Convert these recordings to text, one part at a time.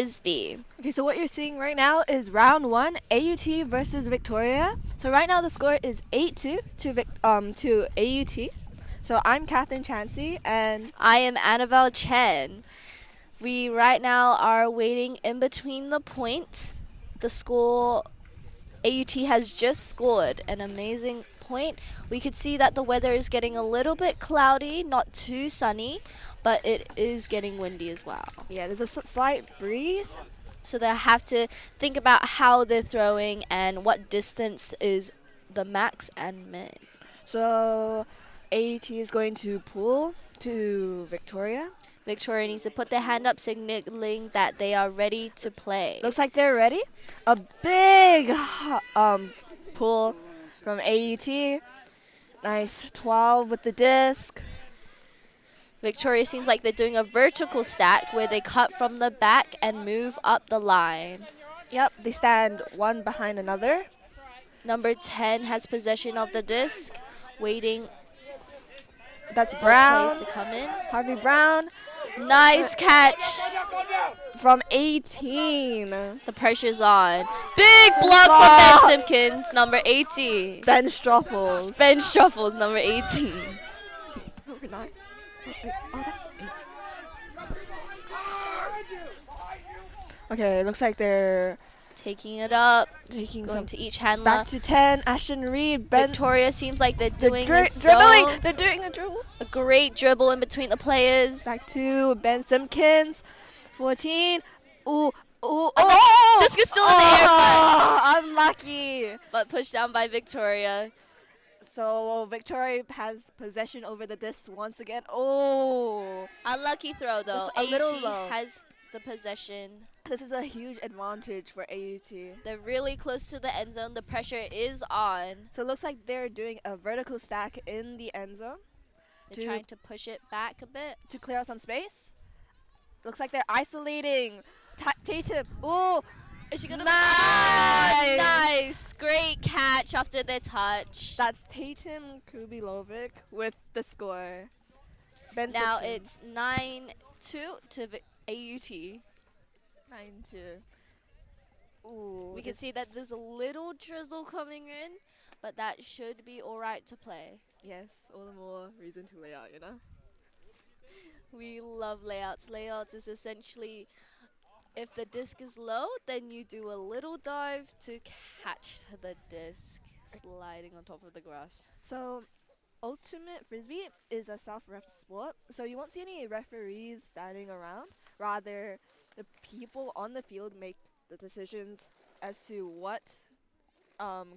Frisbee. Okay, so what you're seeing right now is round 1, AUT versus Victoria. So right now the score is 8-2 to AUT. So I'm Catherine Chansey, and I am Annabelle Chen. We right now are waiting in between the points. The school AUT has just scored an amazing point. We could see that the weather is getting a little bit cloudy, not too sunny, but it is getting windy as well. yeah, there's a slight breeze. So they have to think about how they're throwing and what distance is the max and min. So AUT is going to pull to Victoria. Victoria needs to put their hand up, signaling that they are ready to play. Looks like they're ready. A big pull from AUT. Nice 12 with the disc. Victoria seems like they're doing a vertical stack where they cut from the back and move up the line. Yep, they stand one behind another. Number 10 has possession of the disc, waiting That's for Brown. plays to come in. Harvey Brown Nice catch. from 18. The pressure's on. Big block from Ben Simpkins, number 18. Ben Struffles. Ben Shuffles, number 18. Number 9. Oh, that's 8. Okay, looks like they're Taking it up, taking going some to each handler. back to 10. Ashton Reed, Ben. Victoria seems like they're doing They're a dribbling. zone. They're doing a dribble. A great dribble in between the players. Back to Ben Simpkins. 14. Ooh. Ooh. Oh, the disc is still in the air, Unlucky. but pushed down by Victoria. So Victoria has possession over the disc once again. Oh. Unlucky throw though. Just a little AUT low. has the possession. This is a huge advantage for AUT. They're really close to the end zone. The pressure is on. So it looks like they're doing a vertical stack in the end zone They're trying to push it back a bit. to clear out some space. Looks like they're isolating Tatum. Ooh. Is she gonna? Nice. Ah, nice, great catch after their touch. That's Tatum Kubilovic with the score. Ben Now Simpkins. it's 9-2 to AUT. 9-2. Ooh. We can see that there's a little drizzle coming in, but that should be all right to play. Yes, all the more reason to lay out, you know? We love layouts. Layouts is essentially, if the disc is low, then you do a little dive to catch the disc sliding on top of the grass. So, Ultimate Frisbee is a self-ref sport, so you won't see any referees standing around. Rather, the people on the field make the decisions as to what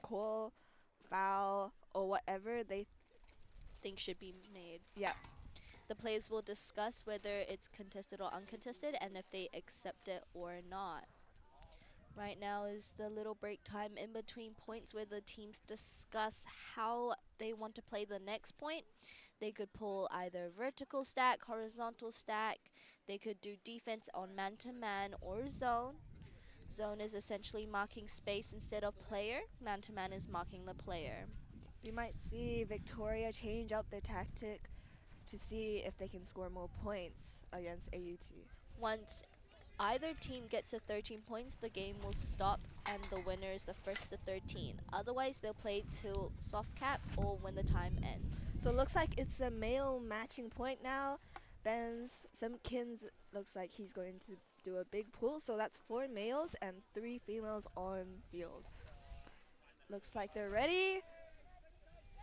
call, foul, or whatever they Think should be made. yeah. The players will discuss whether it's contested or uncontested and if they accept it or not. Right now is the little break time in between points where the teams discuss how they want to play the next point. They could pull either vertical stack, horizontal stack. They could do defense on man-to-man or zone. Zone is essentially marking space instead of player. Man-to-man is marking the player. We might see Victoria change up their tactic to see if they can score more points against AUT. Once either team gets to 13 points, the game will stop and the winner is the first to 13. Otherwise, they'll play till soft cap or when the time ends. So it looks like it's a male matching point now. Ben Simpkins looks like he's going to do a big pull. So that's 4 males and 3 females on field. Looks like they're ready.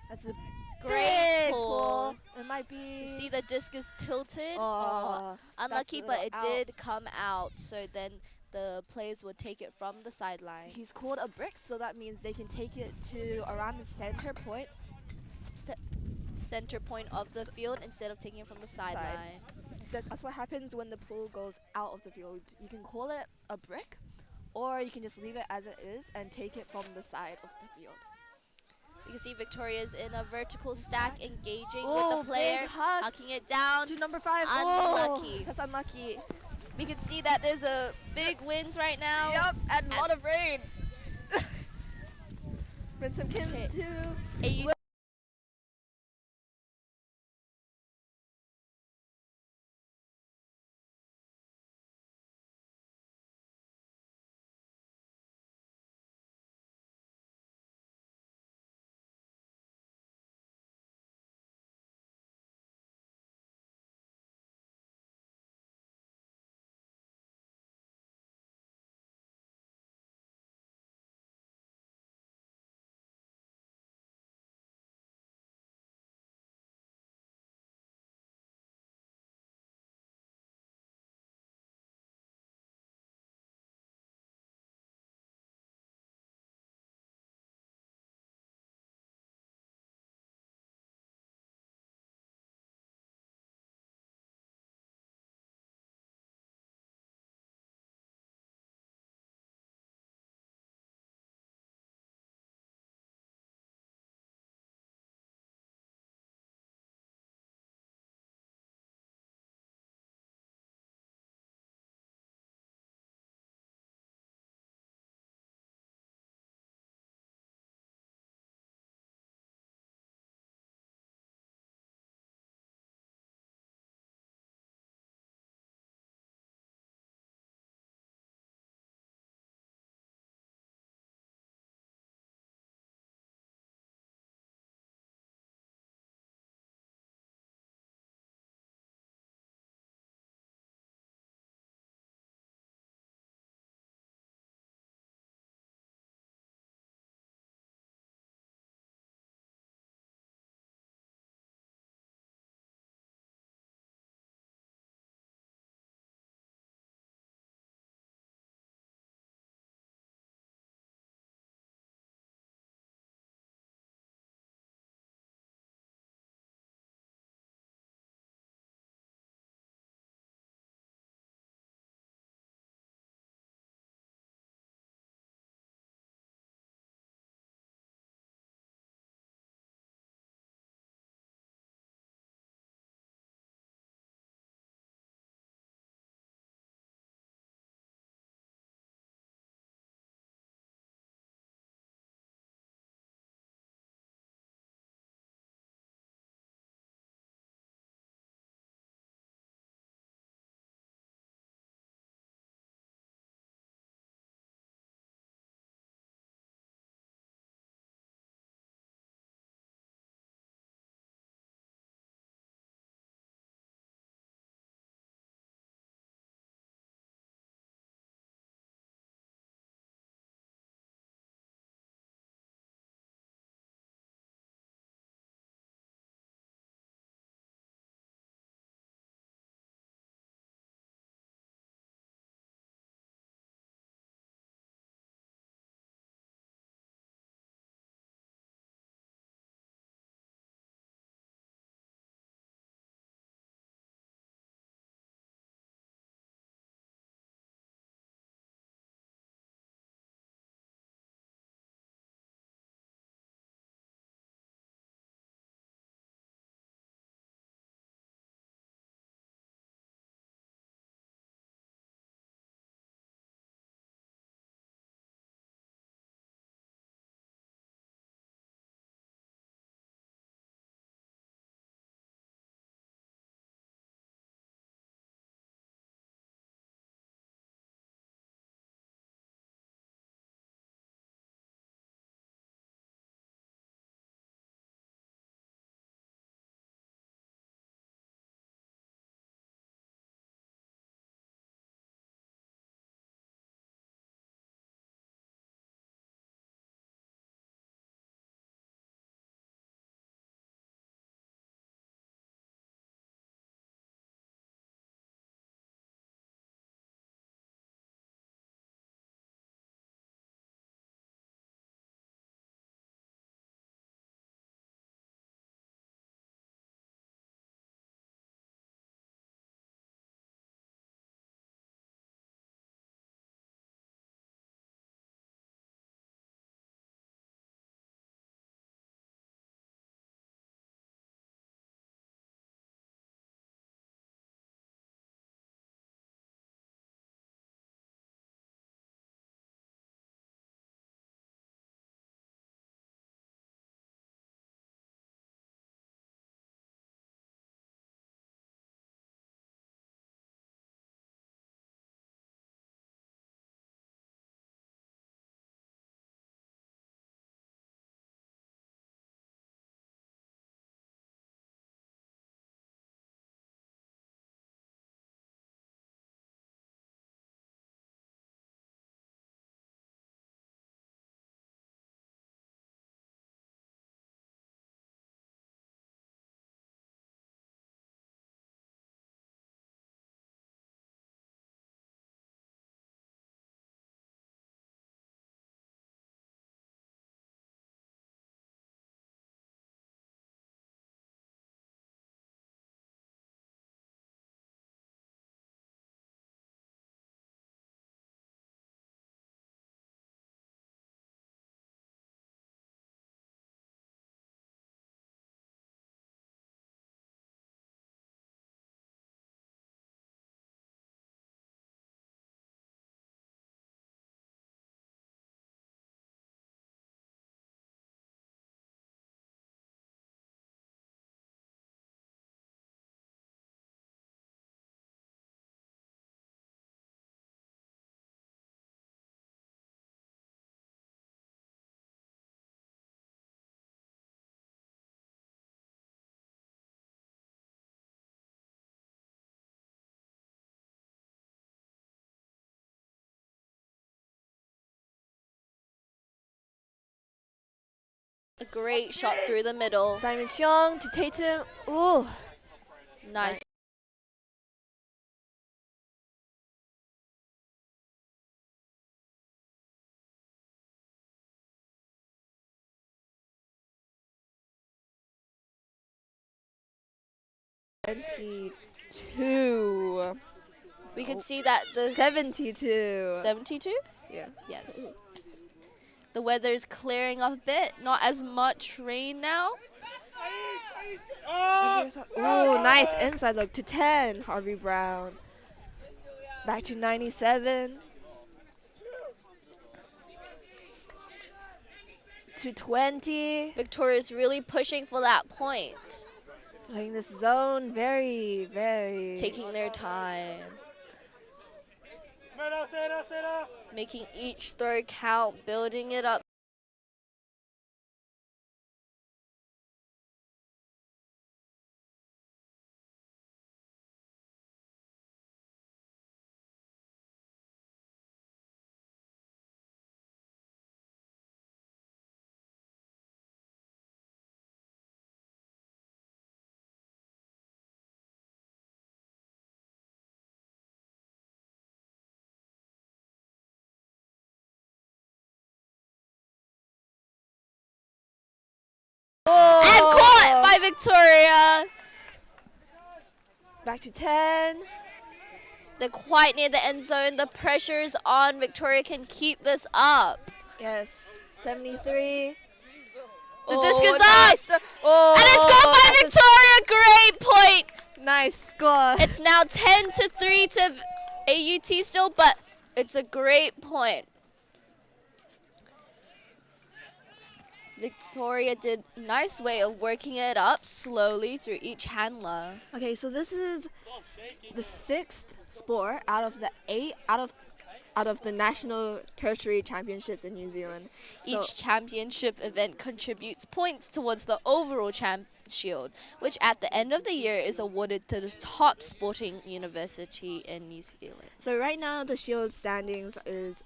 That's a Great big pull. It might be. You see the disc is tilted. Oh, Unlucky, that's a but it little out. did come out. So then the players would take it from the sideline. He's called a brick, so that means they can take it to around the center point. Center point of the field instead of taking it from the sideline. That's what happens when the pull goes out of the field. You can call it a brick, or you can just leave it as it is and take it from the side of the field. You can see Victoria's in a vertical stack, engaging Ooh, with the player, big hug hucking it down. To number 5. Unlucky. Oh, that's unlucky. We can see that there's a big winds right now. Yep, and a lot of rain. Ben Simpkins to AUT A great shot through the middle. Simon Xiong to Tatum. Ooh. Nice. Two. We can see that the 72. 72? Yeah. Yes. The weather is clearing up a bit. Not as much rain now. Ooh, nice inside look to 10. Harvey Brown. Back to 97. To 20. Victoria's really pushing for that point. Playing this zone very, very. Taking their time. Making each throw count, building it up. And caught by Victoria. Back to 10. They're quite near the end zone. The pressure's on. Victoria can keep this up. Yes. 73. The disc is nice. up. And it's gone by Victoria. Great point. Nice score. It's now 10-3 to AUT still, but it's a great point. Victoria did a nice way of working it up slowly through each handler. Okay, so this is the 6th sport out of the 8 out of the National Tertiary Championships in New Zealand. Each championship event contributes points towards the overall champ shield, which at the end of the year is awarded to the top sporting university in New Zealand. So right now the shield standings is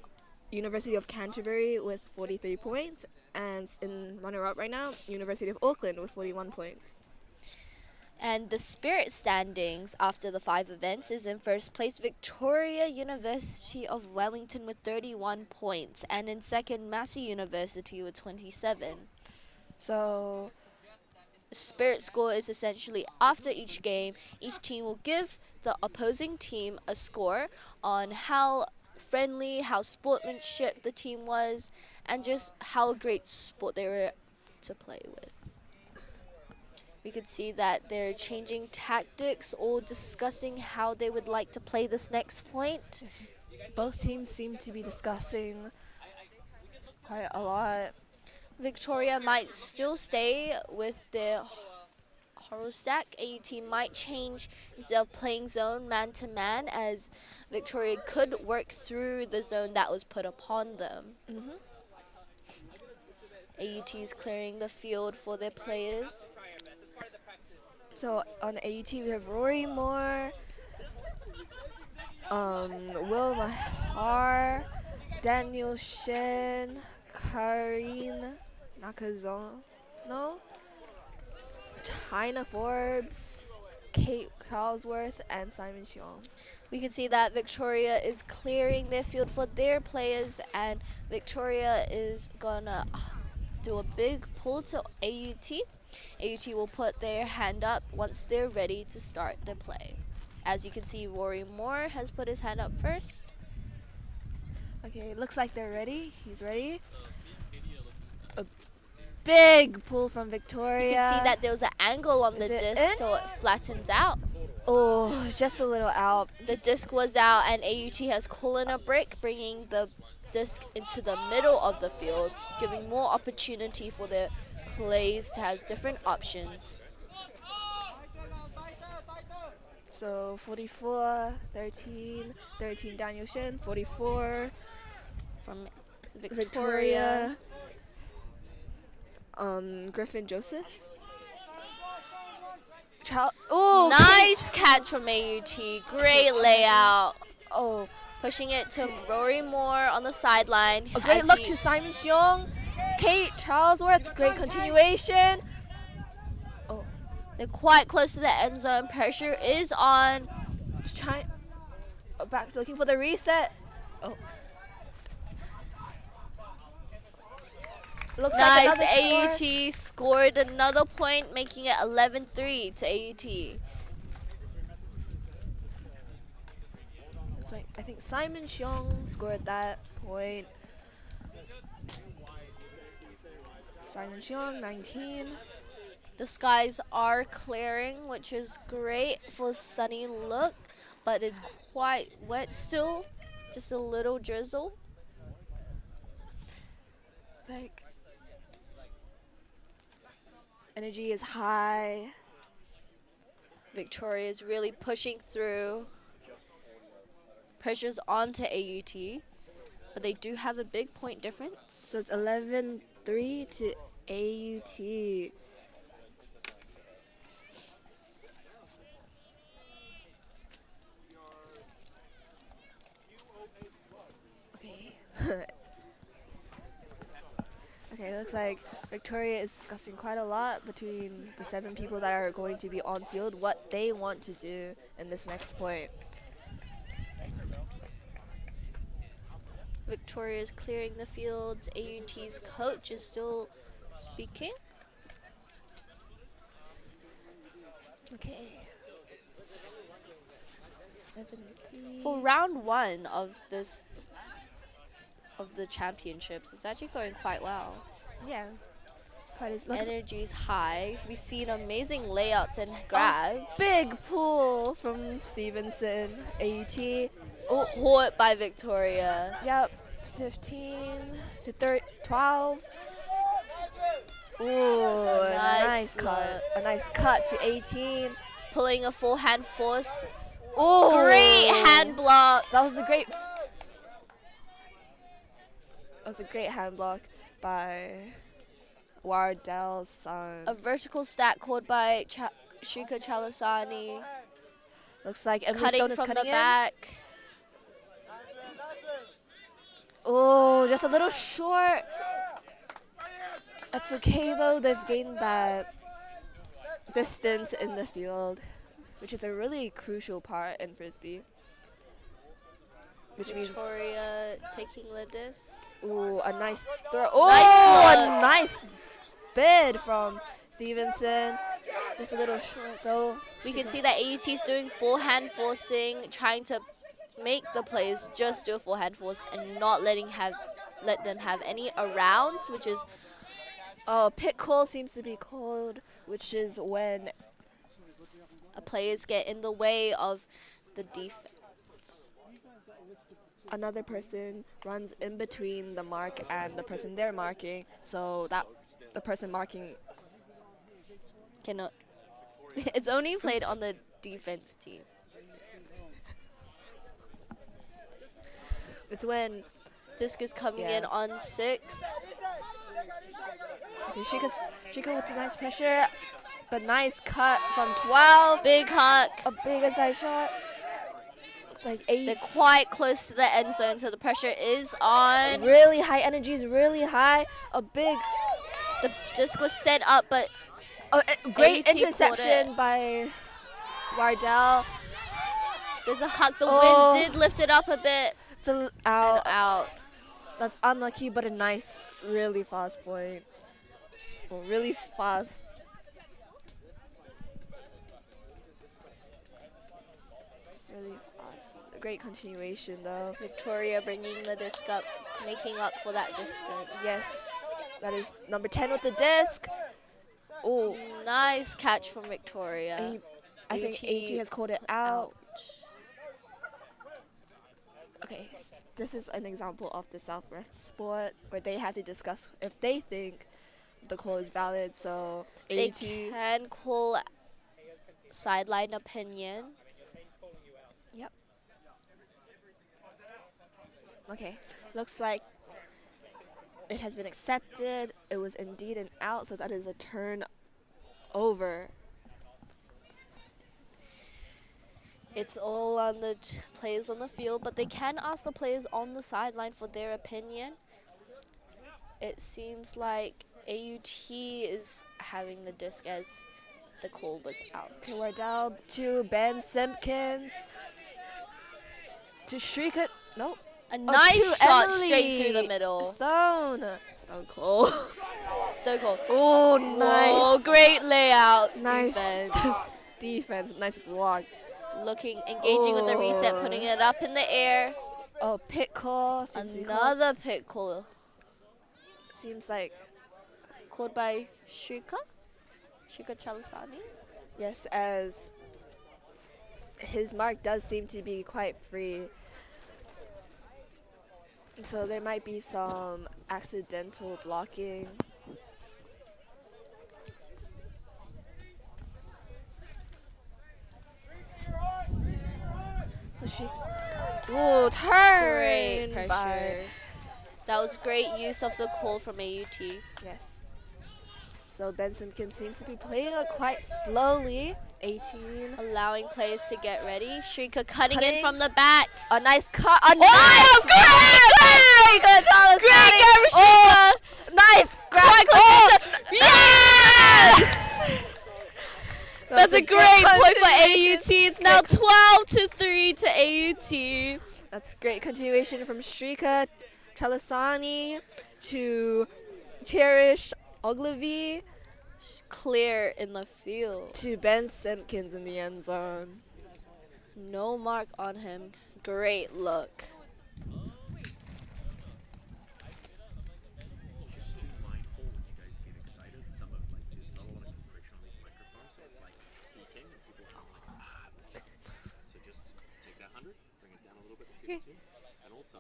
University of Canterbury with 43 points, and in runner-up right now, University of Auckland with 41 points. And the spirit standings after the 5 events is in first place Victoria University of Wellington with 31 points, and in second Massey University with 27. So The spirit score is essentially after each game, each team will give the opposing team a score on how friendly, how sportsmanship the team was, and just how great sport they were to play with. We could see that they're changing tactics or discussing how they would like to play this next point. both teams seem to be discussing quite a lot. Victoria might still stay with their horror stack. AUT might change instead of playing zone man-to-man, as Victoria could work through the zone that was put upon them. AUT is clearing the field for their players. So on AUT we have Rory Moore, Will Mahar, Daniel Shen, Karine Nakazono, China Forbes, Kate Charlesworth, and Simon Xiong. We can see that Victoria is clearing their field for their players, and Victoria is gonna do a big pull to AUT. AUT will put their hand up once they're ready to start the play. As you can see, Rory Moore has put his hand up first. Okay, looks like they're ready. He's ready. A big pull from Victoria. You can see that there was an angle on the Is it disc, in? so it flattens out. Oh, just a little out. The disc was out, and AUT has called in a break, bringing the disc into the middle of the field, giving more opportunity for their plays to have different options. So 44, 13, 13 Daniel Shen, 44 From Victoria. Griffin Joseph. Nice catch from AUT. Great layout. Oh, Pushing it to Rory Moore on the sideline. a great as look he- to Simon Xiong. Kate Charlesworth, great continuation. Oh, They're quite close to the end zone. Pressure is on. trying back looking for the reset. Oh, looks like Nice. another score. AUT scored another point, making it 11-3 to AUT. I think Simon Xiong scored that point. Simon Xiong, 19. The skies are clearing, which is great for a sunny look, but it's quite wet still. Just a little drizzle. Like, energy is high. Victoria is really pushing through. Pressure's onto AUT, but they do have a big point difference. So it's 11-3 to AUT. Okay. Okay, looks like Victoria is discussing quite a lot between the 7 people that are going to be on field, what they want to do in this next point. Victoria is clearing the fields. AUT's coach is still speaking. Okay. For round 1 of the championships, it's actually going quite well. Yeah. Energy's high. We see amazing layouts and grabs. Big pull from Stevenson, AUT. Oh, Caught by Victoria. yep, 15 to 12. Ooh, Nice a nice cut to 18. Pulling a full hand force. Ooh, Great hand block. That was a great hand block by Wardell's son. A vertical stack called by Shrika Chalasani. Looks like Emily Cutting Stone is from cutting the in. back. Oh, just a little short. That's okay though. They've gained that distance in the field, which is a really crucial part in frisbee. Which means, Victoria taking the disc. ooh, a nice throw. Oh, look. a nice bid from Stevenson. Just a little short though. We can see that AUT is doing full hand forcing, trying to make the players just do a full hand force and not let them have any arounds, which is Oh, pit call seems to be called, which is when players get in the way of the defense. another person runs in between the mark and the person they're marking, so that the person marking. Cannot. It's only played on the defense team. It's when Disc is coming in on 6. okay, Shika with the nice pressure, but nice cut from 12. Big huck. A big inside shot. Looks like 8. They're quite close to the end zone, so the pressure is on. Really high energy is really high. A big, The disc was set up, but a great AUT caught interception it. by Wardell. There's a huck. The Oh. wind did lift it up a bit. It's a, And out. out. That's unlucky, but a nice, really fast point. Oh, really fast. It's really fast. A great continuation, though. Victoria bringing the disc up, making up for that distance. Yes, that is number 10 with the disc. Oh, Nice catch from Victoria. I think AT has called it out. Okay, this is an example of the self-ref sport where they have to discuss if they think the call is valid. So They AT, can call sideline opinion. yep. Okay, looks like it has been accepted. It was indeed an out, so that is a turnover. It's all on the players on the field, but they can ask the players on the sideline for their opinion. It seems like AUT is having the disc as the call was out. Okay, we're down to Ben Simpkins. To Shrika. Nope. A To nice shot straight Emily through the middle. Stone cold. So cool. Oh, nice. Oh, great layout. Nice Defense. defense. Nice block. Engaging with the reset, putting it up in the air. Oh, pit call. Another pit call. Seems like, Called by Shrika Chalasani. yes, as his mark does seem to be quite free. So there might be some accidental blocking. So she, ooh, Great turn by, pressure. That was great use of the call from AUT. yes. So Ben Simpkins seems to be playing it quite slowly. 18. Allowing players to get ready. Shrika cutting in Cutting. from the back. A nice cut. A Oh, great Gary Shrika. Nice grab. Quite close. Yes! That's a great point for AUT. It's now 12-3 to AUT. That's great continuation from Shrika Chalasani to Cherish Ogilvy Clear in the field. to Ben Simpkins in the end zone. No mark on him. Great look. Just be mindful when you guys get excited. Some of there's not a lot of compression on these microphones, so it's like peaking and people are like, ah. So just take that 100, bring it down a little bit to 70. And also,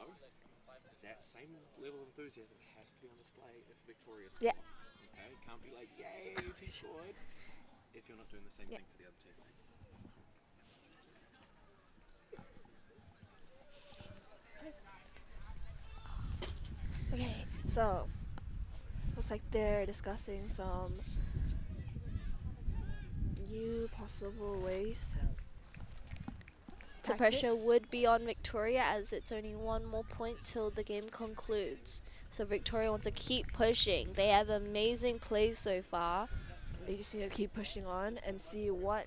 that same level of enthusiasm has to be on display if Victoria scored. Yeah. Okay? Can't be like, yay, UT scored, if you're not doing the same thing for the other team. Okay, so looks like they're discussing some new possible ways. The pressure Tactics. would be on Victoria as it's only one more point till the game concludes. So Victoria wants to keep pushing. They have amazing plays so far. They just need to keep pushing on and see what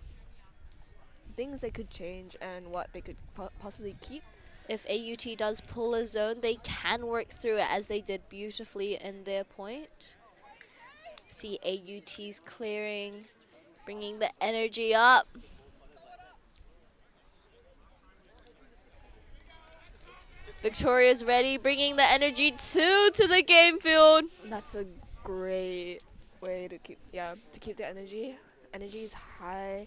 things they could change and what they could possibly keep. If AUT does pull a zone, they can work through it as they did beautifully in their point. See AUT's clearing, bringing the energy up. Victoria's ready, bringing the energy to the game field. That's a great way to keep the energy. Energy is high.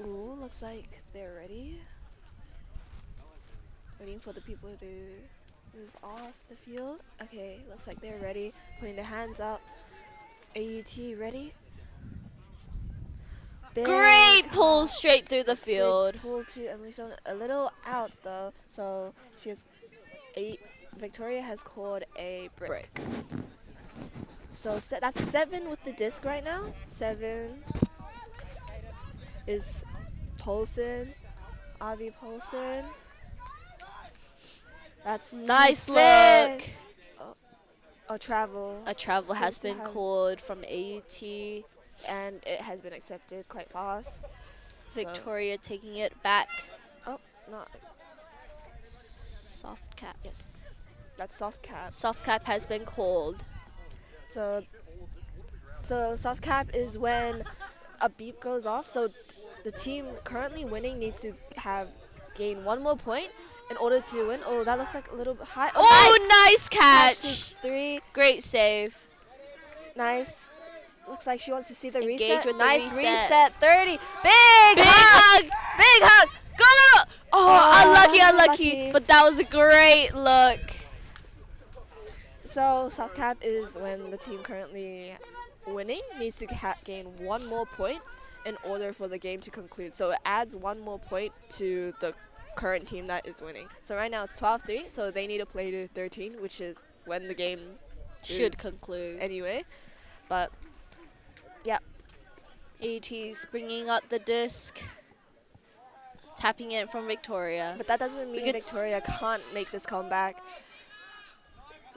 Ooh, looks like they're ready. Waiting for the people to move off the field. Okay, looks like they're ready. Putting their hands up. AUT ready. Big Great pull straight through the big field. pull to Emily Stone. A little out though, so she has Victoria has called a brick. So that's 7 with the disc right now. 7 is Polson, Avi Polson. That's Nice too look. sick. A travel. A travel has Seems to been have- called from AUT. And it has been accepted quite fast. Victoria taking it back. Oh, not Soft cap. yes. That's soft cap. Soft cap has been called. So soft cap is when a beep goes off. So the team currently winning needs to gain 1 more point in order to win. Oh, that looks like a little bit high. Oh, nice Catch catch. 3. Great save. Nice. Looks like she wants to see the Engage reset. with the Nice reset. 30. Big Big hug. hug. Big hug. Go, go, go. Oh, unlucky. unlucky. But that was a great look. So soft cap is when the team currently winning needs to gain 1 more point in order for the game to conclude. So it adds 1 more point to the current team that is winning. So right now it's 12-3, so they need to play to 13, which is when the game Should is conclude. anyway. But yeah, AT's bringing up the disc. Tapping it from Victoria. but that doesn't We mean could Victoria can't make this comeback.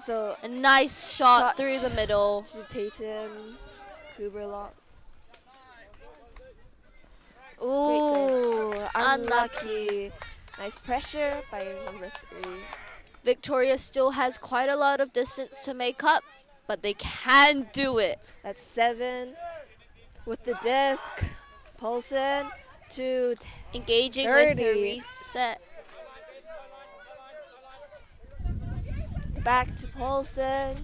So A nice shot Shot. through the middle. to Tatum, Kuberlock. Ooh, unlucky. Nice pressure by number 3. Victoria still has quite a lot of distance to make up, but they can do it. That's 7 with the disc. Paulson to Engaging with her 30. reset. Back to Paulson.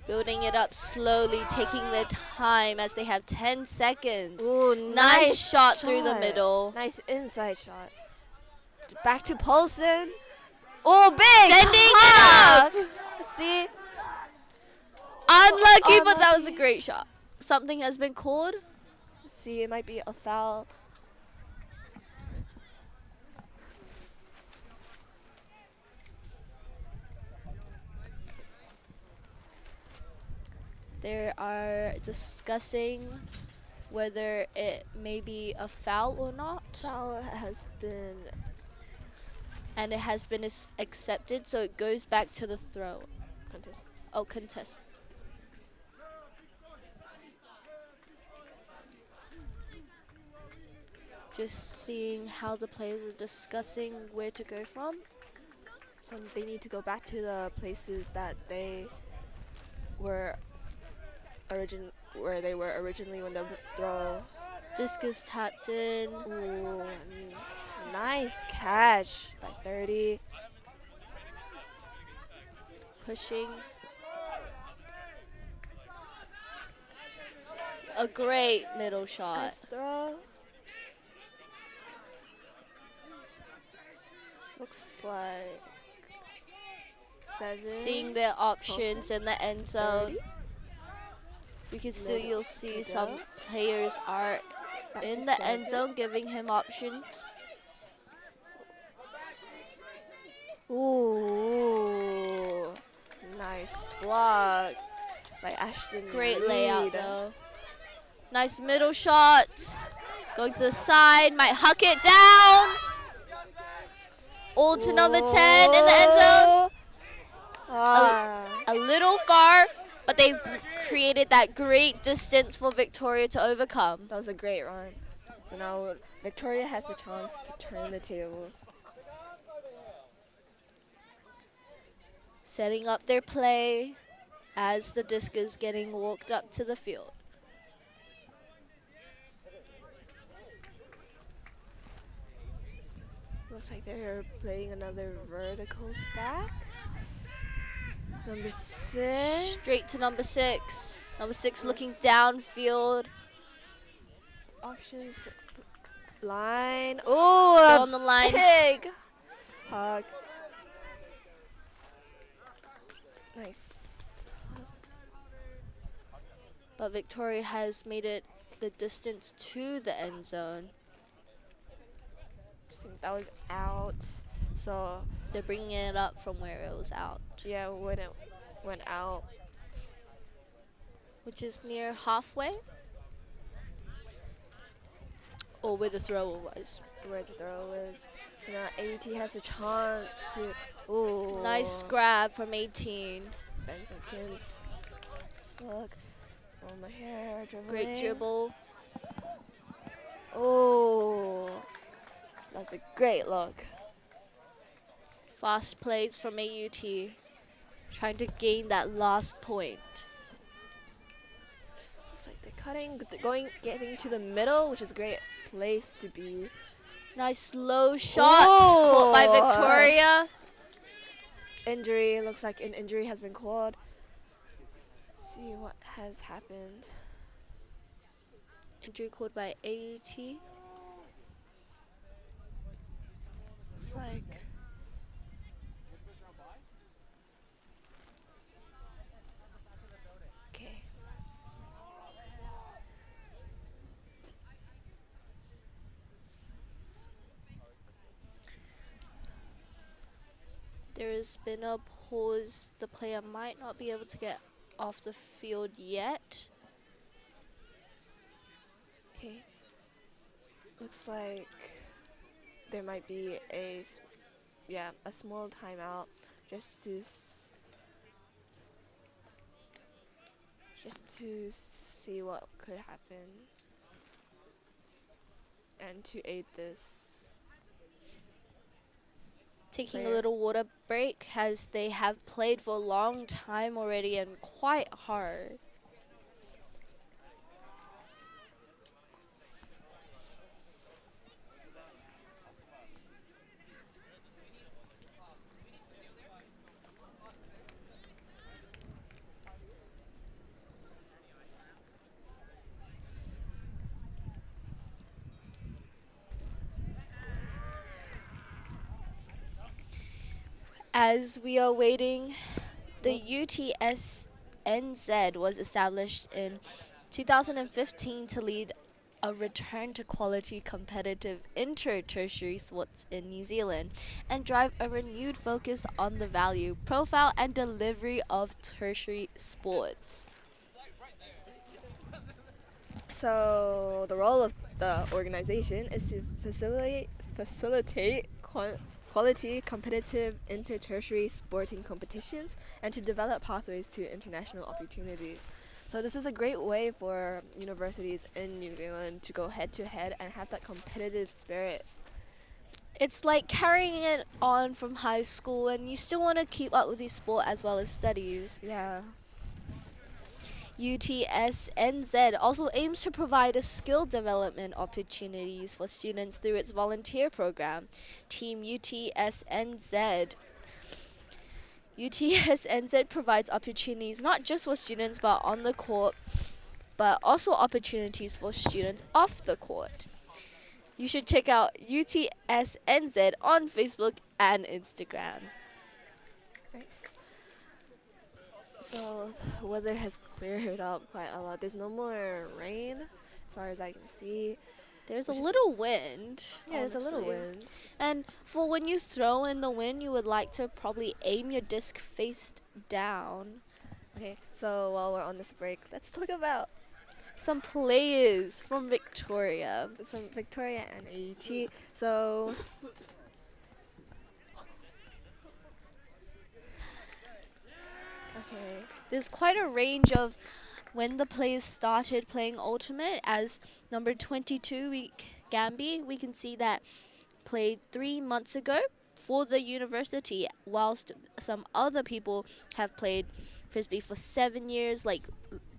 Building it up slowly, taking their time as they have 10 seconds. Ooh, Nice shot through the middle. Nice inside shot. Back to Paulson. Oh, big! Sending hug! it up. Let's see. Unlucky, but that was a Unlucky. great shot. Something has been called. Let's see, it might be a foul. They are discussing whether it may be a foul or not. Foul has been And it has been accepted, so it goes back to the throw. contest. Oh, contest. Just seeing how the players are discussing where to go from. So they need to go back to the places that they were where they were originally when the throw. Discus tapped in. Ooh, nice catch by 30. Pushing. A great middle shot. Nice throw. Looks like 7. Seeing their options in the end zone. 30. You can still, Middle. you'll see Middle. some players are Back in to the end 7. zone giving him options. Ooh, nice block by Ashton. Great Reed. layout though. Nice middle shot. Going to the side, might huck it down. All to number 10 in the end zone. Ah, A little far, but they created that great distance for Victoria to overcome. that was a great run. So now Victoria has the chance to turn the tables. Setting up their play as the disc is getting walked up to the field. Looks like they're playing another vertical stack. Number 6. Straight to number 6. Number 6 looking downfield. Options. Line. Oh, Still on the line. Big hug. Nice. But Victoria has made it the distance to the end zone. I think that was out. So They're bringing it up from where it was out, yeah, when it went out. which is near halfway. Or where the thrower was. Where the throw is. So now AT has a chance to. Ooh. Nice grab from 18. Benson Kins. Look. Oh, my hair. Dribbling. Great dribble. Oh. That's a great look. Fast plays from AUT. Trying to gain that last point. Looks like they're cutting, getting to the middle, which is a great place to be. Nice low shot caught by Ooh. Victoria. Injury. Looks like an injury has been called. See what has happened. Injury called by AUT. Looks like. Okay. There has been a pause. The player might not be able to get off the field yet. Okay. Looks like there might be a small timeout just to just to see what could happen and to aid this. Taking a Player. little water break as they have played for a long time already and quite hard. As we are waiting, the UTSNZ was established in 2015 to lead a return to quality competitive inter-tertiary sports in New Zealand and drive a renewed focus on the value, profile, and delivery of tertiary sports. So the role of the organization is to facilitate quality competitive inter-tertiary sporting competitions and to develop pathways to international opportunities. So this is a great way for universities in New Zealand to go head to head and have that competitive spirit. It's like carrying it on from high school and you still want to keep up with your sport as well as studies. Yeah. UTSNZ also aims to provide a skill development opportunities for students through its volunteer program. Team UTSNZ provides opportunities not just for students but on the court, but also opportunities for students off the court. You should check out UTSNZ on Facebook and Instagram. Nice. So the weather has cleared up quite a lot. There's no more rain as far as I can see. There's a Which is- little wind. Yeah, there's a little honestly. wind. And for when you throw in the wind, you would like to probably aim your disc face down. Okay, so while we're on this break, let's talk about Some players from Victoria. some Victoria and AUT. So okay, There's quite a range of when the players started playing Ultimate. As number 22, Gambi, we can see that played 3 months ago for the university, whilst some other people have played Frisbee for 7 years, like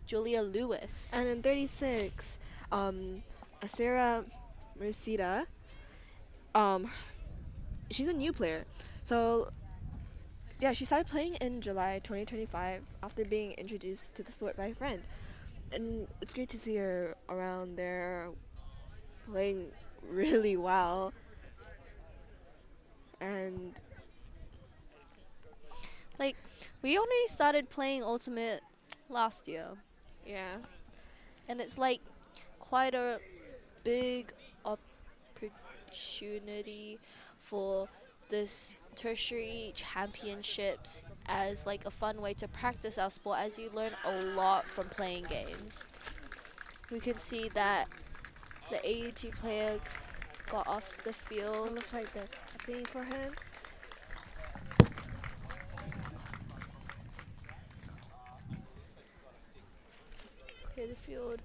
Julia Lewis. and in 36, Asira Mercida, she's a new player. So yeah, she started playing in July 2025 after being introduced to the sport by a friend. And it's great to see her around there playing really well. And Like, we only started playing Ultimate last year, yeah, and it's like quite a big opportunity for this tertiary championships as like a fun way to practice our sport, as you learn a lot from playing games. We can see that the AUT player got off the it field. looks like that's happening for him. Clear the field.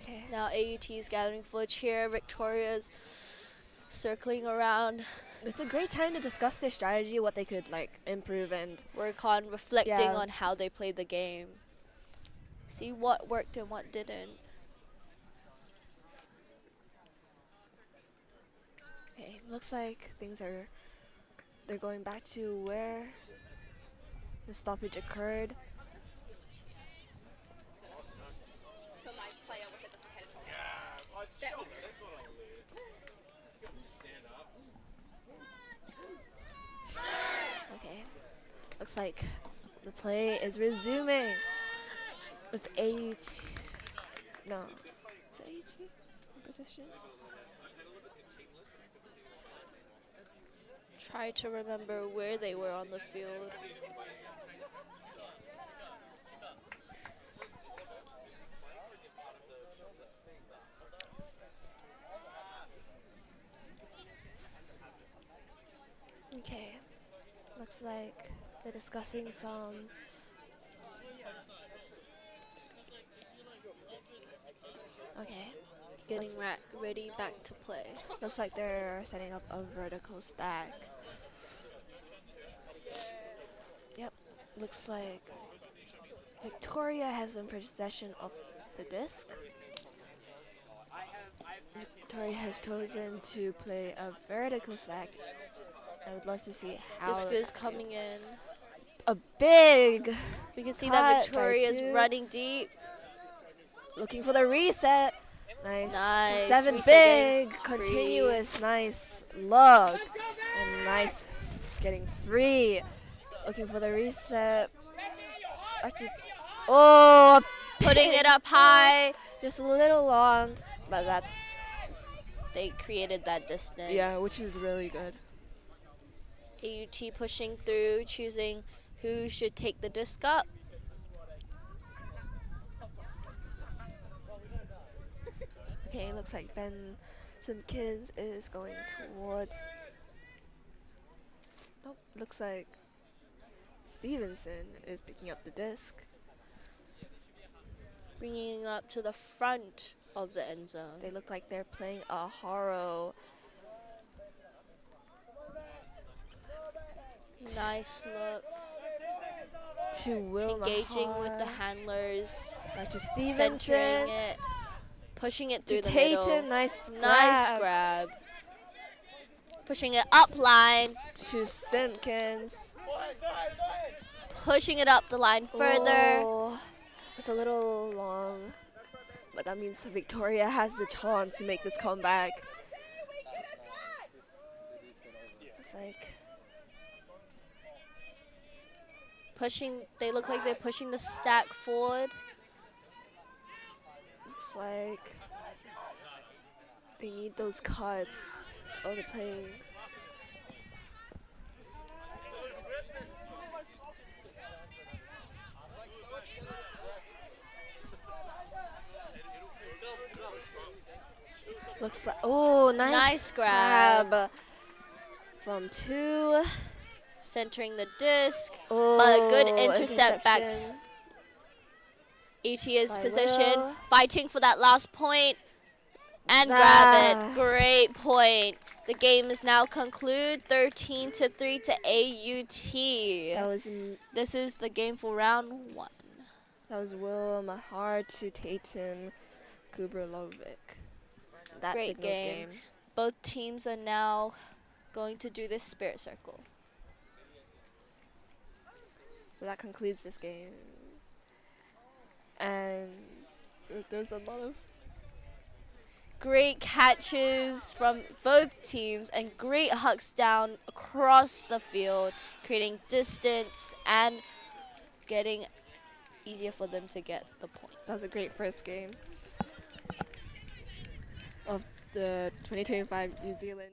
Okay. Now AUT is gathering for a cheer. Victoria's circling around, It's a great time to discuss their strategy, what they could like improve, and work on reflecting Yeah. on how they played the game. See what worked and what didn't. okay, looks like they're going back to where the stoppage occurred. Okay, looks like the play is resuming with AUT. No, is it AUT in position? Try to remember where they were on the field. Okay, looks like they're discussing some Okay. Getting ready back to play. Looks like they're setting up a vertical stack. Yep. Looks like Victoria has in possession of the disc. Victoria has chosen to play a vertical stack. I would love to see how Disc is coming in. a big We can see cut that by Victoria is 2. running deep. Looking for the reset. Nice. Nice. 7 Reset big, game's continuous, nice lug. And nice getting free. Looking for the reset. Actually, oh, Putting big it up high. just a little long, but that's, They created that distance. yeah, which is really good. AUT pushing through, choosing who should take the disc up. Okay, looks like Ben Simpkins is going towards. Nope, looks like Stevenson is picking up the disc. Bringing it up to the front of the end zone. They look like they're playing a Haro. Nice look. To Will Engaging with the Mahar. handlers. Back to Centering Stevenson. it. Pushing it To through the middle. Tatum, nice Nice grab. grab. Pushing it up line. To Simpkins. Pushing it up the line further. Oh, it's a little long, but that means Victoria has the chance to make this comeback. It's like Pushing, they look like they're pushing the stack forward. looks like they need those cuts. Oh, they're playing. Looks like, oh, Nice grab. from 2. Centering the disc. Oh, good intercept back. interception. AT's By possession. Will. Fighting for that last point. And grab Ah. it. Great point. The game is now concluded 13-3 to AUT. This is the game for round 1. That was Will Mahar to Tatum Guberlovic. That's Great Signal's game. Both teams are now going to do this spirit circle. So that concludes this game. And there's a lot of Great catches from both teams and great hucks down across the field, creating distance and getting easier for them to get the point. that was a great first game of the 2025 New Zealand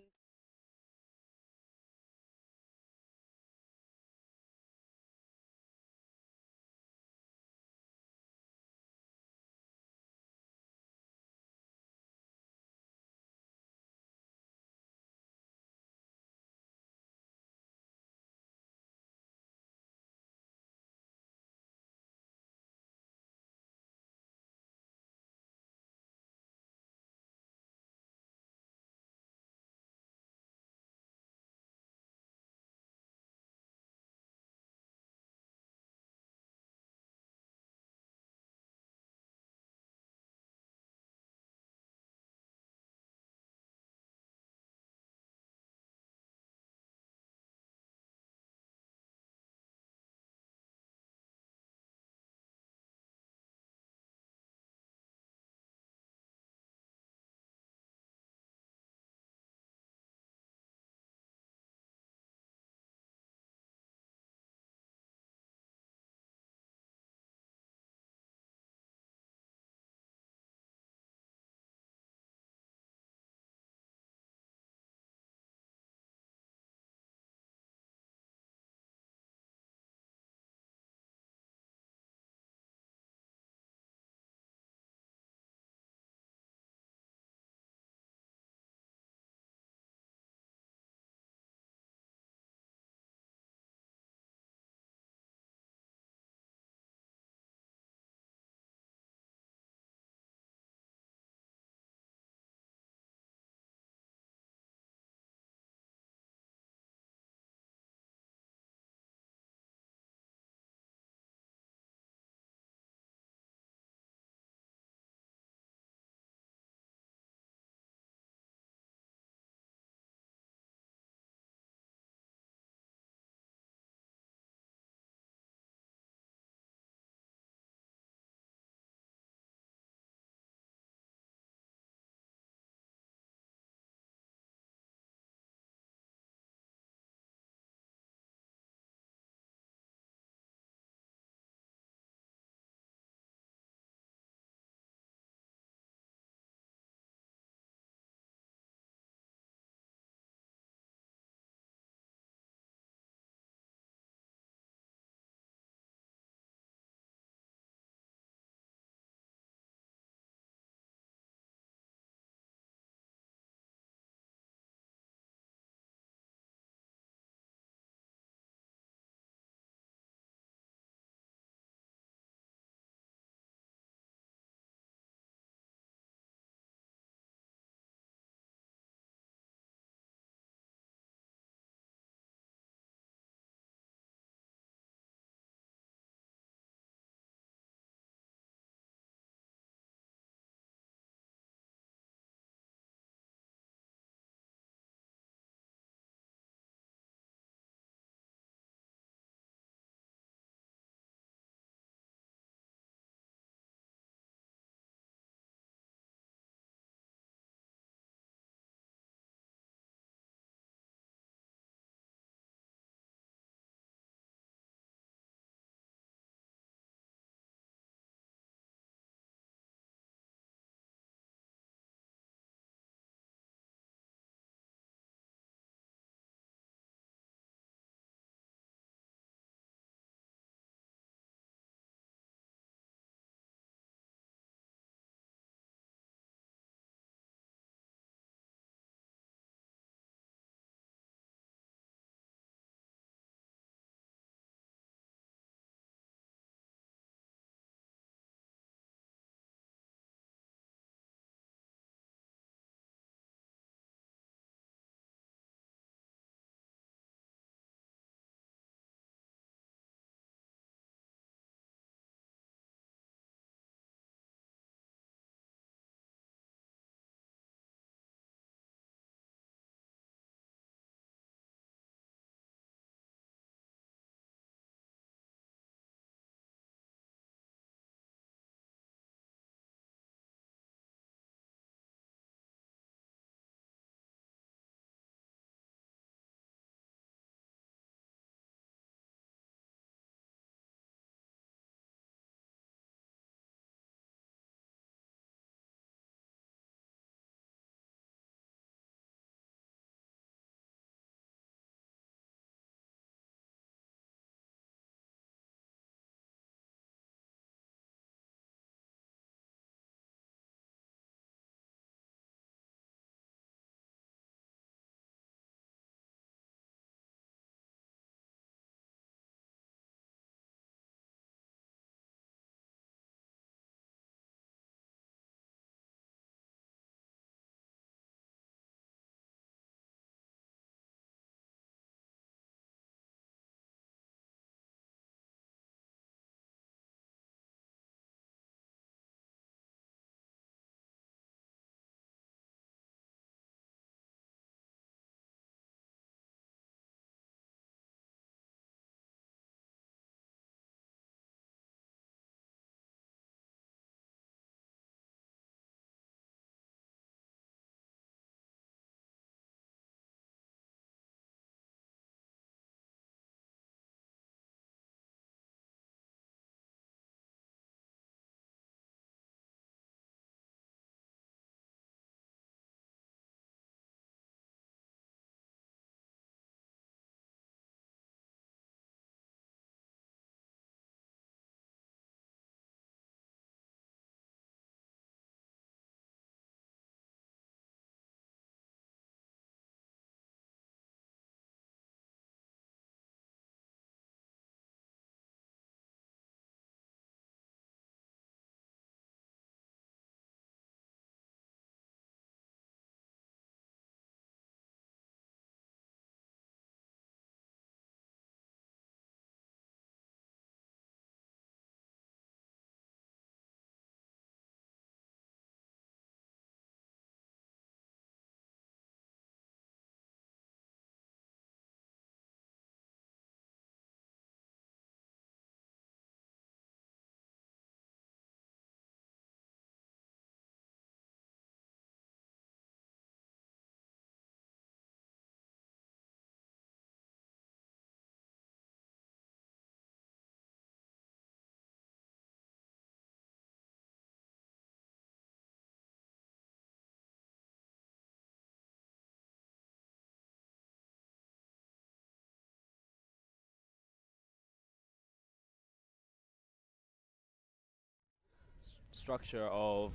structure of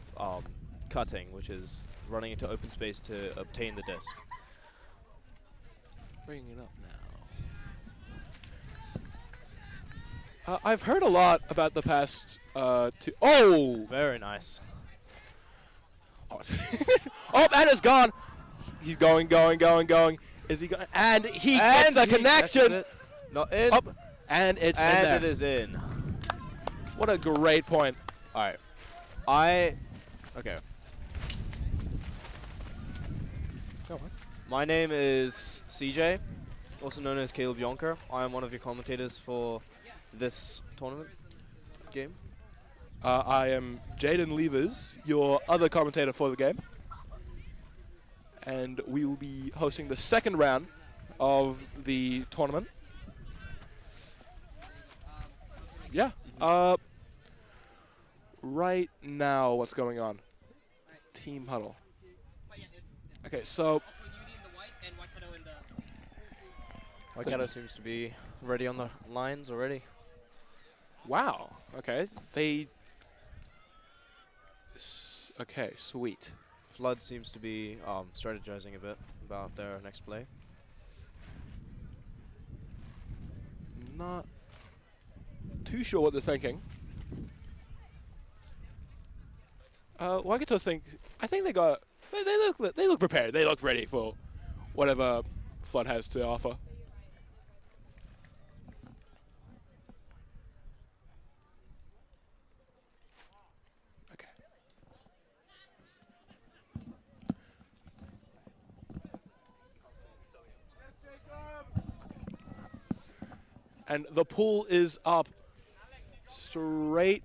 cutting, which is running into open space to obtain the disc. Bringing it up now. I've heard a lot about the past two. Oh! Very nice. Oh, and it's gone. He's going. Is he going? And he gets the connection. It. Not in. Up. And it's in there. And it is in. What a great point. All right. Okay. Go on. My name is CJ, also known as Caleb Yonker. I am one of your commentators for this tournament game. I am Jaden Levers, your other commentator for the game. And we will be hosting the second round of the tournament. Yeah. Right now, what's going on? Team huddle. Okay, so Waikato seems to be ready on the lines already. wow. Okay, okay, sweet. Flood seems to be strategizing a bit about their next play. Not too sure what they're thinking. Waikato I think they got. They look prepared. They look ready for whatever Flood has to offer. Okay. And the pool is up. Straight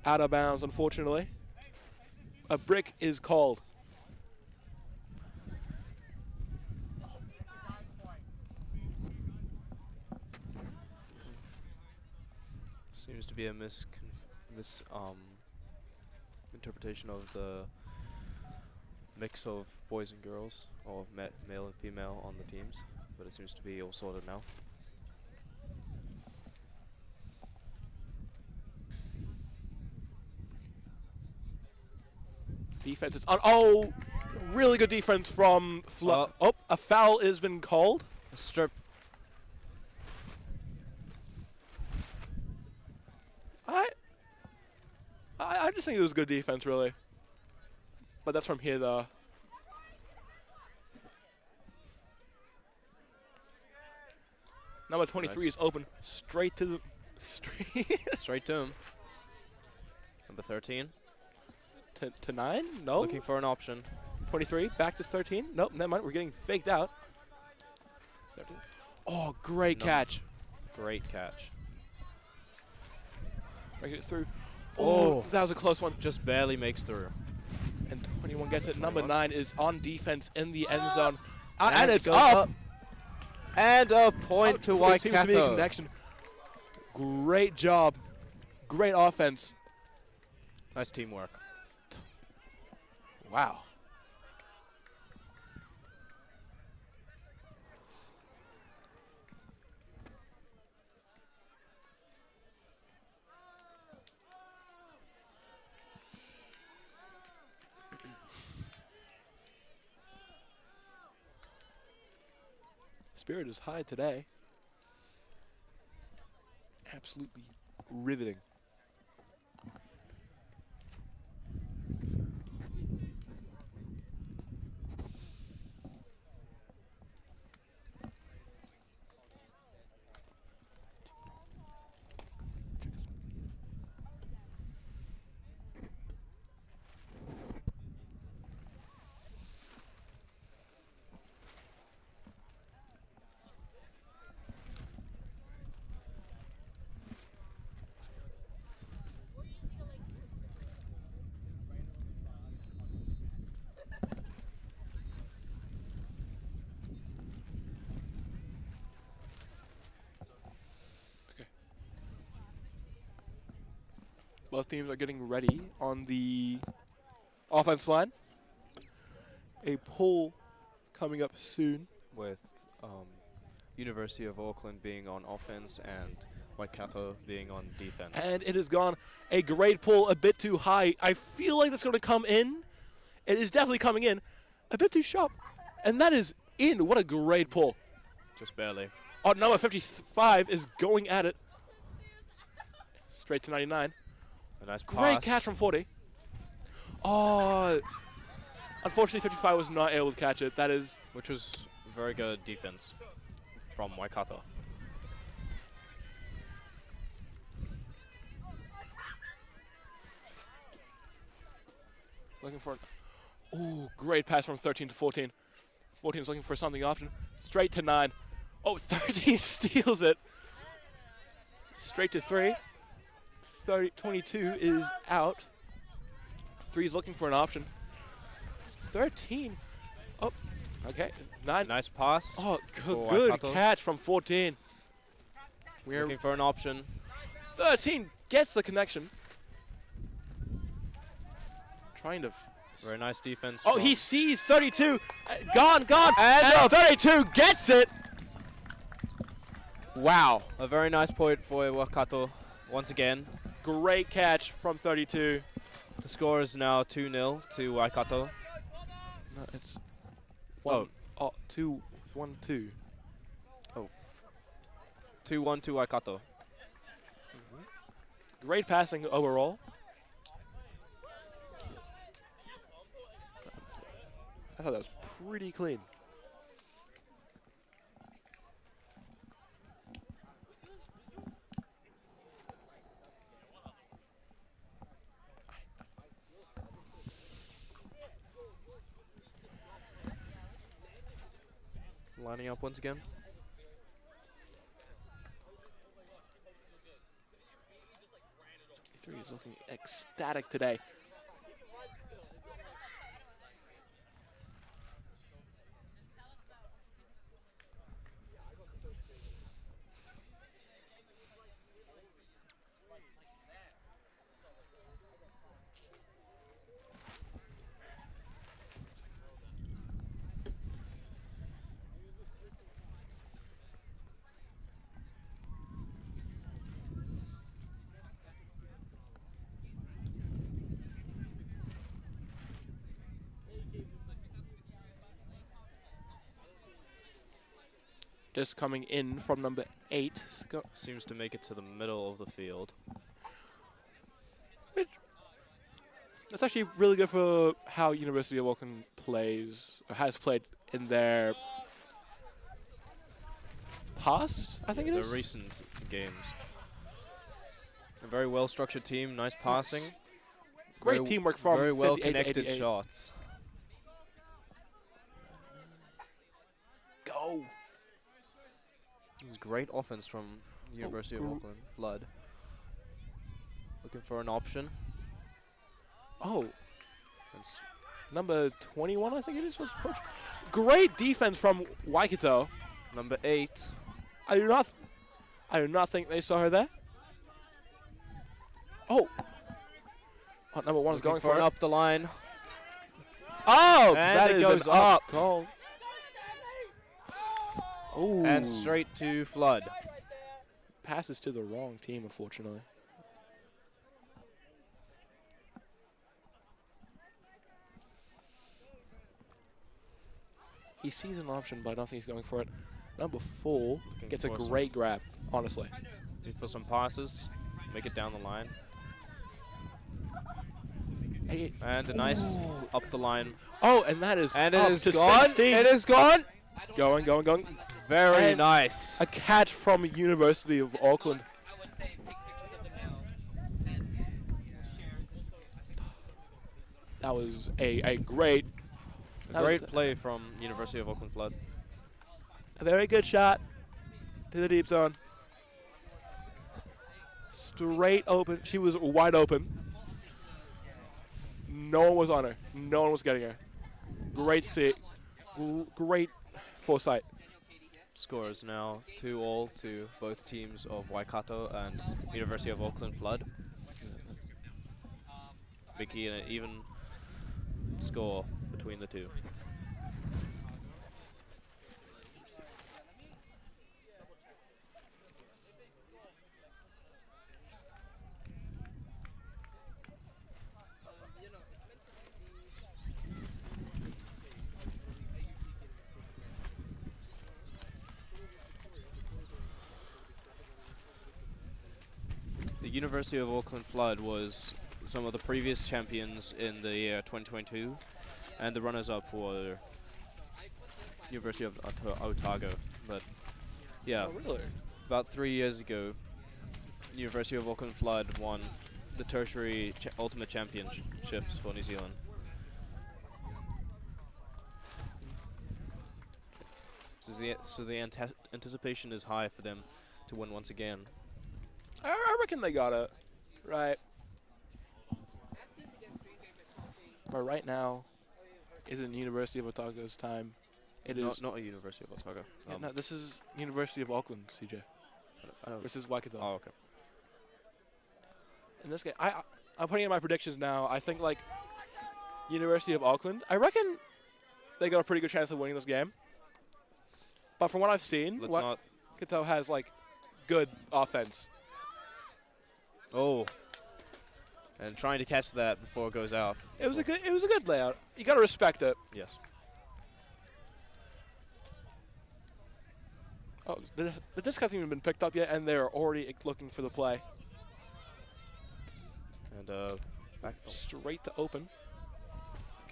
out of bounds, unfortunately. A brick is called. Seems to be a interpretation of the mix of boys and girls, or male and female on the teams, but it seems to be all sorted now. Defense is on. Oh, really good defense from Flood. Oh, a foul has been called. A strip. I just think it was good defense, really. But that's from here, though. Number 23 Nice. is open straight to the Straight to him. Number 13. to 9. No. Looking for an option. 23 back to 13. Nope, never mind. We're getting faked out. 13. Oh, great catch. Great catch. Breaking it through. Oh, that was a close one. Just barely makes through. And 21 gets it. Number 9 is on defense in the end zone. And And it it's goes up. And a point to It seems to be a Waikato. connection. Great job. Great offense. Nice teamwork. Wow. Spirit is high today. Absolutely riveting. Both teams are getting ready on the offense line. A pull coming up soon. With University of Auckland being on offense and Waikato being on defense. And it is gone. A great pull, a bit too high. I feel like that's going to come in. It is definitely coming in. A bit too sharp. And that is in. What a great pull. Just barely. Oh, number 55 is going at it. Straight to 99. A nice Great pass. catch from 40. Oh, unfortunately 55 was not able to catch it. That is, Which was very good defense from Waikato. looking for an, ooh, great pass from 13 to 14. 14 is looking for something option. Straight to 9. Oh, 13 steals it. Straight to 3. 22 is out. 3 is looking for an option. 13. Oh, okay. 9. Nice pass. Oh, for good Waikato. catch from 14. We're Looking for an option. 13 gets the connection. Trying to. Very nice defense. Oh, from- he sees 32. Gone. And And 32 gets it. Wow. a very nice point for Waikato once again. Great catch from 32. The score is now 2-0 to Waikato. No, it's Oh. 2, 1, 2. 2-1 to Waikato. Great passing overall. I thought that was pretty clean. Lining up once again. Three is looking ecstatic today. Just coming in from number 8. Seems to make it to the middle of the field. That's actually really good for how University of Auckland plays, or has played in their past, I think it The is. recent games. A very well-structured team, nice passing. Great Very- teamwork from very 58 to well-connected 88. shots. Go. This is great offense from University of Auckland. Flood. Looking for an option. Oh, That's number 21, I think it is, was pushed. Great defense from Waikato. number 8. I do not think they saw her there. Oh. Oh, number 1 is Looking going for for an it. up the line. Oh, And that it is goes an up. goal. Ooh. And straight to Flood. Passes to the wrong team, unfortunately. He sees an option, but I don't think he's going for it. Number 4 Looking gets a for some- great grab, honestly. Need for some passes. Make it down the line. Hey, And a nice up the line. oh, and that is And up it is to gone. 16. It is gone. Going. Very And nice. A catch from University of Auckland. I would say take pictures of them now and share. That was a great, that was Great play from University of Auckland Flood. a very good shot to the deep zone. Straight open. She was wide open. No one was on her. No one was getting her. Great see. Great foresight. Score is now 2-2 to both teams of Waikato and University of Auckland Flood. Making an even score between the two. The University of Auckland Flood was some of the previous champions in the year 2022, and the runners-up were University of Otago. But yeah, Oh, really? about 3 years ago, University of Auckland Flood won the Tertiary Ultimate Championships for New Zealand. So the anticipation is high for them to win once again. I reckon they got it. Right. But right now isn't University of Otago's time. It is. Not a University of Otago. Yeah, no, this is University of Auckland, CJ. This is Waikato. Oh, okay. In this game, I'm putting in my predictions now. I think like University of Auckland. I reckon they got a pretty good chance of winning this game. But from what I've seen, Waikato has like good offense. Oh, and trying to catch that before it goes out. It was a good layout. You got to respect it. Yes. Oh, the disc hasn't even been picked up yet, and they're already looking for the play. And back Straight to open.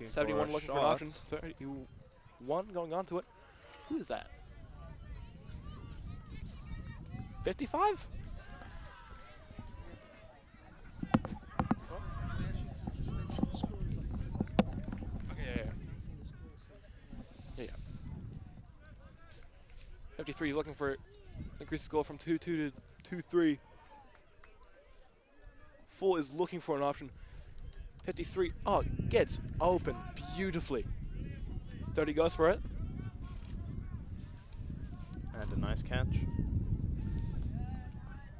71 looking for an option. 31 going on to it. Who is that? 55? Okay, yeah. 53 is looking for increase the score from 2-2 to 2-3. Full is looking for an option. 53, gets open beautifully. 30 goes for it. And a nice catch.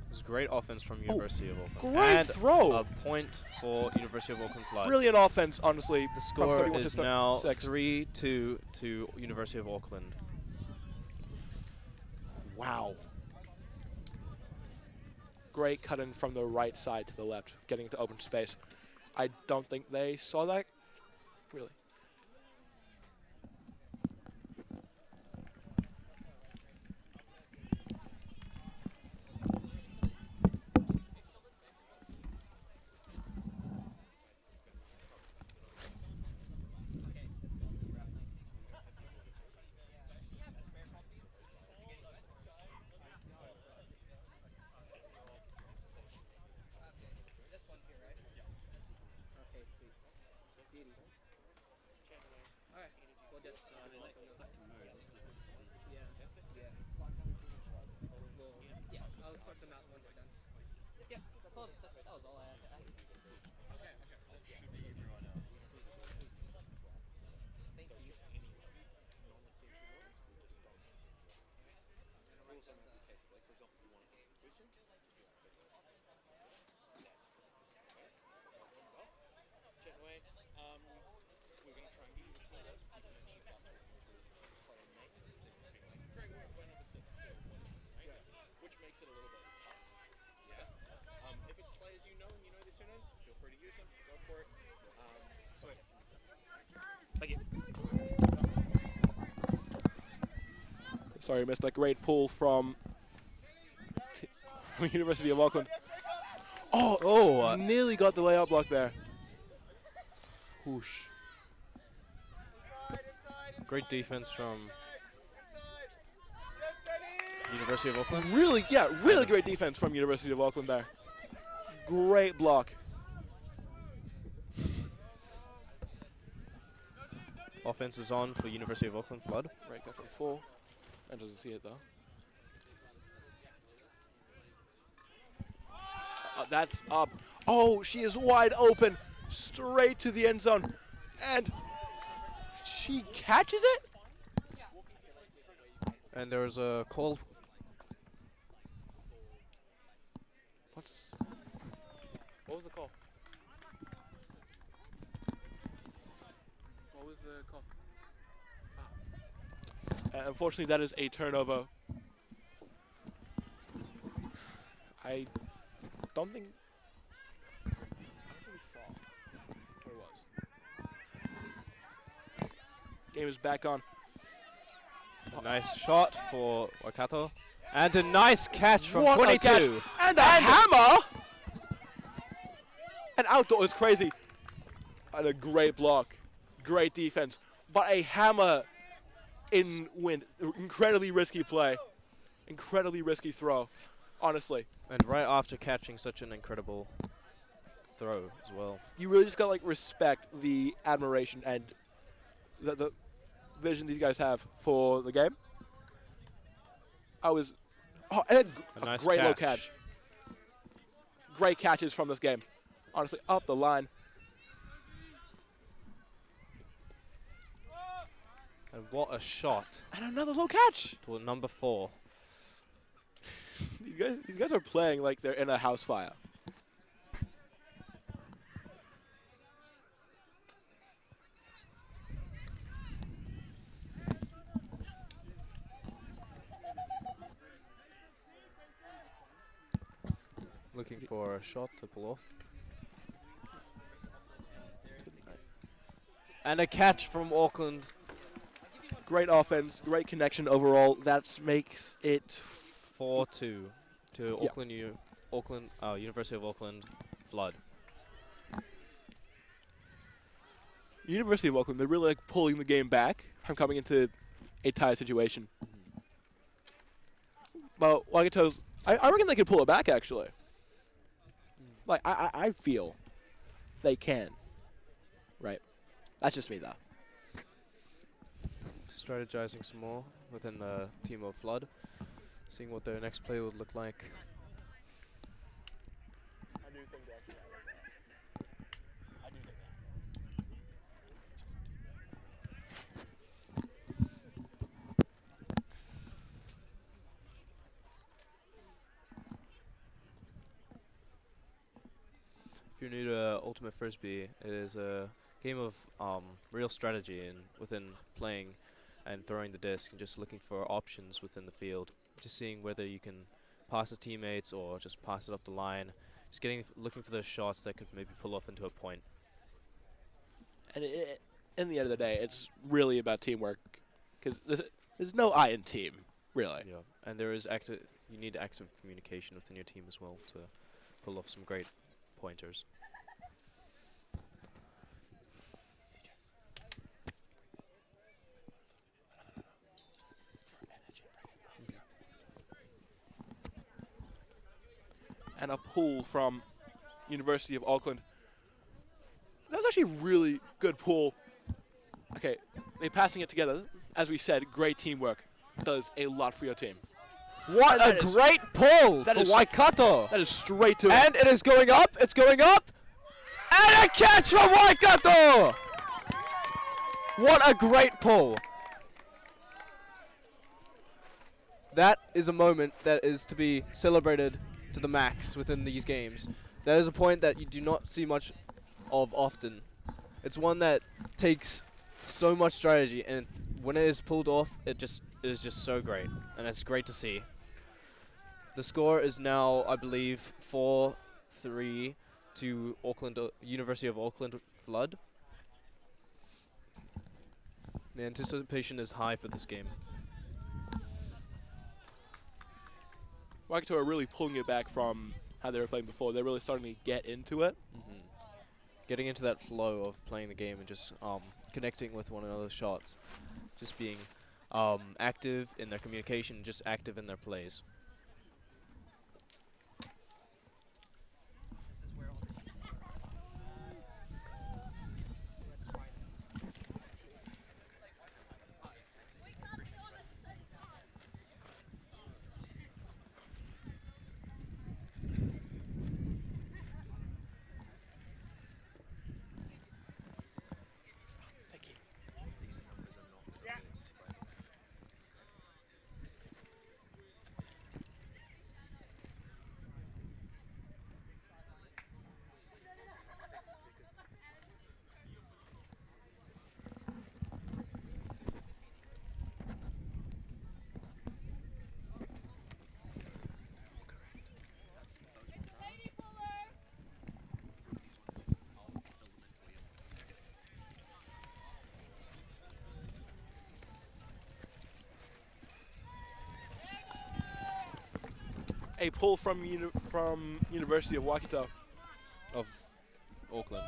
This is great offense from University of Auckland. Great and throw. A point for University of Auckland Flood. Brilliant offense, honestly. The from score 31 is to now 6. 3-2 to University of Auckland. Wow. Great cut in from the right side to the left, getting into open space. I don't think they saw that. Really. This one here, right? Okay, sweet. Alright, we'll just I'll sort them out when we're done. Yeah, that's all. That was all I had to ask. Thank you. We're going to try and get you between us. You can mention something for the mate. Great work, went over 6, right? Which makes it a little bit tough. Yeah. If it's players you know and you know their surnames, feel free to use them. Go for it. Thank you. Sorry, missed a great pull from University of Auckland. Nearly got the layup block there. Whoosh. Great defense from University of Auckland. Really great defense from University of Auckland there. Great block. Offense is on for University of Auckland Flood. Right, got from full. That doesn't see it though. That's up. Oh, she is wide open. Straight to the end zone. And she catches it? And there's a call. What was the call? What was the call? Unfortunately, that is a turnover. I don't think we saw what it was. Game is back on. A nice shot for Waikato. And a nice catch from What a 22. catch. And a hammer! And outdoor is crazy. And a great block. Great defense. But a hammer in wind. Incredibly risky play. Incredibly risky throw, honestly. And right after catching such an incredible throw as well. You really just got to like respect the admiration and the vision these guys have for the game. And A nice great low catch. catch. Great catches from this game. Honestly, up the line. And what a shot And another low catch. to number 4. These guys are playing like they're in a house fire. Looking for a shot to pull off. And a catch from Auckland. Great offense, great connection overall. That makes it 4-2 to Yeah. University of Auckland Flood. University of Auckland. They're really like pulling the game back from coming into a tie situation. But Waikato's, I reckon they could pull it back actually. Like I feel they can. Right. That's just me though. Strategizing some more within the team of Flood. Seeing what their next play would look like. I do think that. I do think If you're new to Ultimate Frisbee, it is a game of real strategy and within playing and throwing the disc and just looking for options within the field. Just seeing whether you can pass the teammates or just pass it up the line. Just looking for those shots that could maybe pull off into a point. And in the end of the day, it's really about teamwork. Because there's no I in team, really. Yeah, and there is you need active communication within your team as well to pull off some great pointers. And a pull from University of Auckland. That was actually a really good pull. Okay, they're passing it together. As we said, great teamwork does a lot for your team. What That a is- great pull that for is- Waikato! That is straight to it. And it is going up, it's going up! And a catch from Waikato! What a great pull! That is a moment that is to be celebrated to the max within these games. That is a point that you do not see much of often. It's one that takes so much strategy, and when it is pulled off, it is just so great, and it's great to see. The score is now, I believe, 4-3 to Auckland, University of Auckland Flood. The anticipation is high for this game. Waikato are really pulling it back from how they were playing before. They're really starting to get into it. Getting into that flow of playing the game and just connecting with one another's shots. Just being active in their communication, just active in their plays. This is where all the sheets are. That's fine. This team. Thank you. These numbers are not Yeah. A pull from University of Waikato. Auckland.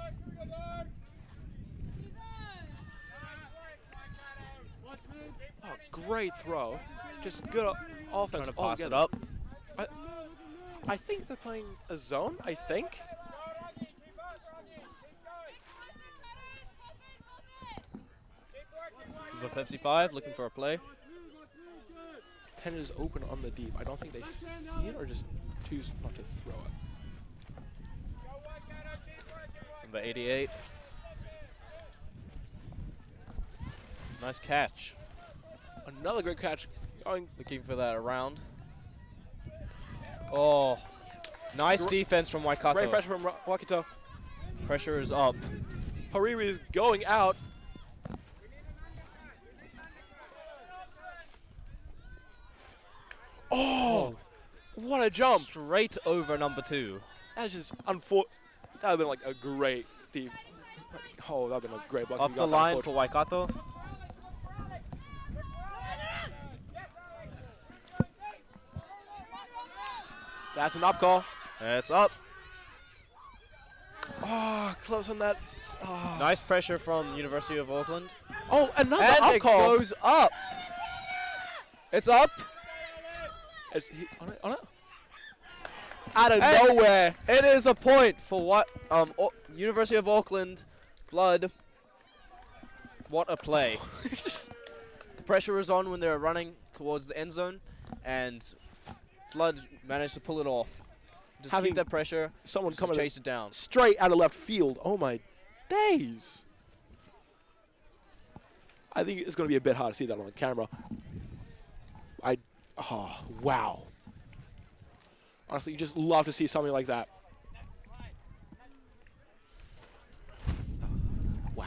Oh, great throw. Just good offense Trying to pass it altogether. up. I think they're playing a zone, I think. Number 55 looking for a play. 10 is open on the deep. I don't think they see it or just choose not to throw it. Number 88. Nice catch. Another great catch. Going Looking for that around. Oh, nice defense from Waikato. great pressure from Waikato. Pressure is up. Hariri is going out. Oh, what a jump. Straight over number 2. That's just unfortunate. That would have been like a great deep. Oh, that would have been a great block. Up the line for Waikato. That's an up call. It's up. Oh, close on that. Oh, Nice pressure from University of Auckland. oh another And up it call. goes up. It's up. Is he on it? On it? Out of And nowhere. It is a point for what University of Auckland Flood. What a play. Pressure is on when they're running towards the end zone, and Flood managed to pull it off. Just Having keep that pressure, Someone just coming chase it down. straight out of left field. Oh my days. I think it's going to be a bit hard to see that on the camera. Oh, wow. Honestly, you just love to see something like that. Wow.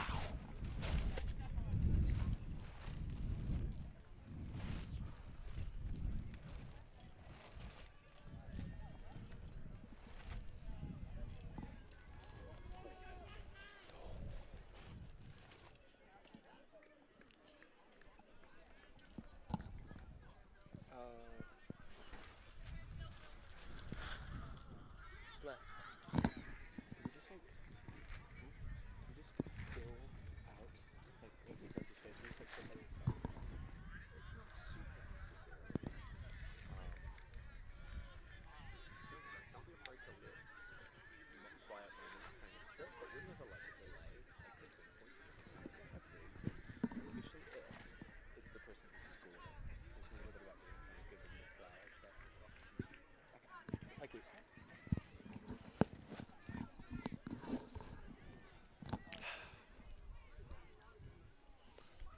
Thank you.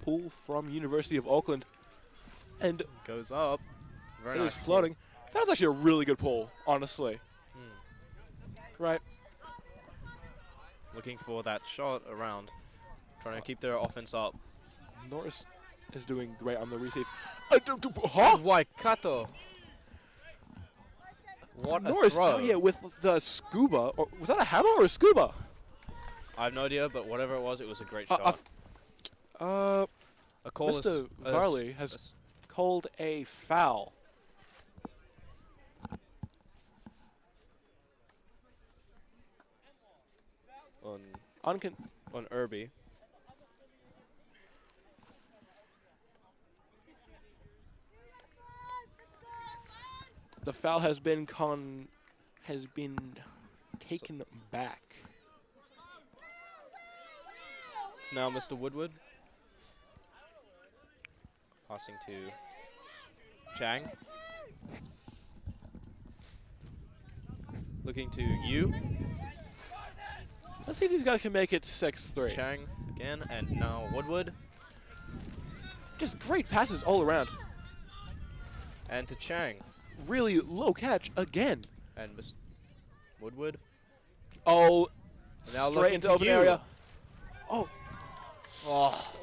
Pull from University of Auckland, and Goes up. Very it nice. is floating. That was actually a really good pull, honestly. Right. Looking for that shot around. Trying to keep their offense up. Norris is doing great on the receive. Huh? Waikato. What Norris a throw. out here with the scuba. Or was that a hammer or a scuba? I have no idea, but whatever it was a great Uh, shot. A call is Mr. Varley has called a foul. on Irby. The foul has been taken back. It's now Mr. Woodward. Passing to Chang. Looking to you. Let's see if these guys can make it 6-3. Chang again, and now Woodward. Just great passes all around. And to Chang. Really low catch again. And Mr. Woodward. Oh, Now straight looking into to open you. area. Oh.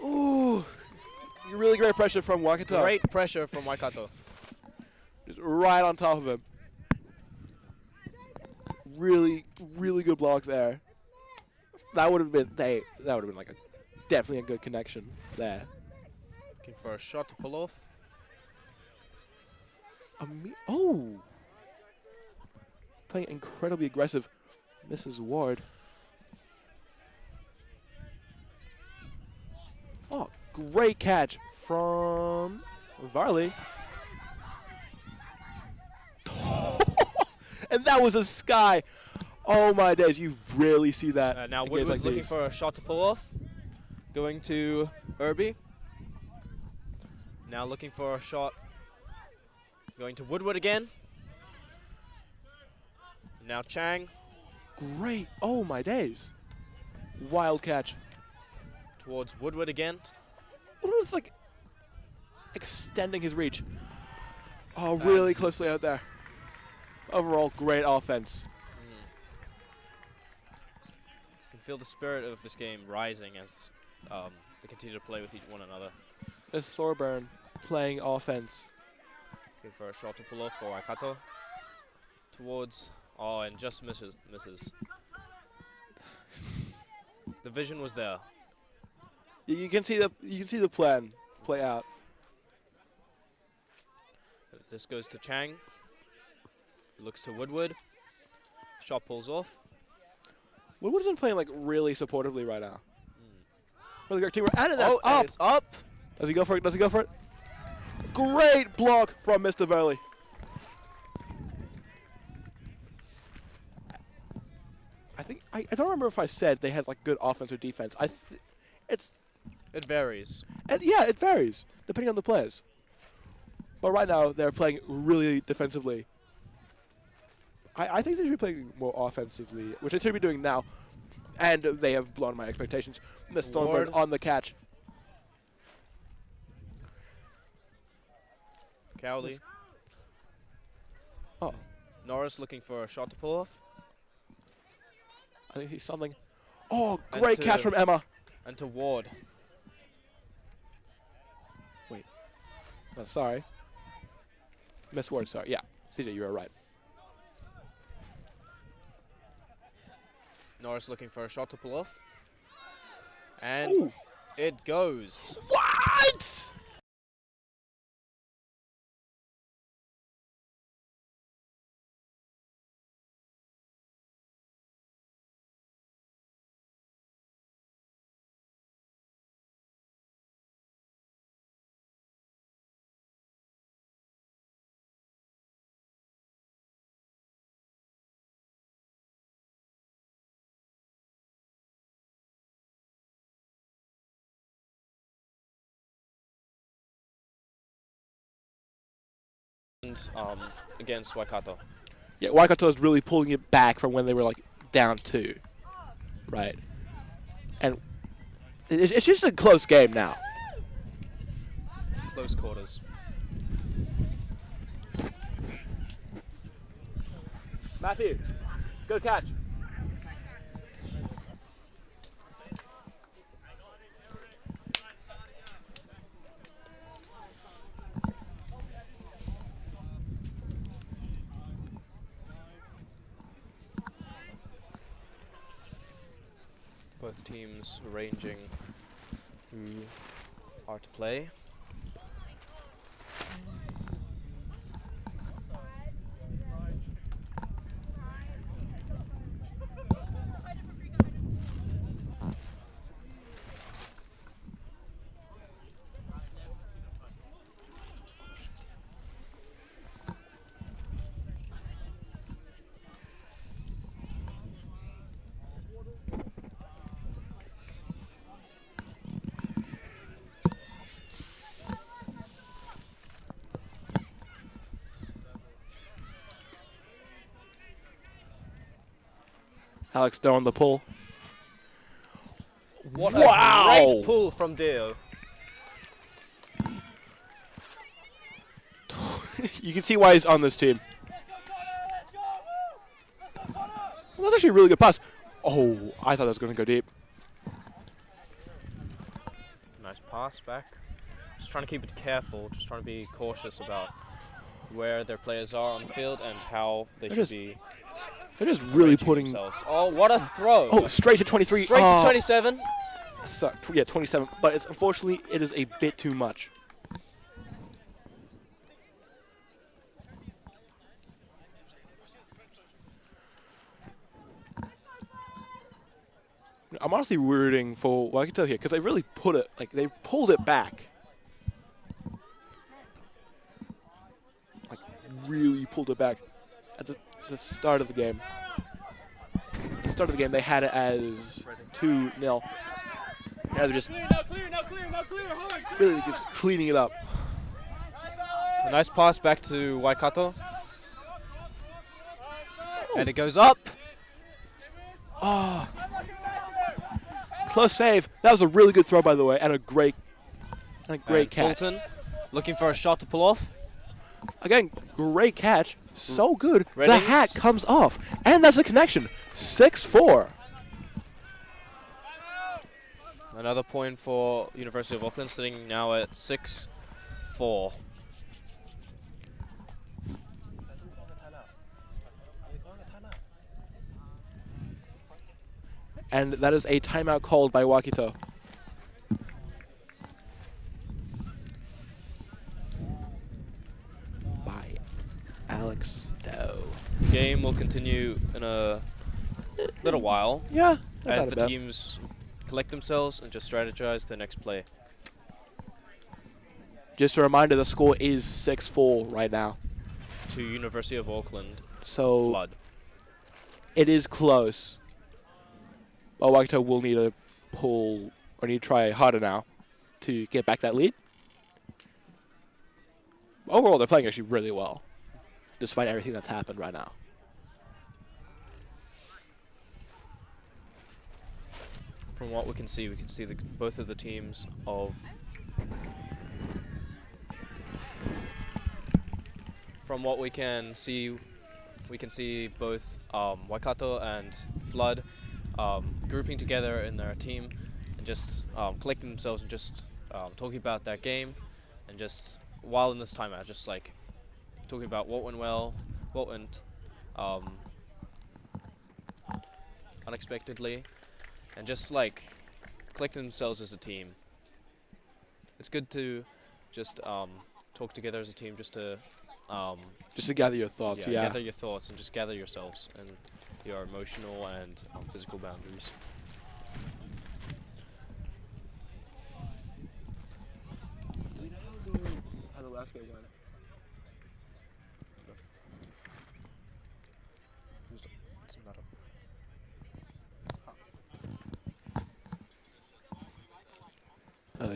Ooh. Really great pressure from Waikato. Great pressure from Waikato. Just right on top of him. Really, really good block there. That would have been like definitely a good connection there. Looking for a shot to pull off. Oh. Playing incredibly aggressive. Mrs. Ward. Great catch from Varley. And that was a sky. Oh my days, you rarely see that. Now in games Woodward's like looking these. for a shot to pull off. Going to Irby. Now looking for a shot. Going to Woodward again. Now Chang Great. Oh my days. Wild catch. towards Woodward again. Woodward's like extending his reach. Oh, really closely out there. Overall, great offense. You can feel the spirit of this game rising as they continue to play with one another. This Thorburn playing offense. Looking for a shot to pull off for Waikato. Towards, oh, and just misses. The vision was there. You can see the plan play out. This goes to Chang. Looks to Woodward. Shot pulls off. Woodward's been playing like really supportively right now. Really great teamwork. And that's Oh, up. it's up. Does he go for it? Does he go for it? Great block from Mr. Verley. I think I don't remember if I said they had like good offense or defense. It varies. Yeah, it varies depending on the players. But right now they're playing really defensively. I think they should be playing more offensively, which they should be doing now. And they have blown my expectations. Miss Thornburn Ward. on the catch. Cowley. Oh, Norris looking for a shot to pull off. I think he's something. Oh, And great to- catch from Emma. And to Ward. Oh, sorry. Miss Ward, sorry. Yeah, CJ, you were right. Norris looking for a shot to pull off. And Ooh. it goes. What? And, against Waikato. Yeah, Waikato is really pulling it back from when they were like down 2. Right. And it's just a close game now. Close quarters. Matthew, good catch. Both teams arranging who are to play. Alex Doe on the pull. What Wow! a great pull from Deo. You can see why he's on this team. That's actually a really good pass. Oh, I thought that was going to go deep. Nice pass back. Just trying to keep it careful, just trying to be cautious about where their players are on the field and how they They're should just be They're just really arranging putting. themselves. Oh, what a throw! Oh, straight to 23. Straight Oh. to 27. So, yeah, 27. But it's unfortunately it is a bit too much. I'm honestly rooting for Waikato here because they really they pulled it back. Like, really pulled it back at the start of the game. At the start of the game, they had it as 2-0. Now they're just really just cleaning it up. A nice pass back to Waikato. And it goes up. Oh. Close save. That was a really good throw, by the way, and a great catch. Fulton looking for a shot to pull off. Again, great catch. So good. Reddings. The hat comes off. And that's a connection. 6-4. Another point for University of Auckland, sitting now at 6-4. And that is a timeout called by Waikato. By Alex Doe. Game will continue in a little while Yeah. as the teams collect themselves and just strategize their next play. Just a reminder, the score is 6-4 right now. To University of Auckland, So Flood. it is close. But Waikato will need to pull, or need to try harder now to get back that lead. Overall, they're playing actually really well, despite everything that's happened right now. From what we can see both of the teams of... From what we can see both Waikato and Flood grouping together in their team and just collecting themselves and just talking about that game, and just while in this timeout, just like talking about what went well, what went unexpectedly, and just like collecting themselves as a team. It's good to just talk together as a team, just to gather your thoughts, yeah. Gather your thoughts and just gather yourselves and your emotional and physical boundaries. How the last game went?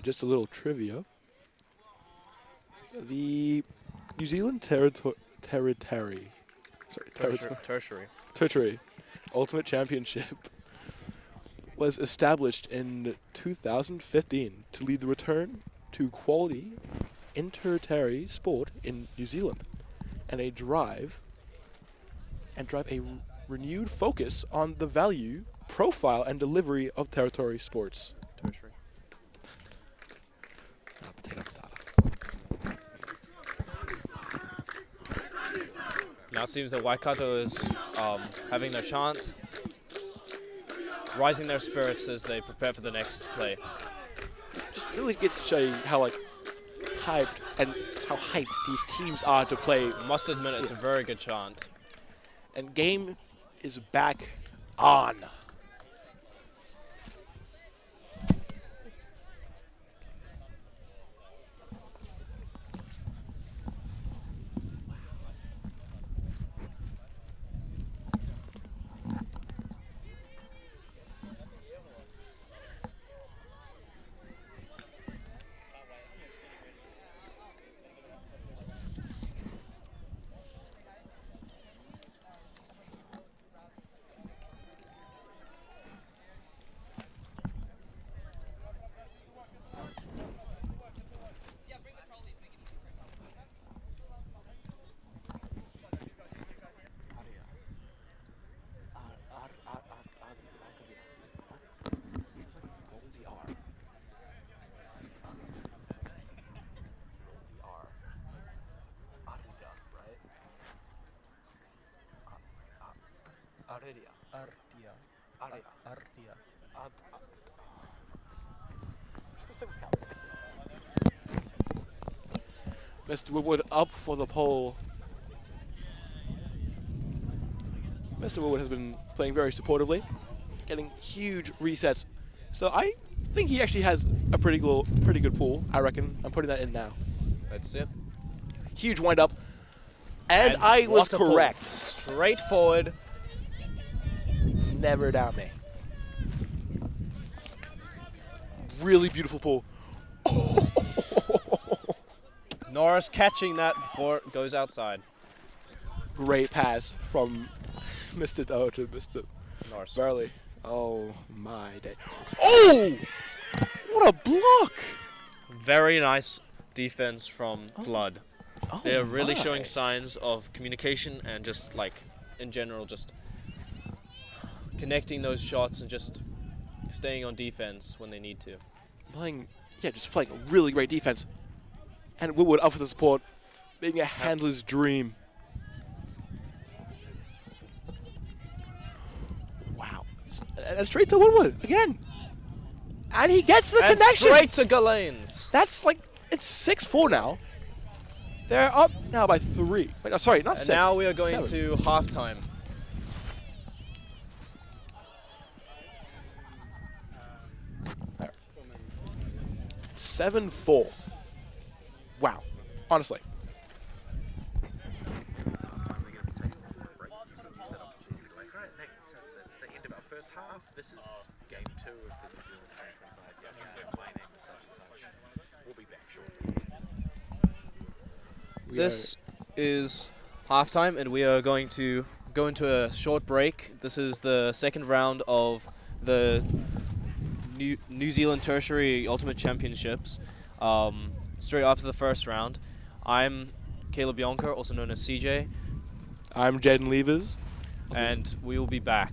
Just a little trivia. The New Zealand Tertiary Ultimate Championship was established in 2015 to lead the return to quality inter-tertiary sport in New Zealand, and drive a renewed focus on the value, profile, and delivery of territory sports. Now it seems that Waikato is having their chant, rising their spirits as they prepare for the next play. Just really gets to show you how hyped these teams are to play. Must admit, it's a very good chant. And game is back on. Mr. Woodward up for the pole. Mr. Woodward has been playing very supportively. getting huge resets. So I think he actually has a pretty good pool, I reckon. I'm putting that in now. That's it. Huge wind up. And I was what a pull. correct. Straight forward. Never doubt me. Really beautiful pull. Norris catching that before it goes outside. Great pass from Mr. Doe to Mr. Norris. Burley. Oh my day. Oh! What a block! Very nice defense from Flood. Oh They're really my. showing signs of communication and just like In general, just connecting those shots and just staying on defense when they need to. Just playing a really great defense. And Woodward up for the support, being a handler's dream. Wow. And straight to Woodward again. And he gets the And connection. straight to Galanes. That's like, it's 6-4 now. They're up now by 3. Wait, no, sorry, not And 7. now we are going 7. to halftime. There. 7-4. Wow. Honestly. That's the end of our first half. This is game 2 of the New Zealand 2025. My name is Such and Such. We'll be back shortly. This is halftime, and we are going to go into a short break. This is the second round of the New Zealand Tertiary Ultimate Championships. Straight after the first round, I'm Caleb Yonker, also known as CJ, I'm Jaden Levers. and we will be back.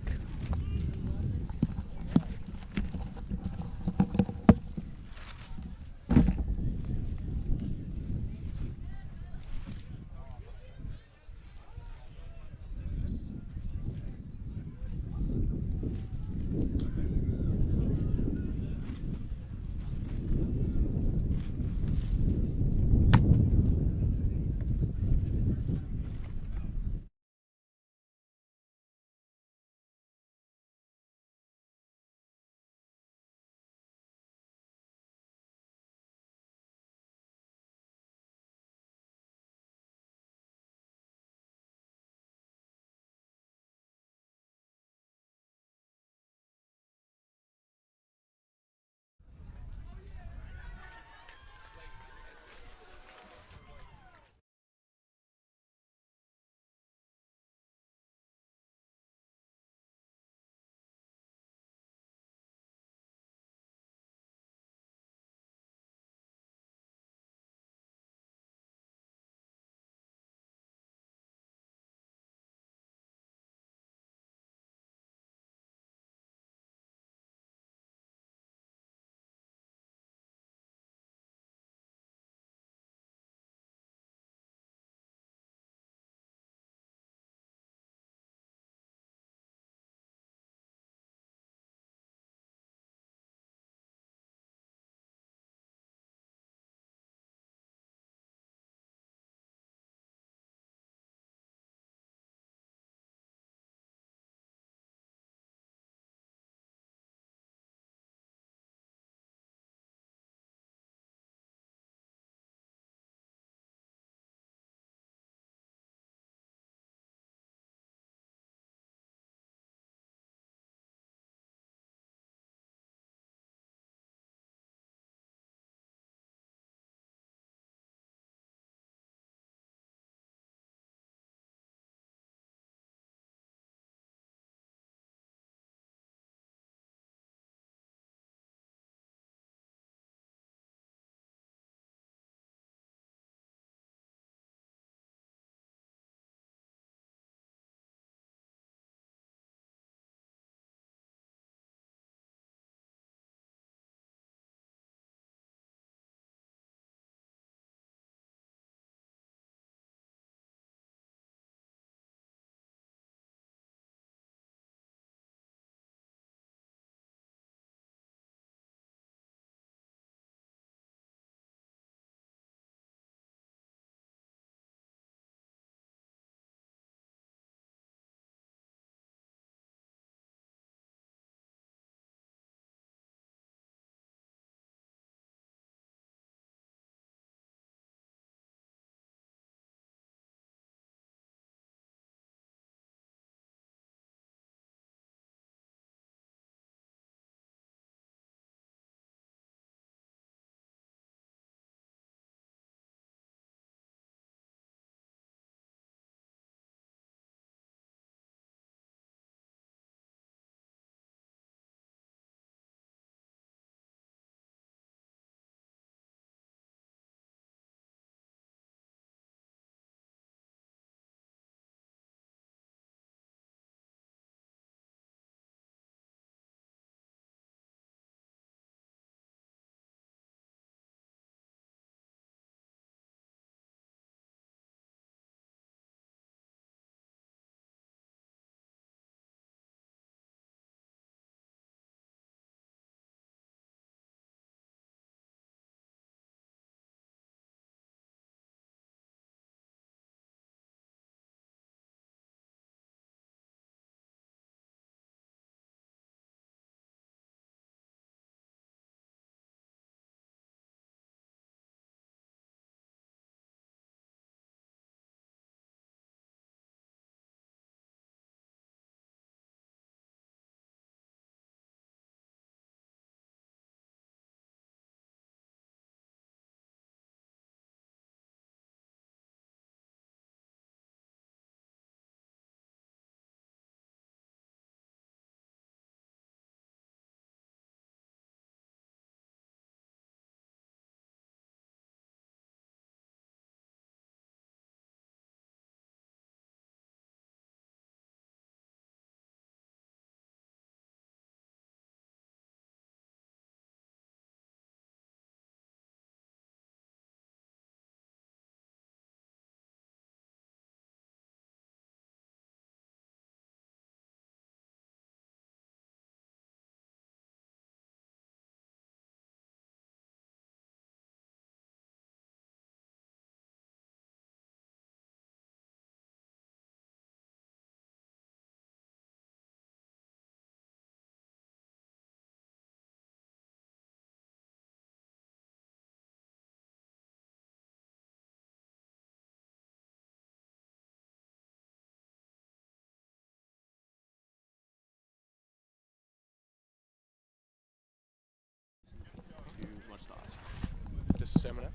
stamina.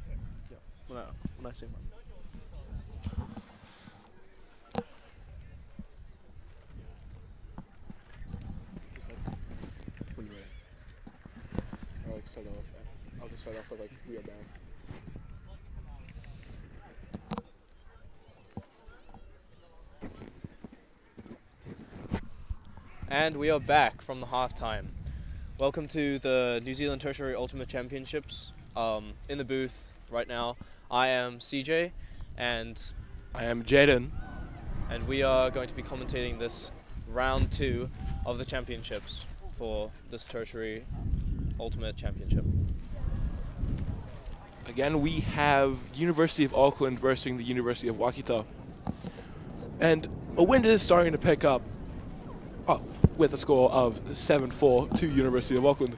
When I say mine. Just like, when you're ready. I'll just start off with like, we are back. And we are back from the halftime. Welcome to the New Zealand Tertiary Ultimate Championships. In the booth right now, I am CJ, and I am Jaden. we are going to be commentating this round 2 of the championships for this Tertiary Ultimate Championship. Again, we have University of Auckland versus the University of Waikato. And a wind is starting to pick up with a score of 7-4 to University of Auckland.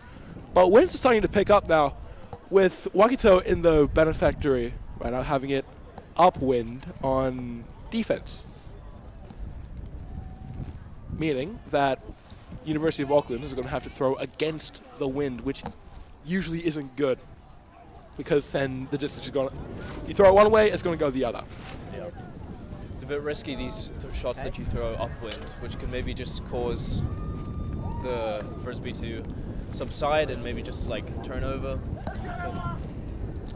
But winds are starting to pick up now with Waikato in the benefactory right now, having it upwind on defense. Meaning that University of Auckland is going to have to throw against the wind, which usually isn't good, because then the distance is going to, you throw it one way, it's going to go the other. Yeah. It's a bit risky, these shots that you throw upwind, which can maybe just cause the frisbee to subside and maybe just like turn over.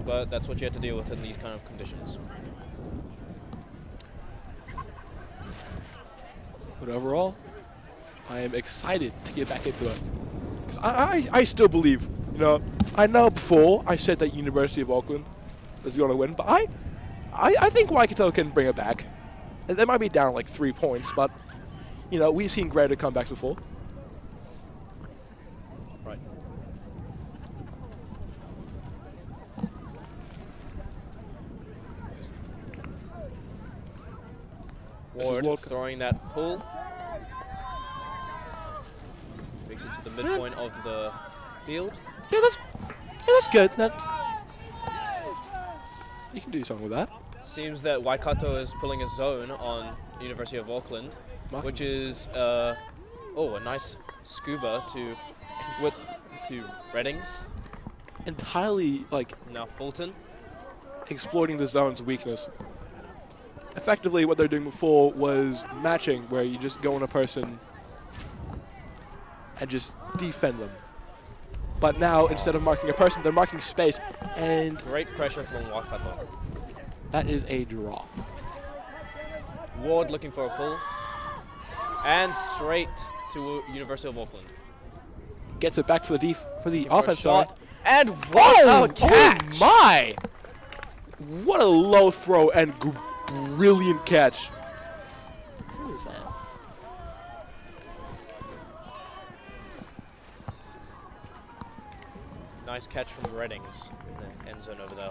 But that's what you have to deal with in these kind of conditions. But overall, I am excited to get back into it. 'Cause I still believe, I know before I said that University of Auckland is going to win, but I think Waikato can bring it back. And they might be down like 3 points, but, we've seen greater comebacks before. Right. Ward throwing that pull. Makes it to the midpoint of the field. Yeah, that's good. You can do something with that. Seems that Waikato is pulling a zone on University of Auckland, which is a nice scuba to Reddings. Entirely Now Fulton. exploiting the zone's weakness. Effectively, what they're doing before was matching, where you just go on a person and just defend them. But now, instead of marking a person, they're marking space, and Great pressure from Waikato. that is a draw. Ward looking for a pull. And straight to University of Auckland. Gets it back for the offense side. Shot. And what a catch! Oh my! What a low throw and brilliant catch. Who is that? Nice catch from Reddings in the end zone over there.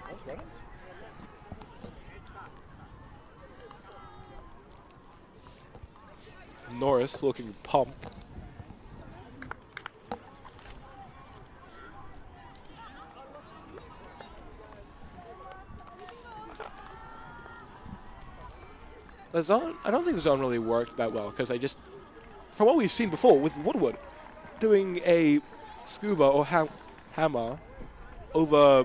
That's Reddings? Norris looking pumped. The zone, I don't think the zone really worked that well, because from what we've seen before with Woodward, doing a scuba or hammer over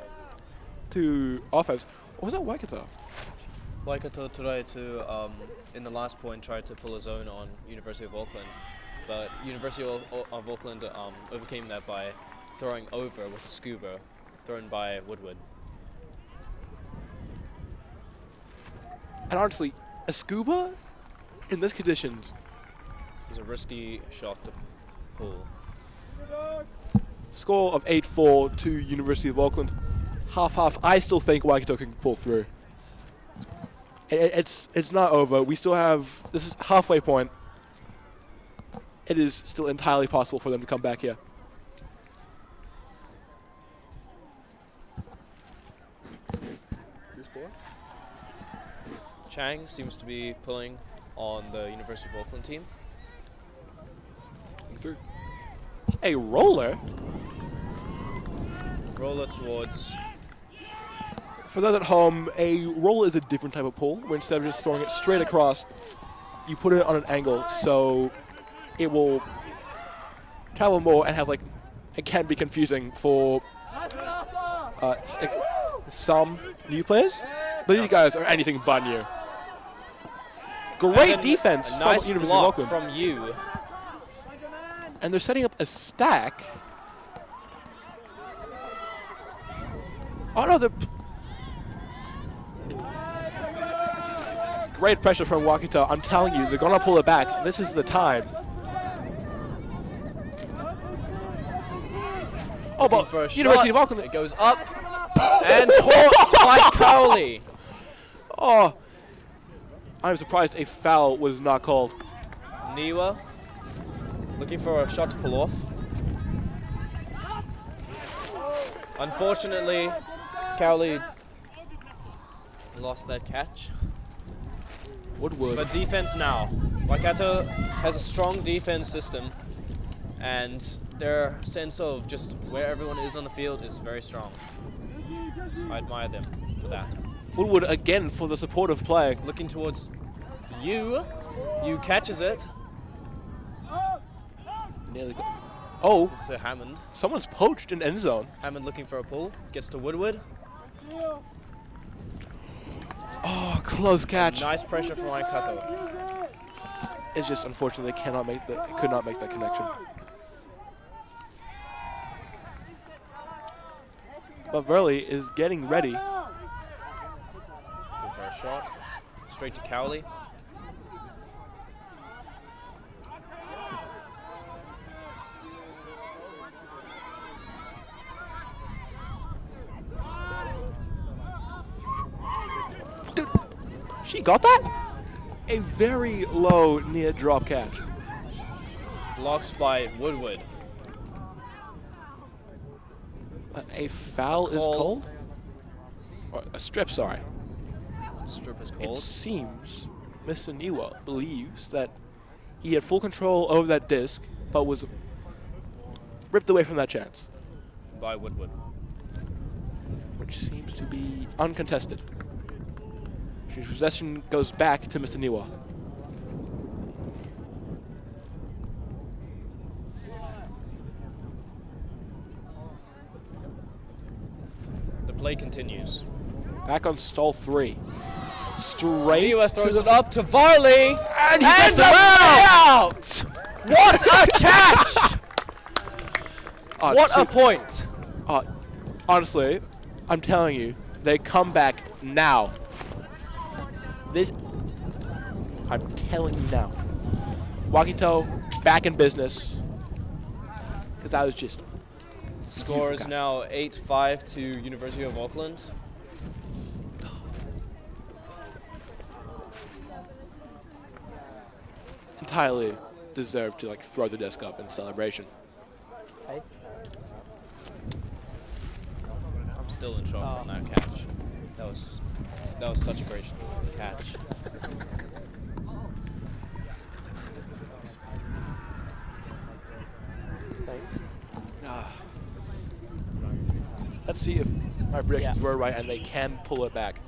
to offense. Or was that Waikato? Waikato tried to, in the last point, tried to pull a zone on University of Auckland, but University of Auckland overcame that by throwing over with a scuba thrown by Woodward. And honestly, a scuba in this conditions It's a risky shot to pull. score of 8-4 to University of Auckland. Half. I still think Waikato can pull through. It's not over. We still have, this is halfway point. It is still entirely possible for them to come back here. Chang seems to be pulling on the University of Auckland team. Through. A roller? Roller towards. For those at home, a roller is a different type of pull, where instead of just throwing it straight across, you put it on an angle, so it will travel more and has it can be confusing for some new players, but these guys are anything but new. Great And defense a from nice University of block Auckland. from you. And they're setting up a stack. Oh no, they're... Great pressure from Waikato. I'm telling you, they're going to pull it back. This is the time. Oh, but For a University shot. of Auckland. It goes up and caught by Cowley. Oh, I'm surprised a foul was not called. Niwa looking for a shot to pull off. Unfortunately, Cowley lost that catch. Woodward. But defense now. Waikato has a strong defense system, and their sense of just where everyone is on the field is very strong. I admire them for that. Woodward again for the supportive play. Looking towards you. You catches it. Nearly. Oh, So Hammond. someone's poached in end zone. Hammond looking for a pull. Gets to Woodward. Oh, close catch. Nice pressure from Waikato. It's just unfortunate they cannot make that. Could not make that connection. But Verley is getting ready. Good for a shot. Straight to Cowley. Dude, she got that? A very low near drop catch. Blocked by Woodward. A foul is Call. called? Or a strip, sorry. Strip is It called. seems Mr. Niwa believes that he had full control over that disc, but was ripped away from that chance, By Woodward. which seems to be uncontested. His possession goes back to Mr. Niwa. The play continues. Back on stall 3. Straight Niwa to throws the it up to Varley. and he And gets the the foul! out! What a catch! What so- a point! honestly, I'm telling you, they come back now. This, I'm telling you now. Waikato back in business. Because I was just. Score is forgot. now 8-5 to University of Auckland. Entirely deserved to throw the disc up in celebration. I'm still in shock on that catch. That was such a great catch. Let's see if my predictions were right and they can pull it back.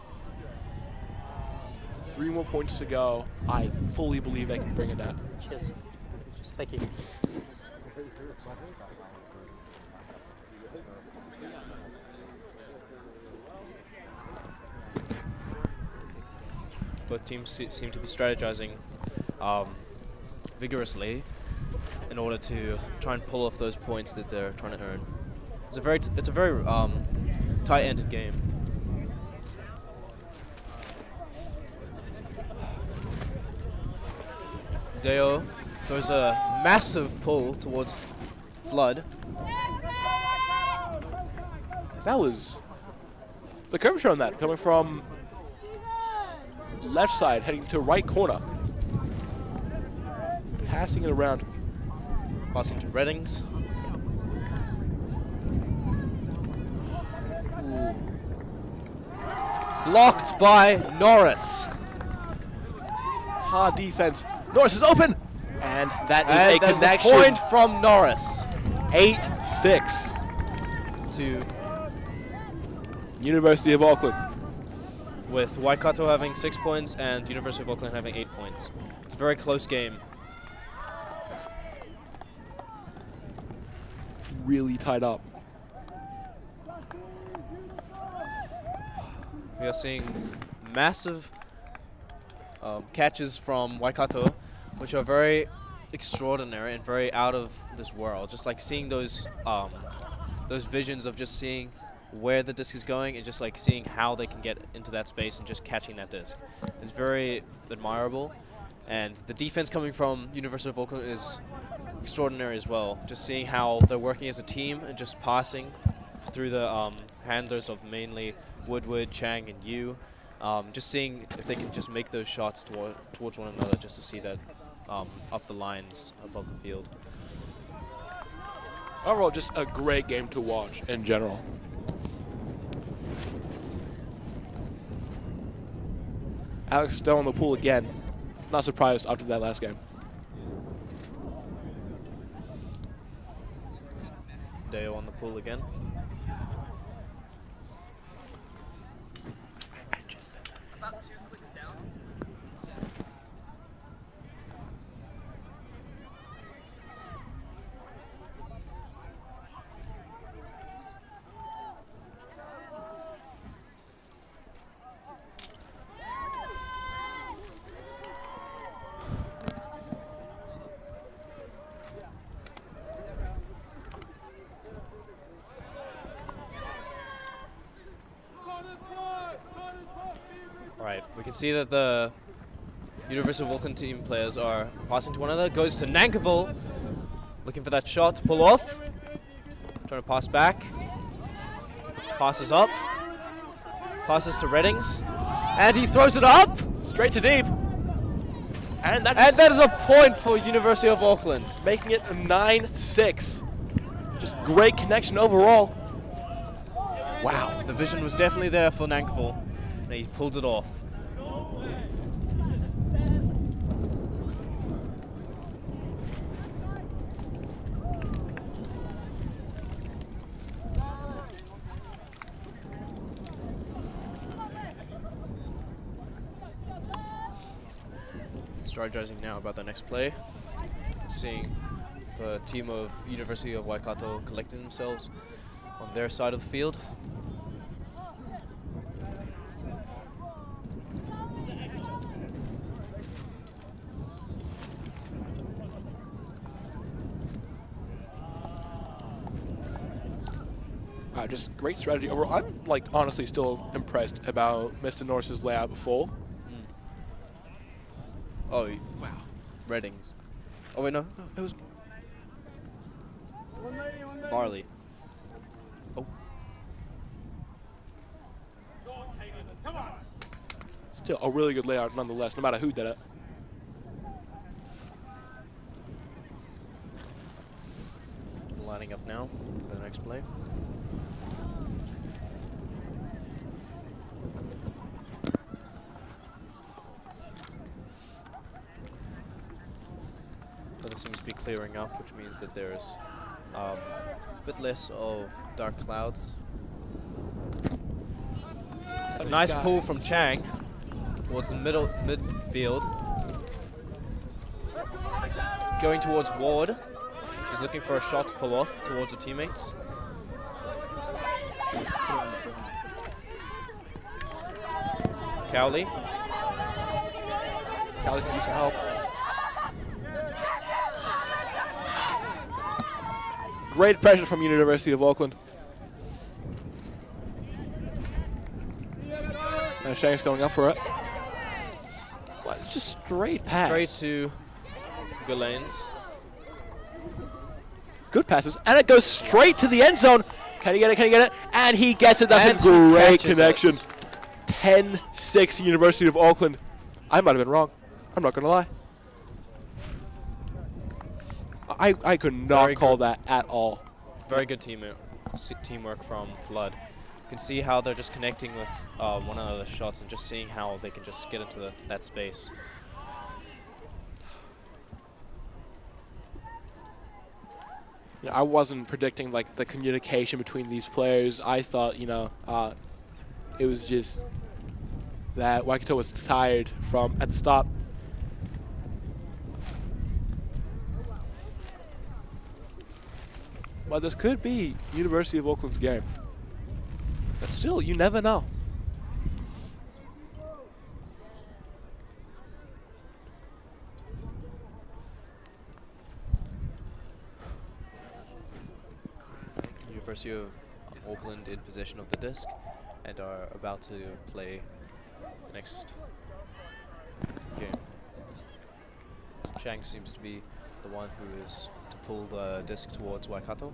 3 more points to go. I fully believe they can bring it down. Cheers. Thank you. Both teams seem to be strategizing vigorously in order to try and pull off those points that they're trying to earn. It's a very tight-ended game. Deo throws a massive pull towards Flood. That was the curvature on that coming from left side heading to right corner. Passing it around. Passing to Reddings. Blocked by Norris. Hard defense. Norris is open! And that is And a there's connection. a point from Norris 8-6. to University of Auckland. with Waikato having 6 points and University of Auckland having 8 points. It's a very close game. Really tied up. We are seeing massive catches from Waikato, which are very extraordinary and very out of this world. Just like seeing those visions of just seeing where the disc is going and just like seeing how they can get into that space and just catching that disc. It's very admirable, and the defense coming from University of Auckland is extraordinary as well. Just seeing how they're working as a team and just passing through the handlers of mainly Woodward, Chang, and Yu. Just seeing if they can just make those shots towards one another, just to see that up the lines above the field. Overall, just a great game to watch in general. Alex still in the pool again. Not surprised after that last game. Deo on the pool again. About 2 clicks down. Right, we can see that the University of Auckland team players are passing to one another. Goes to Nankivell, looking for that shot to pull off. Trying to pass back. Passes up. Passes to Reddings. And he throws it up! Straight to deep. And that is a point for University of Auckland. Making it a 9-6. Just great connection overall. Wow. The vision was definitely there for Nankivell, and he pulled it off. Strategizing now about the next play. Seeing the team of University of Waikato collecting themselves on their side of the field. Just great strategy overall. I'm like honestly still impressed about Mr. Norris's layout before. Oh, wow. Reddings. Oh, wait, no. It was Varley. Oh. still a really good layout nonetheless, no matter who did it. Lining up now for the next play. Weather seems to be clearing up, which means that there's a bit less of dark clouds. A nice pull from Chang towards the midfield. Going towards Ward. He's looking for a shot to pull off towards the teammates. Cowley. Cowley can use some help. Great pressure from University of Auckland. And Shank's going up for it. What? It's just straight pass. Straight to Gulanes. Good passes. And it goes straight to the end zone. Can he get it? Can he get it? And he gets it. That's a great connection. 10-6 University of Auckland. I might have been wrong. I'm not going to lie. I could not call that at all. Very good teamwork from Flood. You can see how they're just connecting with one of the shots and just seeing how they can just get into that space. You know, I wasn't predicting like the communication between these players. I thought, it was just that Waikato was tired from at the stop. Well, this could be University of Auckland's game. But still, you never know. University of Auckland in possession of the disc and are about to play the next game. Chang seems to be the one who is to pull the disc towards Waikato,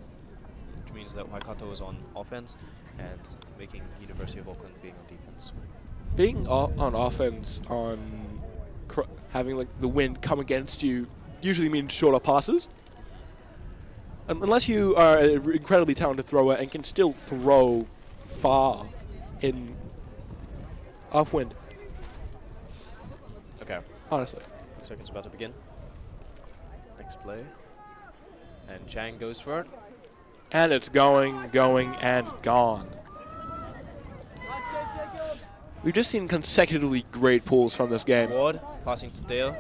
which means that Waikato is on offense and making University of Auckland being on defense. Being on offense, on having like the wind come against you, usually means shorter passes. Unless you are an incredibly talented thrower and can still throw far in upwind. Okay. Honestly. Seconds about to begin. Next play. And Chang goes for it. And it's going, and gone. We've just seen consecutively great pulls from this game. Ward passing to Dale.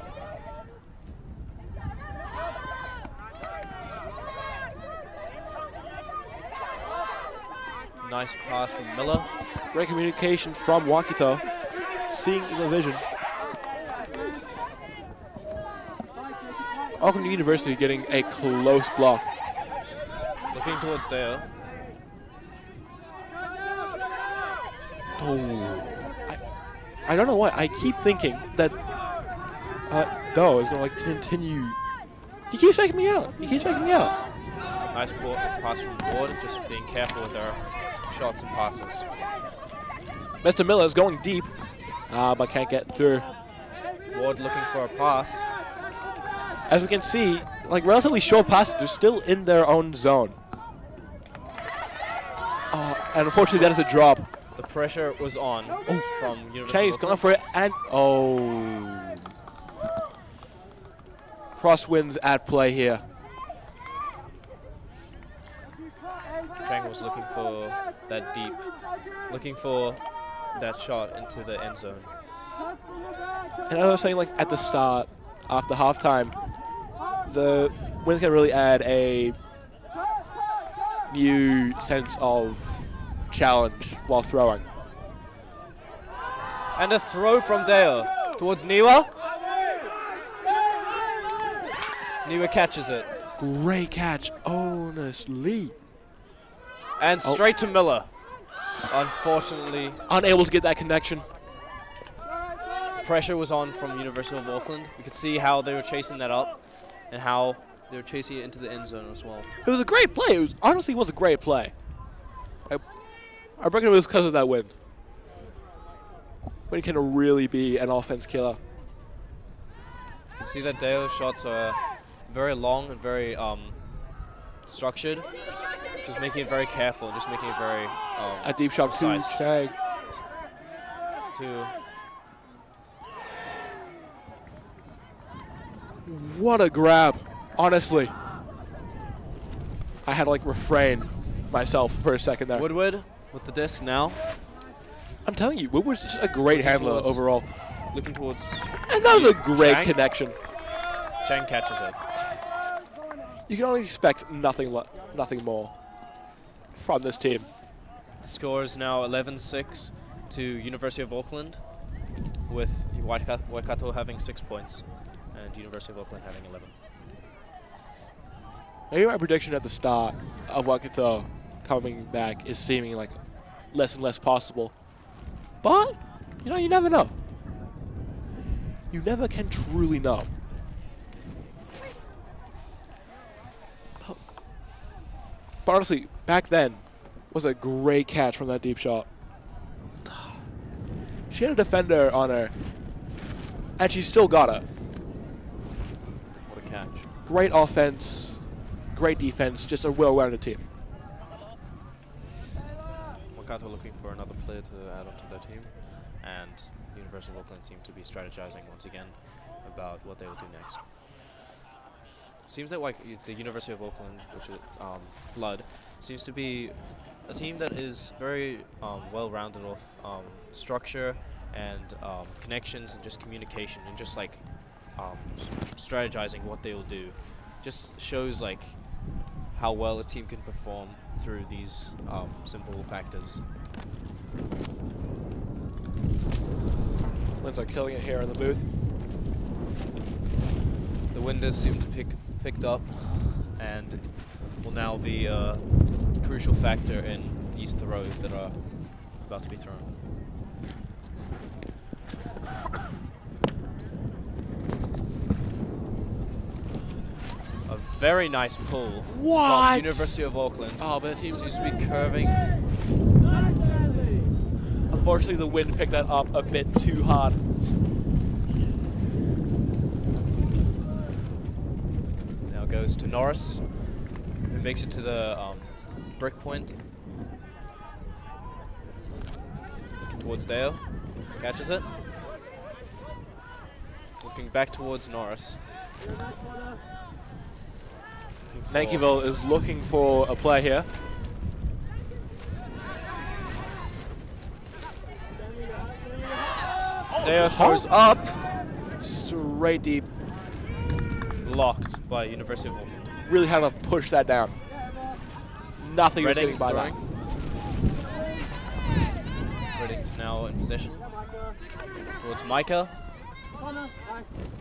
Nice pass from Miller. Great communication from Waikato. Seeing the vision. Auckland University getting a close block. Looking towards Dale. Oh, I don't know why. I keep thinking that Doe is going to like continue. He keeps faking me out. Nice pass from Ward, just being careful with our shots and passes. Mr. Miller is going deep, but can't get through. Ward looking for a pass. As we can see, like relatively short passes, they're still in their own zone. And unfortunately, that is a drop. The pressure was on from University Chang's of going Auckland. for it, and crosswinds at play here. Chang was looking for that deep, looking for that shot into the end zone. And as I was saying, like at the start, after halftime, the wins can really add a new sense of challenge while throwing. And a throw from Dale towards Niwa. Niwa catches it. Great catch, honestly. And straight to Miller. Unfortunately, Unable to get that connection. pressure was on from University of Auckland. You could see how they were chasing that up and how they were chasing it into the end zone as well. It was a great play. It was honestly was a great play. I reckon it was because of that wind. Wind can really be an offense killer. You can see that Dale's shots are very long and very structured. Just making it very careful, just making it very A deep shot to precise. Chang. What a grab, honestly. I had to like refrain myself for a second there. Woodward with the disc now. I'm telling you, Woodward's just a great handler towards- overall. Looking towards And that was a great Chang. connection. Chang catches it. You can only expect nothing more from this team. The score is now 11-6 to University of Auckland, with Waikato having 6 points and University of Auckland having 11. Maybe my prediction at the start of Waikato coming back is seeming like less and less possible. But, you never know. You never can truly know. But honestly, back then was a great catch from that deep shot. She had a defender on her, and she still got it. What a catch. Great offense, great defense, just a well-rounded team. Waikato looking for another player to add onto their team, and University of Auckland seem to be strategizing once again about what they will do next. Seems that like the University of Auckland, which is Flood, seems to be a team that is very well-rounded off structure and connections and just communication and just like strategizing what they will do. Just shows like how well a team can perform through these simple factors. Twins are killing it here in the booth. The wind does seem to picked up and will now be crucial factor in these throws that are about to be thrown. A very nice pull from University of Auckland. Oh, but he Seems to be curving. Unfortunately, the wind picked that up a bit too hard. Now goes to Norris, who makes it to the brick point. Looking towards Dale, catches it. Looking back towards Norris. Nankiville is looking for a play here. Dale throws up. Straight deep. Blocked by University of Auckland. Really had to push that down. Nothing was getting Redding's by that. throwing. Redding's now in possession. Towards Micah.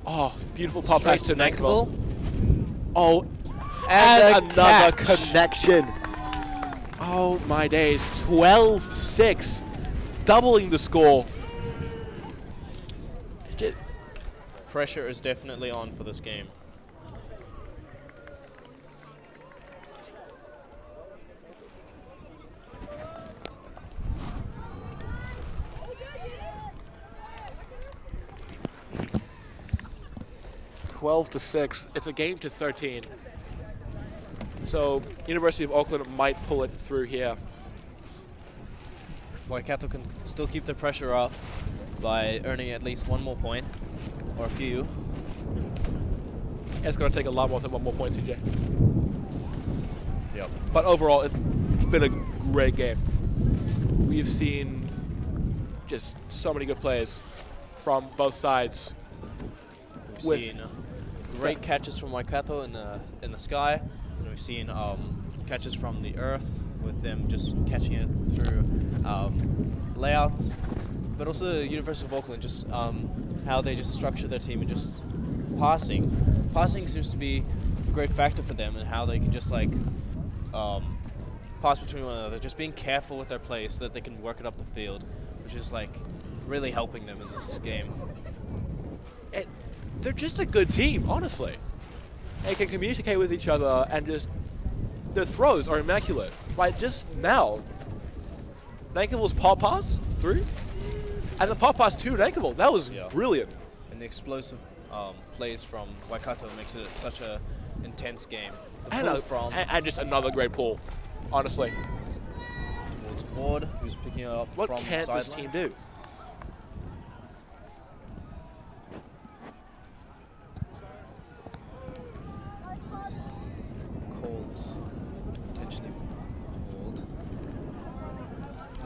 Oh, beautiful pop pass to Straight Nankiville. Oh, and another connection. Oh my days. 12-6. Doubling the score. Pressure is definitely on for this game. Twelve to 6. It's a game to 13. So University of Auckland might pull it through here. Waikato can still keep the pressure up by earning at least one more point, or a few. It's going to take a lot more than one more point, CJ. Yep. But overall, it's been a great game. We've seen just so many good plays from both sides. We've seen great catches from Waikato in the sky, and we've seen catches from the earth with them just catching it through layouts. But also University of Auckland, just how they just structure their team and just passing. Passing seems to be a great factor for them, and how they can just like pass between one another, just being careful with their play so that they can work it up the field, which is like really helping them in this game. And they're just a good team, honestly. They can communicate with each other, and just their throws are immaculate. Like just now, Nankiville's pop pass through, and the pop pass to Nankiville, that was brilliant. And the explosive plays from Waikato makes it such a intense game. The And, pull from and just another great pull, honestly. towards Ward, who's picking it up What from the can't this sideline. team do? Calls. Intentionally called.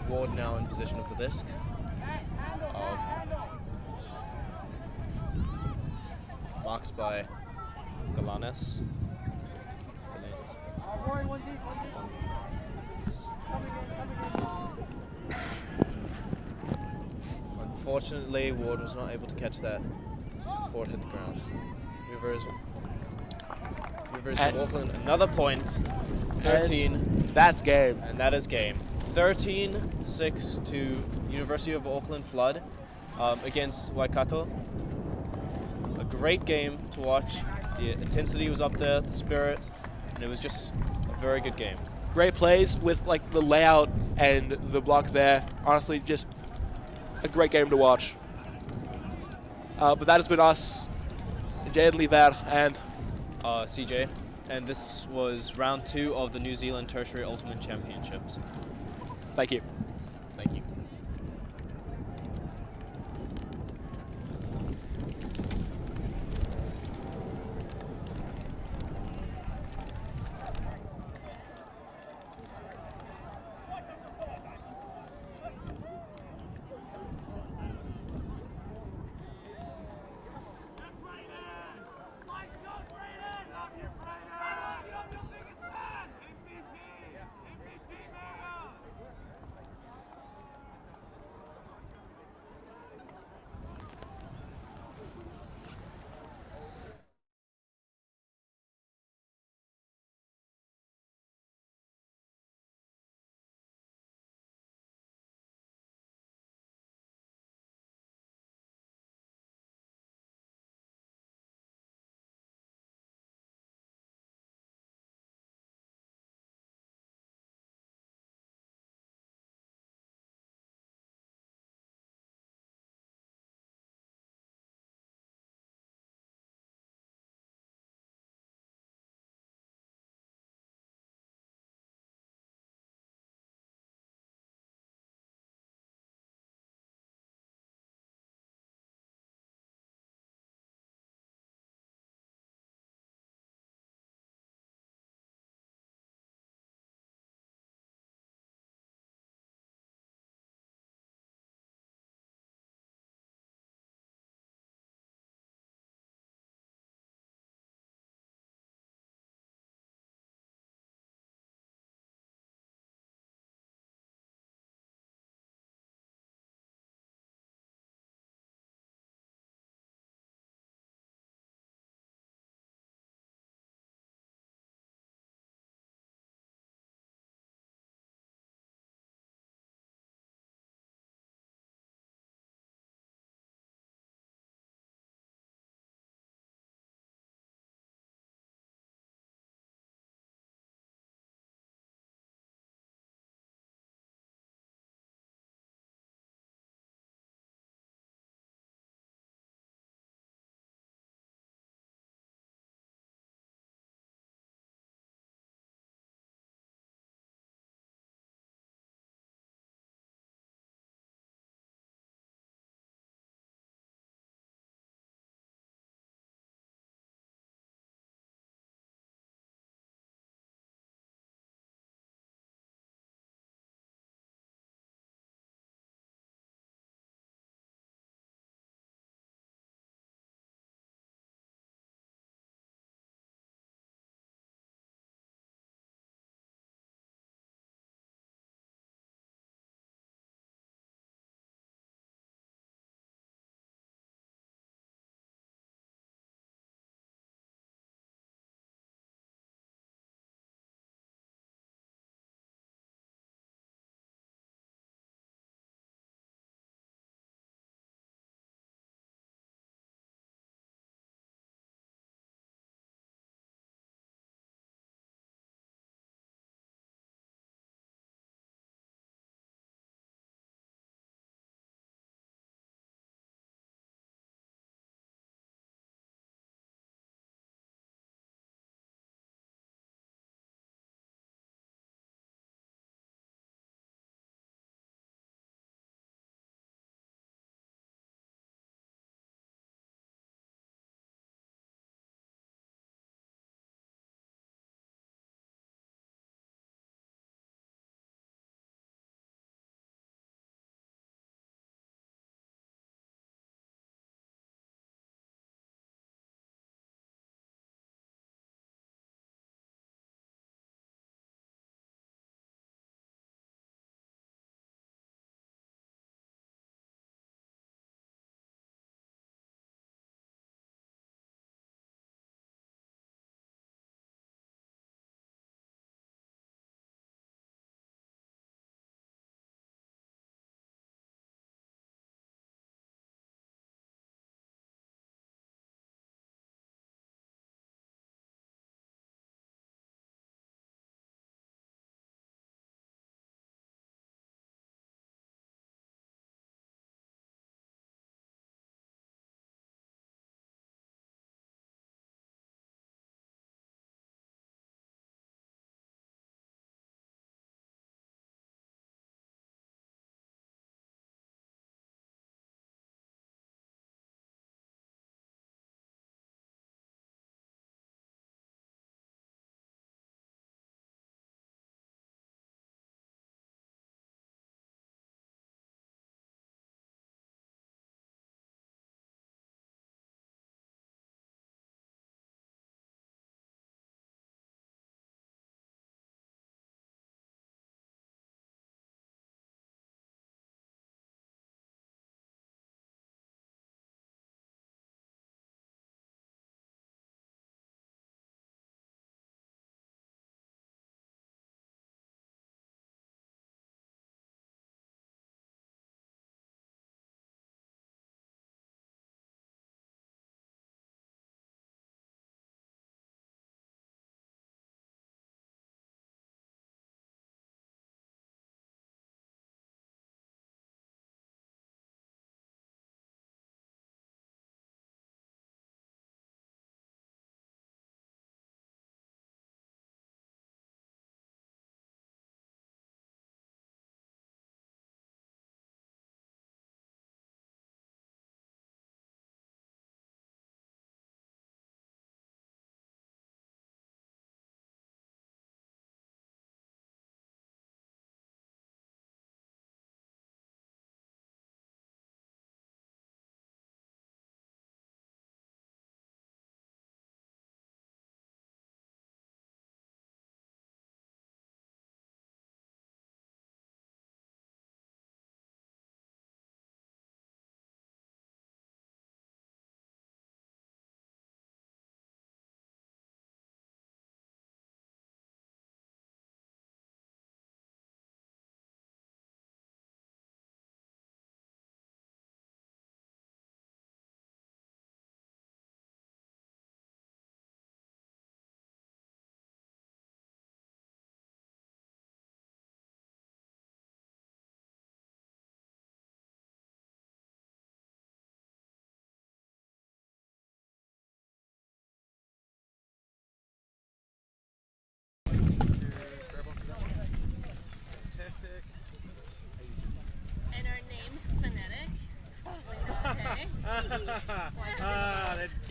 Ward now in possession of the disc. Marked by Galanes. Unfortunately, Ward was not able to catch that before it hit the ground. University of Auckland, another point. 13. That's game. And that is game. 13-6 to University of Auckland Flood against Waikato. A great game to watch. The intensity was up there, the spirit, and it was just a very good game. Great plays with like the layout and the block there. Honestly, just a great game to watch. But that has been us, Jay and Lever, and CJ. And this was round 2 of the New Zealand Tertiary Ultimate Championships. thank you. Thank you.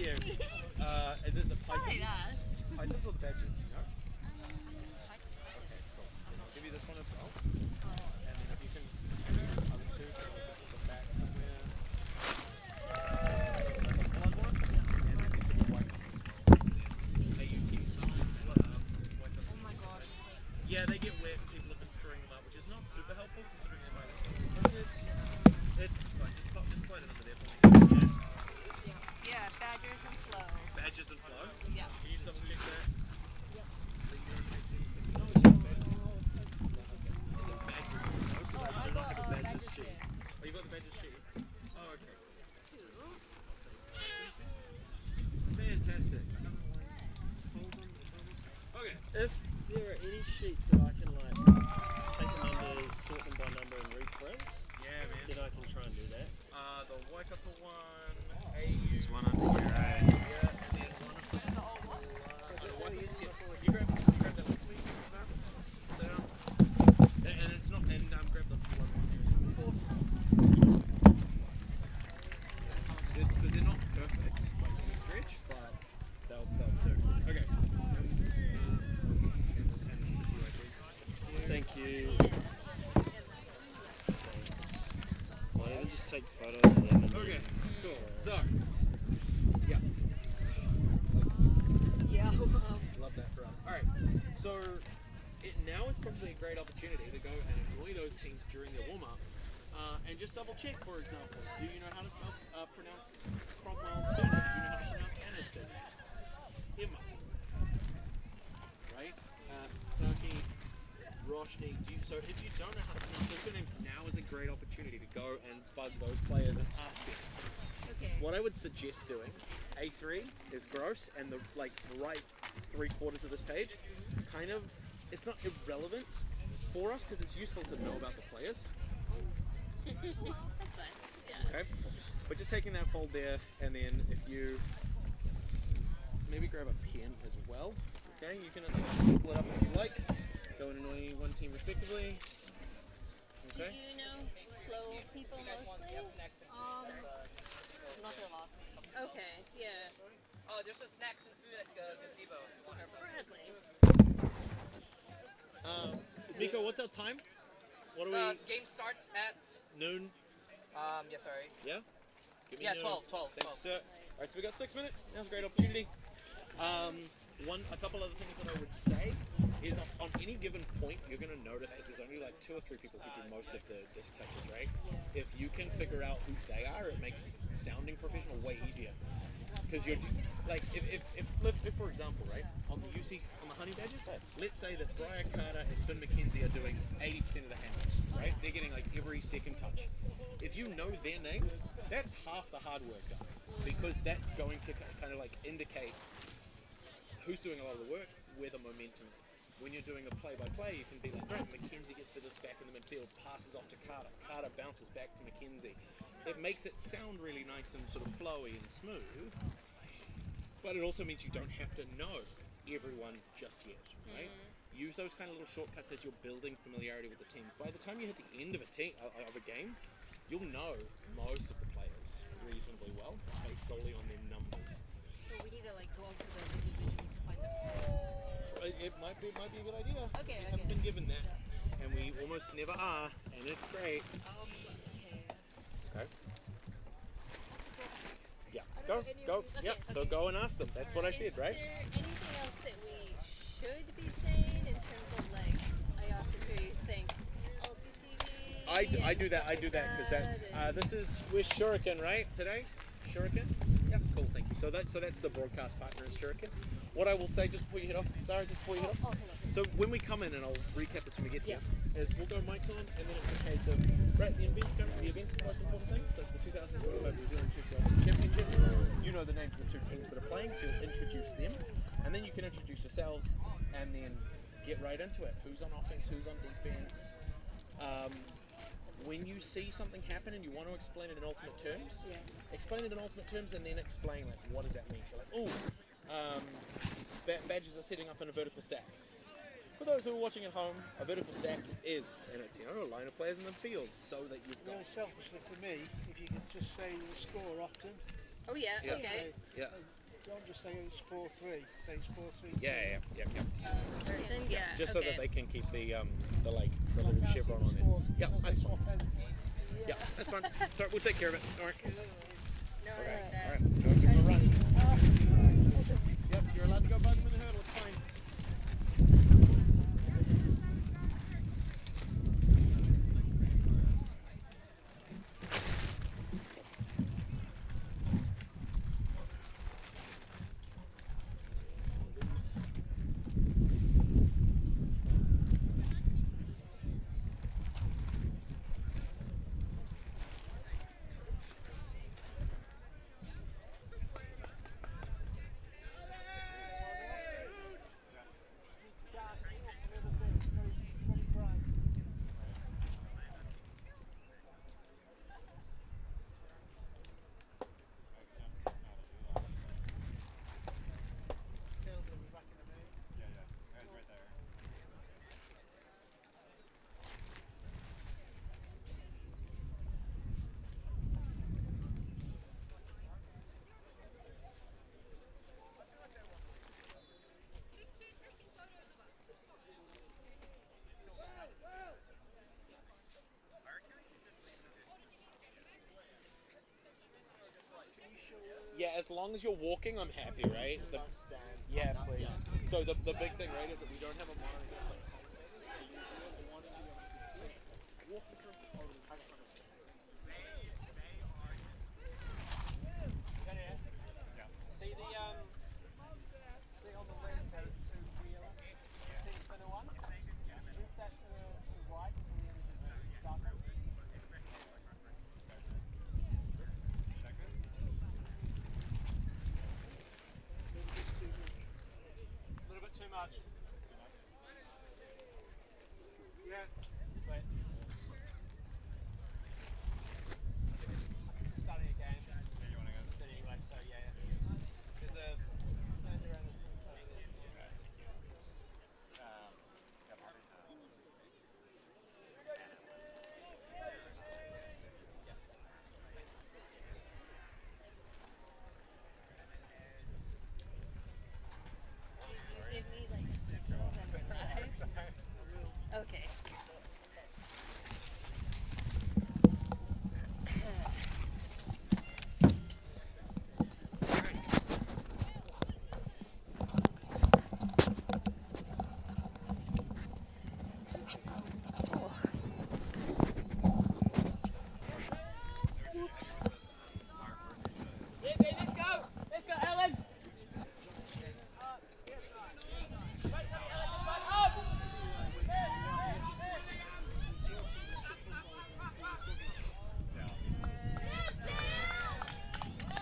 you. Is it the pythons? Pythons or the badgers? No? Okay, cool. Then I'll give you this one as well. And then if you can do the other two, so I'll put them back somewhere. This blood one, and then this is the white one. AUT. Waikato. Oh my god. Yeah, they get wet and people have been screwing them up, which is not super helpful considering they might have been. It's fine, just slide it under there for me. Yeah, badgers and flow. Badgers and flow? Yeah. Can you just double check that? Yep. Is it badgers and flow? Because I do not have a badgers sheet. Oh, you got the badgers sheet? Oh, okay. Fantastic. Okay. If there are any sheets that I can like take them under, sort them by number and reprint, Yeah, man. then I can try and do that. The Waikato one, AU. There's one under here, right? Yeah, and then one of the one you grab that one, please. Sit down. And it's not, and grab the one here. Because they're not perfect by any stretch, but they'll do. Okay. Thank you. Thanks. Well, let me just take photos of them. And Okay, cool. So, yeah. Yeah. Love that for us. Alright, so now is probably a great opportunity to go and annoy those teams during their warm-up and just double check, for example. Do you know how to pronounce Cromwell's surname? Do you know how to pronounce Anna's surname? Emma. Right? Turkey, Roshni. So if you don't know how to pronounce those surnames, now is a great opportunity to go and bug those players and ask them. Okay. So what I would suggest doing, A3 is gross, and the right 3/4 of this page, kind of, it's not irrelevant for us because it's useful to know about the players. Well, that's fine. Yeah. Okay, but just taking that fold there, and then if you maybe grab a pen as well. Okay, you can split up if you like. Go and annoy one team respectively. Do Okay. you know flow people mostly? Not their last name. Okay, yeah. Oh, there's some snacks and food at the gazebo if you want some. Bradley. Miko, what's our time? What are we? Game starts at Noon? yeah, sorry. Yeah? Give me Yeah, noon. 12. Thanks, sir. Alright, so we got 6 minutes. Now's a great opportunity. A couple other things that I would say is on any given point, you're going to notice that there's only like 2 or 3 people who do most of the disc touches, right? If you can figure out who they are, it makes sounding professional way easier. Because you're like, if for example, right, on the honey badgers, let's say that Brian Carter and Finn McKenzie are doing 80% of the handles, right? They're getting like every second touch. If you know their names, that's half the hard work done, because that's going to kind of like indicate who's doing a lot of the work, where the momentum is. When you're doing a play-by-play, you can be like, right, McKenzie gets the disc back in the midfield, passes off to Carter, Carter bounces back to McKenzie. It makes it sound really nice and sort of flowy and smooth, but it also means you don't have to know everyone just yet, right? Use those kind of little shortcuts as you're building familiarity with the teams. By the time you hit the end of a game, you'll know most of the players reasonably well, based solely on their numbers. So we need to like go out to the individual to find them. It might be a good idea. Okay, We haven't been given that, and we almost never are, and it's great. Okay. Okay. Yeah. Go. Yep. So go and ask them. That's what I said, right? Is there anything else that we should be saying in terms of like, I often think LTTV? I do that because that's this is with Shuriken, right? Today, Shuriken. Yeah. Cool. Thank you. So that's the broadcast partner is Shuriken. What I will say just before you head off, Zara, just before you head off. So when we come in, and I'll recap this when we get here, is we'll go mics on, and then it's a case of, right, the event's the most important thing. So it's the 2025 New Zealand Tertiary Ultimate Championships. You know the names of the 2 teams that are playing, so you'll introduce them, and then you can introduce yourselves, and then get right into it. Who's on offense, who's on defense. When you see something happen and you want to explain it in ultimate terms, explain it in ultimate terms, and then explain like what does that mean. So like, badges are setting up in a vertical stack. For those who are watching at home, a vertical stack is, and it's a line of players in the field, so that you've got. Really selfishly for me, if you could just say the score often. Oh yeah. Yeah. Okay. Yeah. Don't just say it's 4-3. Say it's 4-3. Yeah. Person, yeah. Just so okay. that they can keep the little chevron on it. Yep, that's fine. Yeah, that's fine. Sorry, we'll take care of it. All right. No, I like that. All right. Go give them a run. Yep, you're allowed to go bug them in the hurdle. It's fine. Yeah, as long as you're walking, I'm happy, right? Yeah, please. So the big thing, right, is that we don't have a monitor. See the see on the left there's two wheeler. See the center one? Move that to the right until the end of the dark. A little bit too much. Yeah. This way. Starting again. Yeah, you want to go? So anyway, so yeah. There's a turn around. Did you give me like a signal and surprise? Okay. Whoops. Let's go! Let's go, Ellen!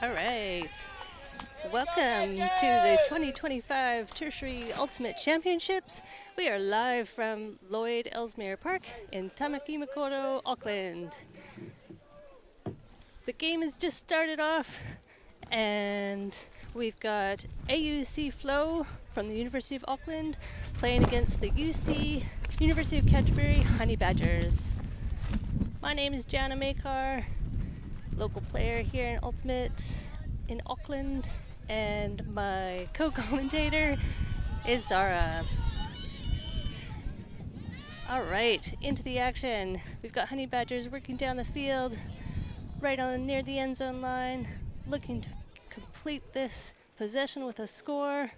All right. Welcome to the 2025 Tertiary Ultimate Championships. We are live from Lloyd Ellesmere Park in Tamakimakoto, Auckland. The game has just started off, and we've got AUC Flow from the University of Auckland playing against the UC University of Canterbury Honey Badgers. My name is Jana Makar, local player here in Ultimate in Auckland, and my co-commentator is Zara. All right, into the action. We've got Honey Badgers working down the field, right on near the end zone line, looking to complete this possession with a score.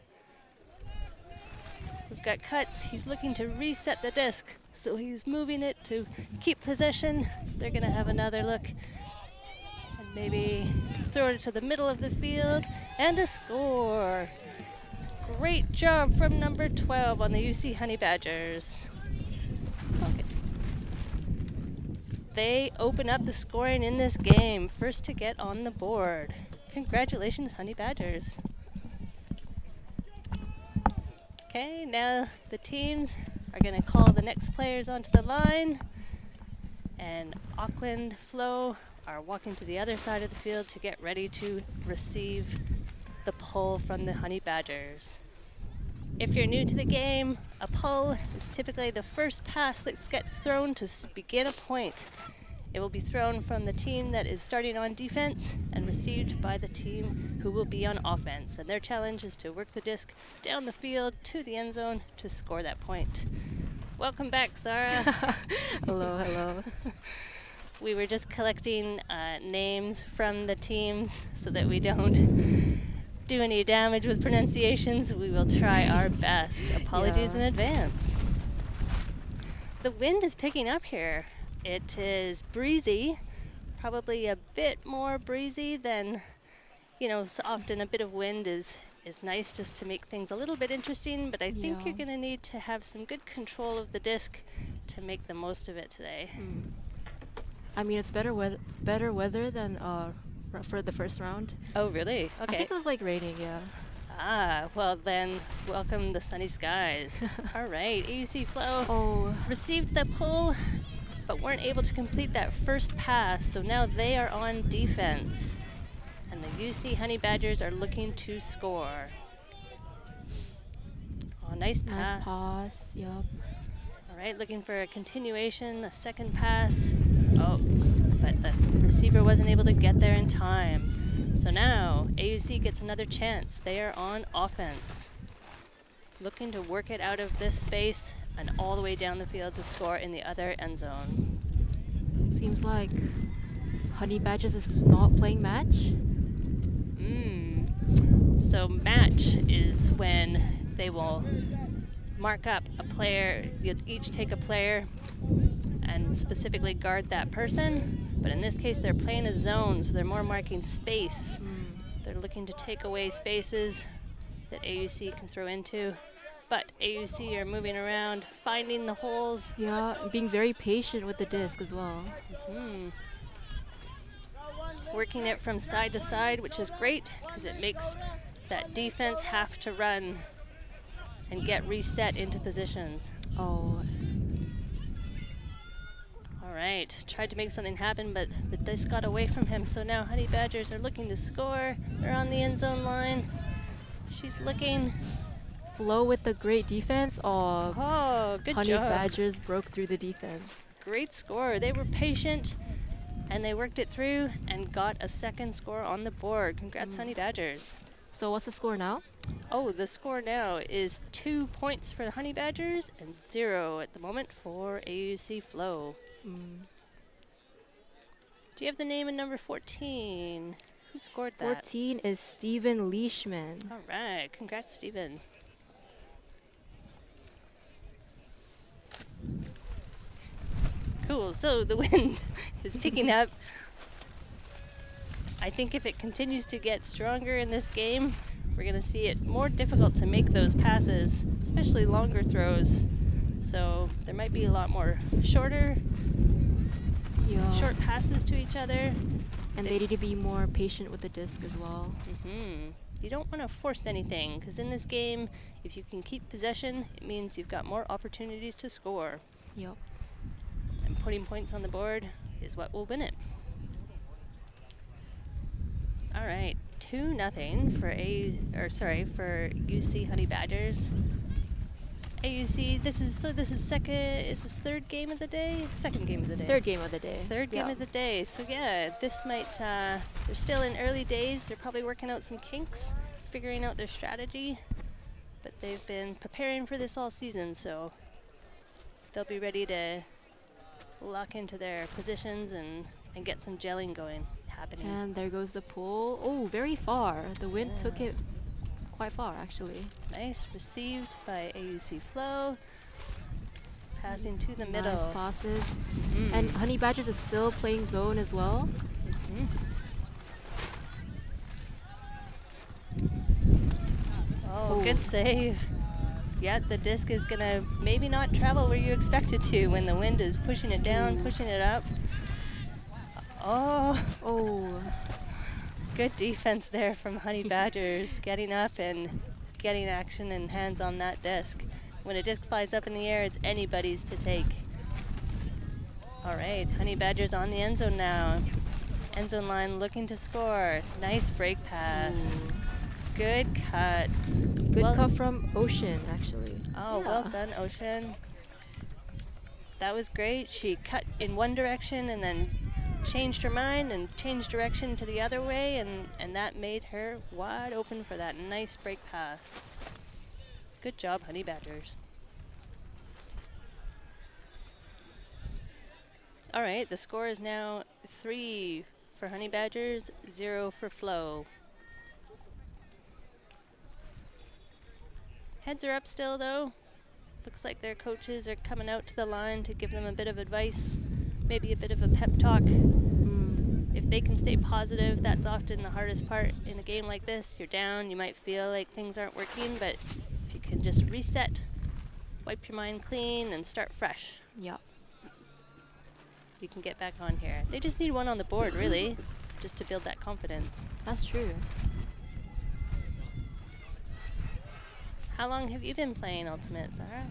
We've got Cuts. He's looking to reset the disc, so he's moving it to keep possession. They're going to have another look and maybe throw it to the middle of the field and a score. Great job from number 12 on the UC Honey Badgers. They open up the scoring in this game, first to get on the board. Congratulations, Honey Badgers. Okay, now the teams are going to call the next players onto the line, and Auckland Flow are walking to the other side of the field to get ready to receive the pull from the Honey Badgers. If you're new to the game, a pull is typically the first pass that gets thrown to begin a point. It will be thrown from the team that is starting on defense and received by the team who will be on offense. And their challenge is to work the disc down the field to the end zone to score that point. Welcome back, Zara. Hello, hello. We were just collecting names from the teams so that we don't do any damage with pronunciations. We will try our best. Apologies in advance. The wind is picking up here. It is breezy, probably a bit more breezy than, so often a bit of wind is nice just to make things a little bit interesting, but I think you're going to need to have some good control of the disc to make the most of it today. I mean, it's better weather than for the first round. Oh, really? I Okay. think it was like raining, yeah. Ah, well then, welcome the sunny skies. All right, AUC Flow received the pull, but weren't able to complete that first pass, so now they are on defense. And the UC Honey Badgers are looking to score. Oh, nice pass. Nice pass, yep. All right, looking for a continuation, a second pass. Oh, but the receiver wasn't able to get there in time. So now AUC gets another chance. They are on offense, looking to work it out of this space and all the way down the field to score in the other end zone. Seems like Honey Badgers is not playing match. So match is when they will mark up a player. You'll each take a player and specifically guard that person. But in this case, they're playing a zone, so they're more marking space. They're looking to take away spaces that AUC can throw into. But AUC are moving around, finding the holes. Yeah, and being very patient with the disc as well. Working it from side to side, which is great because it makes that defense have to run and get reset into positions. Oh. All right, tried to make something happen, but the disc got away from him. So now Honey Badgers are looking to score. They're on the end zone line. She's looking. Flow with the great defense. Oh, good Honey job. Badgers broke through the defense. Great score. They were patient, and they worked it through and got a second score on the board. Congrats, Honey Badgers. So what's the score now? Oh, the score now is 2 points for the Honey Badgers and 0 at the moment for AUC Flow. Do you have the name and number 14? Who scored that? 14 is Steven Leishman. All right. Congrats, Steven. Cool. So the wind is picking up. I think if it continues to get stronger in this game, we're going to see it more difficult to make those passes, especially longer throws. So there might be a lot more short passes to each other. And they need to be more patient with the disc as well. You don't want to force anything, because in this game, if you can keep possession, it means you've got more opportunities to score. Yep. And putting points on the board is what will win it. All right, 2-0 for UC Honey Badgers. AUC, this is third game of the day? Second game of the day. Third game of the day. Third game of the day. So yeah, this might, they're still in early days. They're probably working out some kinks, figuring out their strategy. But they've been preparing for this all season, so they'll be ready to lock into their positions and get some gelling happening. And there goes the pull. Oh, very far. The wind took it quite far, actually. Nice. Received by AUC Flow. Passing to the middle. Nice passes. And Honey Badgers is still playing zone as well. Oh, good save. Yeah, the disc is going to maybe not travel where you expect it to when the wind is pushing it down, pushing it up. Oh. Good defense there from Honey Badgers, getting up and getting action and hands on that disc. When a disc flies up in the air, it's anybody's to take. All right, Honey Badgers on the end zone now. End zone line looking to score. Nice break pass. Good cuts. Good cut from Ocean, actually. Oh, well done, Ocean. That was great. She cut in one direction and then changed her mind and changed direction to the other way, and that made her wide open for that nice break pass. Good job, Honey Badgers. All right, the score is now 3 for Honey Badgers, 0 for Flow. Heads are up still, though. Looks like their coaches are coming out to the line to give them a bit of advice, maybe a bit of a pep talk. If they can stay positive, that's often the hardest part in a game like this. You're down, you might feel like things aren't working, but if you can just reset, wipe your mind clean, and start fresh, Yeah. you can get back on here. They just need one on the board, really, just to build that confidence. That's true. How long have you been playing Ultimate, Sarah?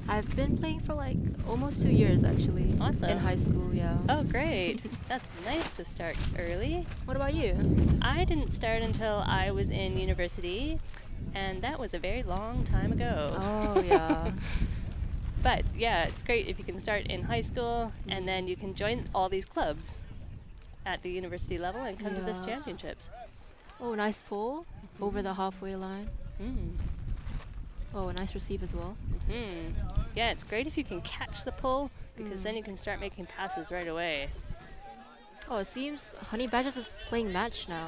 I've been playing for like almost 2 years actually. Awesome. In high school, yeah. Oh, great. That's nice to start early. What about you? I didn't start until I was in university, and that was a very long time ago. Oh, yeah. But yeah, it's great if you can start in high school and then you can join all these clubs at the university level and come to this Yeah. championships. Oh, nice pull over the halfway line. Oh, a nice receive as well. Yeah, it's great if you can catch the pull because then you can start making passes right away. Oh, it seems Honey Badgers is playing match now.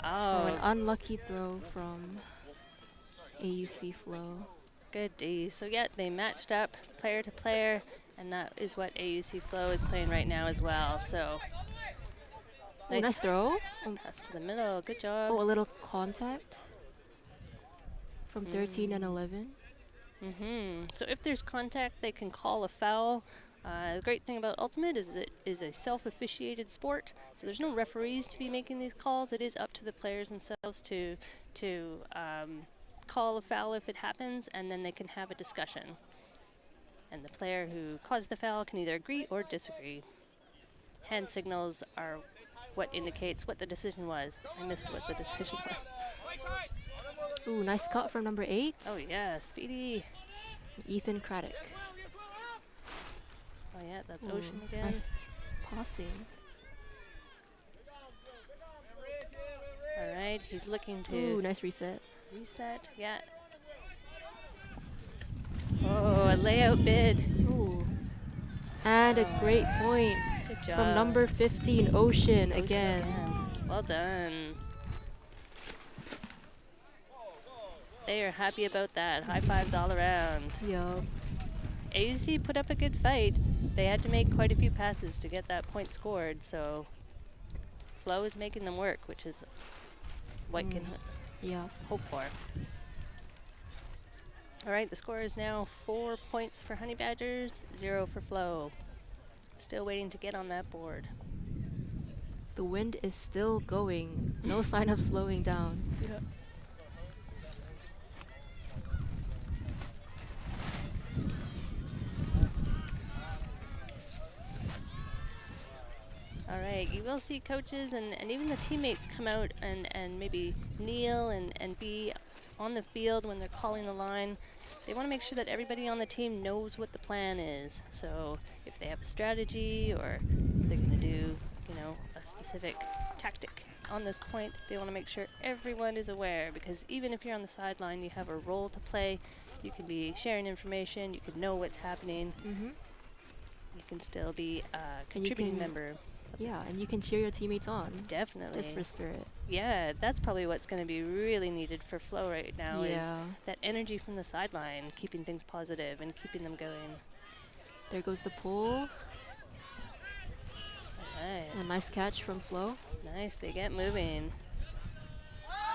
Oh, An unlucky throw from AUC Flow. good D. So yeah, they matched up player to player, and that is what AUC Flow is playing right now as well. So Oh, nice throw. pass to the middle. Good job. Oh, a little contact from 13 and 11. So if there's contact, they can call a foul. The great thing about Ultimate is it is a self-officiated sport, so there's no referees to be making these calls. It is up to the players themselves to call a foul if it happens, and then they can have a discussion. And the player who caused the foul can either agree or disagree. Hand signals are what indicates what the decision was. I missed what the decision was. Ooh, nice cut from number 8. Oh yeah, Speedy. Ethan Craddock. Oh yeah, that's Ooh, Ocean again. Nice passing. All right, he's looking to Ooh, nice reset. reset. Yeah. Oh, a layout bid. Ooh. And a great point Good job. from number 15, Ocean Ocean again. Well done. They are happy about that. High fives all around. Yup. AUC put up a good fight. They had to make quite a few passes to get that point scored, so Flo is making them work, which is what can Yeah. hope for. All right, the score is now 4 points for Honey Badgers, 0 for Flo. Still waiting to get on that board. The wind is still going. No sign of slowing down. Yeah. All right, you will see coaches and even the teammates come out and maybe kneel and be on the field when they're calling the line. They want to make sure that everybody on the team knows what the plan is. So if they have a strategy or they're going to do, a specific tactic on this point, they want to make sure everyone is aware, because even if you're on the sideline, you have a role to play. You can be sharing information. You can know what's happening. You can still be a contributing can- member. Yeah, and you can cheer your teammates on. Definitely. Just for spirit. Yeah, that's probably what's going to be really needed for Flo right now is Yeah. that energy from the sideline, keeping things positive and keeping them going. There goes the pull. All right. A nice catch from Flo. Nice, they get moving.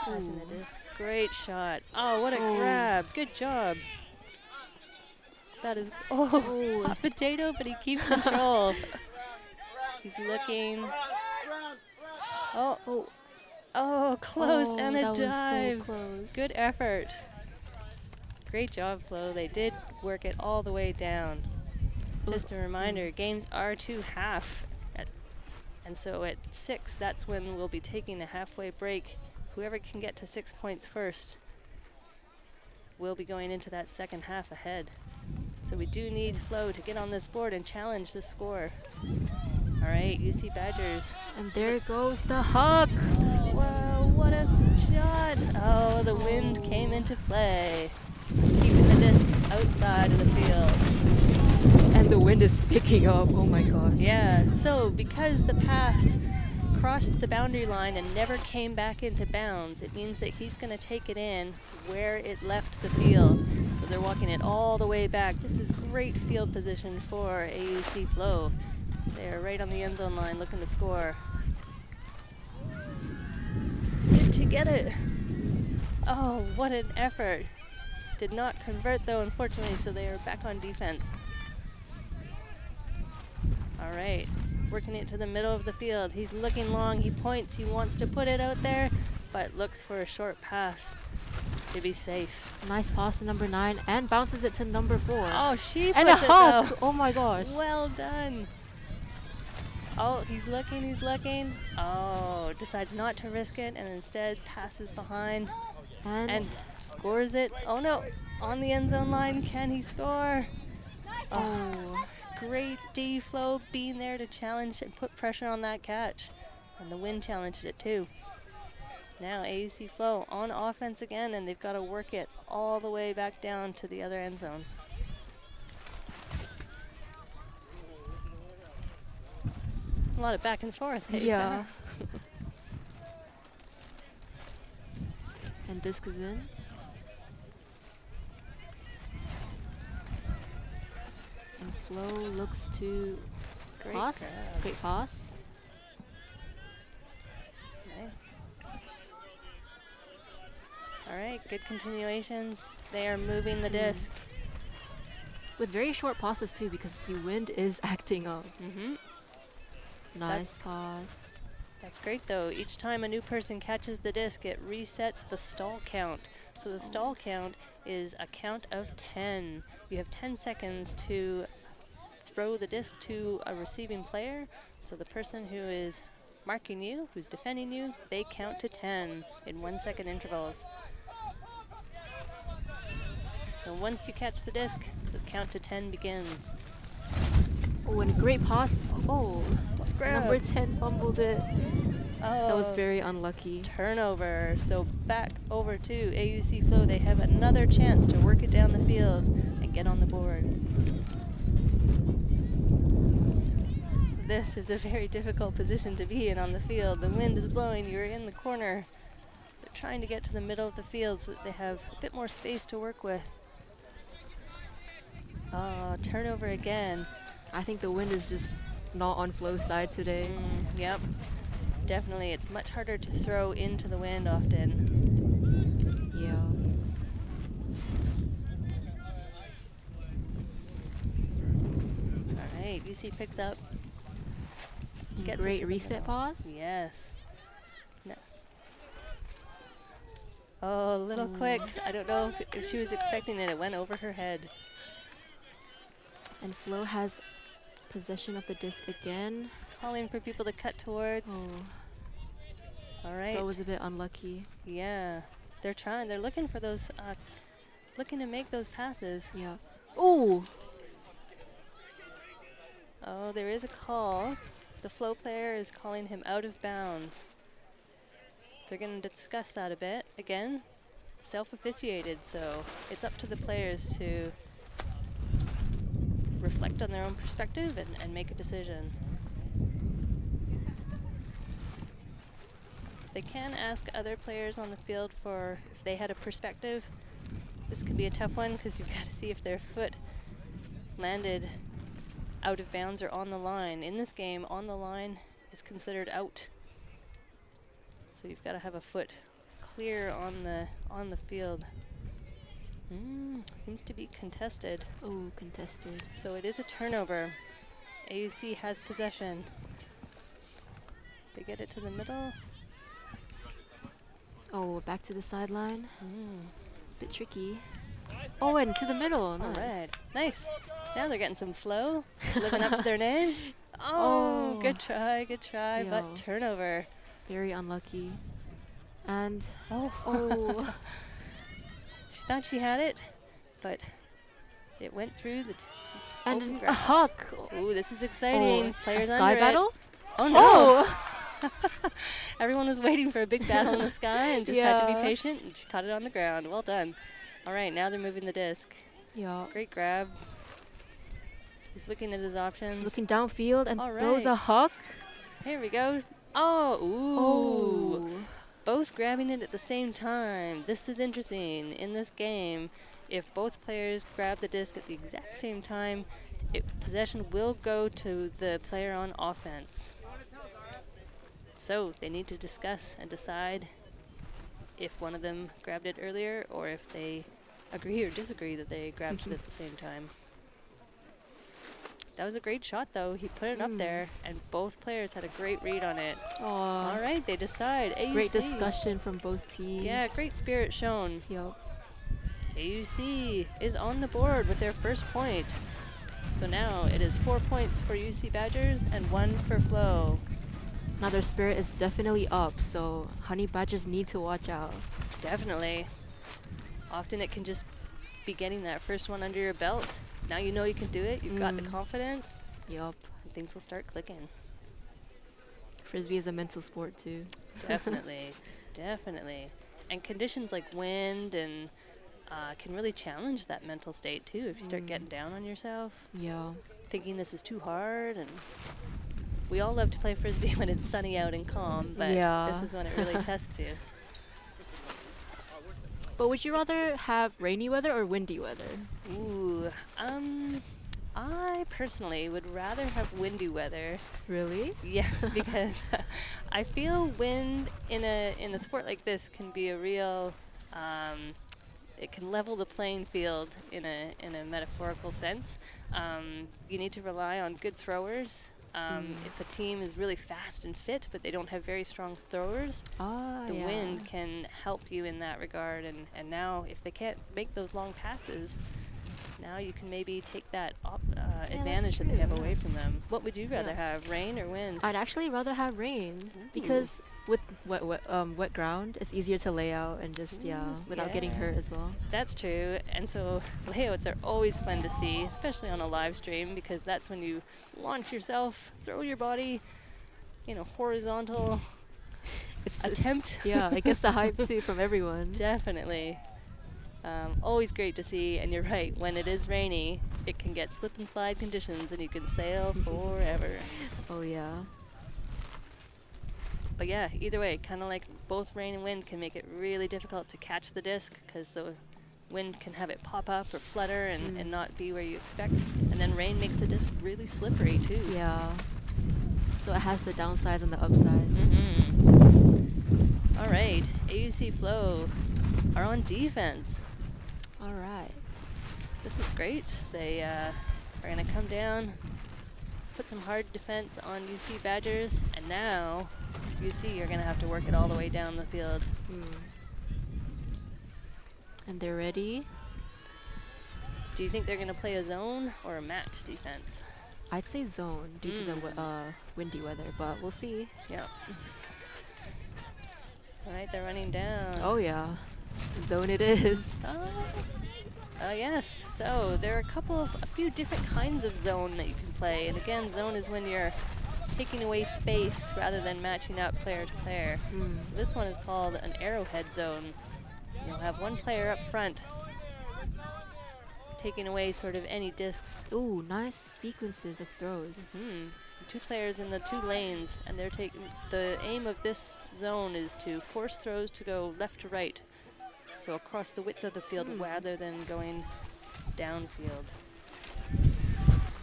Passing the disc. Great shot. Oh, what a grab. Good job. That is, hot potato, but he keeps control. He's looking. Oh, close and a that was so dive. close. Good effort. Great job, Flo. They did work it all the way down. Just a reminder, games are to half. And so at 6, that's when we'll be taking a halfway break. Whoever can get to 6 points first will be going into that second half ahead. So we do need Flo to get on this board and challenge the score. All right, UC Badgers. And there goes the hug. Whoa, what a shot. Oh, the wind came into play, keeping the disc outside of the field. And the wind is picking up. Oh my gosh. Yeah, so because the pass crossed the boundary line and never came back into bounds, it means that he's going to take it in where it left the field. So they're walking it all the way back. This is great field position for AUC Flow. They're right on the end zone line looking to score. Did you get it? Oh, what an effort. Did not convert though, unfortunately, so they are back on defense. All right, working it to the middle of the field. He's looking long, he points, he wants to put it out there, but looks for a short pass to be safe. Nice pass to number 9 and bounces it to number 4. Oh, she and a puts it hug. though. Oh my gosh. Well done. Oh, he's looking, he's looking. Oh, decides not to risk it and instead passes behind and scores it. Oh no, on the end zone line, can he score? Oh, great D Flow being there to challenge and put pressure on that catch. And the wind challenged it too. Now AUC Flow on offense again, and they've got to work it all the way back down to the other end zone. A lot of back and forth. Hey? Yeah. And disc is in. And Flo looks to Great pass. grab. Great pass. Okay. All right, good continuations. They are moving the disc. With very short passes too, because the wind is acting up. Mm-hmm. Nice pass. That's great though. Each time a new person catches the disc, it resets the stall count. So the stall count is a count of 10. You have 10 seconds to throw the disc to a receiving player. So the person who is marking you, who's defending you, they count to 10 in 1 second intervals. So once you catch the disc, the count to 10 begins. Oh, and a great pass. Oh, grab. number 10 fumbled it. Oh, That was very unlucky. turnover. So back over to AUC Flow. They have another chance to work it down the field and get on the board. This is a very difficult position to be in on the field. The wind is blowing. You're in the corner. They're trying to get to the middle of the field so that they have a bit more space to work with. Turnover again. I think the wind is just not on Flo's side today. Yep. Definitely. It's much harder to throw into the wind often. Yeah. All right. UC picks up. Gets it Great to the reset middle. pass. Yes. No. Oh, a little quick. I don't know if she was expecting it. It went over her head. And Flo has possession of the disc again. It's calling for people to cut towards. Oh, All right. Flo was a bit unlucky. Yeah. They're trying. They're looking for those, looking to make those passes. Yeah. Oh! Oh, there is a call. The Flow player is calling him out of bounds. They're going to discuss that a bit. Again, self-officiated, so it's up to the players to reflect on their own perspective and make a decision. They can ask other players on the field for if they had a perspective. This could be a tough one because you've got to see if their foot landed out of bounds or on the line. In this game, on the line is considered out. So you've got to have a foot clear on the field. Seems to be contested. Oh, contested. So it is a turnover. AUC has possession. They get it to the middle. Oh, back to the sideline. Bit tricky. Oh, and to the middle. Nice. All right. Nice. Now they're getting some flow. Living up to their name. Oh, good try, Yo. but turnover. Very unlucky. And oh. She thought she had it, but it went through the And Open a grass. huck. Ooh, this is exciting. Oh, Players a under sky it. battle? Oh no! Oh! Everyone was waiting for a big battle in the sky and just had to be Yeah. patient, and she caught it on the ground. Well done. All right, now they're moving the disc. Yeah. Great grab. He's looking at his options. Looking downfield and All throws a right. huck. Here we go. Oh, ooh. Oh. Both grabbing it at the same time. This is interesting. In this game, if both players grab the disc at the exact same time, possession will go to the player on offense. So they need to discuss and decide if one of them grabbed it earlier or if they agree or disagree that they grabbed it at the same time. That was a great shot, though. He put it up there, and both players had a great read on it. All right, they decide. AUC. Great discussion from both teams. Yeah, great spirit shown. Yup. AUC is on the board with their first point. So now it is 4 points for UC Badgers and 1 for Flo. Now their spirit is definitely up, so Honey Badgers need to watch out. Definitely. Often it can just be getting that first one under your belt. Now you know you can do it. You've got the confidence. Yup. And things will start clicking. Frisbee is a mental sport too. Definitely. Definitely. And conditions like wind and can really challenge that mental state too if you start getting down on yourself. Yeah. Thinking this is too hard. And we all love to play Frisbee when it's sunny out and calm, but Yeah. this is when it really tests you. But would you rather have rainy weather or windy weather? Ooh, I personally would rather have windy weather. Really? Yes, because I feel wind in a sport like this can be a real, it can level the playing field in a metaphorical sense. You need to rely on good throwers. If a team is really fast and fit, but they don't have very strong throwers, the wind can help you in that regard. And now, if they can't make those long passes, now you can maybe take that advantage that they have away from them. What would you rather have, rain or wind? I'd actually rather have rain because with wet ground, it's easier to lay out and just without getting hurt as well. That's true. And so layouts are always fun to see, especially on a live stream, because that's when you launch yourself, throw your body in a horizontal attempt. Yeah, it gets the hype too from everyone. Definitely. Always great to see, and you're right, when it is rainy, it can get slip and slide conditions and you can sail forever. Oh yeah. But yeah, either way, kind of like both rain and wind can make it really difficult to catch the disc because the wind can have it pop up or flutter and not be where you expect. And then rain makes the disc really slippery too. Yeah. So it has the downsides and the upsides. All right, AUC Flow are on defense. All right. This is great. They are going to come down, put some hard defense on UC Badgers, and now UC are going to have to work it all the way down the field. And they're ready. Do you think they're going to play a zone or a match defense? I'd say zone due to the windy weather, but we'll see. Yeah. All right, they're running down. Oh yeah, zone it is. Yes. So there are a few different kinds of zone that you can play. And again, zone is when you're taking away space rather than matching up player to player. So this one is called an arrowhead zone. You'll have one player up front taking away sort of any discs. Ooh, nice sequences of throws. Two players in the two lanes, and they're taking the aim of this zone is to force throws to go left to right, so across the width of the field rather than going downfield.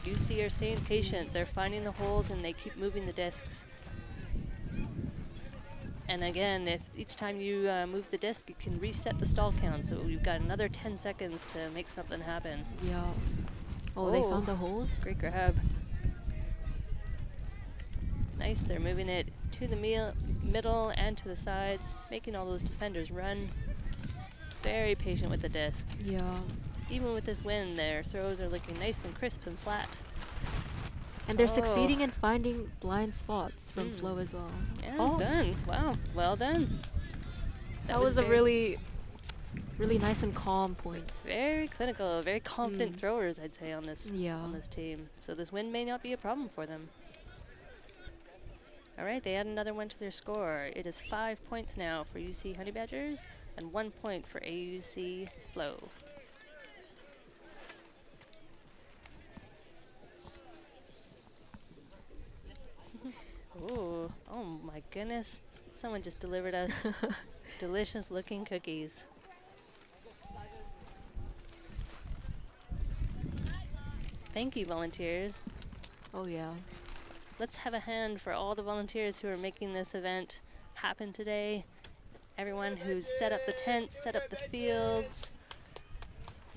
UC are staying patient. They're finding the holes and they keep moving the discs. And again, if each time you move the disc, you can reset the stall count, so you've got another 10 seconds to make something happen. Yeah. Oh, they found the holes? Great grab. Nice, they're moving it to the middle and to the sides, making all those defenders run. Very patient with the disc. Yeah. Even with this wind, their throws are looking nice and crisp and flat. And they're succeeding in finding blind spots from Flo as well. Yeah, done. Wow, well done. That was a really really nice and calm points. Very clinical, very confident throwers, I'd say, on this Yeah. team. So this wind may not be a problem for them. All right, they add another one to their score. It is 5 points now for UC Honey Badgers and 1 point for AUC Flow. Ooh, oh my goodness. Someone just delivered us delicious looking cookies. Thank you, volunteers. Oh yeah. Let's have a hand for all the volunteers who are making this event happen today. Everyone who's set up the tents, set up the fields,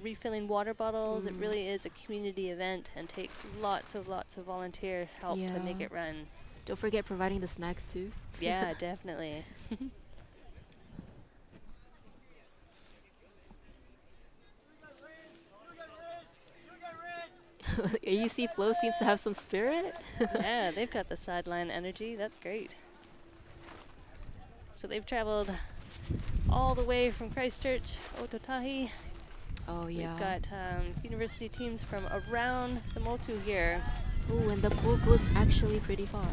refilling water bottles. It really is a community event and takes lots of volunteer help to make Yeah. it run. Don't forget providing the snacks too. Yeah, definitely. AUC Flow seems to have some spirit. Yeah, they've got the sideline energy. That's great. So they've traveled all the way from Christchurch, Otago. Oh yeah. We've got university teams from around the Motu here. Ooh, and the pool goes actually pretty far.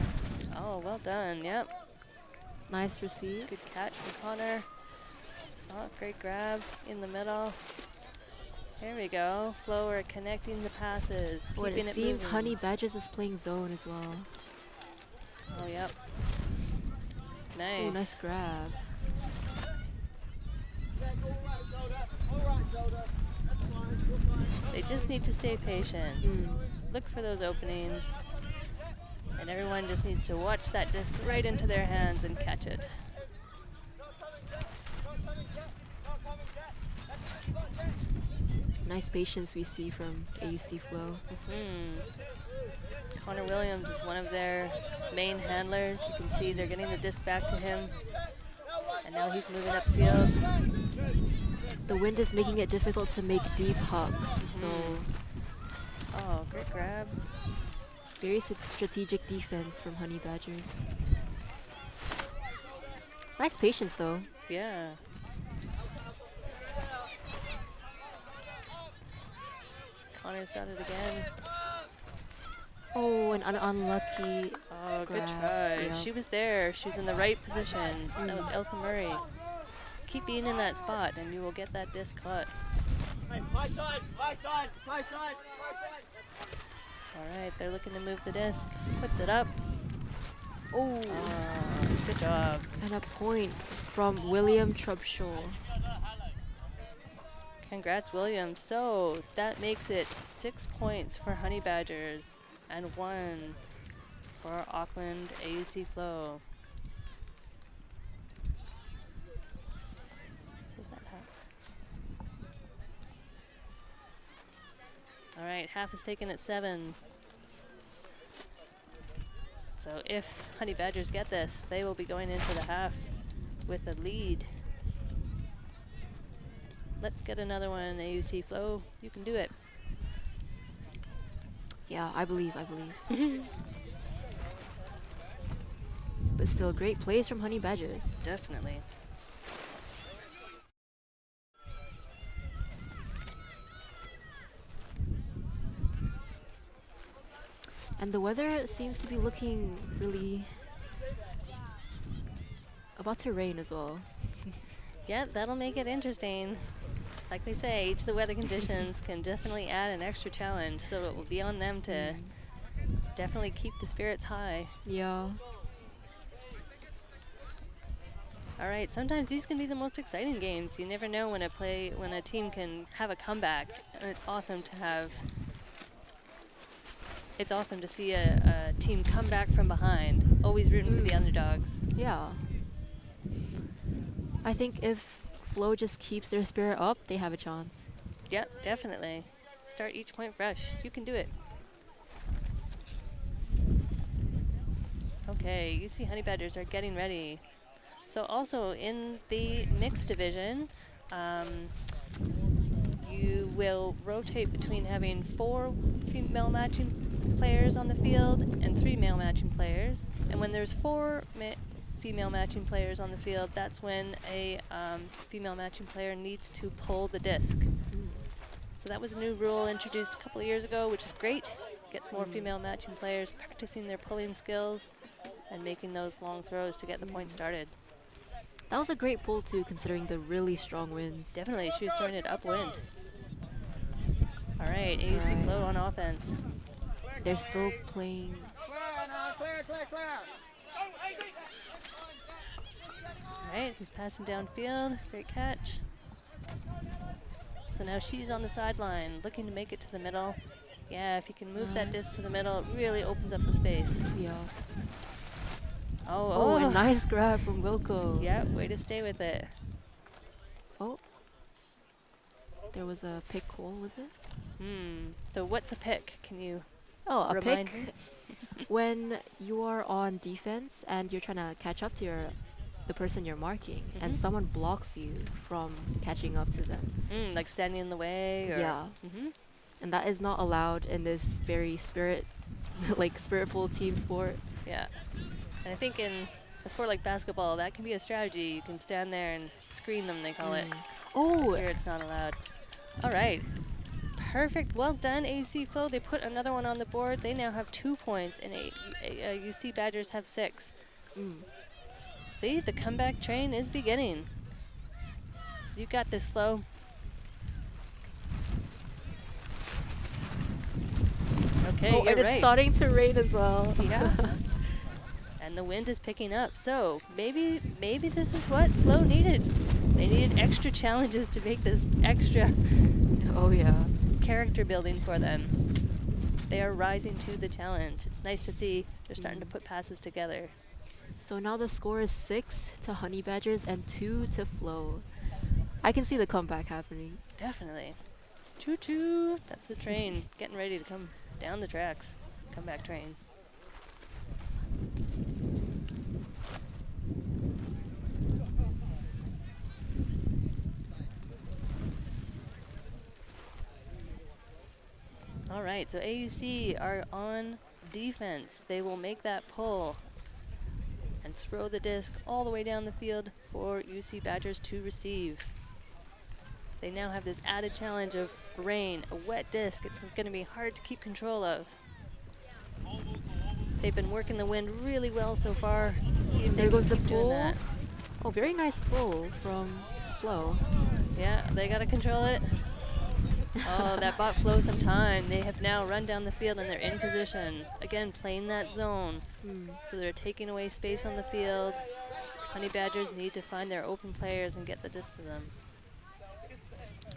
Oh, well done. Yep. Nice receive. Good catch from Connor. Oh, great grab in the middle. There we go. Flow are connecting the passes. What it keeping it seems, moving. Honey Badgers is playing zone as well. Oh, yep. Nice. Ooh, nice grab. They just need to stay patient. Look for those openings. And everyone just needs to watch that disc right into their hands and catch it. Nice patience we see from AUC Flow. Connor Williams is one of their main handlers. You can see they're getting the disc back to him. And now he's moving upfield. The wind is making it difficult to make deep hugs, so Oh, great grab. very strategic defense from Honey Badgers. Nice patience though. Yeah. Connor's got it again. Oh, an unlucky. Oh, good grab. try. Yeah. She was there. She was in the right position. That was Elsa Murray. Keep being in that spot and you will get that disc caught. My side, my side, my side, my side. All right, they're looking to move the disc. Puts it up. Oh, Good job. and a point from William Trubshaw. Congrats, William. So that makes it 6 points for Honey Badgers and 1 for Auckland AUC Flow. Says that half. All right, half is taken at 7. So if Honey Badgers get this, they will be going into the half with a lead. Let's get another one, AUC Flow. You can do it. Yeah, I believe. But still, great plays from Honey Badgers. Definitely. And the weather seems to be looking really about to rain as well. Yeah, that'll make it interesting. Like we say, each of the weather conditions can definitely add an extra challenge, so it will be on them to definitely keep the spirits high. Yeah. All right, sometimes these can be the most exciting games. You never know when a team can have a comeback, and it's awesome to have. It's awesome to see a team come back from behind. Always rooting for the underdogs. Yeah. I think if Flow just keeps their spirit up, they have a chance. Yep, definitely. Start each point fresh. You can do it. Okay, you see Honey Badgers are getting ready. So also in the mixed division, you will rotate between having 4 female matching players on the field and 3 male matching players. And when there's 4 female matching players on the field, that's when a female matching player needs to pull the disc. So that was a new rule introduced a couple of years ago, which is great. Gets more female matching players practicing their pulling skills and making those long throws to get the point started. That was a great pull too, considering the really strong winds. Definitely, she was throwing it upwind. All right, AUC Flow on offense. They're still playing. All right, he's passing downfield. Great catch. So now she's on the sideline, looking to make it to the middle. Yeah, if you can move that disc to the middle, it really opens up the space. Yeah. Oh, a nice grab from Wilco. Yeah, way to stay with it. Oh. There was a pick call, was it? So what's a pick? Can you a remind pick me? when you are on defense and you're trying to catch up to the person you're marking, and someone blocks you from catching up to them. Like standing in the way? Or Yeah. And that is not allowed in this very spiritful team sport. Yeah. And I think in a sport like basketball, that can be a strategy. You can stand there and screen them, they call it. Oh! Here it's not allowed. All right. Perfect. Well done, AC Flow. They put another one on the board. They now have 2 points, and UC Badgers have 6. See, the comeback train is beginning. You got this, Flo. Okay, Oh, you're and it's right. starting to rain as well. Yeah. And the wind is picking up. So maybe this is what Flo needed. They needed extra challenges to make this extra character building for them. They are rising to the challenge. It's nice to see they're starting to put passes together. So now the score is 6 to Honey Badgers and 2 to Flow. I can see the comeback happening. Definitely. Choo-choo. That's the train getting ready to come down the tracks. Comeback train. All right, so AUC are on defense. They will make that pull and throw the disc all the way down the field for UC Badgers to receive. They now have this added challenge of rain, a wet disc. It's going to be hard to keep control of. They've been working the wind really well so far. See if There they goes the can keep doing pull. that. Oh, very nice pull from Flo. Yeah, they got to control it. Oh, that bought Flo some time. They have now run down the field and they're in position. Again, playing that zone. So they're taking away space on the field. Honey Badgers need to find their open players and get the disc to them.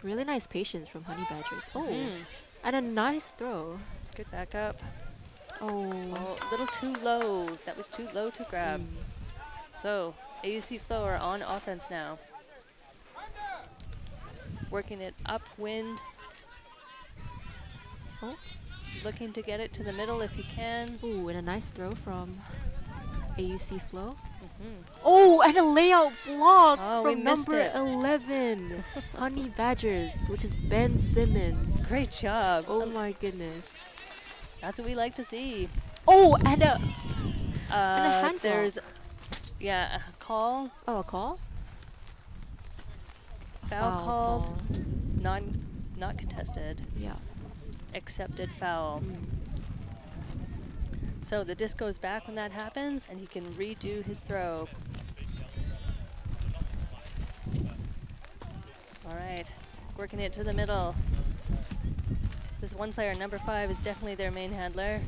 Really nice patience from Honey Badgers. Oh, and a nice throw. Good backup. Oh, a little too low. That was too low to grab. So, AUC Flow are on offense now. Working it upwind. Oh. Looking to get it to the middle if you can. Ooh, and a nice throw from AUC Flow. Oh, and a layout block Oh, we from missed number it. 11, Honey Badgers, which is Ben Simmons. Great job. Oh my goodness. That's what we like to see. Oh, and a hand There's, block. a call. Oh, a call? Foul called. Not contested. Yeah. Accepted foul. So the disc goes back when that happens, and he can redo his throw. All right, working it to the middle. This one player, number 5, is definitely their main handler.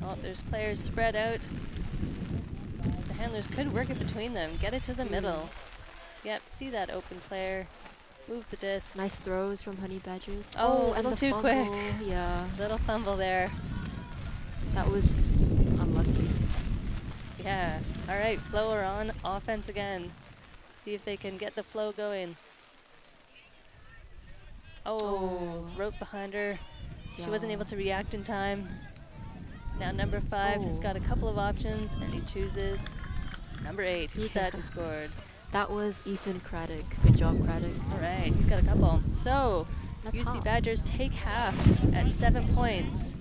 Oh, there's players spread out. The handlers could work it between them, get it to the middle. Yep, see that open player. Move the disc. Nice throws from Honey Badgers. Oh, a and little the too fumble. quick. Yeah. Little fumble there. That was unlucky. Yeah. All right, Flo are on offense again. See if they can get the flow going. Oh, rope behind her. She wasn't able to react in time. Now number 5 has got a couple of options, and he chooses number 8. Who's that who scored? That was Ethan Craddock. Good job, Craddock. All right, he's got a couple. So That's UC hot. Badgers take half at 7 points.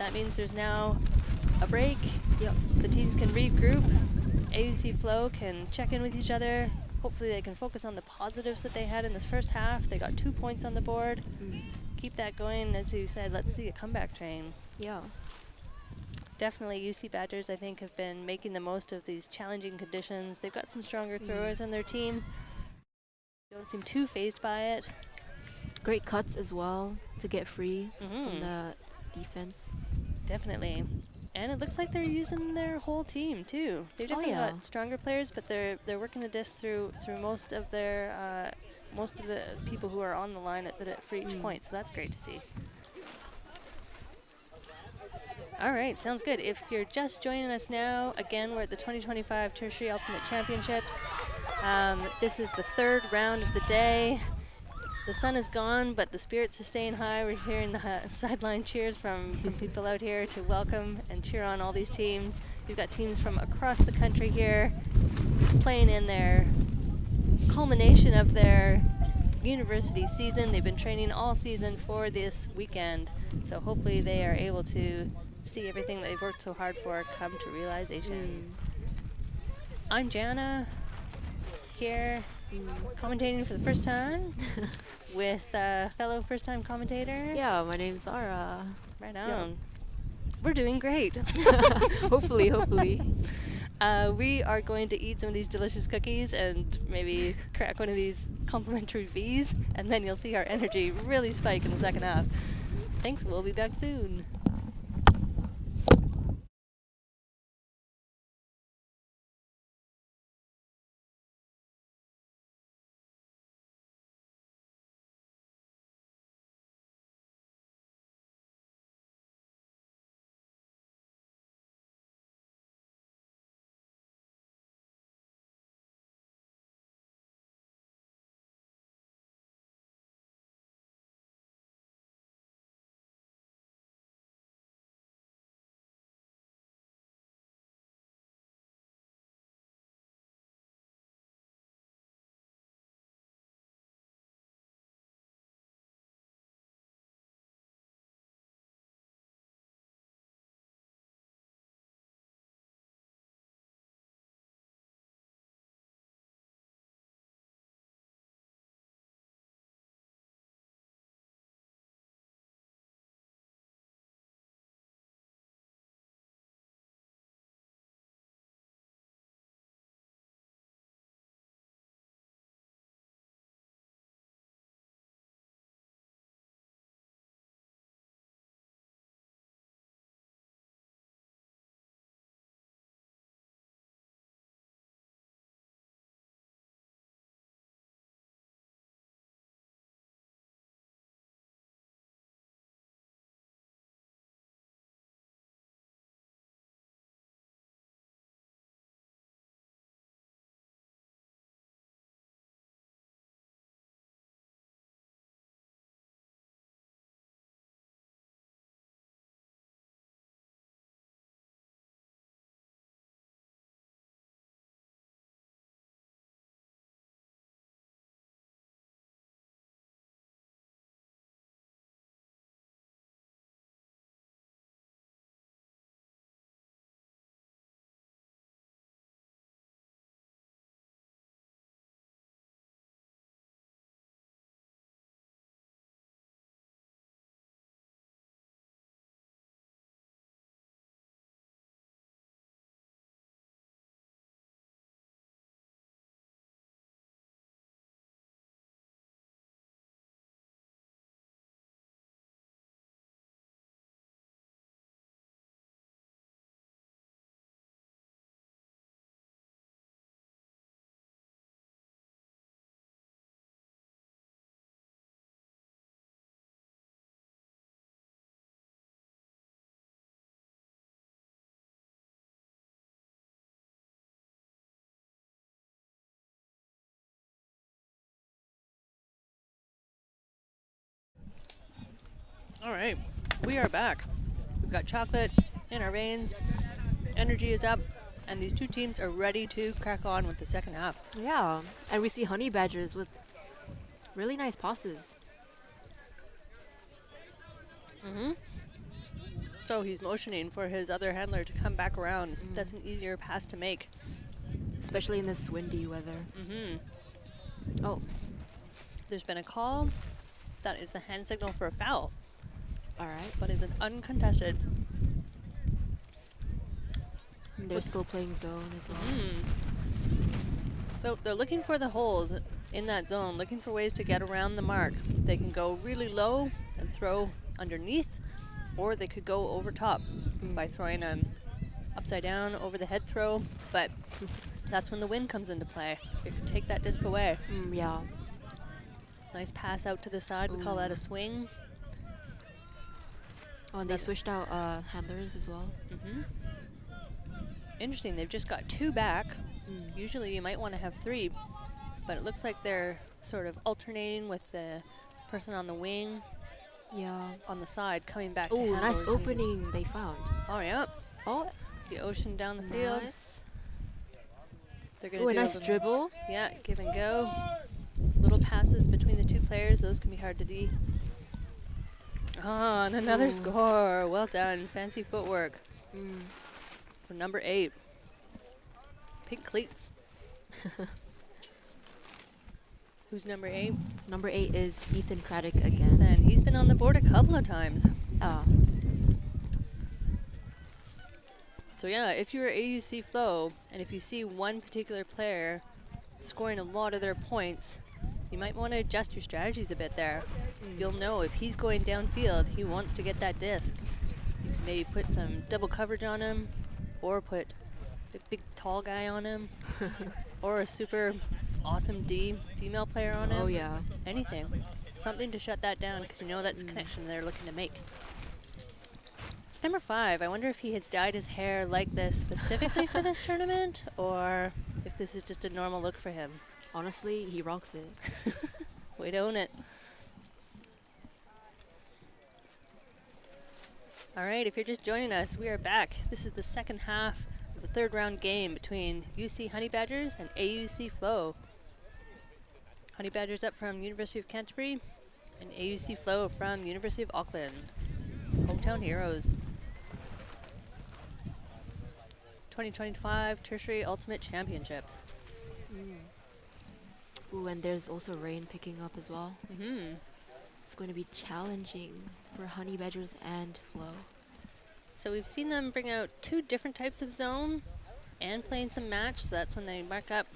That means there's now a break. Yep. The teams can regroup. AUC Flow can check in with each other. Hopefully they can focus on the positives that they had in this first half. They got 2 points on the board. Keep that going. As you said, let's see a comeback train. Yeah. Definitely UC Badgers, I think, have been making the most of these challenging conditions. They've got some stronger throwers on their team. Don't seem too phased by it. Great cuts as well to get free from the defense. Definitely. And it looks like they're using their whole team too. They've definitely got stronger players, but they're working the disc through most of their most of the people who are on the line for each point. So that's great to see. All right, sounds good. If you're just joining us now, again, we're at the 2025 Tertiary Ultimate Championships. This is the third round of the day. The sun is gone, but the spirits are staying high. We're hearing the sideline cheers from people out here to welcome and cheer on all these teams. We've got teams from across the country here playing in their culmination of their university season. They've been training all season for this weekend, so hopefully they are able to see everything that they've worked so hard for come to realization. I'm Jana, here commentating for the first time with a fellow first-time commentator. Yeah, my name's Zara. Right on. We're doing great. Hopefully. We are going to eat some of these delicious cookies and maybe crack one of these complimentary V's, and then you'll see our energy really spike in the second half. Thanks, we'll be back soon. All right, we are back. We've got chocolate in our veins, energy is up, and these two teams are ready to crack on with the second half. Yeah, and we see honey badgers with really nice passes. So he's motioning for his other handler to come back around. That's an easier pass to make. Especially in this windy weather. Oh, There's been a call. That is the hand signal for a foul, all right. but is an uncontested. And they're still playing zone as well. So they're looking for the holes in that zone, looking for ways to get around the mark. They can go really low and throw underneath, or they could go over top by throwing an upside down over the head throw, but that's when the wind comes into play. It could take that disc away. Yeah. Nice pass out to the side. We call that a swing. Oh, and they switched out handlers as well. Interesting. They've just got 2 back. Usually you might want to have 3, but it looks like they're sort of alternating with the person on the wing, Yeah. on the side, coming back Oh, to handle nice as needed. opening they found. Oh, yep. Oh, It's the ocean down the field. nice. They're going Oh, to a do nice little- dribble. Yeah, give and go. Little passes between the 2 players. Those can be hard to do. Ah, and another Ooh. score. Well done. Fancy footwork for number 8. Pink cleats. Who's number 8? Number 8 is Ethan Craddock again. Then he's been on the board a couple of times. Oh, So yeah, if you're AUC Flow, and if you see one particular player scoring a lot of their points, you might want to adjust your strategies a bit there. You'll know if he's going downfield, he wants to get that disc. You can maybe put some double coverage on him, or put a big tall guy on him, or a super awesome D female player on him. oh yeah. Anything. Something to shut that down, because you know that's a connection they're looking to make. It's number 5. I wonder if he has dyed his hair like this specifically for this tournament, or if this is just a normal look for him. Honestly, he rocks it. Way to own it. All right, if you're just joining us, we are back. This is the second half of the 3rd round game between UC Honey Badgers and AUC Flow. Honey Badgers up from University of Canterbury, and AUC Flow from University of Auckland. Hometown heroes. 2025 Tertiary Ultimate Championships. Ooh, and there's also rain picking up as well. It's going to be challenging for Honey Badgers and Flow. So we've seen them bring out 2 different types of zone and playing some match, so that's when they mark up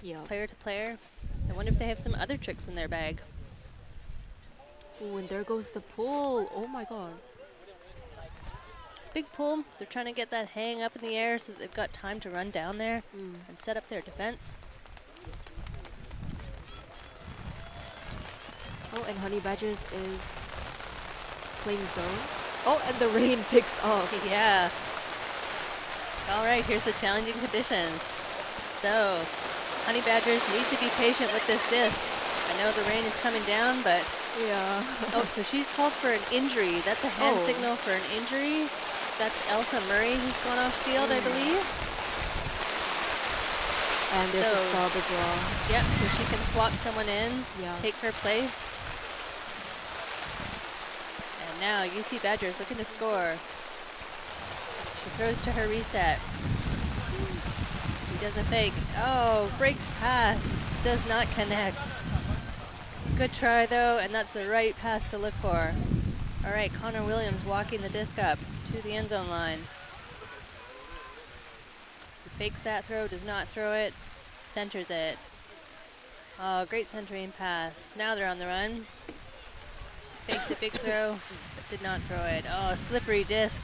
Yeah. player to player. I wonder if they have some other tricks in their bag. Ooh, and there goes the pull. Oh my god. Big pull. They're trying to get that hang up in the air so that they've got time to run down there and set up their defense. Oh, and Honey Badgers is playing zone. Oh, and the rain picks up. Yeah. All right, here's the challenging conditions. So, Honey Badgers need to be patient with this disc. I know the rain is coming down, but... Yeah. Oh, so she's called for an injury. That's a hand signal for an injury. That's Elsa Murray who's gone off field, I believe. And there's a So- sub as well. Yep, so she can swap someone in Yeah. to take her place. And now UC Badgers looking to score. She throws to her reset. He does a fake. Oh, break pass. Does not connect. Good try though, and that's the right pass to look for. All right, Connor Williams walking the disc up to the end zone line. He fakes that throw, does not throw it, centers it. Oh, great centering pass. Now they're on the run. Faked the big throw, but did not throw it. Oh, slippery disc.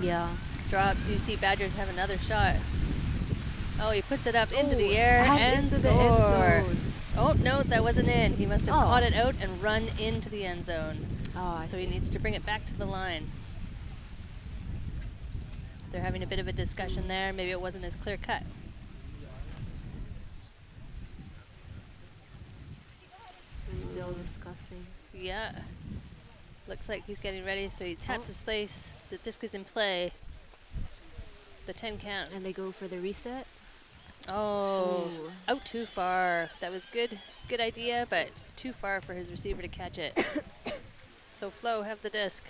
Yeah. Drops. UC Badgers have another shot. Oh, he puts it up into the air and into the end score. zone. Oh, no, that wasn't in. He must have Oh. caught it out and run into the end zone. Oh, I So see. he needs to bring it back to the line. They're having a bit of a discussion there. Maybe it wasn't as clear cut. Still discussing. Yeah. Looks like he's getting ready, so he taps his face. The disc is in play. The 10 count. And they go for the reset. Oh, Ooh. out too far. That was good idea, but too far for his receiver to catch it. So Flo have the disc.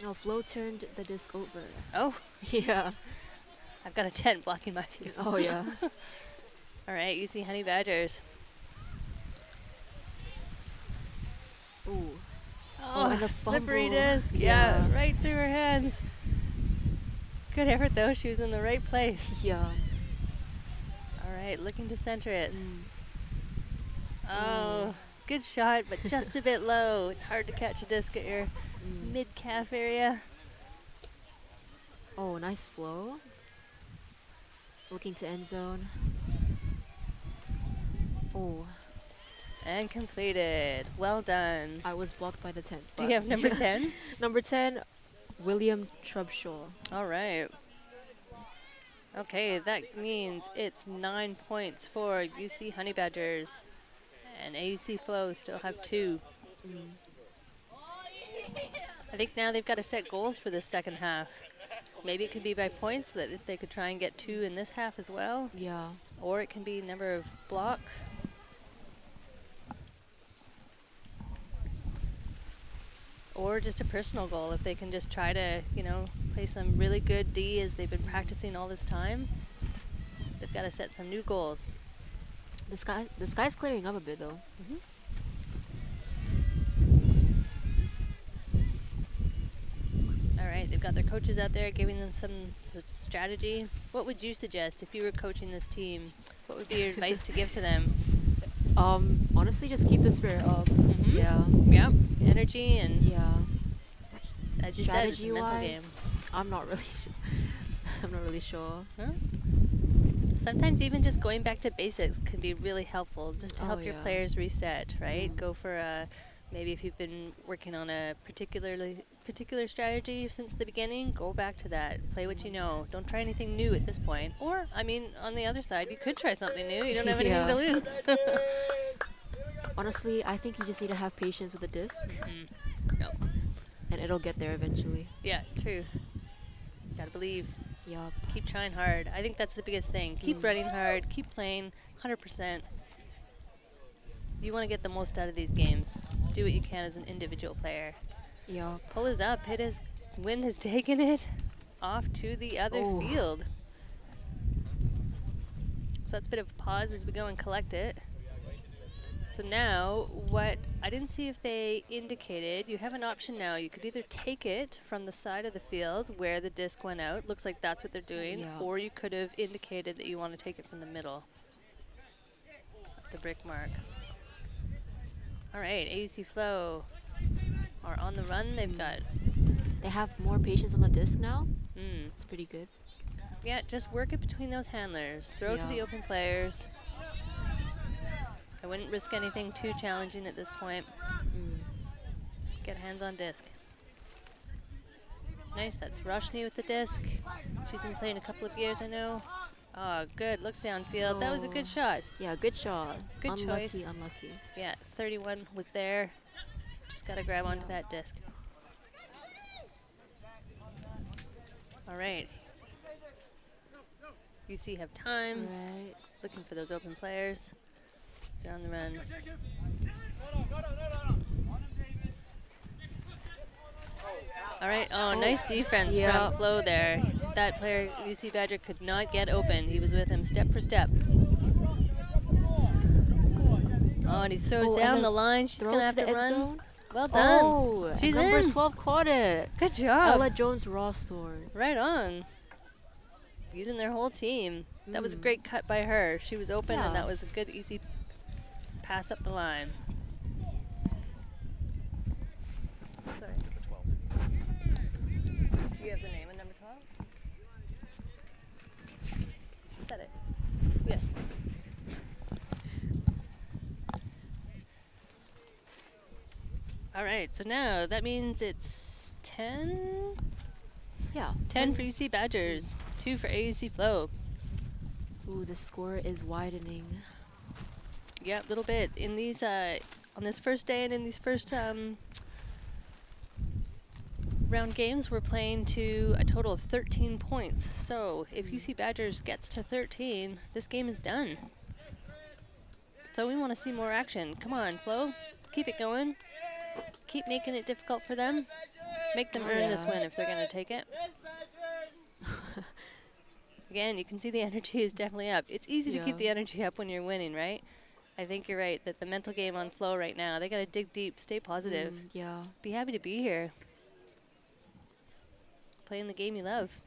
No, Flo turned the disc over. Oh, Yeah. I've got a tent blocking my view. Oh, yeah. All right, UC Honey Badgers. Ooh. Oh, and the slippery fumble. disc. Yeah, Yeah. right through her hands. Good effort, though. She was in the right place. Yeah. All right, looking to center it. Mm. Oh, good shot, but just a bit low. It's hard to catch a disc at your mid-calf area. Oh, nice flow. Looking to end zone. Oh, And completed. Well done. I was blocked by the 10. Do you have number 10? Number 10, William Trubshaw. All right. Okay, that means it's 9 points for UC Honey Badgers. And AUC Flow still have 2. I think now they've got to set goals for this second half. Maybe it could be by points, that if they could try and get 2 in this half as well. Yeah. Or it can be number of blocks. Or just a personal goal, if they can just try to, you know, play some really good D as they've been practicing all this time. They've got to set some new goals. The sky's clearing up a bit though. All right, they've got their coaches out there giving them some strategy. What would you suggest if you were coaching this team? What would be your advice to give to them? Honestly, just keep the spirit up. Yeah. Yep, energy and, Yeah. as you said, it's a mental game. I'm not really sure. I'm not really sure. Huh? Sometimes even just going back to basics can be really helpful, just to Oh, help your yeah. players reset, right? Go for a, maybe if you've been working on a particular strategy since the beginning, go back to that. Play what you know. Don't try anything new at this point. Or, I mean, on the other side, you could try something new. You don't have anything to lose. Honestly, I think you just need to have patience with the disc, No. and it'll get there eventually. Yeah, true. Gotta believe. Yup. Keep trying hard. I think that's the biggest thing. Keep running hard. Keep playing 100%. You want to get the most out of these games. Do what you can as an individual player. Yup. Pull is up. Wind has taken it off to the other Oh. field. So that's a bit of a pause as we go and collect it. So now, I didn't see if they indicated, you have an option now. You could either take it from the side of the field where the disc went out. Looks like that's what they're doing. Yeah. Or you could have indicated that you want to take it from the middle. The brick mark. All right, AUC Flow are on the run. They've got, They have more patience on the disc now. It's pretty good. yeah, just work it between those handlers. Throw to Yeah. the open players. I wouldn't risk anything too challenging at this point. Get hands on disc. Nice, that's Roshni with the disc. She's been playing a couple of years, I know. Oh, good, looks downfield. That was a good shot. Yeah, good shot. Good unlucky, choice. Unlucky. Yeah, 31 was there. Just gotta grab onto that disc. All right. UC have time. Right. Looking for those open players. They're on the run. All right. Oh, nice defense from Flo there. That player, UC Badger, could not get open. He was with him step for step. Oh, and he throws down the line. She's going to have to run. Zone. Well done. Oh, She's number in. 12 caught it. Good job. Ella Jones-Rawsthorne. Right on. Using their whole team. That was a great cut by her. She was open, and that was a good, easy pass up the line. Sorry. Do you have the name of number 12? She said it. Yes. All right, so now that means it's 10? Yeah. 10 for UC Badgers, 2 for AUC Flow. Ooh, the score is widening. Yeah, a little bit. In these, on this first day and in these first round games, we're playing to a total of 13 points. So if UC Badgers gets to 13, this game is done. So we want to see more action. Come on, Flo. Keep it going. Keep making it difficult for them. Make them earn this win if they're going to take it. Again, you can see the energy is definitely up. It's easy to keep the energy up when you're winning, right? I think you're right that the mental game on flow right now, they got to dig deep, stay positive. Yeah. Be happy to be here. Playing the game you love.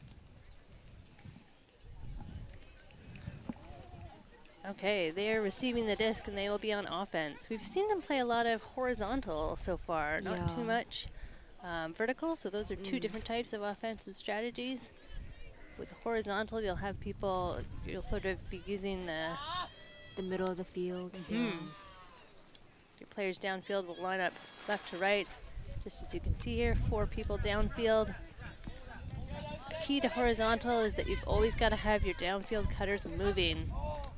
Okay, they are receiving the disc and they will be on offense. We've seen them play a lot of horizontal so far, not too much vertical. So those are two different types of offensive strategies. With horizontal, you'll have people, you'll sort of be using the middle of the field. Your players downfield will line up left to right. Just as you can see here, 4 people downfield. Key to horizontal is that you've always got to have your downfield cutters moving.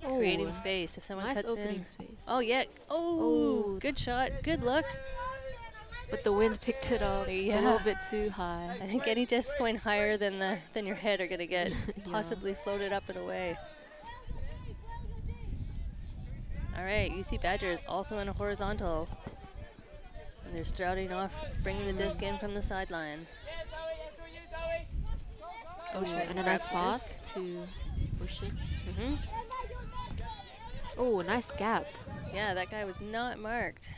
Creating space. If someone nice cuts opening in. Space. Oh, yeah. Oh, good shot. Good look. But the wind picked it up a little bit too high. I think any discs going higher than your head are going to get possibly floated up and away. All right, UC Badgers also in a horizontal. And they're starting off, bringing the disc in from the sideline. Ocean. And a nice pass to Ocean. Oh, nice gap. Yeah, that guy was not marked.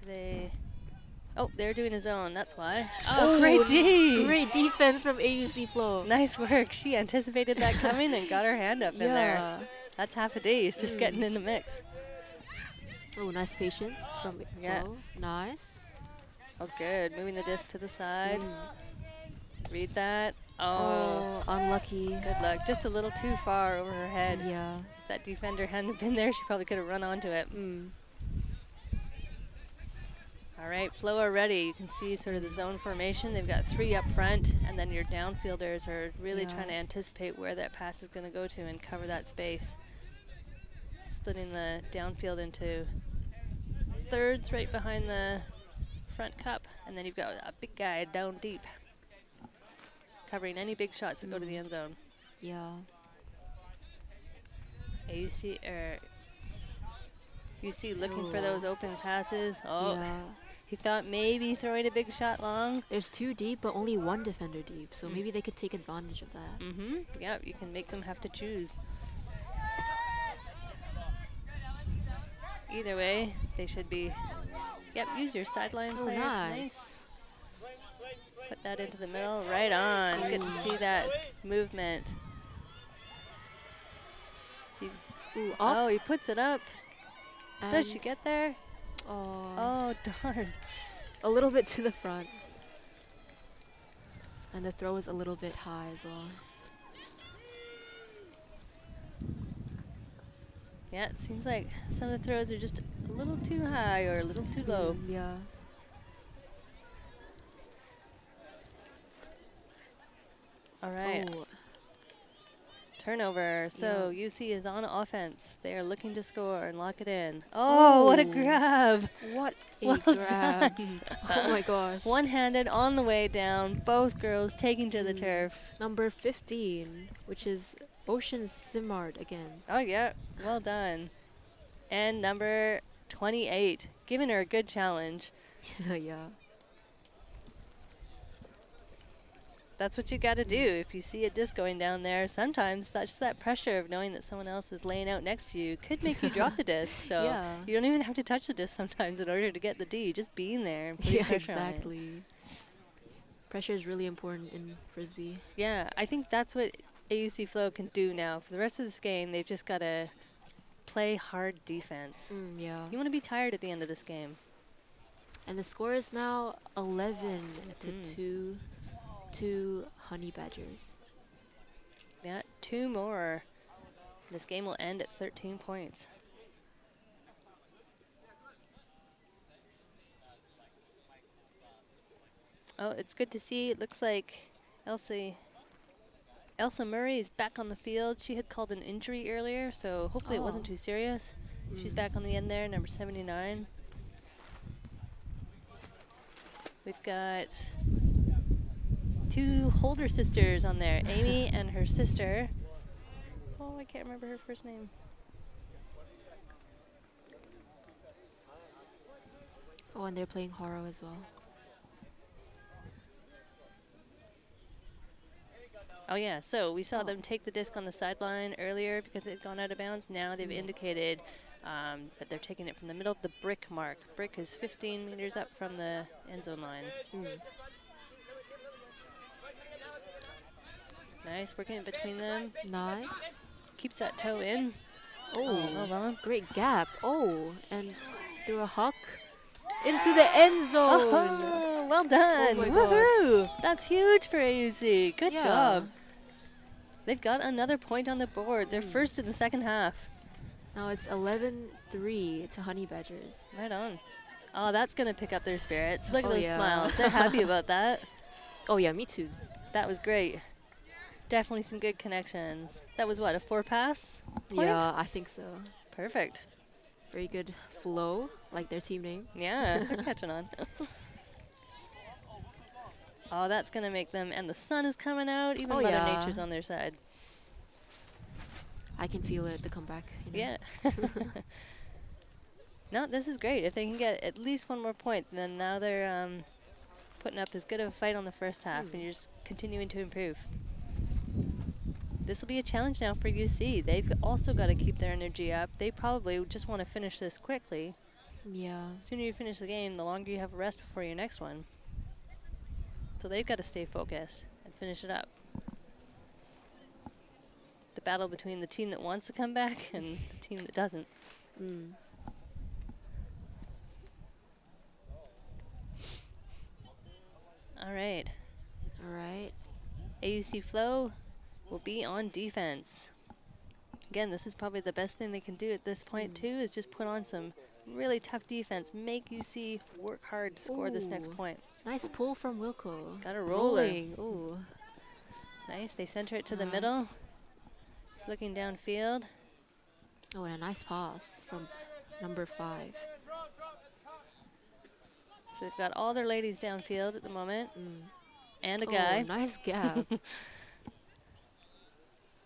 They're doing his own, that's why. Oh, great D! Great defense from AUC Flo. Nice work. She anticipated that coming and got her hand up in there. That's half a D. It's just getting in the mix. Oh, nice patience from Flo. Nice. Oh, good. Moving the disc to the side. Read that. Oh, unlucky. Good luck. Just a little too far over her head. Yeah. If that defender hadn't been there, she probably could have run onto it. All right, Flo are ready. You can see sort of the zone formation. They've got 3 up front, and then your downfielders are really trying to anticipate where that pass is going to go to and cover that space. Splitting the downfield into thirds right behind the front cup, and then you've got a big guy down deep, covering any big shots that go to the end zone. Yeah. UC looking for those open passes. Oh, he thought maybe throwing a big shot long. There's 2 deep, but only 1 defender deep, so maybe they could take advantage of that. Yeah, you can make them have to choose. Either way, they should be. Yep, use your sideline players. Nice. Put that into the middle. Right on. Good to see that movement. See. Oh, he puts it up. Does she get there? Oh, darn. A little bit to the front. And the throw is a little bit high as well. Yeah, it seems like some of the throws are just a little too high or a little too low. Yeah. All right. Turnover. So UC is on offense. They are looking to score and lock it in. Oh, what a grab. What a well grab. Done. Oh my gosh. One-handed on the way down. Both girls taking to the turf. Number 15, which is Ocean Simard again. Oh, yeah. Well done. And number 28, giving her a good challenge. Yeah. That's what you got to do. If you see a disc going down there, sometimes that's that pressure of knowing that someone else is laying out next to you could make you drop the disc. So you don't even have to touch the disc sometimes in order to get the D. Just being there and putting pressure on it. Exactly. Pressure is really important in Frisbee. Yeah, I think that's what AUC Flow can do now. For the rest of this game, they've just got to play hard defense. Yeah. You want to be tired at the end of this game. And the score is now 11 to 2 to Honey Badgers. Yeah, 2 more. This game will end at 13 points. Oh, it's good to see. It looks like Elsa Murray is back on the field. She had called an injury earlier, so hopefully it wasn't too serious. She's back on the end there, number 79. We've got 2 Holder sisters on there, Amy and her sister. Oh, I can't remember her first name. Oh, and they're playing Horo as well. Oh, yeah. So we saw them take the disc on the sideline earlier because it had gone out of bounds. Now they've indicated that they're taking it from the middle of the brick mark. Brick is 15 meters up from the end zone line. Nice, working in between them. Nice. Keeps that toe in. Oh, hold on. great gap. Oh, and through a huck into the end zone. Oh, well done. Oh my Woohoo! That's huge for AUC. Good Yeah. job. They've got another point on the board. They're first in the second half. Now it's 11-3 to Honey Badgers. Right on. Oh, that's going to pick up their spirits. Look at Oh, those yeah. smiles. They're happy about that. Oh yeah, me too. That was great. Definitely some good connections. That was what, a 4-pass point? Yeah, I think so. Perfect. Very good flow, like their team name. Yeah, they're catching on. Oh, that's going to make them, and the sun is coming out. Even Oh, Mother yeah. Nature's on their side. I can feel it, the comeback. You know? Yeah. No, this is great. If they can get at least one more point, then now they're putting up as good of a fight on the first half, and you're just continuing to improve. This will be a challenge now for UC. They've also got to keep their energy up. They probably just want to finish this quickly. Yeah. The sooner you finish the game, the longer you have a rest before your next one. So they've got to stay focused and finish it up. The battle between the team that wants to come back and the team that doesn't. All right. All right. AUC Flow will be on defense. Again, this is probably the best thing they can do at this point, too, is just put on some really tough defense. Make UC work hard to score this next point. Nice pull from Wilco. Got a roller. Rolling. Ooh. Nice. They center it to the middle. He's looking downfield. Oh, and a nice pass from number 5. So they've got all their ladies downfield at the moment. And a Oh, guy. nice gap.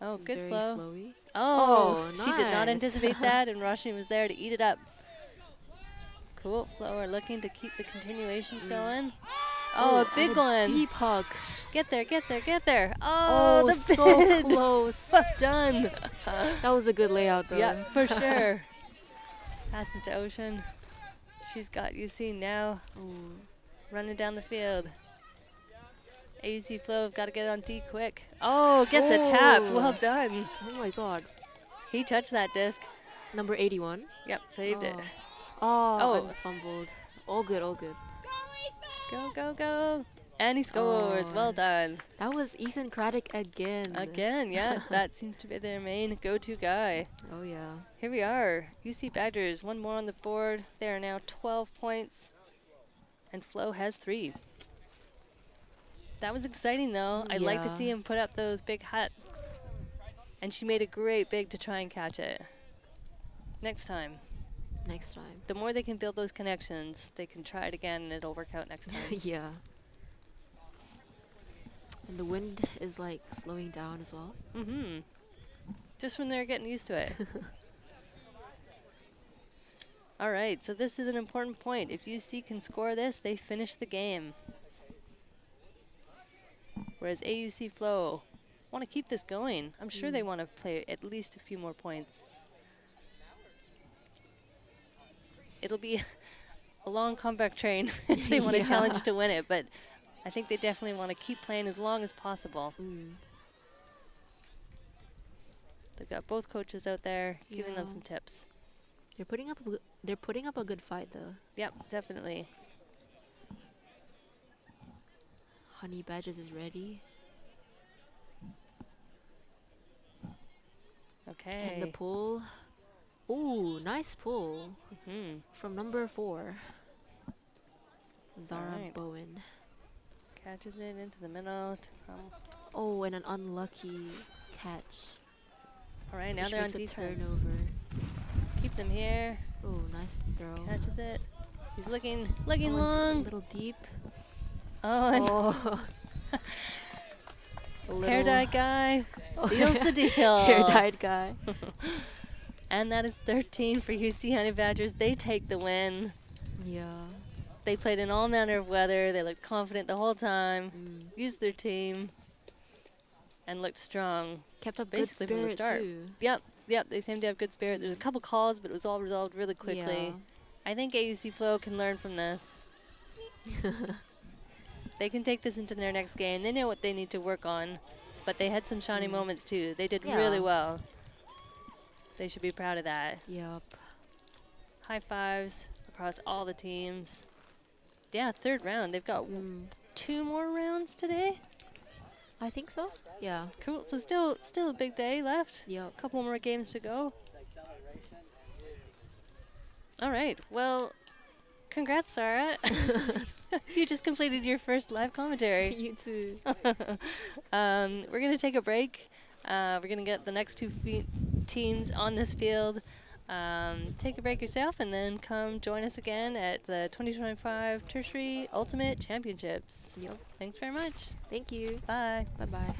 Oh, This is good very flow. flowy. Oh, Oh, she did not nice. anticipate that, and Roshni was there to eat it up. Cool. Flow are looking to keep the continuations going. Oh, a big and a one. Deep hug. Get there, get there, get there. Oh, the so bid. close. Well done. That was a good layout, though. Yeah, for sure. Passes to Ocean. She's got UC now. Running down the field. AUC Flow have got to get on D quick. Oh, gets a tap. Oh. Well done. Oh my god. He touched that disc. Number 81. Yep, saved it. Oh, and fumbled. All good, all good. Go, go, go. And he scores. Oh. Well done. That was Ethan Craddock again. Again, yeah. That seems to be their main go-to guy. Oh, yeah. Here we are. UC Badgers, one more on the board. They are now 12 points. And Flo has 3. That was exciting, though. I'd like to Yeah. see him put up those big husks. And she made a great big to try and catch it. Next time. Next time. The more they can build those connections, they can try it again, and it'll work out next time. Yeah. And the wind is like slowing down as well. Just when they're getting used to it. All right, so this is an important point. If UC can score this, they finish the game. Whereas AUC Flow want to keep this going. I'm sure they want to play at least a few more points. It'll be a long comeback train if they want to challenge to win it, but I think they definitely want to keep playing as long as possible. They've got both coaches out there giving them Yeah. some tips. They're putting up a good fight though. Yep, definitely. Honey Badgers is ready. Okay. And the pull. Ooh, nice pull from number 4. Zara Alright. Bowen. Catches it into the middle. Oh, and an unlucky catch. All right, now which they're on makes a defense. turnover. Keep them here. Oh, nice throw. Catches it. He's looking Oh, and a long. little deep. Oh, and Oh. A hair little- dye guy Oh, seals yeah. the deal. Hair dyed guy. And that is 13 for UC Honey Badgers. They take the win. Yeah. They played in all manner of weather. They looked confident the whole time. Used their team. and looked strong Kept up basically good from the spirit start. too. Yep, they seem to have good spirit. There's a couple calls, but it was all resolved really quickly. Yeah. I think AUC Flow can learn from this. They can take this into their next game. They know what they need to work on, but they had some shining moments too. They did really Yeah. well. They should be proud of that. Yep. High fives across all the teams. Yeah, third round. They've got 2 more rounds today. I think so. Yeah. Cool. So still a big day left. Yep. A couple more games to go. All right. Well, congrats, Sarah. You just completed your first live commentary. You too. We're going to take a break. We're going to get the next 2 teams on this field. Take a break yourself and then come join us again at the 2025 Tertiary Ultimate Championships. Yep. Thanks very much. Thank you. Bye. Bye-bye.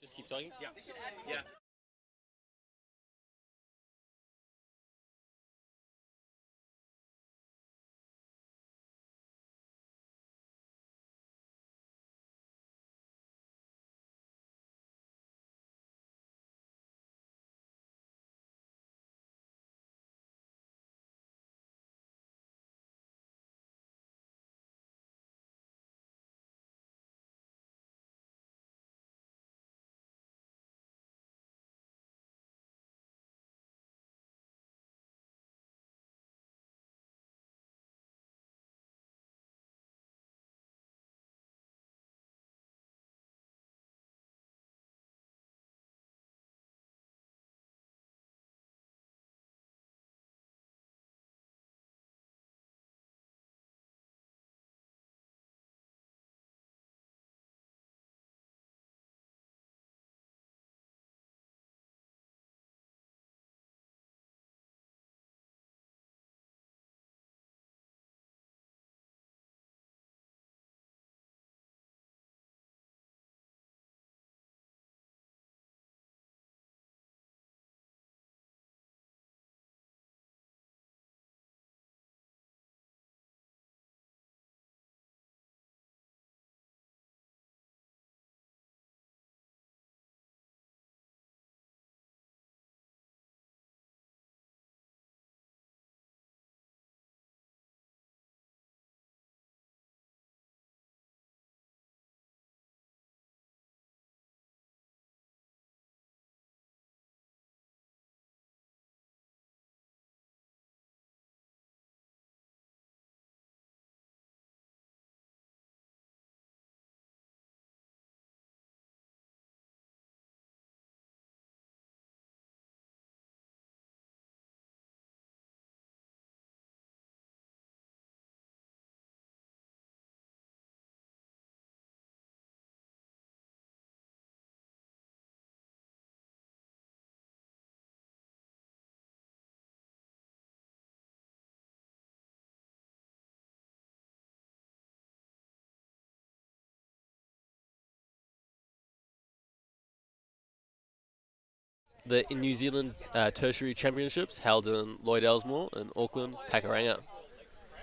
Just keep talking. Yeah. Yeah. The New Zealand Tertiary Championships held in Lloyd Elsmore in Auckland, Pakuranga.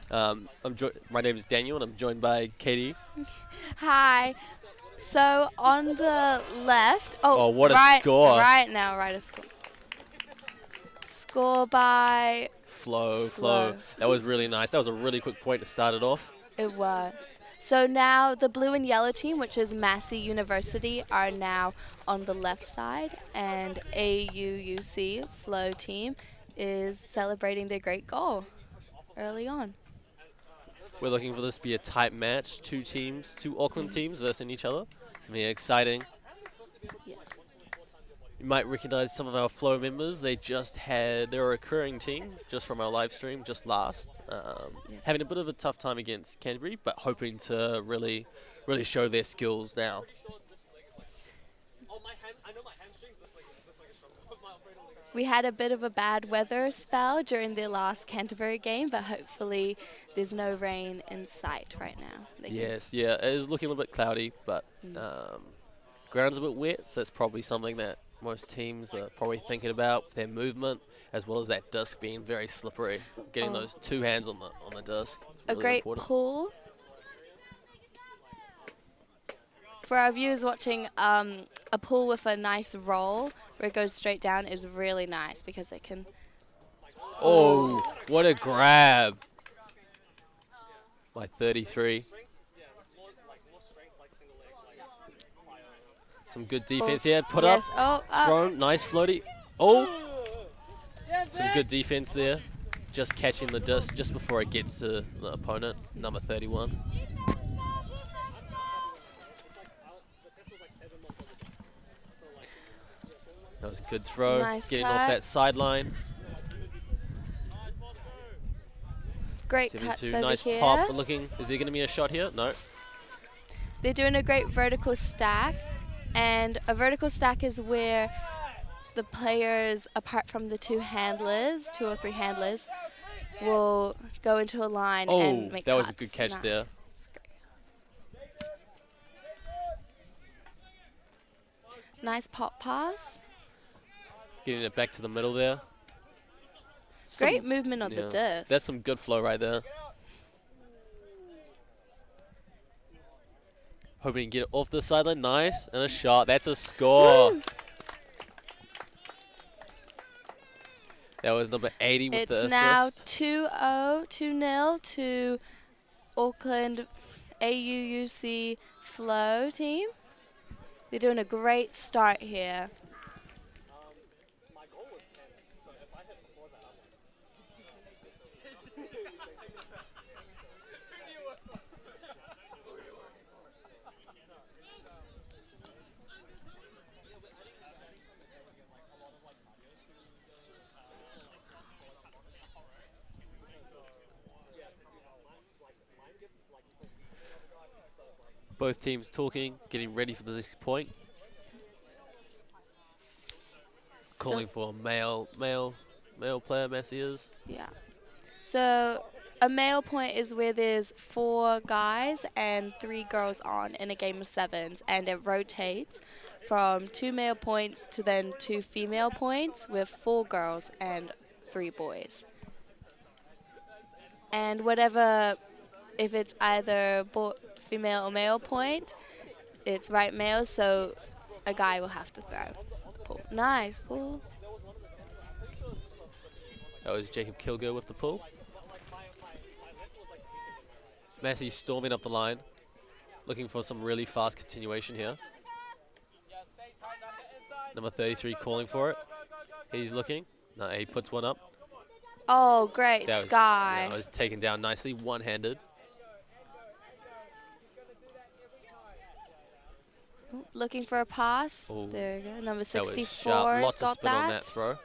My name is Daniel and I'm joined by Katie. Hi. So on the left, what a score. Right now, a score. Score by Flow. That was really nice. That was a really quick point to start it off. It was. So now the blue and yellow team, which is Massey University, are now on the left side, and AUUC Flow team is celebrating their great goal early on. We're looking for this to be a tight match. Two Auckland teams versus each other. It's going to be exciting. Yes. You might recognize some of our Flow members. They're a recurring team just from our live stream just last. Having a bit of a tough time against Canterbury, but hoping to really show their skills now. We had a bit of a bad weather spell during the last Canterbury game, but hopefully there's no rain in sight right now. Yes, yeah, it is looking a little bit cloudy, but ground's a bit wet, so that's probably something that most teams are probably thinking about, their movement, as well as that disc being very slippery. Getting those two hands on the disc. A great important. pull. For our viewers watching, a pull with a nice roll where it goes straight down is really nice because it can... Oh, what a grab. By 33. Some good defense here. Put up. Thrown. Nice floaty. Oh. Some good defense there. Just catching the disc just before it gets to the opponent, number 31. That was a good throw. Nice Getting cut. off that sideline. Great 72. cuts over Nice here. pop. Looking. Is there going to be a shot here? No. They're doing a great vertical stack, and a vertical stack is where the players, apart from the two or three handlers, will go into a line and make that cuts. was a good catch there. Nice pop pass. Getting it back to the middle there. Great movement of the disc. That's some good flow right there. Hoping to get it off the sideline. Nice. And a shot. That's a score. Woo. That was number 80 with the assist. It's now 2-0, 2-0 to Auckland AUUC Flow team. They're doing a great start here. My goal was 10, so if I hit before that, I'm Both teams talking, getting ready for the next point. Calling for a male player, Massey is. Yeah. So a male point is where there's 4 guys and 3 girls on in a game of 7s, and it rotates from 2 male points to then 2 female points with 4 girls and 3 boys. And whatever, if it's either female or male point, it's right male, so a guy will have to throw. Pull. Nice pull. That was Jacob Kilgo with the pull. Massey storming up the line, looking for some really fast continuation here. Number 33 calling for it. He's looking. No, he puts one up. Oh, great, That Sky. was taken down nicely, one-handed. Looking for a pass. Ooh. There we go. Number That was 64 sharp. has Lots of got spin on that that. throw.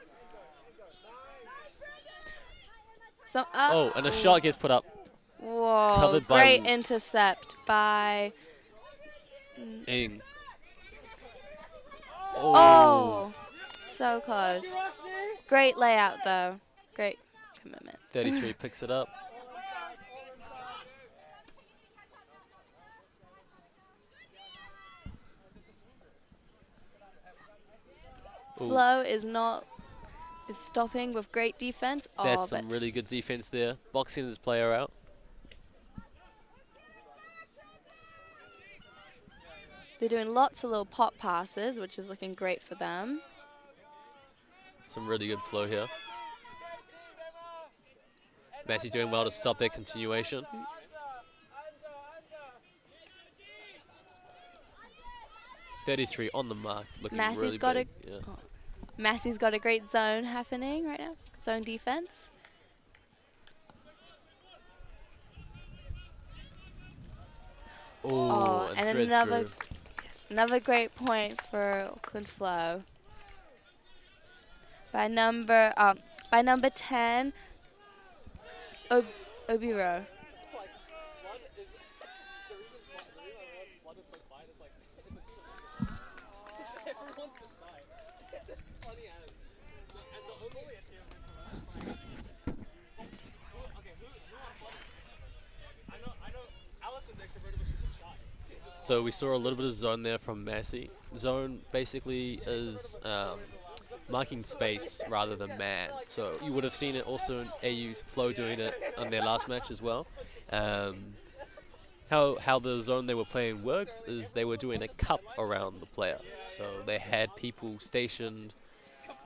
So, Oh, and a shot gets put up. Whoa, Covered by great intercept by... Ing. Oh, so close. Great layout, though. Great commitment. 33 picks it up. Flo is stopping with great defense. That's Oh, some but really good defense there. Boxing this player out. they're doing lots of little pop passes, which is looking great for them. Some really good flow here. Massey's doing well to stop their continuation. .33 on the mark, looking Massey's really got big. Yeah. Massey's got a great zone happening right now. Zone defense. Ooh, and thread another, through. yes, another great point for Auckland Flow. By number 10, Obiro. So we saw a little bit of zone there from Massey. Zone basically is marking space rather than man. So you would have seen it also in AU Flow doing it on their last match as well. How the zone they were playing works is they were doing a cup around the player. So they had people stationed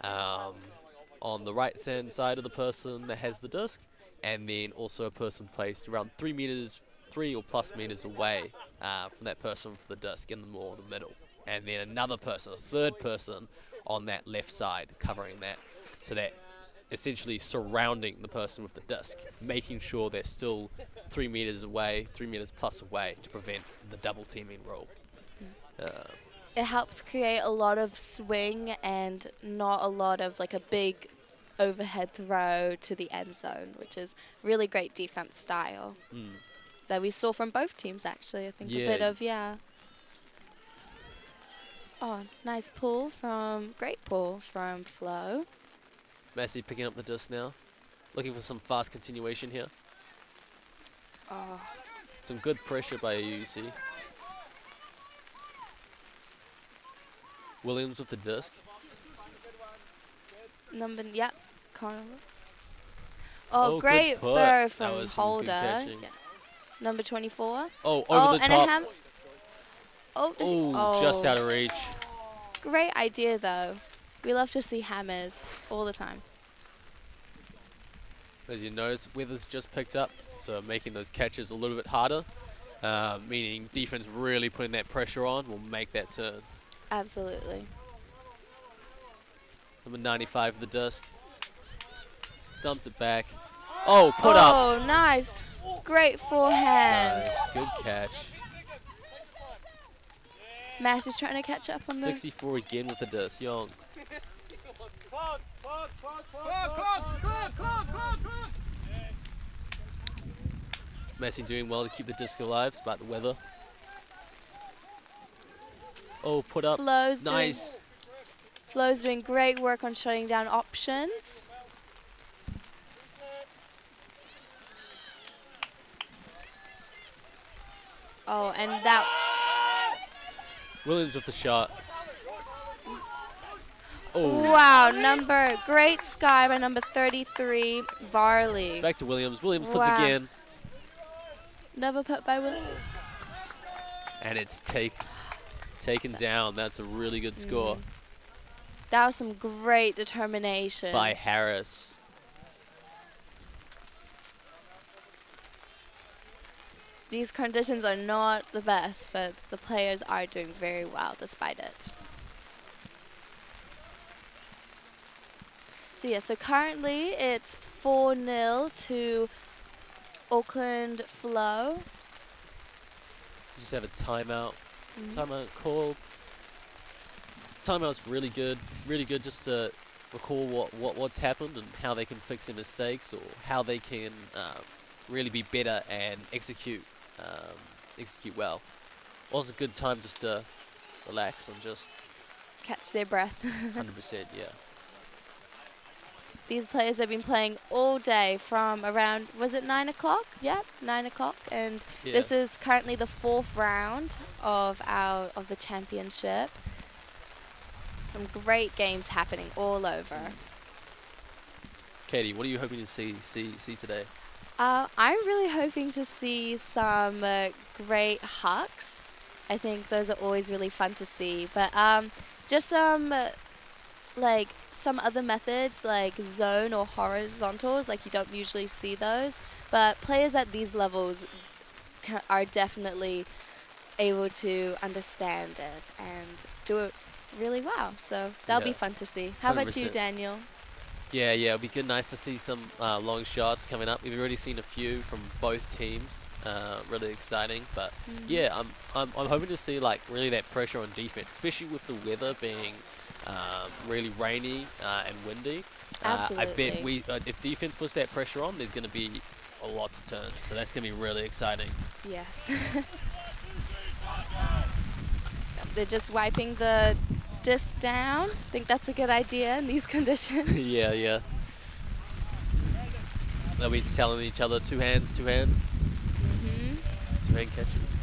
on the right hand side of the person that has the disc, and then also a person placed around 3 or plus meters away from that person for the disc in the middle, and then another person, a third person on that left side covering that, so that essentially surrounding the person with the disc, making sure they're still 3 meters away, 3 meters plus away, to prevent the double teaming rule. It helps create a lot of swing and not a lot of like a big overhead throw to the end zone, which is really great defense style that we saw from both teams actually. I think a bit of, Oh, nice great pull from Flo. Massey picking up the disc now, looking for some fast continuation here. Some good pressure by UC. Williams with the disc. Yep, Connor. Oh, Oh, good great put. throw That from was some good Holder. catching. Yeah. Number 24. Oh, over the and top. Just out of reach. Great idea, though. We love to see hammers all the time. As you notice, weather's just picked up, so making those catches a little bit harder, meaning defense really putting that pressure on will make that turn. Absolutely. Number 95 the disc. Dumps it back. Oh, put up. Oh, nice. Great forehand. Nice. Good catch. Massey's trying to catch up on the... 64 again with the disc. Young. Massey doing well to keep the disc alive, despite the weather. Oh, put up. Nice. Flo's doing great work on shutting down options. Oh, and that... Williams with the shot. Oh. Wow, great sky by number 33, Varley. Back to Williams. Williams puts again. Never put by Williams. And it's taken down. That's a really good score. That was some great determination. By Harris. These conditions are not the best, but the players are doing very well despite it. So yeah, so currently it's 4-0 to Auckland Flow. Just have a timeout. Timeout call. Timeout's really good just to recall what's happened and how they can fix their mistakes or how they can really be better and execute well. Also a good time just to relax and just Catch their breath. 100%, yeah. These players have been playing all day from around, was it 9 o'clock? Yep, 9 o'clock. And this is currently the 4th round of the championship. Some great games happening all over. Katie, what are you hoping to see today? I'm really hoping to see some great hucks. I think those are always really fun to see. But just some some other methods like zone or horizontals, like you don't usually see those. But players at these levels are definitely able to understand it and do it really well. So that'll be fun to see. How about you, 100%. Daniel? Yeah, it'll be good. Nice to see some long shots coming up. We've already seen a few from both teams. Really exciting, but yeah, I'm hoping to see really that pressure on defense, especially with the weather being really rainy and windy. Absolutely. I bet if defense puts that pressure on, there's going to be a lot to turn. So that's going to be really exciting. Yes. They're just wiping the disc down. I think that's a good idea in these conditions. yeah. They'll be telling each other two hands. Two hand catches.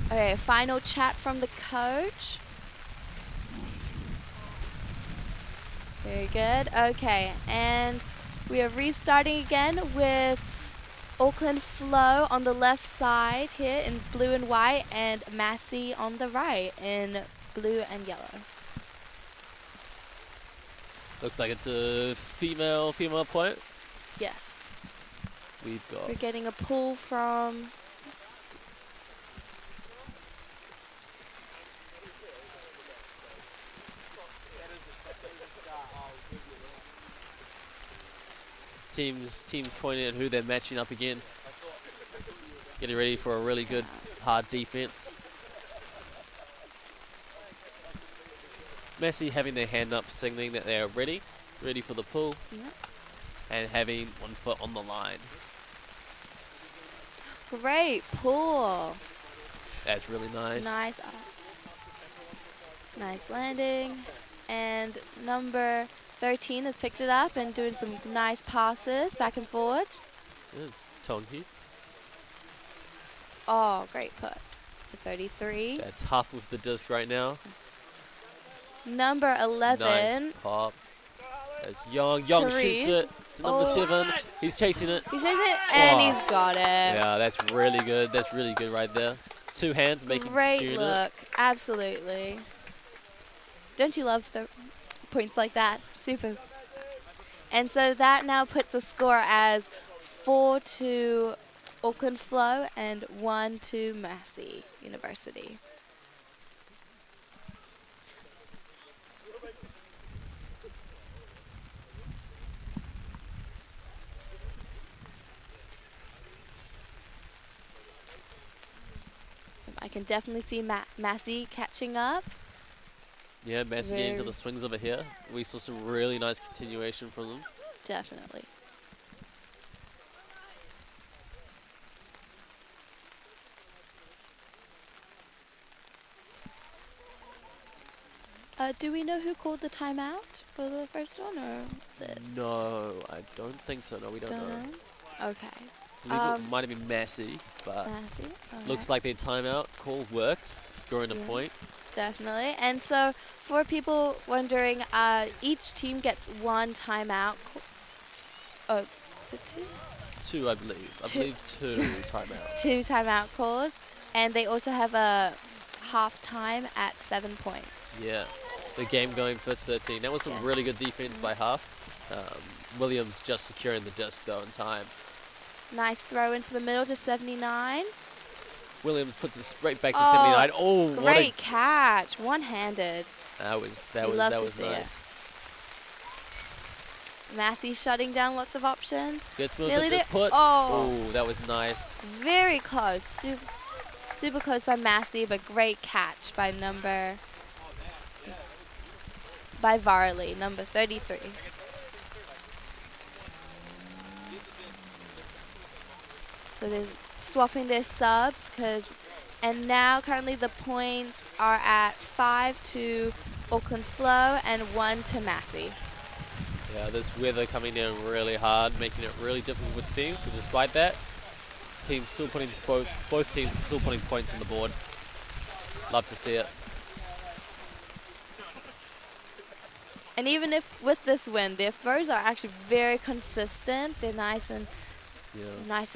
Okay, final chat from the coach. Very good. Okay, and we are restarting again with Auckland Flow on the left side here in blue and white, and Massey on the right in blue and yellow. Looks like it's a female point. Yes. We're getting a pull from... Teams pointing at who they're matching up against. Getting ready for a really good, hard defense. Massey having their hand up, signaling that they're ready for the pull, and having one foot on the line. Great pull. That's really nice. Nice landing. And number 13 has picked it up and doing some nice passes back and forward. It's Tongi. Oh, great put. For 33. That's half with the disc right now. Number 11. Nice pop. That's Young. Young shoots it to number 7. He's chasing it. He's chasing it, and he's got it. Yeah, that's really good. That's really good right there. 2 hands making Great securing look. Absolutely. Don't you love the points like that? Super. And so that now puts a score as 4 to Auckland Flow and 1 to Massey University. I can definitely see Massey catching up. Yeah, Massey getting into the swings over here. We saw some really nice continuation from them. Definitely. Do we know who called the timeout for the first one, or is it? No, I don't think so. No, we don't know. Okay. I believe it might have been Massey, but Massey. looks like their timeout call worked, scoring a point. Definitely. And so for people wondering, each team gets 1 timeout. Oh, is it 2? 2, I believe. I believe 2 timeouts. 2 timeout calls. And they also have a half time at 7 points. Yeah. The game going first 13. That was some really good defense by half. Williams just securing the disc though in time. Nice throw into the middle to 79. Williams puts it straight back to 79. Oh, great catch. One-handed. That was nice. Massey shutting down lots of options. Gets moved Nearly to there. put. Oh, that was nice. very close. Super close by Massey, but great catch by Varley, number 33. So they're swapping their subs and now currently the points are at 5 to Auckland Flow and 1 to Massey. Yeah, this weather coming in really hard, making it really difficult with teams, but despite that, teams still putting both teams still putting points on the board. Love to see it. And even if with this wind, their throws are actually very consistent. They're nice and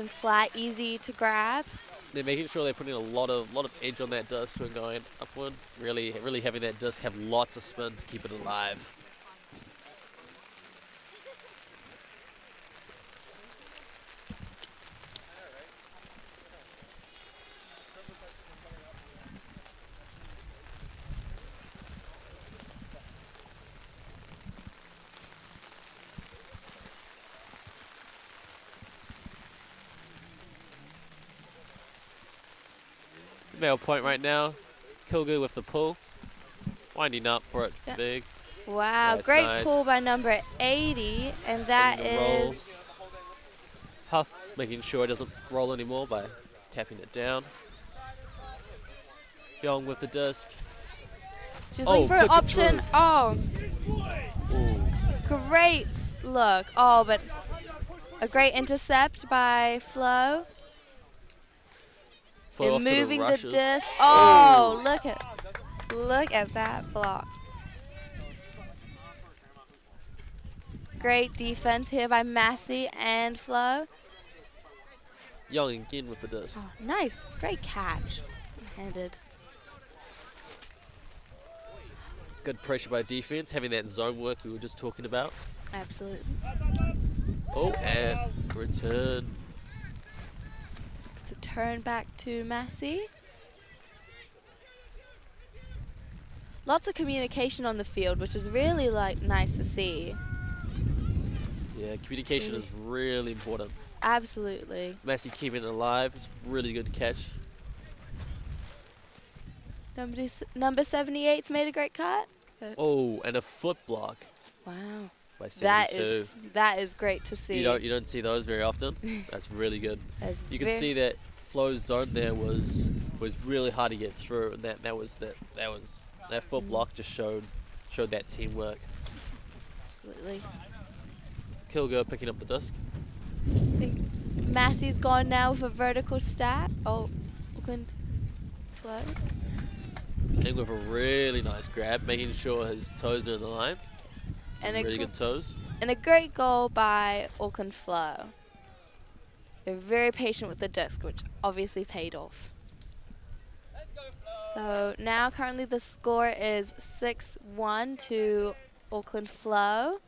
flat, easy to grab. They're making sure they're putting a lot of edge on that disc when going upward. Really having that disc have lots of spin to keep it alive. Male point right now. Kilgore with the pull. Winding up for it big. Wow, that's great nice. pull by number 80, and that is Huff making sure it doesn't roll anymore by tapping it down. Young with the disc. She's looking for an option. Oh, Ooh. great look. Oh, but a great intercept by Flo. Flo off to the Moving the rushes. disc. Oh, look at that block. Great defense here by Massey and Flo. Young again with the disc. Oh, nice. Great catch. Handed. Good pressure by defense, having that zone work we were just talking about. Absolutely. Oh, and return. It's a turn back to Massey. Lots of communication on the field, which is really nice to see. Yeah, communication is really important. Absolutely. Massey keeping it alive. It's a really good catch. Number 78's made a great cut. Oh, and a foot block. Wow. By 72. That is great to see. You don't see those very often. That's really good. You can see that Flo's zone there was really hard to get through, and that foot block just showed that teamwork. Absolutely. Kilgore picking up the disc. Massey's gone now with a vertical stack. Oh, Auckland flow. And with a really nice grab, making sure his toes are in the line. Some And really good toes. And a great goal by Auckland Flow. They're very patient with the disc, which obviously paid off. So now currently the score is 6-1 to Auckland Flow.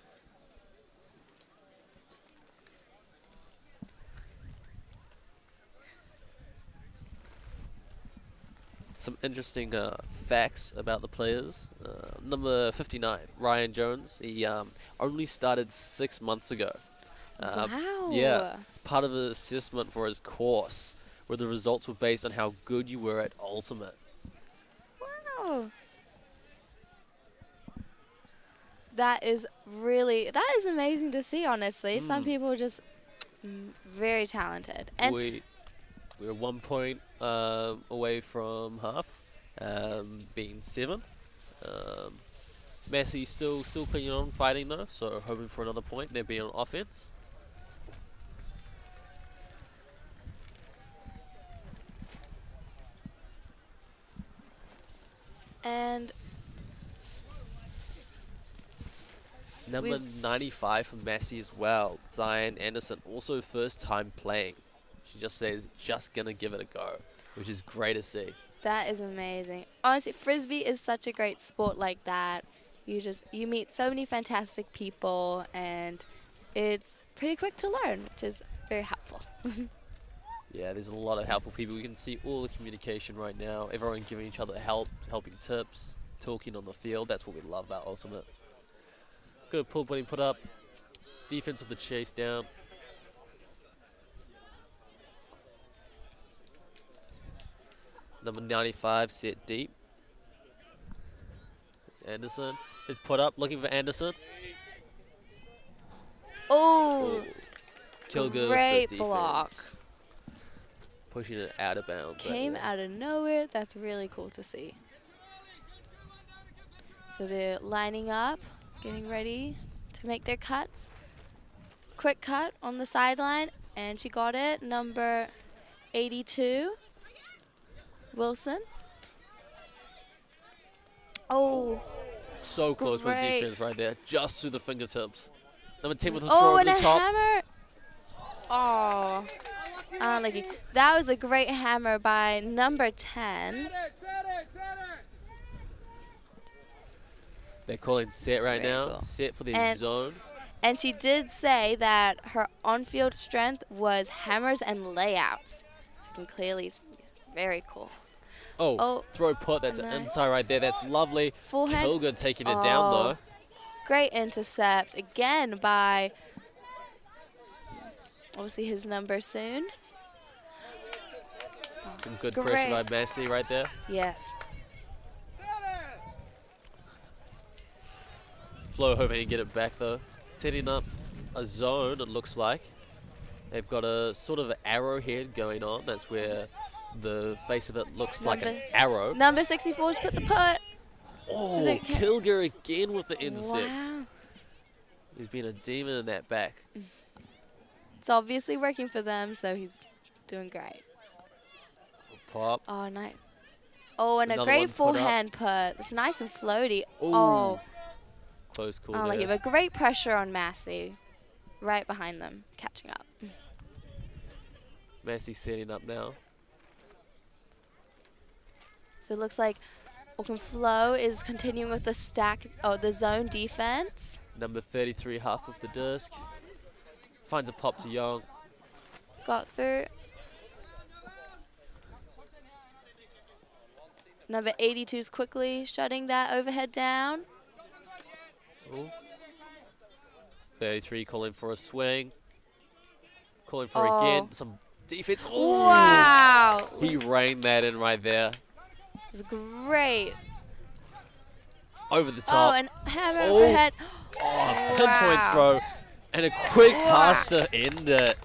Some interesting facts about the players. Number 59, Ryan Jones. He only started 6 months ago. Wow. Yeah, part of the assessment for his course, where the results were based on how good you were at Ultimate. Wow. That is amazing to see, honestly. Some people are just very talented. And we're 1 point away from half, being 7. Massey still clinging on, fighting though, so hoping for another point. They're being on offense. And number 95 for Massey as well, Zion Anderson, also first time playing. She just says, just gonna give it a go, which is great to see. that is amazing. Honestly, Frisbee is such a great sport like that. You meet so many fantastic people, and it's pretty quick to learn, which is very helpful. Yeah, there's a lot of helpful people. We can see all the communication right now. Everyone giving each other help, helping tips, talking on the field. That's what we love about Ultimate. Good pull being put up. Defense of the chase down. Number 95 set deep. It's Anderson. It's put up, looking for Anderson. Oh, Kilgood great does block. defense. Pushing it out of bounds. Came out of nowhere. That's really cool to see. So they're lining up, getting ready to make their cuts. Quick cut on the sideline, and she got it. Number 82, Wilson. Oh. So close with Great. defense right there, just through the fingertips. Number 10 with a throw Oh, over and the a top. hammer. Oh, unlucky. That was a great hammer by number 10. They're calling set right Very now. cool. Set for the And- zone. And she did say that her on-field strength was hammers and layouts. So you can clearly see. Very cool. Oh, throw put. That's an nice. inside right there. That's lovely. Full hand. Kilgood taking it down though. Great intercept again by, we'll see his number soon. Some good Great. pressure by Massey right there. Yes. Flo hoping to get it back though. Setting up a zone, it looks like. They've got a sort of arrowhead going on. That's where the face of it looks like an arrow. Number 64's put the put. Oh, Is it Kilger again with the intercept. Wow. He's been a demon in that back. It's obviously working for them, so he's doing great. Pop. Oh, nice. Oh, and Another a great one put up. forehand put. It's nice and floaty. Ooh. Oh, Close call I like there. it. But great pressure on Massey. Right behind them, catching up. Massey setting up now. So it looks like Auckland Flow is continuing with the the zone defense. Number 33, half of the disc. Finds a pop to Young. Got through. Number 82's quickly shutting that overhead down. Ooh. 33 calling for a swing. Calling for Oh. again. Some defense. Ooh. Wow. He reined that in right there. It was great. Over the top. Oh, and hammer Oh. overhead. Oh, pinpoint throw. And a quick pass to end it.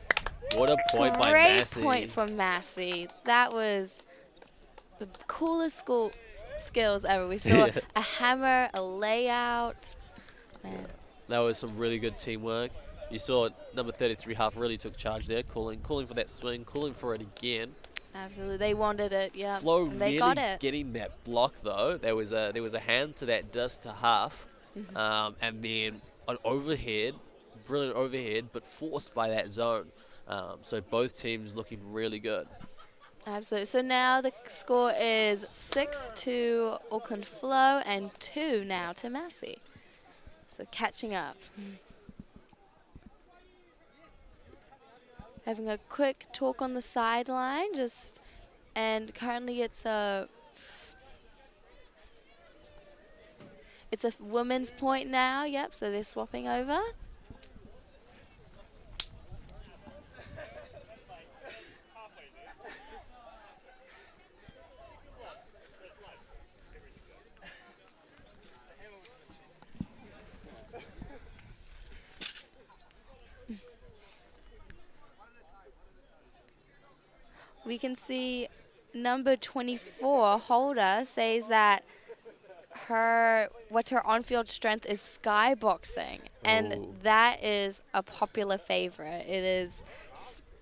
What a point by Great Massey. point from Massey. That was the coolest skills ever. We saw Yeah. a hammer, a layout. Man. That was some really good teamwork. You saw number 33 half really took charge there, calling for that swing, calling for it again. Absolutely, they wanted it, yeah. Flo And they really got it. getting that block though. There was a hand to that disc to half, and then an overhead, brilliant overhead, but forced by that zone. So both teams looking really good. Absolutely. So now the score is 6 to Auckland Flow and 2 now to Massey. So catching up. Having a quick talk on the sideline, and currently it's a women's point now. Yep. So they're swapping over. We can see number 24, Holder, says that what's her on-field strength is skyboxing, and that is a popular favorite. It is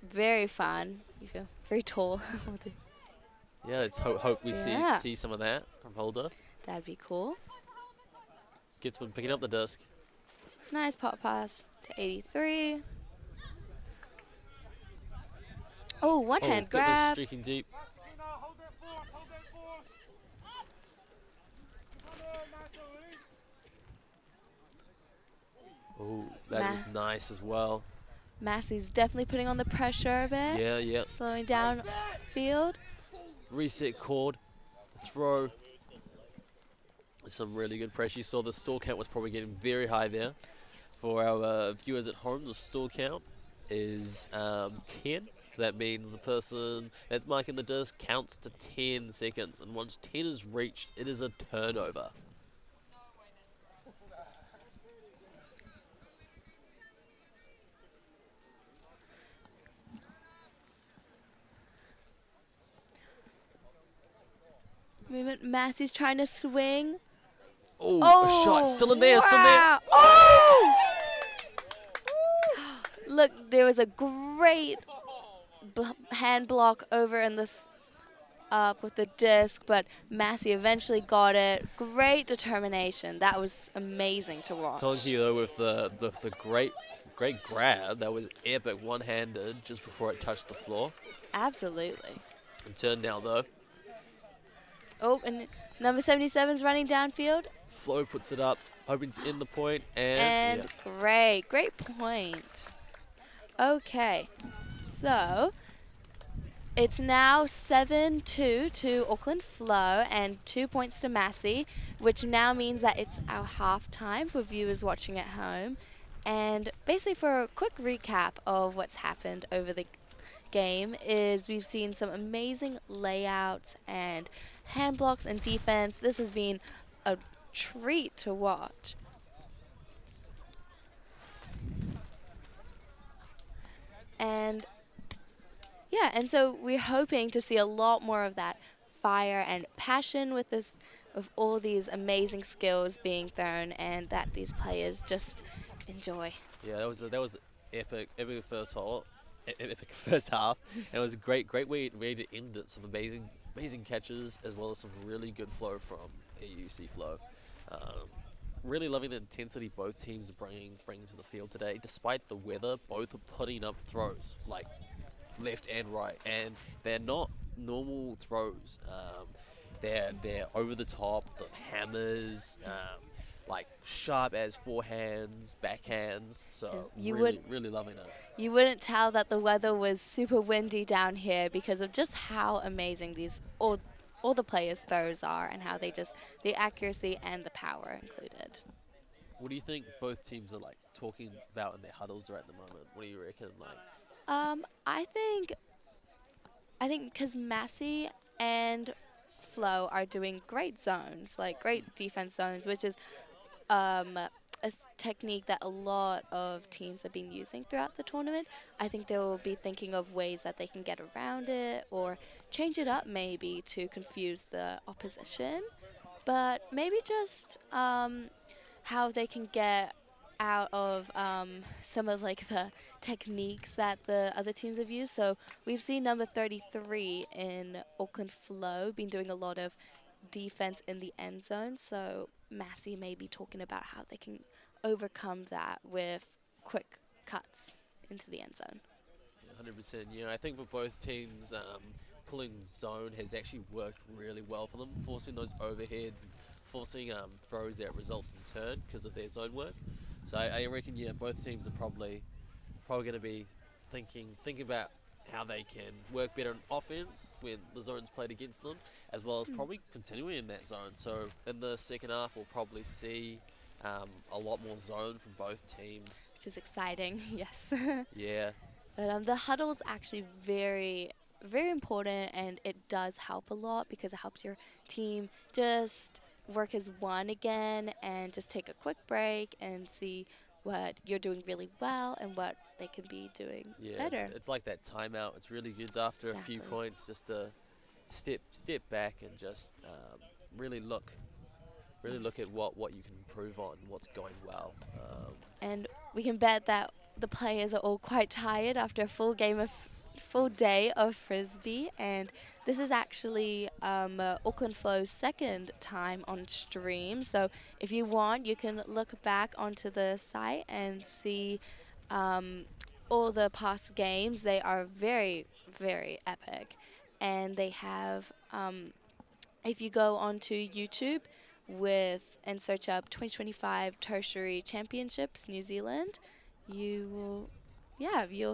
very fun. You feel very tall. Yeah, let's hope we Yeah. see some of that from Holder. That'd be cool. Gets one picking up the disc. Nice pop pass to 83. Oh, one-hand goodness, grab. streaking deep. Oh, that is nice as well. Massey's definitely putting on the pressure a bit. Yeah. Slowing down field. Reset chord, throw. Some really good pressure. You saw the stall count was probably getting very high there. For our viewers at home, the stall count is 10. So that means the person that's marking the disc counts to 10 seconds. And once 10 is reached, it is a turnover. Movement. Massey's trying to swing. Oh, a shot. Still in there, still there. Oh! Look, there was a great hand block over in this up with the disc, but Massey eventually got it. Great determination. That was amazing to watch. Telling you though, with the great grab, that was epic, one-handed just before it touched the floor. Absolutely. And turn now though. Oh, and number 77's running downfield. Flo puts it up, hoping to end the point, And yeah. great point. Okay, so it's now 7-2 to Auckland Flow and 2 points to Massey, which now means that it's our halftime for viewers watching at home. And basically, for a quick recap of what's happened over the game, is we've seen some amazing layouts and hand blocks and defense. This has been a treat to watch. And yeah, and so we're hoping to see a lot more of that fire and passion with this, of all these amazing skills being thrown, and that these players just enjoy. Yeah, that was epic first half. And it was a great way to end it. Some amazing catches, as well as some really good flow from AUC Flow. Really loving the intensity both teams are bringing to the field today. Despite the weather, both are putting up throws, like left and right, and they're not normal throws. They're over the top, the hammers, like sharp as forehands, backhands. So really loving it. You wouldn't tell that the weather was super windy down here because of just how amazing these all the players' throws are, and how the accuracy and the power included. What do you think both teams are like talking about in their huddles right at the moment? What do you reckon? Like, I think because Massey and Flo are doing great zones, like great defense zones, which is a technique that a lot of teams have been using throughout the tournament. I think they will be thinking of ways that they can get around it or change it up maybe to confuse the opposition. But maybe just how they can get out of some of like the techniques that the other teams have used. So we've seen number 33 in Auckland Flow been doing a lot of defense in the end zone. So Massey may be talking about how they can overcome that with quick cuts into the end zone. 100%. You know, I think for both teams, pulling zone has actually worked really well for them, forcing those overheads and forcing throws that results in turn because of their zone work. So I reckon, yeah, both teams are probably going to be thinking about how they can work better in offense when the zone's played against them, as well as probably continuing in that zone. So in the second half, we'll probably see a lot more zone from both teams. Which is exciting, yes. Yeah. But the huddle's actually very, very important, and it does help a lot because it helps your team just work as one again and just take a quick break and see what you're doing really well and what they can be doing better. It's like that timeout. It's really good after a few points just to step back and just really look at what you can improve on, what's going well. And we can bet that the players are all quite tired after a full day of frisbee, and this is actually Auckland Flow's second time on stream. So if you want, you can look back onto the site and see all the past games. They are very, very epic, and they have. If you go onto YouTube and search up 2025 Tertiary Championships New Zealand, you'll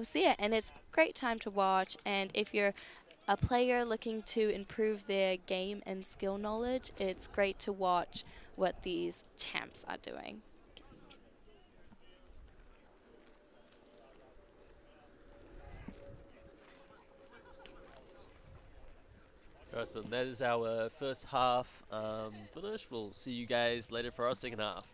see it, and it's a great time to watch. And if you're a player looking to improve their game and skill knowledge, it's great to watch what these champs are doing. Awesome. That is our first half finished. We'll see you guys later for our second half.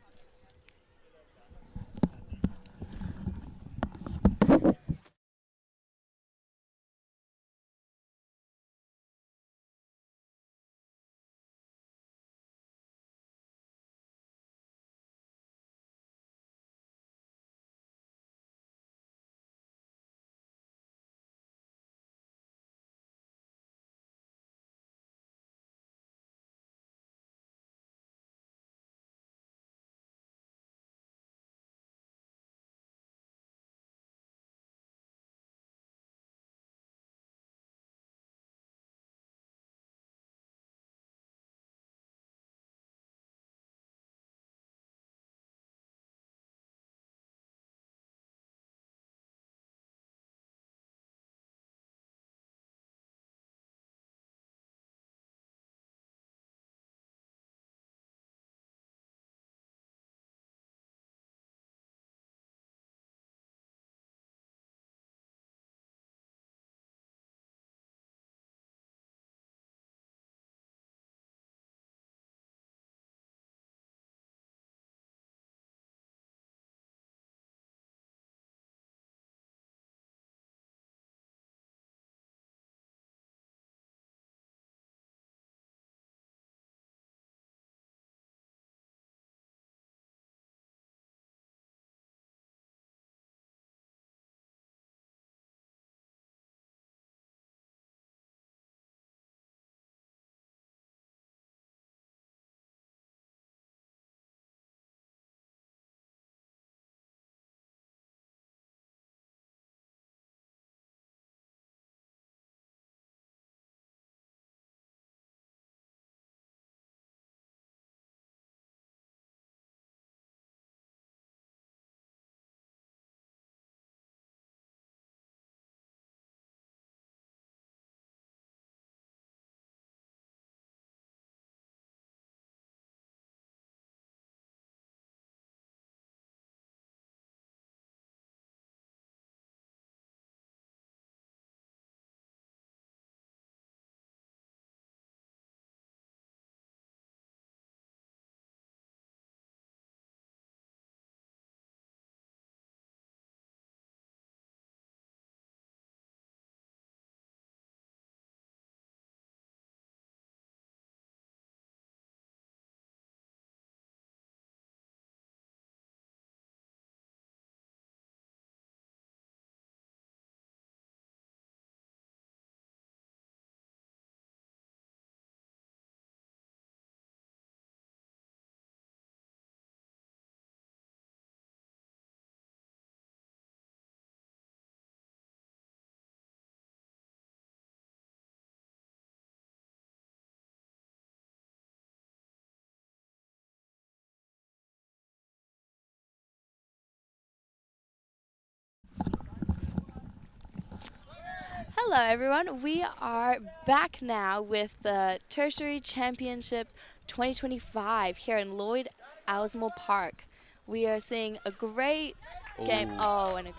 Hello everyone, we are back now with the Tertiary Championships 2025 here in Lloyd Alsmore Park. We are seeing a great game. Ooh. Oh, and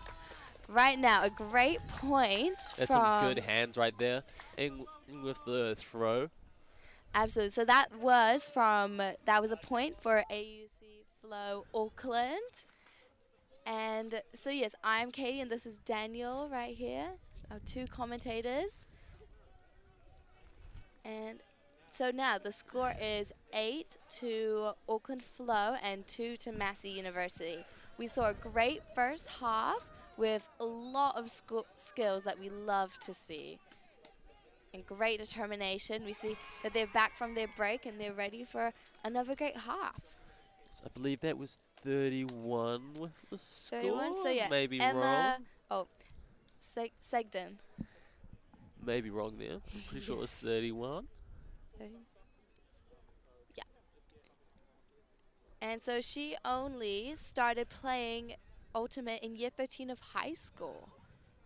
right now a great point That's from... some good hands right there. And with the throw. Absolutely. So that was a point for AUC Flow Auckland. And so yes, I'm Katie and this is Daniel right here, our two commentators. And so now the score is 8 to Auckland Flow and 2 to Massey University. We saw a great first half with a lot of skills that we love to see. And great determination. We see that they're back from their break and they're ready for another great half. So I believe that was 31 with the score. 31, so yeah. Maybe Emma, wrong. Segden. Maybe wrong there. I'm pretty sure it was 31. 30. Yeah. And so she only started playing Ultimate in year 13 of high school.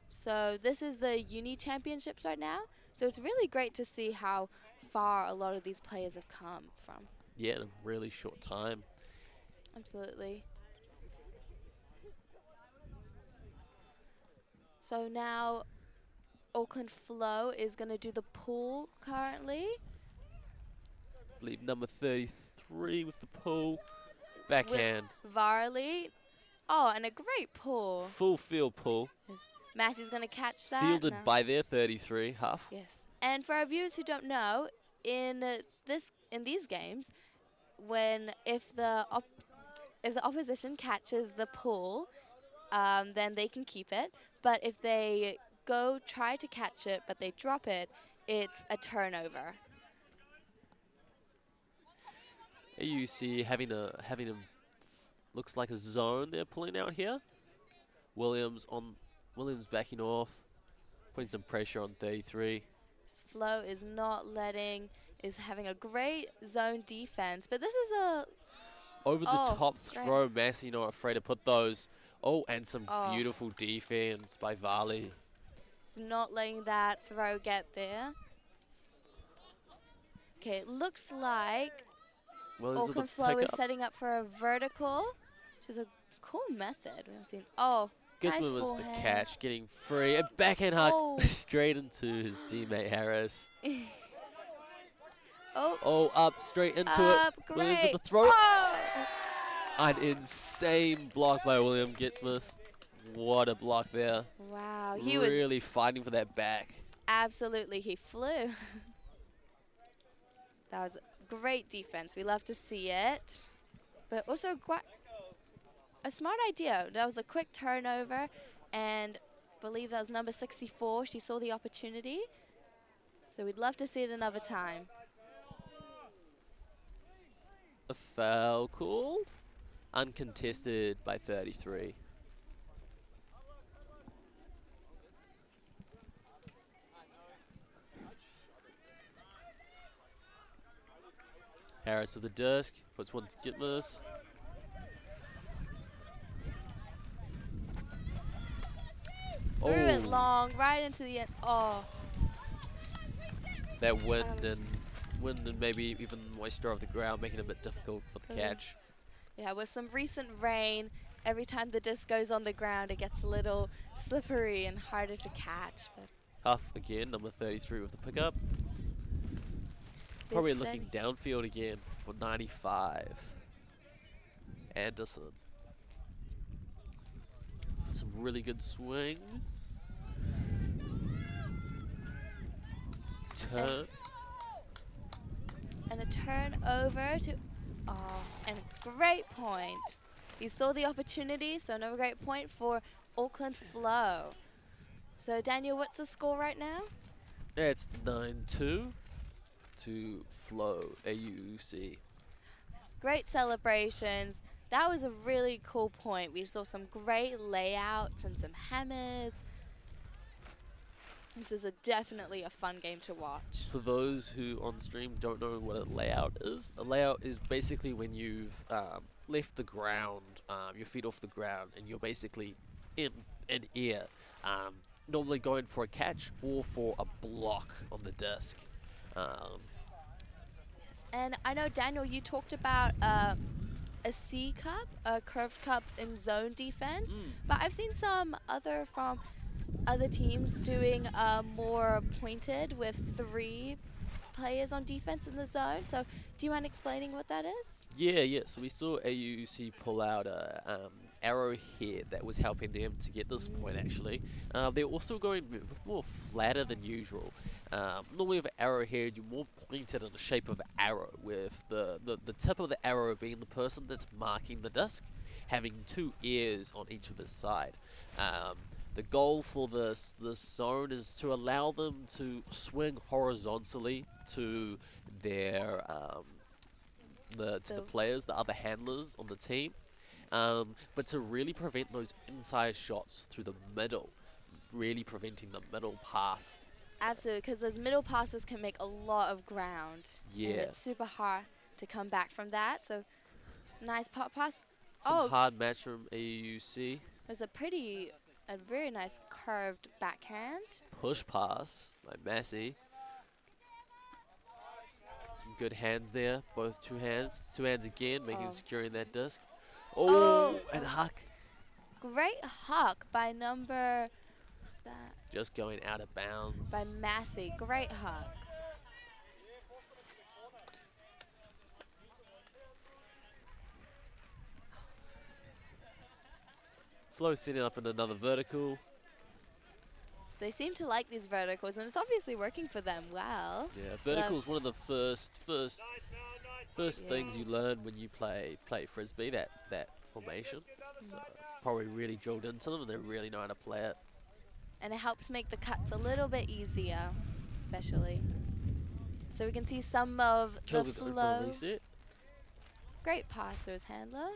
So this is the uni championships right now. So it's really great to see how far a lot of these players have come from. Yeah, in a really short time. Absolutely. So now Auckland Flow is going to do the pool currently. I believe number 33 with the pull. Backhand. With Varley. Oh, and a great pull. Full field pull. Yes. Massey's going to catch that. Fielded now. by their 33, half. Yes. And for our viewers who don't know, in these games, if the opposition catches the pull, then they can keep it. But if they try to catch it, but they drop it, it's a turnover. AUC having a looks like a zone they're pulling out here. Williams backing off, putting some pressure on 33. Flow is having a great zone defense, but this is a over the top throw. Massey not afraid to put those. Oh, and some beautiful defense by Varley. He's not letting that throw get there. Okay, it looks like Auckland Flow is setting up for a vertical, which is a cool method. We haven't seen. Oh, Gets nice was forehand. the catch, getting free. A backhand hug straight into his teammate Harris. Up straight into it. Great. Williams at the throat. An insane block by William Gitsmus. What a block there. Wow, he really fighting for that back. Absolutely, he flew. That was great defense. We love to see it. But also a smart idea. That was a quick turnover, and I believe that was number 64. She saw the opportunity. So we'd love to see it another time. A foul called. Uncontested by 33. Harris to the disc, puts one to Gitmus. Threw it long, right into the end. Oh. That wind and maybe even moisture of the ground making it a bit difficult for the catch. Yeah, with some recent rain, every time the disc goes on the ground, it gets a little slippery and harder to catch. But Huff again, number 33 with the pickup. Probably looking downfield again for 95. Anderson. Some really good swings. Turn. And a turn over to, and a great point. He saw the opportunity, so another great point for Auckland Flow. So Daniel, what's the score right now? It's 9-2 to Flow AUC. Great celebrations. That was a really cool point. We saw some great layouts and some hammers. This is definitely a fun game to watch. For those who on stream don't know what a layout is basically when you've left the ground, your feet off the ground, and you're basically in air. normally going for a catch or for a block on the disc. And I know, Daniel, you talked about a C cup, a curved cup in zone defense, but I've seen some from other teams doing more pointed with 3 players on defense in the zone. So do you mind explaining what that is? Yeah. So we saw AUC pull out a arrowhead that was helping them to get this point, actually. They're also going with more flatter than usual. Normally with arrowhead, you're more pointed in the shape of an arrow, with the tip of the arrow being the person that's marking the disc, having 2 ears on each of his side. The goal for this zone is to allow them to swing horizontally to their the players, the other handlers on the team, but to really prevent those inside shots through the middle, really preventing the middle pass. Absolutely, because those middle passes can make a lot of ground. Yeah. And it's super hard to come back from that. So nice pop pass. Some hard match from AUC. There's a very nice curved backhand. Push pass by Massey. Some good hands there, both 2 hands. 2 hands again, securing that disc. And huck. Great huck by number, what's that? Just going out of bounds. By Massey, great huck. Flo setting up in another vertical. So they seem to like these verticals, and it's obviously working for them well. Yeah, vertical is one of the first things you learn when you play frisbee. That formation. So probably really drilled into them, and they really know how to play it. And it helps make the cuts a little bit easier, especially. So we can see some of the flow. Great pass to his handler.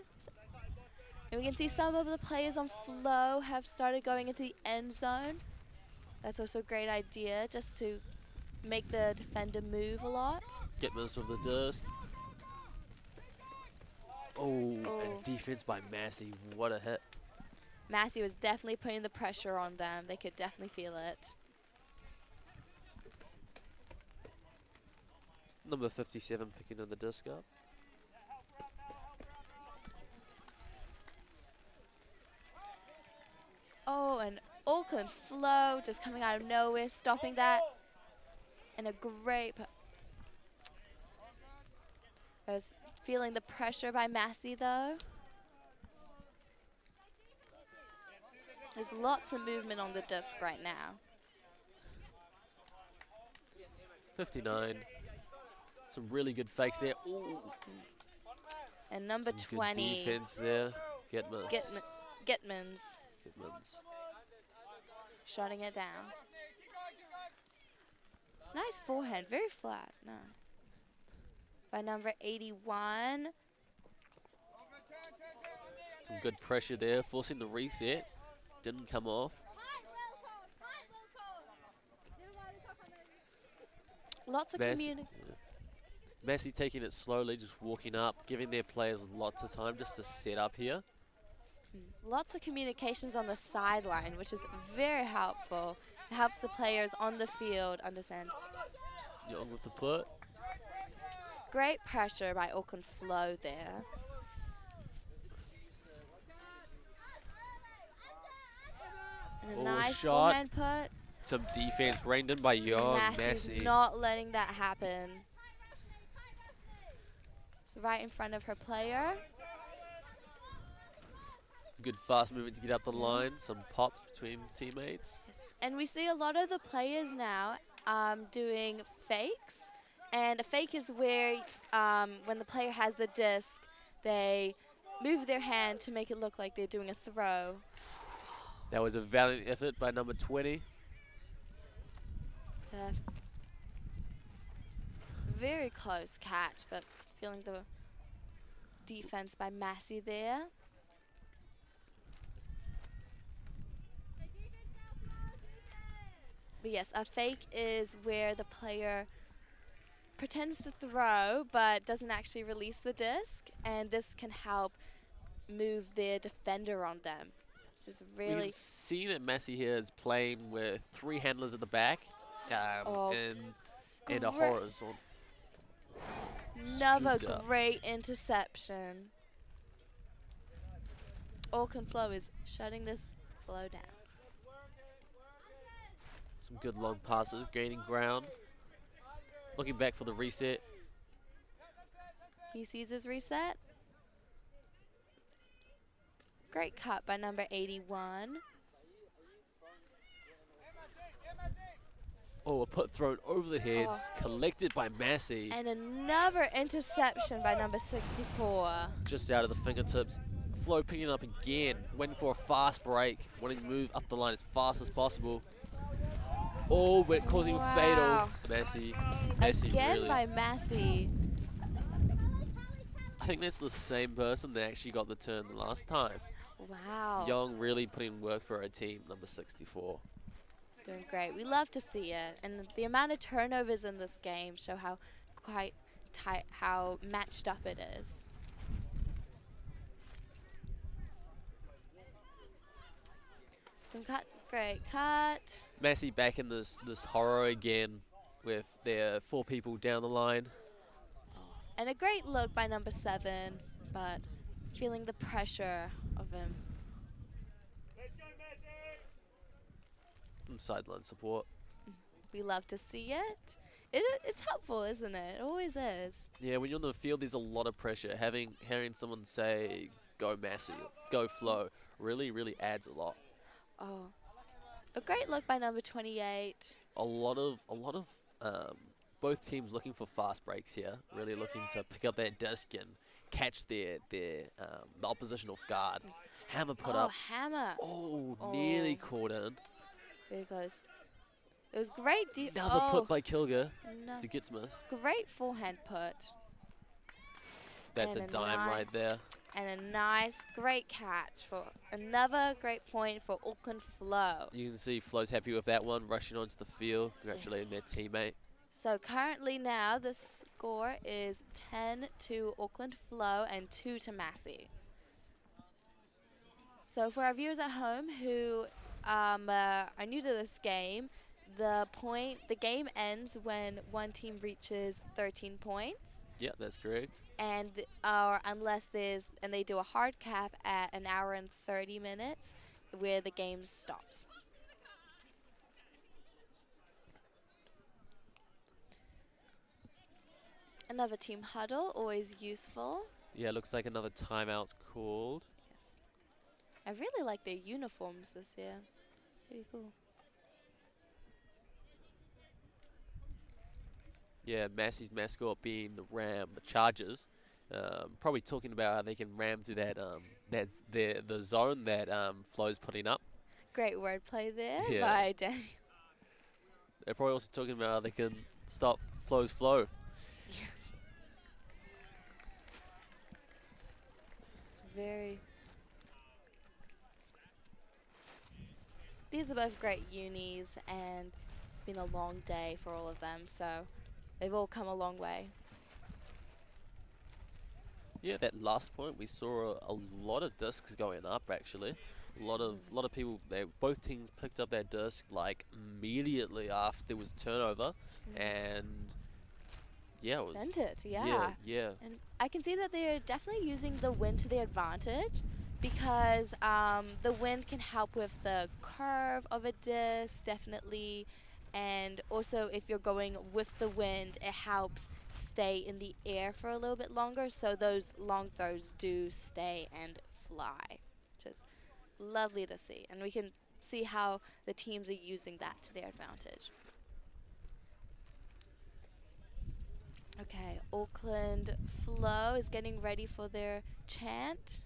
And we can see some of the players on flow have started going into the end zone. That's also a great idea, just to make the defender move a lot. Getmans with the disc. And defense by Massey. What a hit. Massey was definitely putting the pressure on them. They could definitely feel it. Number 57 picking on the disc up. And Auckland flow just coming out of nowhere, stopping that. And a great... I was feeling the pressure by Massey, though. There's lots of movement on the disc right now. 59. Some really good fakes there. Ooh. And number Some 20. Good defense there. Getmans. Getmans. Shutting it down. Nice forehand, very flat. No. By number 81. Some good pressure there, forcing the reset. Didn't come off. Lots of communication. Massey taking it slowly, just walking up, giving their players lots of time just to set up here. Lots of communications on the sideline, which is very helpful. It helps the players on the field understand. Young with the put. Great pressure by Auckland flow there. And a nice shot. forehand put. Some defense reined in by Young. Massey's Massey. not letting that happen. So right in front of her player. Good fast movement to get up the line. Some pops between teammates. Yes. And we see a lot of the players now doing fakes. And a fake is where when the player has the disc, they move their hand to make it look like they're doing a throw. That was a valiant effort by number 20. Very close catch, but feeling the defense by Massey there. But yes, a fake is where the player pretends to throw but doesn't actually release the disc, and this can help move their defender on them. This is We really can see that Massey here is playing with 3 handlers at the back Oh, and a great. horizontal. another Scooped up. great interception. Auckland Flow is shutting this flow down. Some good long passes, gaining ground. Looking back for the reset. He sees his reset. Great cut by number 81. Oh, a put thrown over the heads, collected by Massey. And another interception by number 64. Just out of the fingertips. Flo picking it up again, waiting for a fast break, wanting to move up the line as fast as possible. Oh, but causing Wow. fatal. Massey Again really. by Massey. I think that's the same person that actually got the turn last time. Wow. Young really putting in work for her team, number 64. Doing great. We love to see it. And the amount of turnovers in this game show how quite tight, how matched up it is. Some cut, great cut. Massey back in this horror again with their 4 people down the line. And a great look by number 7, but feeling the pressure of him. Some sideline support. We love to see it. It's helpful, isn't it? It always is. Yeah, when you're on the field, there's a lot of pressure. Hearing someone say, go Massey, go Flo, really adds a lot. Oh, a great look by number 28. A lot of both teams looking for fast breaks here, really looking to pick up that disc and catch the opposition off guard. Hammer put up. Hammer. Oh, nearly caught in. There he goes. It was great. Another put by Kilger no. to Gitsmith. Great forehand put. That's And a dime right there. And a nice, great catch for another great point for Auckland Flow. You can see Flo's happy with that one, rushing onto the field, congratulating their teammate. So currently now the score is 10 to Auckland Flow and 2 to Massey. So for our viewers at home who are new to this game, the game ends when one team reaches 13 points. Yeah, that's correct. And unless they do a hard cap at 1 hour and 30 minutes where the game stops. Another team huddle, always useful. Yeah, looks like another timeout's called. Yes. I really like their uniforms this year. Pretty cool. Yeah, Massey's mascot being the Ram, the Chargers. Probably talking about how they can ram through that the zone that Flo's putting up. Great wordplay there Yeah. by Daniel. They're probably also talking about how they can stop Flo's flow. Yes. It's very... These are both great unis, and it's been a long day for all of them, so they've all come a long way. Yeah, that last point we saw a lot of discs going up actually. A lot of people. Both teams picked up their disc like immediately after there was turnover, and yeah, it was, Spent it, yeah. Yeah. And I can see that they're definitely using the wind to their advantage because the wind can help with the curve of a disc, definitely. And also, if you're going with the wind, it helps stay in the air for a little bit longer, so those long throws do stay and fly, which is lovely to see. And we can see how the teams are using that to their advantage. Okay, Auckland Flow is getting ready for their chant.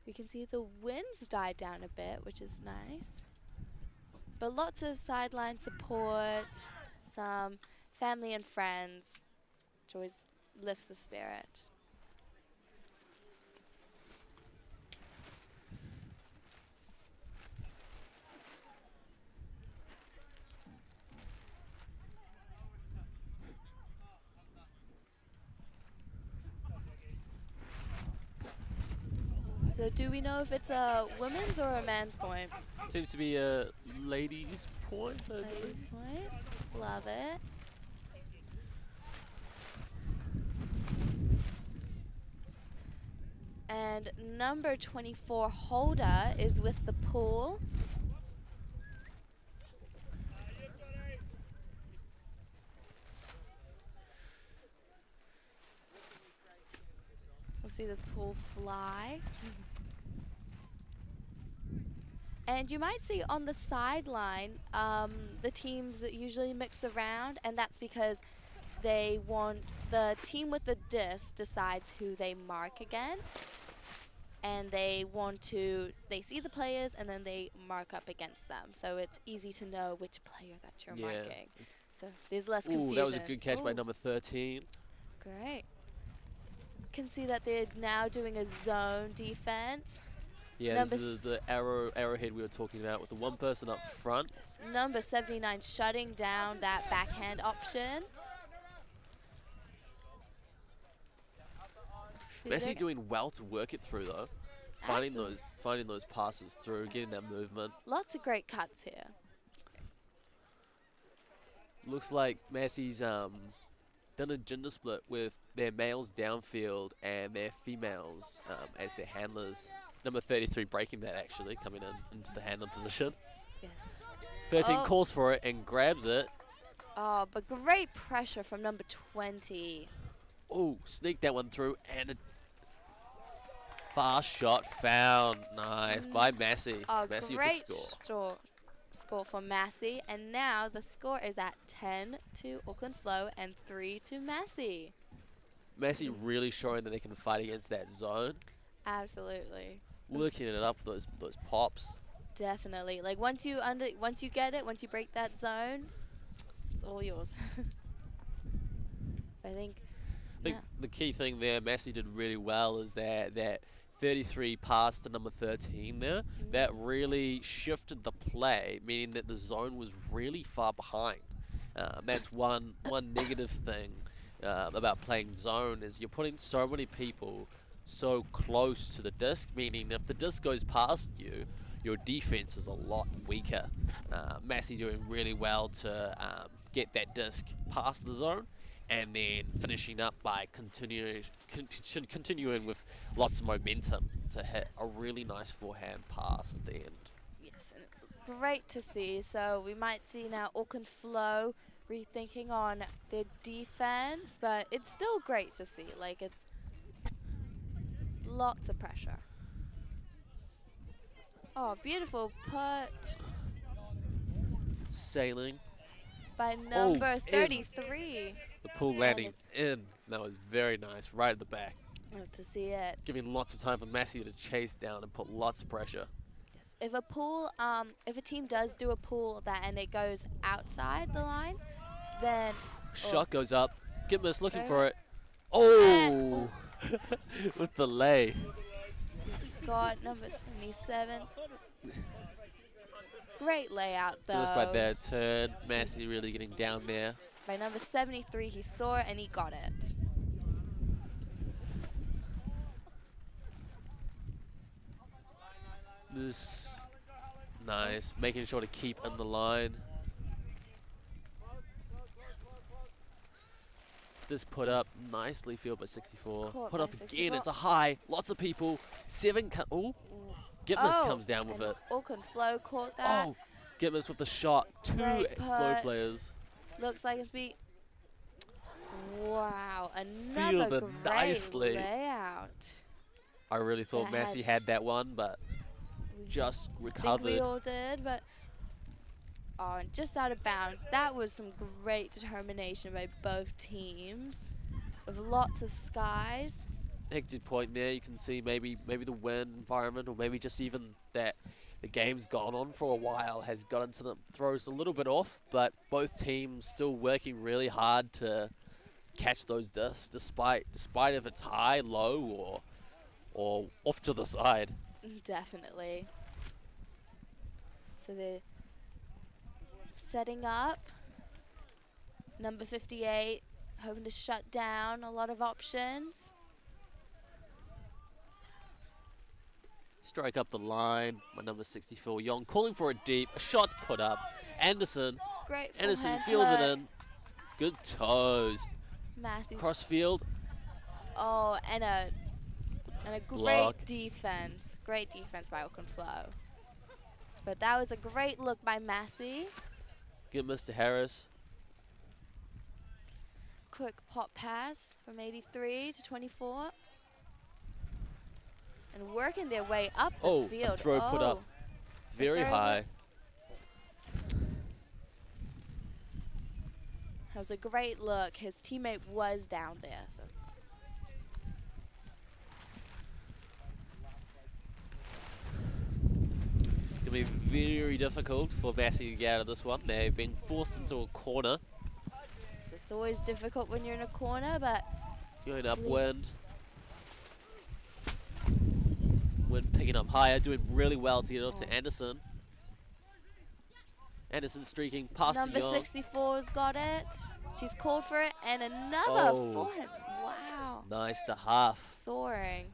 We can see the winds died down a bit, which is nice. But lots of sideline support, some family and friends, which always lifts the spirit. So do we know if it's a women's or a man's point? Seems to be a ladies' point. I believe. Ladies' point. Love it. And number 24 holder is with the pool. We'll see this pool fly. And you might see on the sideline, the teams usually mix around, and that's because they want the team with the disc decides who they mark against, and they see the players and then they mark up against them. So it's easy to know which player that you're marking. So there's less confusion. Ooh, that was a good catch by number 13. Great. Can see that they're now doing a zone defense. Yeah, this is the arrowhead we were talking about with the one person up front. Number 79 shutting down that backhand option. Massey doing well to work it through though. Finding those passes through, getting that movement. Lots of great cuts here. Looks like Massey's done a gender split with their males downfield and their females as their handlers. Number 33 breaking that actually, coming into the handler position. Yes. 13 calls for it and grabs it. Oh, but great pressure from number 20. Oh, sneaked that one through and a fast shot found. Nice by Massey. Oh, Massey great with the score. Score for Massey. And now the score is at 10 to Auckland Flow and 3 to Massey. Massey really showing that they can fight against that zone. Absolutely. Working it up, those pops. Definitely. Like once you get it, once you break that zone, it's all yours. I think the key thing there, Massey did really well, is that 33 pass to number 13 there. That really shifted the play, meaning that the zone was really far behind. That's one negative thing about playing zone, is you're putting so many people so close to the disc, meaning if the disc goes past you, your defense is a lot weaker. Massey doing really well to get that disc past the zone, and then finishing up by continuing with lots of momentum to hit a really nice forehand pass at the end. yes, and it's great to see. So we might see now Auckland Flow rethinking on their defense, but it's still great to see. Like it's lots of pressure. Oh, beautiful put Sailing. by number 33. The pull landing in. That was very nice, right at the back. Love to see it. Giving lots of time for Massey to chase down and put lots of pressure. Yes. If a team does do a pull and it goes outside the lines, then Shot goes up. Gitmus looking for it. Oh! With the lay. He's got number 77. Great layout though. Just by that turn, Massey really getting down there. By number 73, he saw it and he got it. This nice, making sure to keep in the line. This put up nicely, field by 64. Caught Put by up again, 64. it's a high. Lots of people. 7. Oh, Gitmus comes down with and it. Auckland Flow caught that. Oh, Gitmus with the shot. 2 Great Flow putt. players. Looks like it's beat. Wow, Fielded another great nicely. layout. I really thought That Massey had that one, but just I think recovered. we all did, but and just out of bounds. That was some great determination by both teams, with lots of skies. Hectic point there. You can see maybe the wind environment, or maybe just even that the game's gone on for a while has gotten to them, throws a little bit off, but both teams still working really hard to catch those discs, despite if it's high, low, or off to the side. Definitely. So they're setting up. Number 58, hoping to shut down a lot of options. Strike up the line by number 64, Young, calling for a deep. A shot's put up. Anderson. Great Anderson forehand fields it put. in. Good toes. Massey's. Cross field. Oh, and a great Block. defense. Great defense by Auckland Flow. But that was a great look by Massey. Good Mr. Harris. Quick pop pass from 83 to 24. And working their way up the field. A throw put up very high. That was a great look. His teammate was down there. So. It's going to be very difficult for Massey to get out of this one. They've been forced into a corner. So it's always difficult when you're in a corner, but Going upwind. Wind picking up higher, doing really well to get off to Anderson. Anderson streaking past number Young. 64's got it. She's called for it, and another forehand. Wow. Nice to half. Soaring.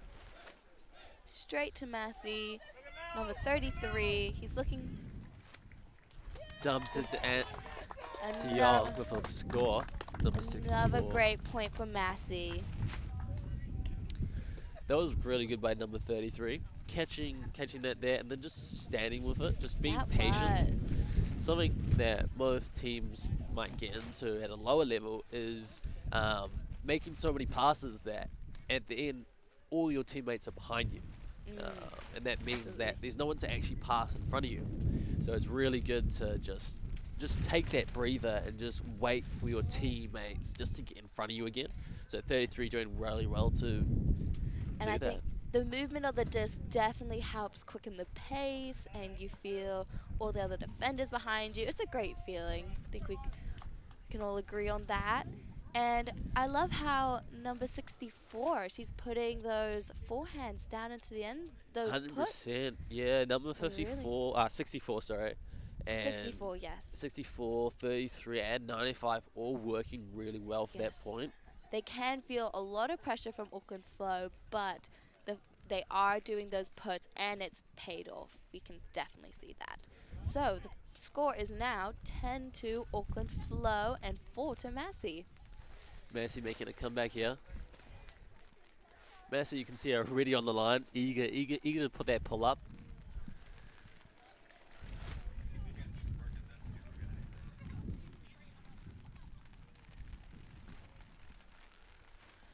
Straight to Massey. Number 33. He's looking. Dumped into to Another, Young with a score. Number 64. another great point for Massey. That was really good by number 33. Catching that there and then just standing with it, just being patient. Was. Something that most teams might get into at a lower level is making so many passes that at the end all your teammates are behind you. And that means that there's no one to actually pass in front of you. So it's really good to just take that breather and just wait for your teammates just to get in front of you again. So 33 doing really well to And I do that. think the movement of the disc definitely helps quicken the pace, and you feel all the other defenders behind you. It's a great feeling. I think we can all agree on that. And I love how number 64, she's putting those forehands down into the end, those 100%. puts. Yeah, number 54, 64, sorry. And 64, yes. 64, 33, and 95 all working really well for Yes. that point. They can feel a lot of pressure from Auckland Flow, but they are doing those puts, and it's paid off. We can definitely see that. So the score is now 10-2 Auckland Flow and 4 to Massey. Massey making a comeback here. Massey, you can see her already on the line, eager to put that pull up.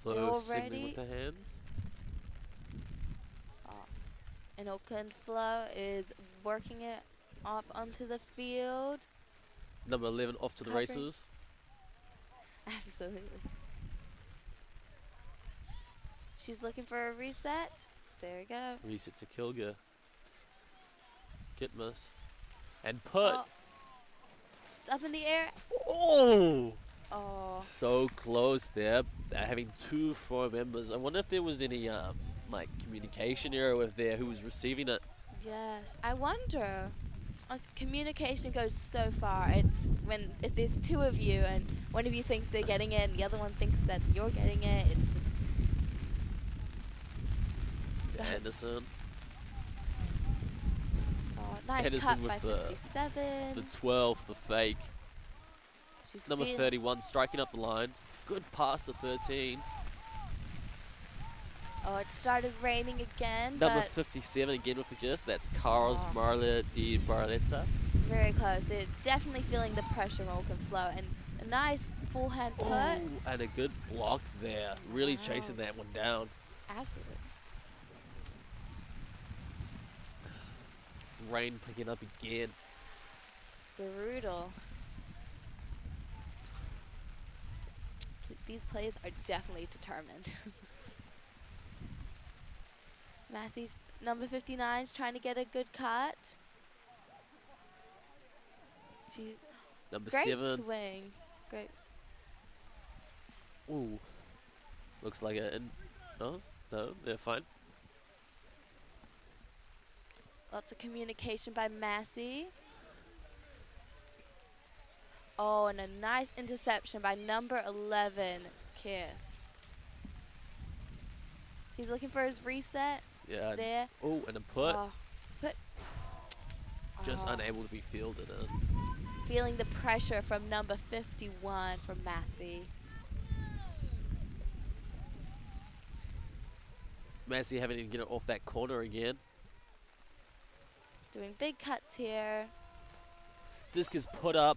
Flo signaling with the hands. And Auckland Flow is working it up onto the field. Number 11 off to the Covering. races. Absolutely. She's looking for a reset. There we go. Reset to Kilger. Get miss. And put. Oh. It's up in the air. Oh! Oh. So close there. Having two four members. I wonder if there was any like communication error with there who was receiving it. Yes, I wonder. Communication goes so far. It's if there's two of you and one of you thinks they're getting it and the other one thinks that you're getting it. It's just. To Anderson. Oh, nice Anderson cut with by the 57. 12, the fake. She's Number feel- 31 striking up the line. Good pass to 13. Oh, it started raining again, Number but 57 again with the gist. That's Carlos Oh. Marla di Barletta. very close. It definitely feeling the pressure from Auckland Flow, and a nice full-hand put. Oh, and a good block there. Really chasing that one down. Absolutely. Rain picking up again. It's brutal. These players are definitely determined. Massey's number 59 is trying to get a good cut. She's Number great 7. swing. Great. Ooh. Looks like a. No, they're fine. Lots of communication by Massey. Oh, and a nice interception by number 11, Kiss. He's looking for his reset. Yeah. there. Oh, and a put. Put. Just Oh. unable to be fielded in. Feeling the pressure from number 51 from Massey. Massey having to get it off that corner again. Doing big cuts here. Disc is put up.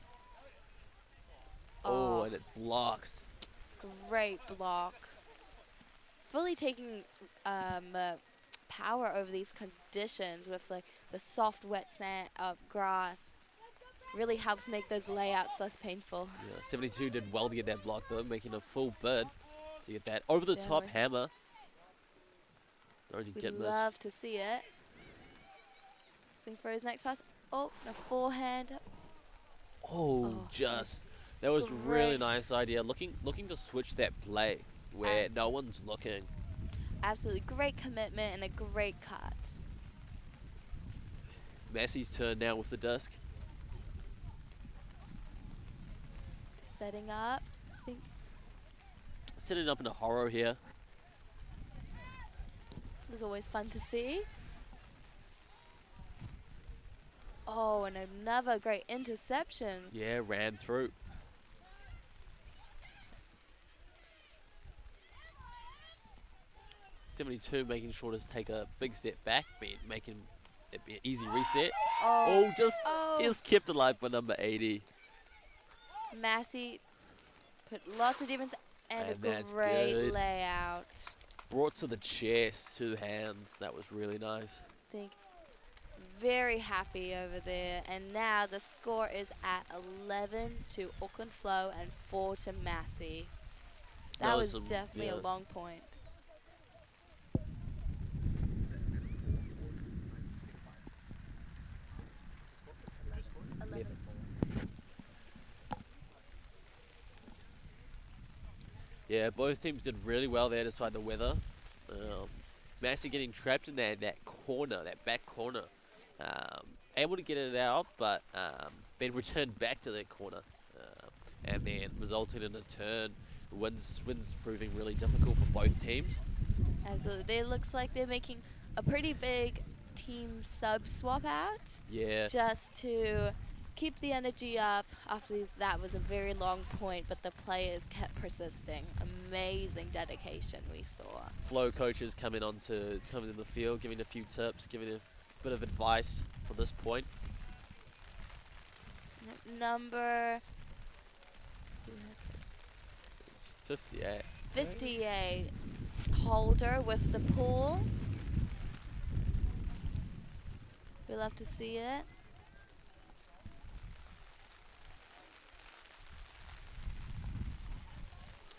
Oh. Oh, and it blocked. Great block. Fully taking power over these conditions with like the soft wet sand grass. Really helps make those layouts less painful. Yeah, 72 did well to get that block though, making a full bid to get that over the top hammer. Don't We'd get missed. love to see it. Looking for his next pass. Oh, a forehand. Oh, just that was really nice idea. Looking to switch that play where no one's looking. Absolutely great commitment and a great cut. Massey's turn now with the disc. Setting up. I think Setting up in a horror here. this is always fun to see. Oh, and another great interception. Yeah, ran through. .72 making sure to take a big step back, making it be an easy reset. Oh, Just kept alive by number 80. Massey put lots of defense and And a that's great good. layout. Brought to the chest, 2 hands. That was really nice. I think very happy over there. And now the score is at 11 to Auckland Flow and 4 to Massey. That was some- definitely yeah. a long point. Yeah, both teams did really well there despite the weather. Massey getting trapped in that corner, that back corner. Able to get it out, but then returned back to that corner. And then resulted in a turn. Wins proving really difficult for both teams. Absolutely. It looks like they're making a pretty big team sub swap out. Yeah. Just to keep the energy up after these. That was a very long point, but the players kept persisting. Amazing dedication we saw. Flow coaches coming in the field, giving a few tips, giving a bit of advice for this point. Number It's 58. 58, Holder with the pool. We love to see it.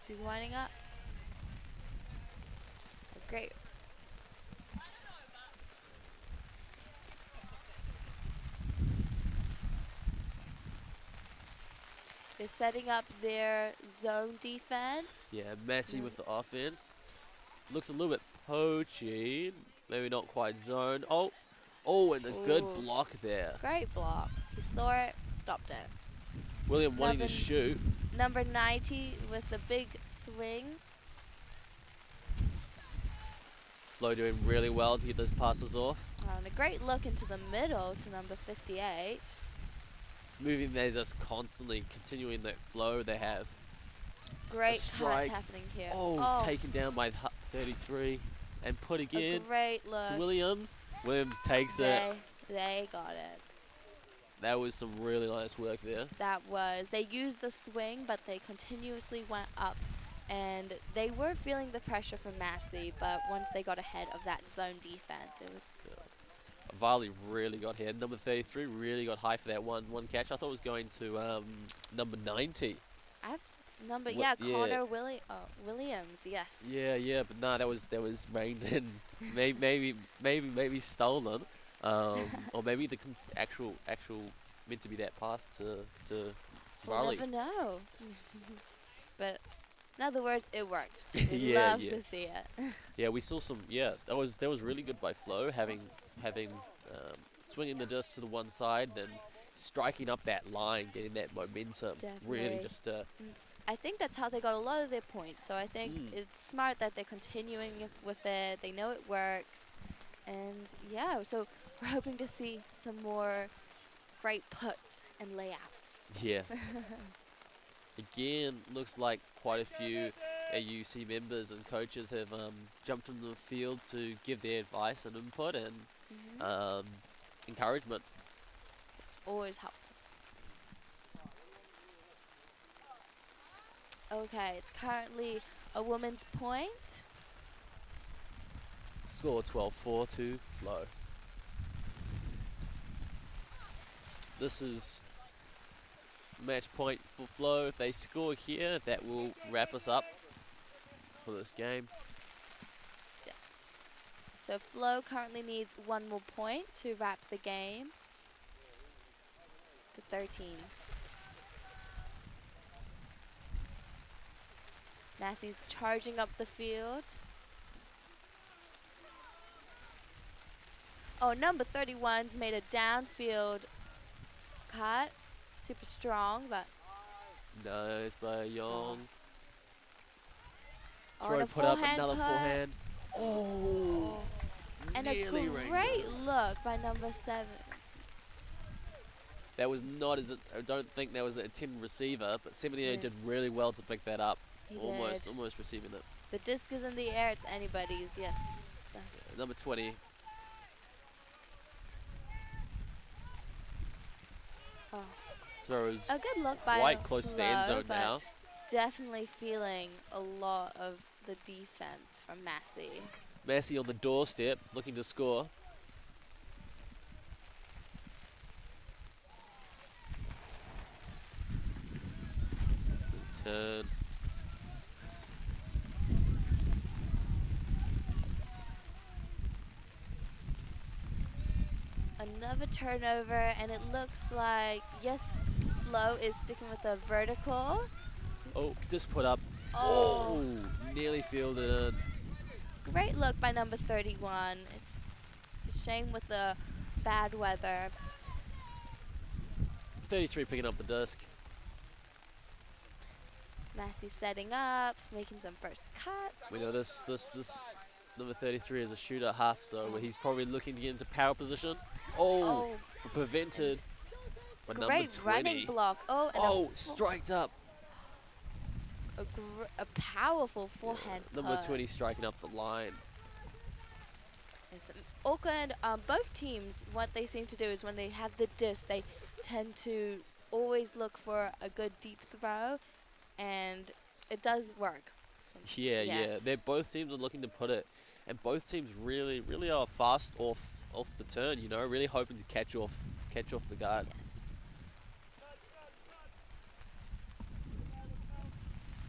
She's winding up. Great. They're setting up their zone defense. Yeah, Massey with the offense. Looks a little bit poachy. Maybe not quite zone. Oh, and a good Ooh. block there. Great block. He saw it, stopped it. William wanting to shoot. Number 90 with the big swing. Flo doing really well to get those passes off. And a great look into the middle to number 58. Moving there just constantly, continuing that flow they have. Great cuts strike. happening here. Taken down by 33. And put A again great look. to Williams. Williams takes it. They got it. That was some really nice work there. That was. They used the swing, but they continuously went up. And they were feeling the pressure from Massey, but once they got ahead of that zone defense, it was... Varley really got here. Number 33 really got high for that one catch. I thought it was going to number 90. Connor Williams, yes. Yeah, but nah, that was reined in. maybe stolen, or maybe the actual meant to be that pass to We'll Varley. never know. But in other words, it worked. We'd Yeah, love yeah. to see it. Yeah, we saw some. Yeah, that was really good by Flo, having swinging the disc to the one side, then striking up that line, getting that momentum. Really Definitely. just. I think that's how they got a lot of their points. So I think it's smart that they're continuing with it. They know it works. And yeah, so we're hoping to see some more great puts and layouts. Yeah. Again, looks like quite a few AUC members and coaches have jumped on the field to give their advice and input and encouragement. It's always helpful. Okay, it's currently a woman's point. Score 12-4 to Flow. This is match point for Flow. If they score here, that will wrap us up for this game. Yes. So Flo currently needs one more point to wrap the game to 13. Massey's charging up the field. Oh, number 31's made a downfield cut. Super strong, but Nice by Young. on Throw a put up forehand another put. forehand. Oh, And a nearly rained great it. look by number 7. That was not as I don't think that was the intended receiver, but Seminole did Yes. really well to pick that up. He Almost did. receiving it. The disc is in the air, it's anybody's, yes. Number 20. Oh. Throws A good look by quite close to the end Flo, zone now. but definitely feeling a lot of the defense from Massey. Massey on the doorstep, looking to score. Turn. Another turnover, and it looks like, yes, Flo is sticking with a vertical. Oh, just put up. Oh. Oh, nearly fielded in. Great look by number 31. It's a shame with the bad weather. 33 picking up the disc. Massey setting up, making some first cuts. We know this number 33 is a shooter half, so he's probably looking to get into power position. Oh, prevented by number 20. Great running block. Oh, and striked up. a powerful forehand Number putt. 20 striking up the line. Yes, Auckland, both teams, what they seem to do is when they have the disc, they tend to always look for a good deep throw, and it does work. Yeah, Yes. They're both teams are looking to put it, and both teams really are fast off the turn. You know, really hoping to catch off the guard. Yes.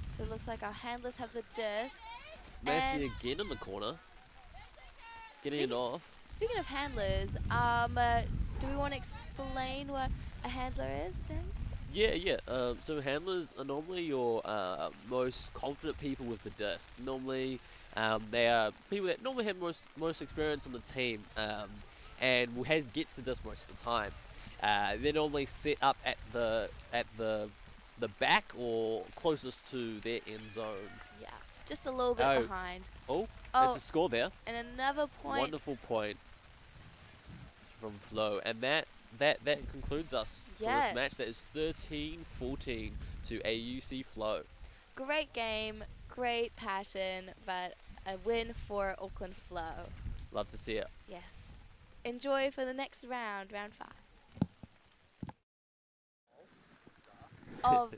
So it looks like our handlers have the disc. Massey And again in the corner, getting it off. speaking of handlers, do we want to explain what a handler is then? Yeah. So handlers are normally your most confident people with the disc. Normally, they are people that normally have most experience on the team, and gets the disc most of the time. They're normally set up at the back or closest to their end zone. Yeah, just a little bit behind. Oh, that's a score there. And another point. Wonderful point from Flo, and that concludes us for this match. That is 13-14 to AUC Flow. Great game, great passion, but a win for Auckland Flow. Love to see it. Yes. Enjoy for the next round 5. Of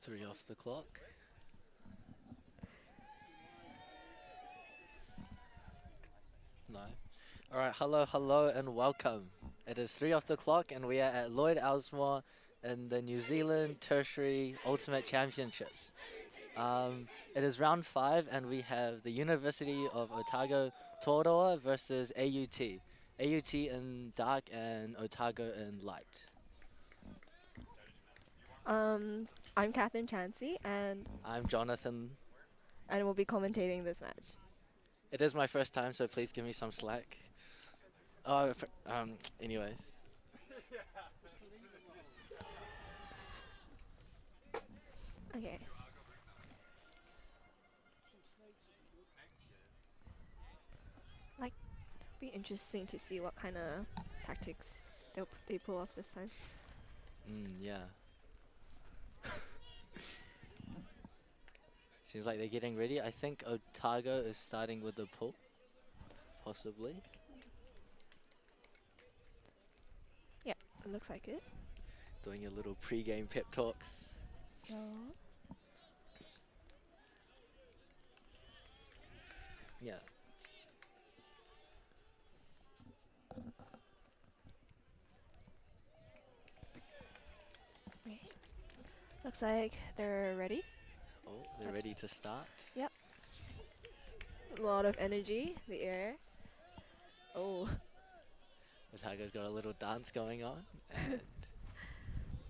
3 off the clock. No. Alright, hello and welcome. It is 3 off the clock and we are at Lloyd Elsmore in the New Zealand Tertiary Ultimate Championships. It is round 5 and we have the University of Otago Toroa versus AUT. AUT in dark and Otago in light. I'm Catherine Chansey and I'm Jonathan. we'll be commentating this match. It is my first time, so please give me some slack. Anyways. Okay. Like, be interesting to see what kind of tactics they pull off this time. Yeah. Seems like they're getting ready. I think Otago is starting with the pull, possibly. Yep, it looks like it. Doing a little pre-game pep talks. Yeah. Yeah. Okay. Looks like they're ready. Oh, they're ready to start. Yep. A lot of energy, the air. Oh. Otago's got a little dance going on, and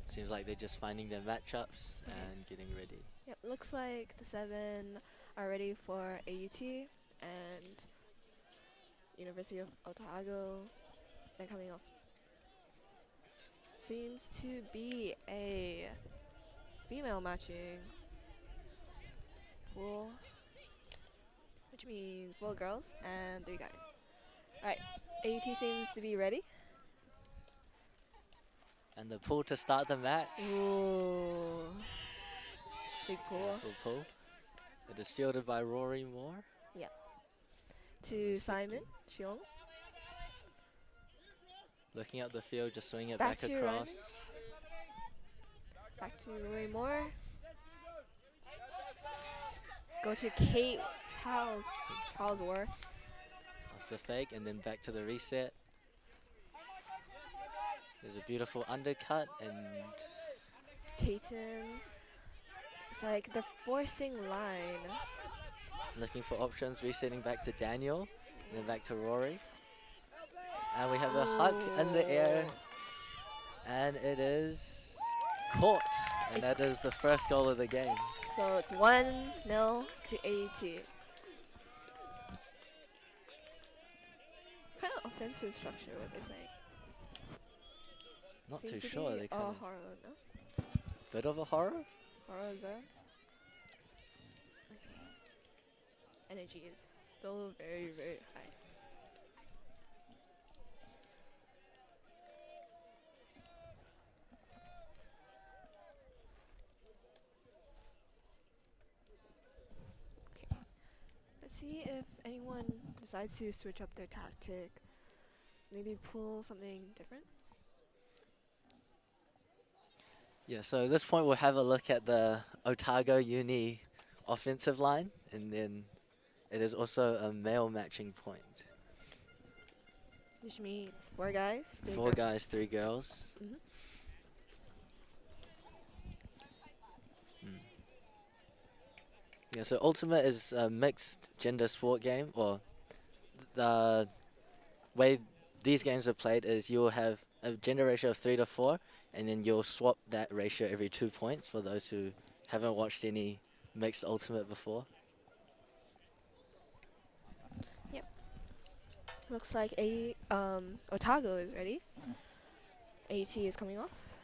seems like they're just finding their matchups and getting ready. Yep, looks like the 7 are ready for AUT and University of Otago. They're coming off. Seems to be a female matching pool, which means 4 girls and 3 guys. Alright, AUT seems to be ready. And the pull to start the match. Ooh. Big pull. Full pull. It is fielded by Rory Moore. Yep. To Simon Cheong. Looking up the field, just swinging it Back back to across. Back to Rory Moore. Go to Kate Charlesworth. Off the fake and then back to the reset. There's a beautiful undercut and Tatum. It's like the forcing line. looking for options, resetting back to Daniel, and then back to Rory. And we have a huck in the air, and it is caught. And that is the first goal of the game. So it's 1-0 to AUT. Kind of offensive structure what they're playing. Not Seems too to sure. be They a kind of horror, no? bit of a horror. Horror zone. Okay. Energy is still very, very high. Okay. Let's see if anyone decides to switch up their tactic. Maybe pull something different. Yeah, so at this point we'll have a look at the Otago Uni offensive line, and then it is also a male matching point. Which means 4 guys. 4 guys, 3 girls. Mhm. Yeah, so Ultimate is a mixed gender sport game, or the way these games are played is you'll have a gender ratio of 3 to 4, and then you'll swap that ratio every 2 points for those who haven't watched any mixed Ultimate before. Yep. Looks like Otago is ready. AT is coming off.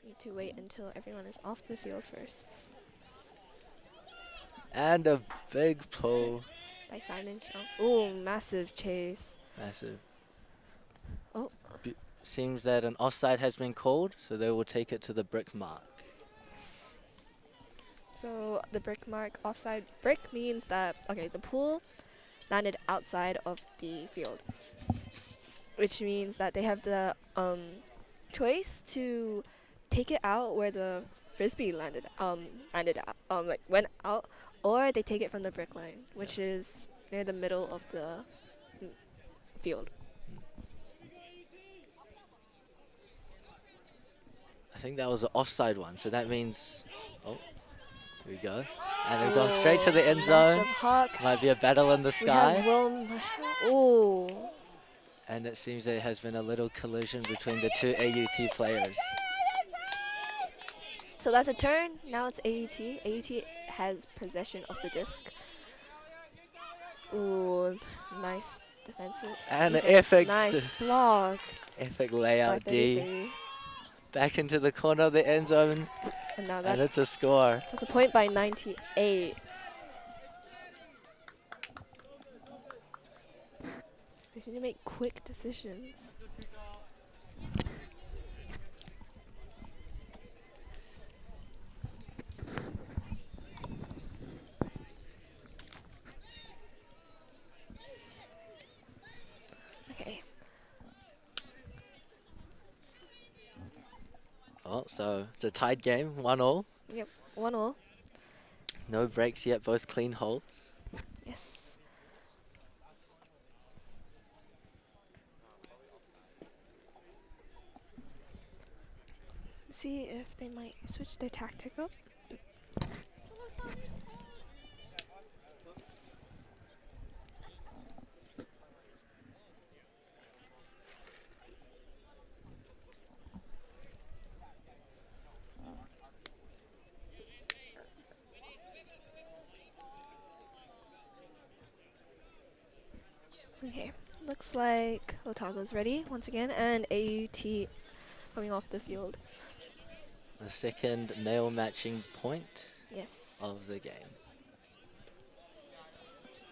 Need to wait until everyone is off the field first. And a big pull. By Simon Chung. Ooh, massive chase. Massive. Oh. Seems that an offside has been called, so they will take it to the brick mark. So the brick mark, offside brick means that, okay, the pool landed outside of the field. Which means that they have the choice to take it out where the frisbee went out, or they take it from the brick line, which is near the middle of the field. I think that was an offside one, so that means, oh, here we go. And they've gone straight to the end zone. Massive huck. Might be a battle in the We have sky. ooh. And it seems there has been a little collision between the two AUT players. So that's a turn. Now it's AUT. AUT has possession of the disc. Ooh, nice defensive. And an defense. epic Nice block. Epic by layout D. 33. Back into the corner of the end zone. And now And it's a score. that's a point by 98. They need to make quick decisions. Okay. Oh, so it's a tied game, 1-1. Yep. 1-1. No breaks yet, both clean holds. Yes. See if they might switch their tactic up. Okay, looks like Otago's ready once again, and AUT coming off the field. The second male matching point Yes. of the game.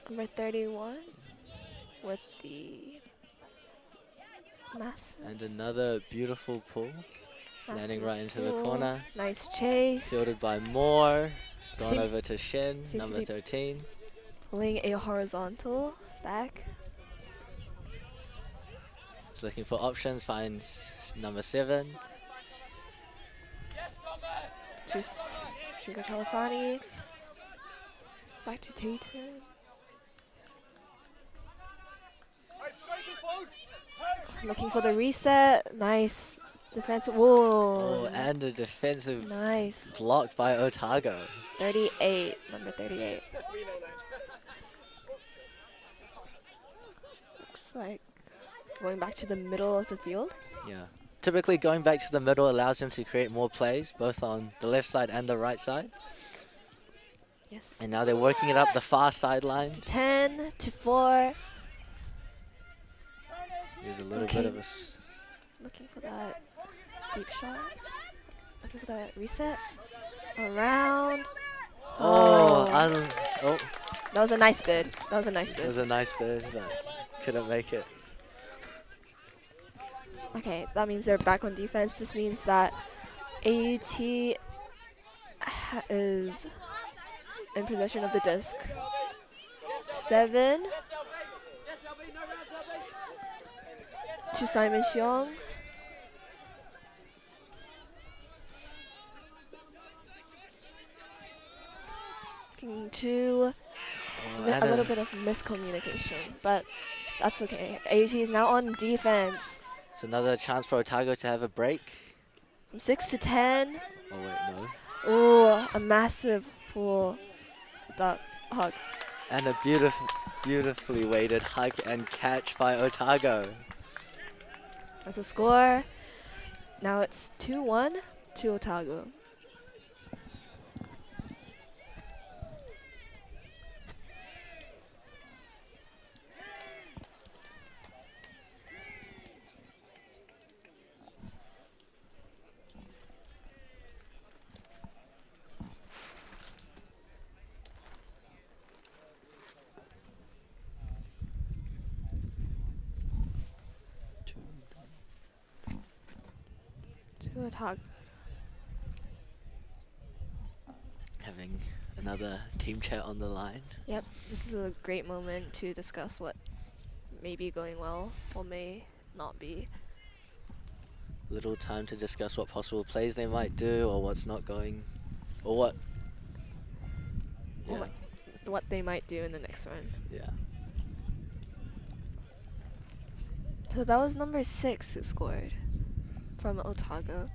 Number 31 with the Massey. And another beautiful pull. Landing Massive right into the pull. corner. Nice chase. Fielded by Moore. Gone Seems- over to Shen, seems to number be 13. Pulling a horizontal stack. He's looking for options, finds number 7. To Sugar Chalasani. Back to Tatum. Looking for the reset. Nice defensive. Whoa. Oh, and a defensive Nice. block by Otago. 38. Number 38. Looks like going back to the middle of the field. Yeah. Typically going back to the middle allows him to create more plays, both on the left side and the right side. Yes. And now they're working it up the far sideline. 10 to 4. There's a little Okay. bit of a... Looking for that deep shot. Looking for that reset. Around. Oh. That was a nice bid. That was a nice It bid. was a nice bid, but couldn't make it. Okay, that means they're back on defense. This means that AUT is in possession of the disc. 7 to Simon Xiong. Looking to a and little bit of miscommunication, but that's okay. AUT is now on defense. It's another chance for Otago to have a break. From 6 to 10. Oh, wait, no. Oh, a massive pull. That hug. And a beautifully weighted hug and catch by Otago. That's a score. Now it's 2-1 to Otago. To Otago. Having another team chat on the line. Yep, this is a great moment to discuss what may be going well or may not be. little time to discuss what possible plays they might do or what's not going, or what. Yeah, What they might do in the next one. yeah. So that was number 6 who scored from Otago.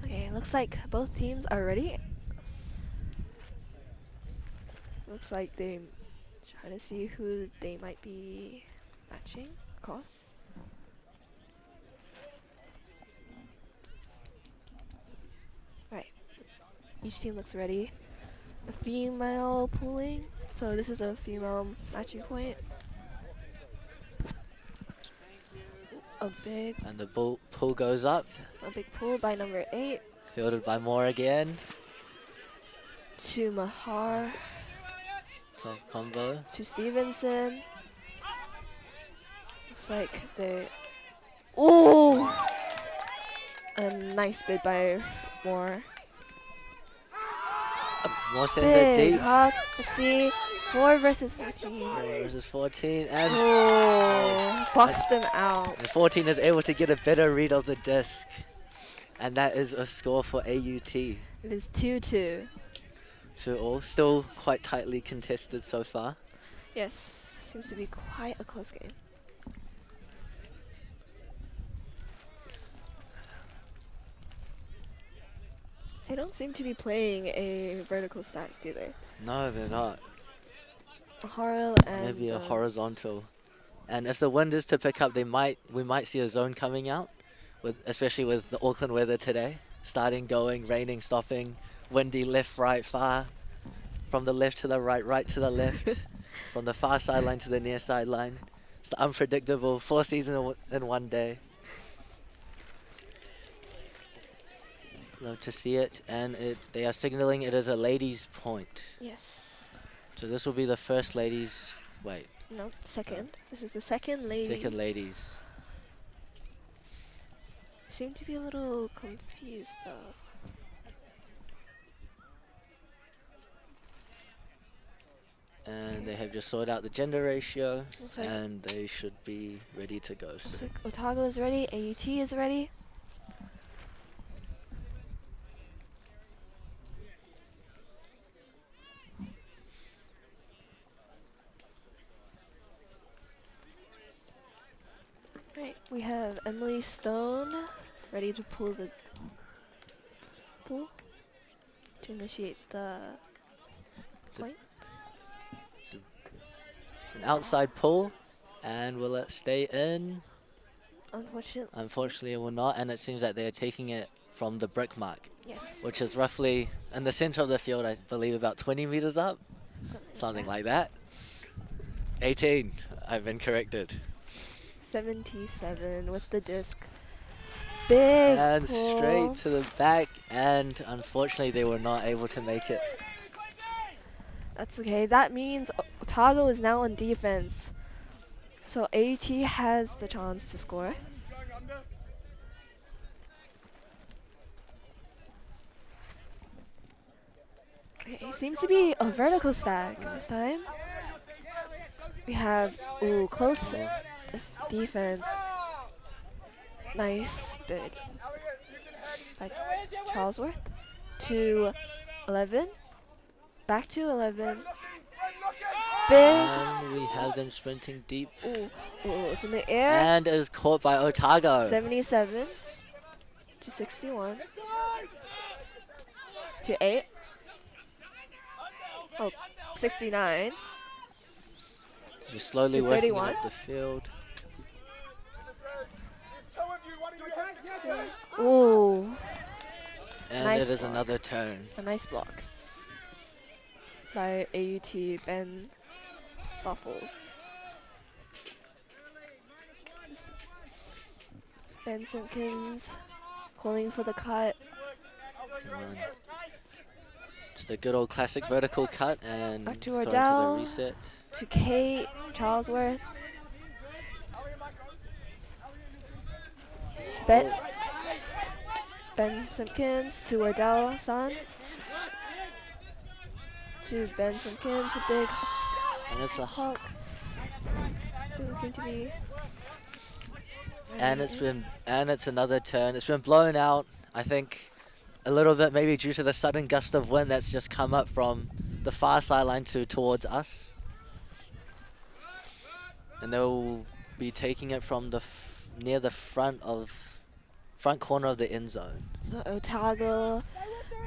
Okay, looks like both teams are ready. Looks like they trying to see who they might be matching across. Right. Each team looks ready. A female pooling. So this is a female matching point. A big And the pull goes up, a big pull by number 8 fielded by Moore again. to Mahar Tough combo. to Stevenson. Looks like they. Ooh! A nice bid by Moore. Moore sends it Big deep. hop. Let's see. 4 versus 14. 4 versus 14, and Oh, boxed them out. and 14 is able to get a better read of the disc. And that is a score for AUT. It is 2-2. 2-all. Still quite tightly contested so far. Yes, seems to be quite a close game. They don't seem to be playing a vertical stack, do they? No, they're not. Harrell and Maybe a horizontal. And if the wind is to pick up, we might see a zone coming out, especially with the Auckland weather today. Starting, going, raining, stopping, windy, left, right, far. From the left to the right, right to the left. From the far sideline to the near sideline. It's the unpredictable 4 seasons in one day. Love to see it, and they are signaling it as a ladies' point. Yes. So this will be the first ladies. Wait. No, second. This is the second ladies. Second ladies. Seem to be a little confused though. And they have just sorted out the gender ratio, Looks like and they should be ready to go. looks soon. like Otago is ready, AUT is ready. Right, we have Emily Stone ready to pull the pull to initiate the point. An outside pull, and will it stay in? Unfortunately, Unfortunately, it will not, and it seems that they are taking it from the brick mark, yes. which is roughly in the center of the field, I believe about 20 meters up, something like that. 18, I've been corrected. 77 with the disc. Big And pull. straight to the back, and unfortunately they were not able to make it. That's okay. That means Otago is now on defense. So AUT has the chance to score. Okay, seems to be a vertical stack this time. We have close defense. Nice bid by Charlesworth to 11. Back to 11. Big. And we have them sprinting deep. Ooh, it's in the air. And is caught by Otago. 77 to 61 to 8. Oh, 69. Just slowly to working 31. up the field. Ooh. And Nice it is block. another turn. A nice block by AUT Ben Stoffels. Ben Simpkins calling for the cut. One. Just a good old classic vertical cut and Back to throw to Ordell. the reset. To Kate Charlesworth. Ben Simpkins to Ordell Son. To Ben Simpkins, a big And it's a hawk. Doesn't seem to be. And it's another turn. It's been blown out, I think, a little bit maybe due to the sudden gust of wind that's just come up from the far sideline towards us. And they'll be taking it from the near the front corner of the end zone. So Otago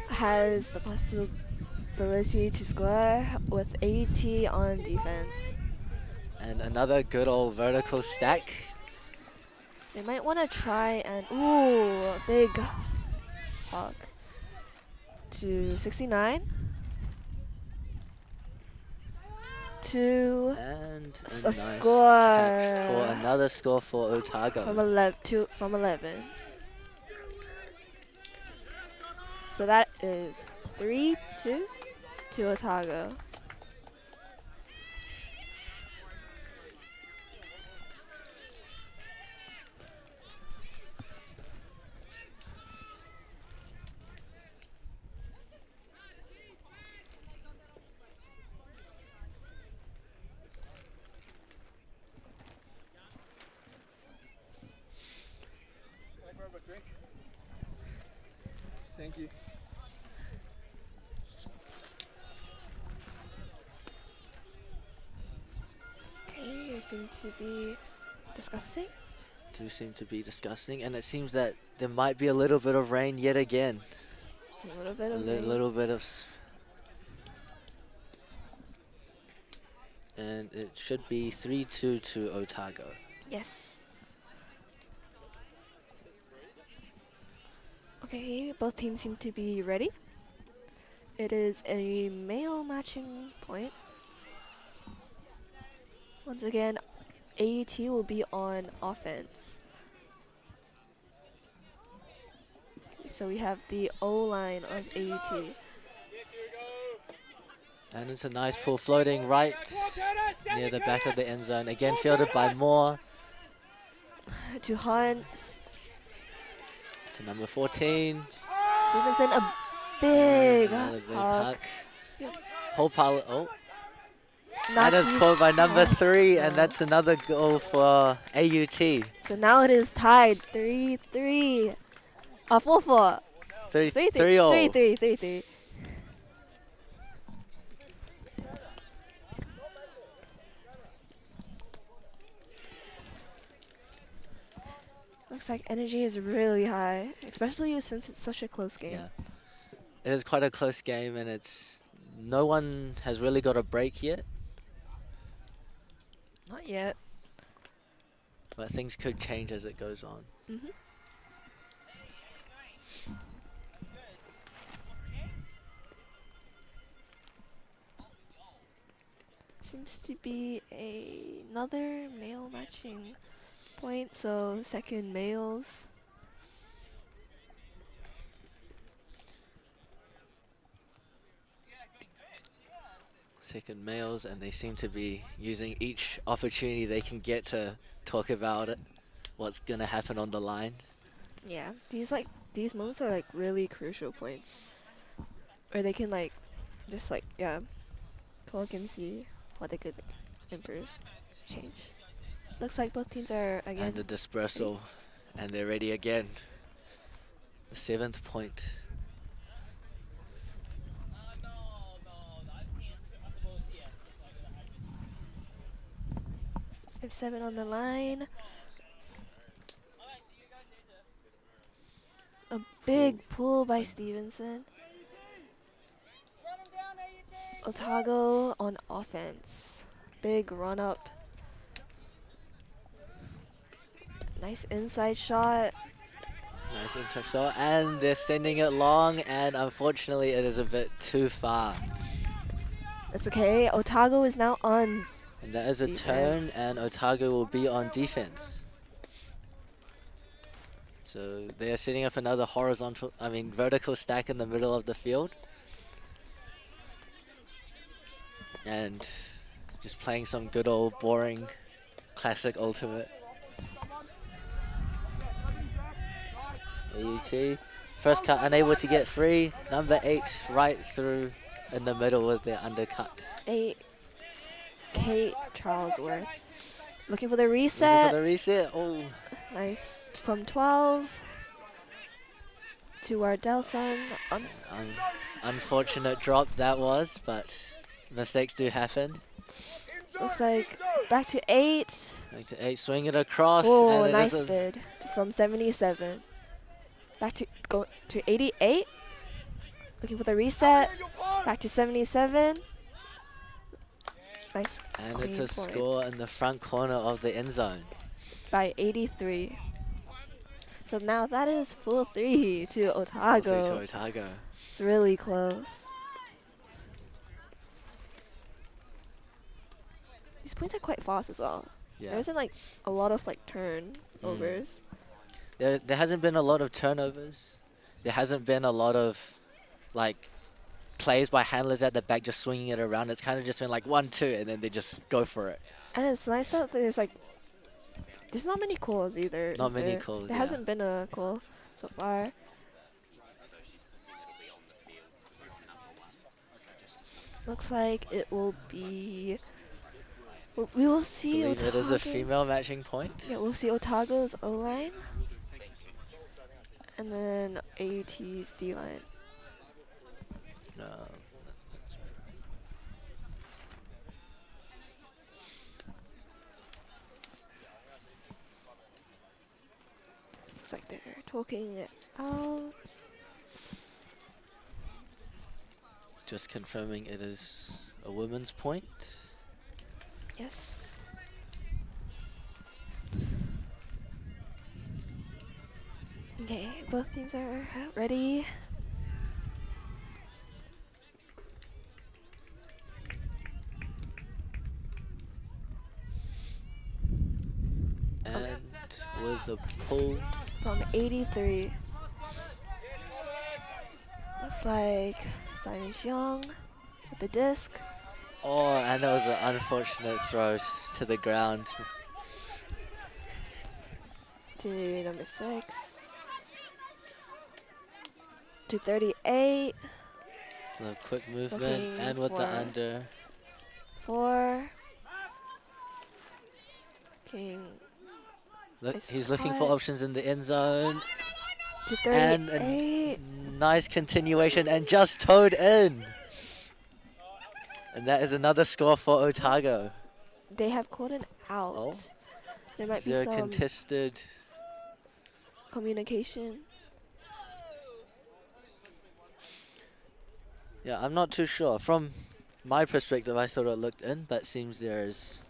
has the possibility to score with 80 on defense. And another good old vertical stack. They might want to try and big hog to 69. To and a nice score catch for another score for Otago. From 11. So that is 3-2 to Otago. Thank you. Okay, they seem to be discussing. Do seem to be discussing, and it seems that there might be a little bit of rain yet again. A little bit of rain. Little bit of and it should be 3-2 to Otago. Yes. Okay, both teams seem to be ready. It is a male matching point. Once again, AUT will be on offense. So we have the O-line of AUT. And it's a nice full floating right near the back of the end zone. Again, fielded by Moore. To Hunt. To number 14. Stevenson, a big Another big hug. huck. Whole pile. Oh. Not That is used- called by number 3, and that's another goal for AUT. So now it is tied 3-3. 4-4. 3-3. 3-3. Looks like energy is really high, especially since it's such a close game. Yeah. It is quite a close game, and no one has really got a break yet, Not yet. but things could change as it goes on. Mm-hmm. Seems to be another male matching point, so second males. Second males, and they seem to be using each opportunity they can get to talk about it, what's gonna happen on the line. Yeah, these moments are like really crucial points, or they can just talk and see what they could improve, change. Looks like both teams are again. And the dispersal, and they're ready again. The 7th point. Have 7 on the line. A big pull by Stevenson. Otago on offense. Big run up. Nice inside shot. Nice inside shot, and they're sending it long, and unfortunately it is a bit too far. It's okay. Otago is now on. And that is a turn, and Otago will be on defense. So they are setting up another vertical stack in the middle of the field. And just playing some good old boring classic ultimate. AUT. First cut unable to get free. Number 8 right through in the middle with the undercut. Kate Charlesworth. Looking for the reset. Looking for the reset. Oh. Nice from 12 to our Delson. Unfortunate drop that was, but mistakes do happen. Looks like back to 8. Back to 8, swing it across. Oh, and it is nice a bid from 77. Back to go to 88. Looking for the reset. Back to 77. Nice. And it's clean a point score in the front corner of the end zone. by 83. So now that is full 3 to Otago. To Otago. It's really close. These points are quite fast as well. Yeah. There isn't like a lot of like turnovers. There hasn't been a lot of turnovers. There hasn't been a lot of like plays by handlers at the back just swinging it around. It's kind of just been like 1-2 and then they just go for it. And it's nice that there's not many calls either. Not is many there? calls, There yeah. hasn't been a call so far. Looks like it will be. We will see. I believe it is a Otago's- female matching point. Yeah, we'll see Otago's O line, and then AUT's D line. Looks like they're talking it out. Just confirming it is a women's point. Yes. Okay, both teams are ready. And with the pull. From 83. Looks like Simon Xiong with the disc. Oh, and that was an unfortunate throw to the ground. To number 6. To 38. The quick movement Looking and with the for under. 4. King. Look, Nice he's looking for cut. options in the end zone. To And 38. a nice continuation and just towed in. And that is another score for Otago. They have called an out. Oh. There might Is be there a some contested? communication. Yeah, I'm not too sure. From my perspective, I thought it looked in, but seems there's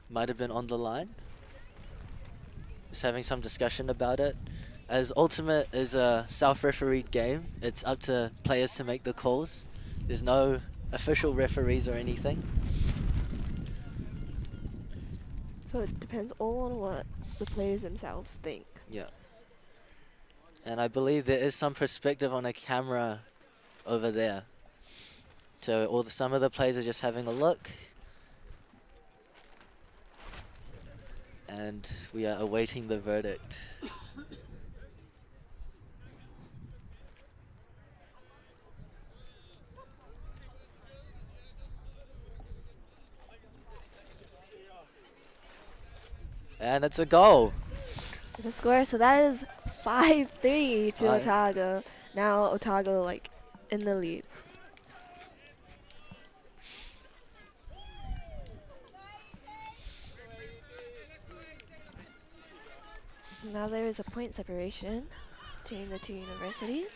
might have been on the line. Just having some discussion about it. As Ultimate is a self-refereed game, it's up to players to make the calls. There's no official referees or anything. So it depends all on what the players themselves think. Yeah. And I believe there is some perspective on a camera over there. So some of the players are just having a look. And we are awaiting the verdict. And it's a goal. It's a score, so that is 5-3 to Five. Otago. Now Otago like in the lead. Now there is a point separation between the two universities.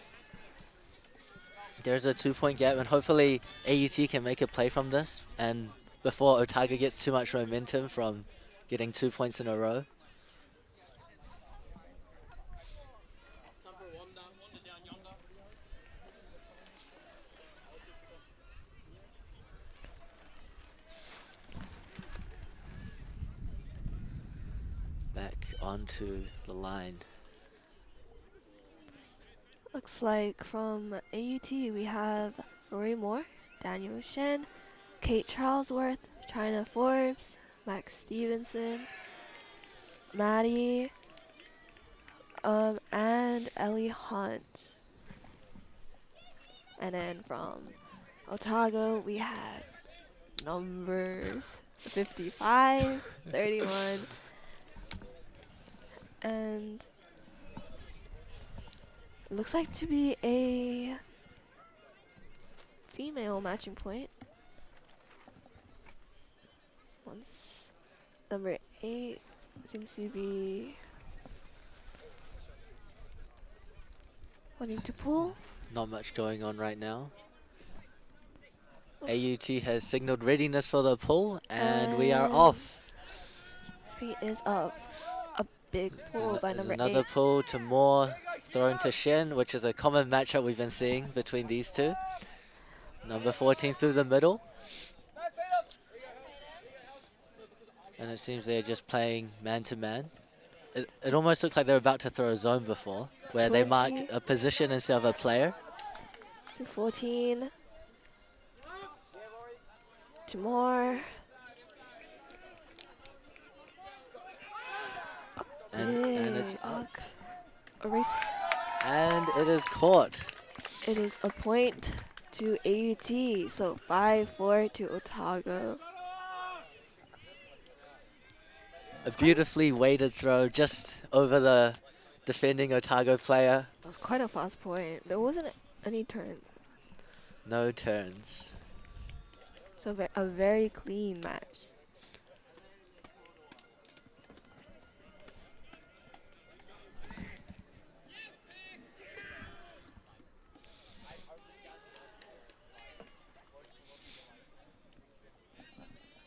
There's a 2-point gap, and hopefully AUT can make a play from this. And before Otago gets too much momentum from getting 2 points in a row. Back onto the line. Looks like from AUT we have Rory Moore, Daniel Shen, Kate Charlesworth, China Forbes, Max Stevenson, Maddie, and Ellie Hunt. And then from Otago we have numbers 55, 31, And it looks like to be a female matching point. Once number 8 seems to be wanting to pull. Not much going on right now. AUT has signaled readiness for the pull, and we are off. 3 is up. A big pull by There's number 8. another pull to Moore, thrown to Shen, which is a common matchup we've been seeing between these two. Number 14 through the middle. And it seems they're just playing man-to-man. It almost looked like they were about to throw a zone before, where they mark a position instead of a player. To 14. To more. And it's up. A race. And it is caught. It is a point to AUT. So 5-4 to Otago. A beautifully weighted throw just over the defending Otago player. That was quite a fast point. There wasn't any turn. No turns. So a very clean match.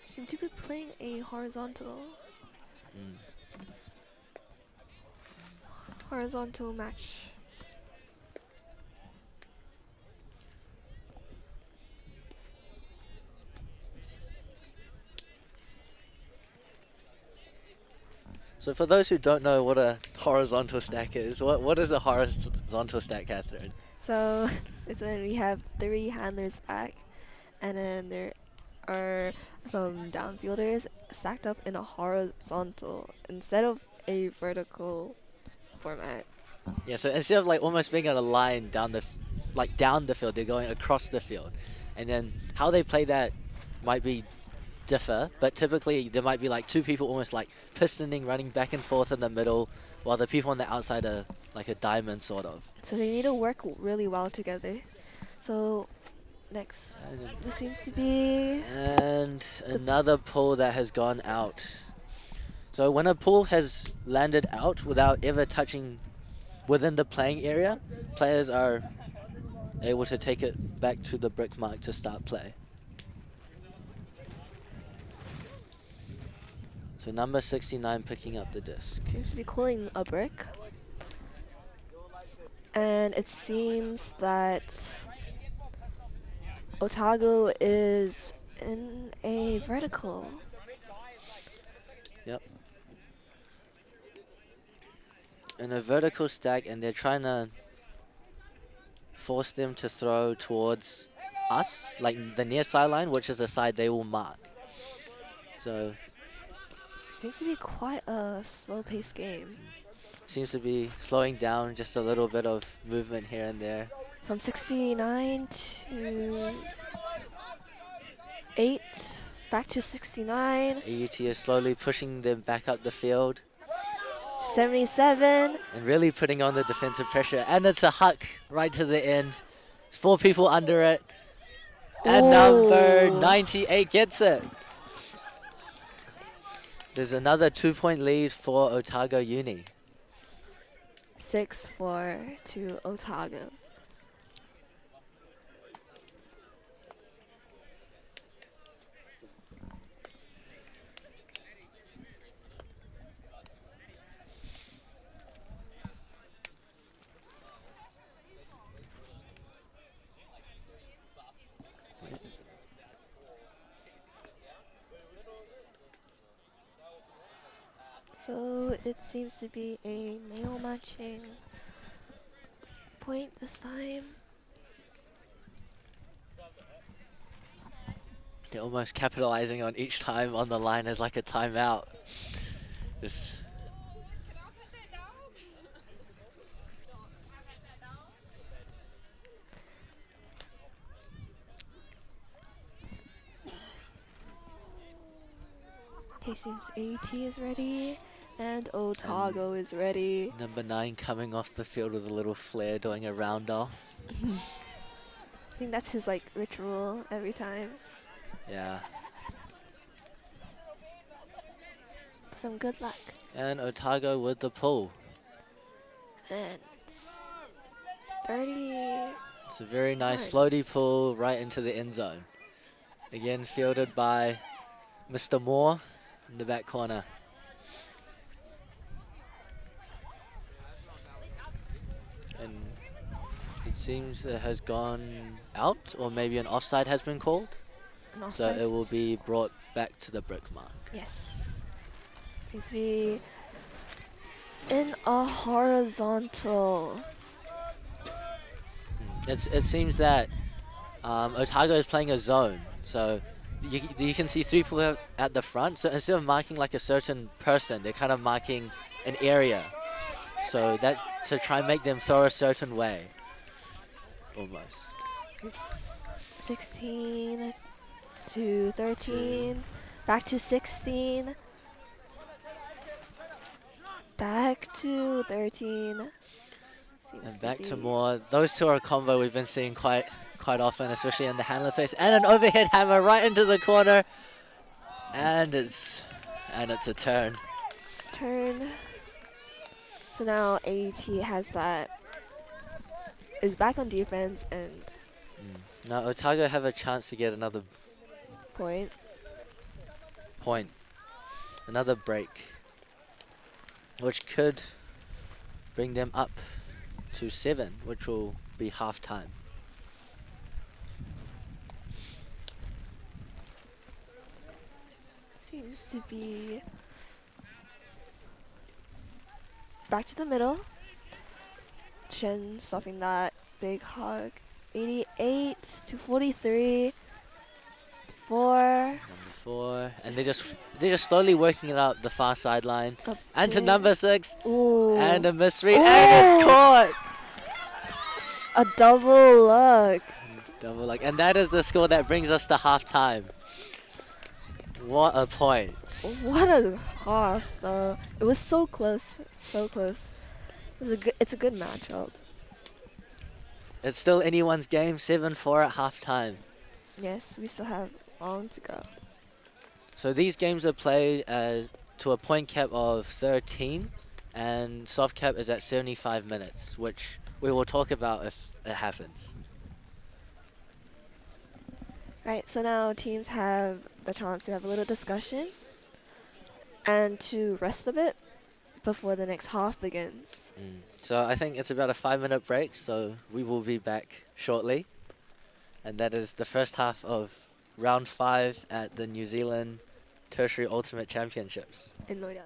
Seem to be playing a horizontal. Horizontal match. So for those who don't know what a horizontal stack is, what is a horizontal stack, Catherine? So it's when we have 3 handlers back, and then there are some downfielders stacked up in a horizontal instead of a vertical format. Yeah, so instead of like almost being on a line down the field, they're going across the field, and then how they play that might be differ, but typically there might be like 2 people almost like pistoning, running back and forth in the middle, while the people on the outside are like a diamond sort of. So they need to work really well together. So next, this seems to be... And another pull that has gone out. So when a pull has landed out without ever touching within the playing area, players are able to take it back to the brick mark to start play. So number 69 picking up the disc. Seems to be cooling a brick. And it seems that Otago is in a vertical. Yep. In a vertical stack, and they're trying to force them to throw towards us, like the near sideline, which is the side they will mark. So seems to be quite a slow-paced game. Seems to be slowing down, just a little bit of movement here and there. From 69 to 8, back to 69. AUT is slowly pushing them back up the field. 77. And really putting on the defensive pressure. And it's a huck right to the end. There's 4 people under it. And number 98 gets it. There's another 2-point lead for Otago Uni. 6-4 to Otago. So it seems to be a male matching point this time. They're almost capitalizing on each time on the line as like a timeout. Just Okay, seems AUT is ready. And Otago is ready. Number 9 coming off the field with a little flare, doing a round off. I think that's his like ritual every time. Yeah. Some good luck. And Otago with the pull. And 30. It's a very nice Right. floaty pull right into the end zone. Again, fielded by Mr. Moore in the back corner. And it seems it has gone out, or maybe an offside has been called. An So offside. it will be brought back to the brick mark. Yes. Seems to be in a horizontal. It seems that Otago is playing a zone, so you can see 3 people at the front. So instead of marking like a certain person, they're kind of marking an area. So that's to try and make them throw a certain way, almost. 16 to 13. Back to 16. Back to 13. Seems And back to be- more. Those two are a combo we've been seeing quite often, especially in the handler space. And an overhead hammer right into the corner, and it's a turn. Turn. So now AET has that. Is back on defense and Now Otago have a chance to get another point. another break, which could bring them up to 7, which will be half time. Seems to be back to the middle. Chen stopping that big hug. 88 to 43 to 4. Number 4, and they're just slowly working it up the far sideline. And to big- number 6, Ooh. and a misread, and it's caught. A double look. Double luck, and that is the score that brings us to half time. What a point! What a half though. It was so close. So close. It's a good matchup. It's still anyone's game, 7-4 at half time. Yes, we still have long to go. So these games are played as to a point cap of 13, and soft cap is at 75 minutes, which we will talk about if it happens. Right, so now teams have the chance to have a little discussion and to rest a bit before the next half begins. So I think it's about a 5-minute break, so we will be back shortly. And that is the first half of round 5 at the New Zealand Tertiary Ultimate Championships. In Lloyd.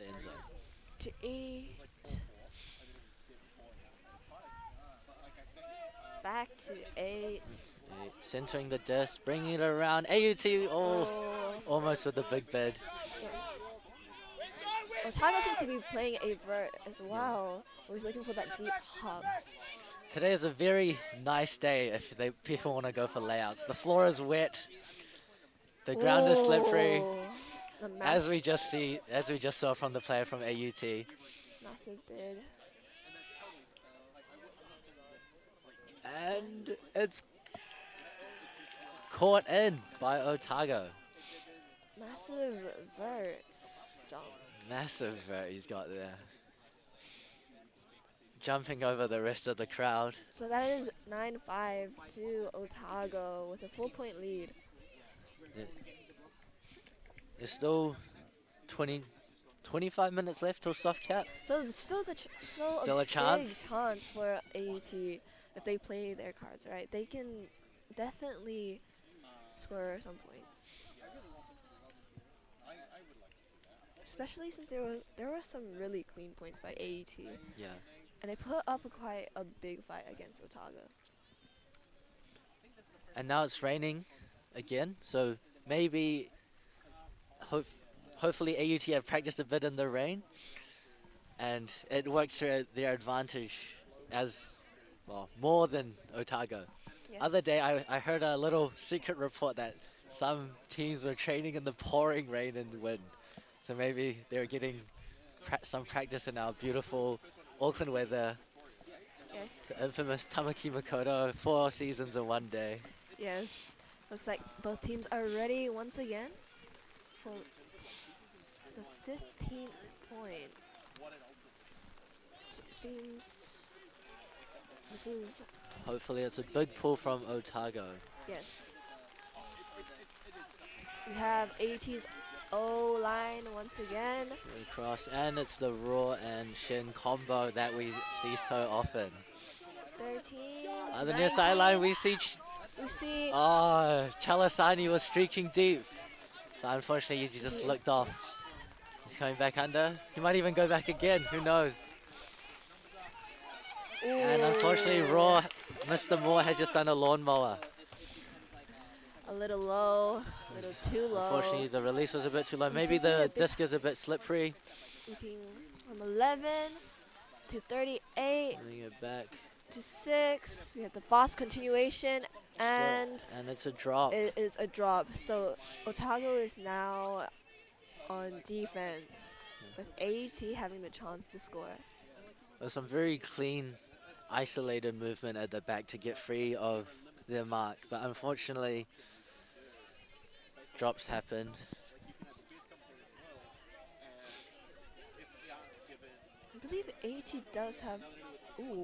the end zone. To 8. Back to 8. Centering the disc, bringing it around. AUT, almost with the big bid. Yes. Otago seems to be playing a vert as well. He's looking for that deep hug. Today is a very nice day if people want to go for layouts. The floor is wet. The ground is slippery. As we just saw from the player from AUT. Massive bid. And it's caught in by Otago. Massive vert jump. Massive vert he's got there. Jumping over the rest of the crowd. So that is 9-5 to Otago with a 4-point lead. There's still 25 minutes left till soft cap. So there's still a chance. Big chance for AUT if they play their cards right. They can definitely score some points. Especially since there were some really clean points by AUT. Yeah. And they put up quite a big fight against Otago. And now it's raining again, so maybe hopefully AUT have practiced a bit in the rain, and it works to their advantage as well, more than Otago. Yes. Other day I heard a little secret report that some teams were training in the pouring rain and wind, so maybe they're getting some practice in our beautiful Auckland weather. Yes. The infamous Tamaki Makoto, 4 seasons in one day. Yes. Looks like both teams are ready once again for the 15th point. Seems this is... Hopefully it's a big pull from Otago. Yes. We have AUT's O-line once again. Across, and it's the Raw and Shin combo that we see so often. 13. On the near sideline, we see. Oh, Chalasani was streaking deep. But unfortunately, he just looked off. He's coming back under. He might even go back again. Who knows? Ooh. And unfortunately, Raw, Mr. Moore has just done a lawnmower. A little low, a little too low. Unfortunately, the release was a bit too low. Maybe the disc is a bit slippery. Looking from 11 to 38. Bring it back. To 6. We have the fast continuation, and it's a drop. It is a drop. So Otago is now on defense, with AUT having the chance to score. There's some very clean, isolated movement at the back to get free of their mark, but unfortunately, drops happened. I believe AUT does have. Ooh.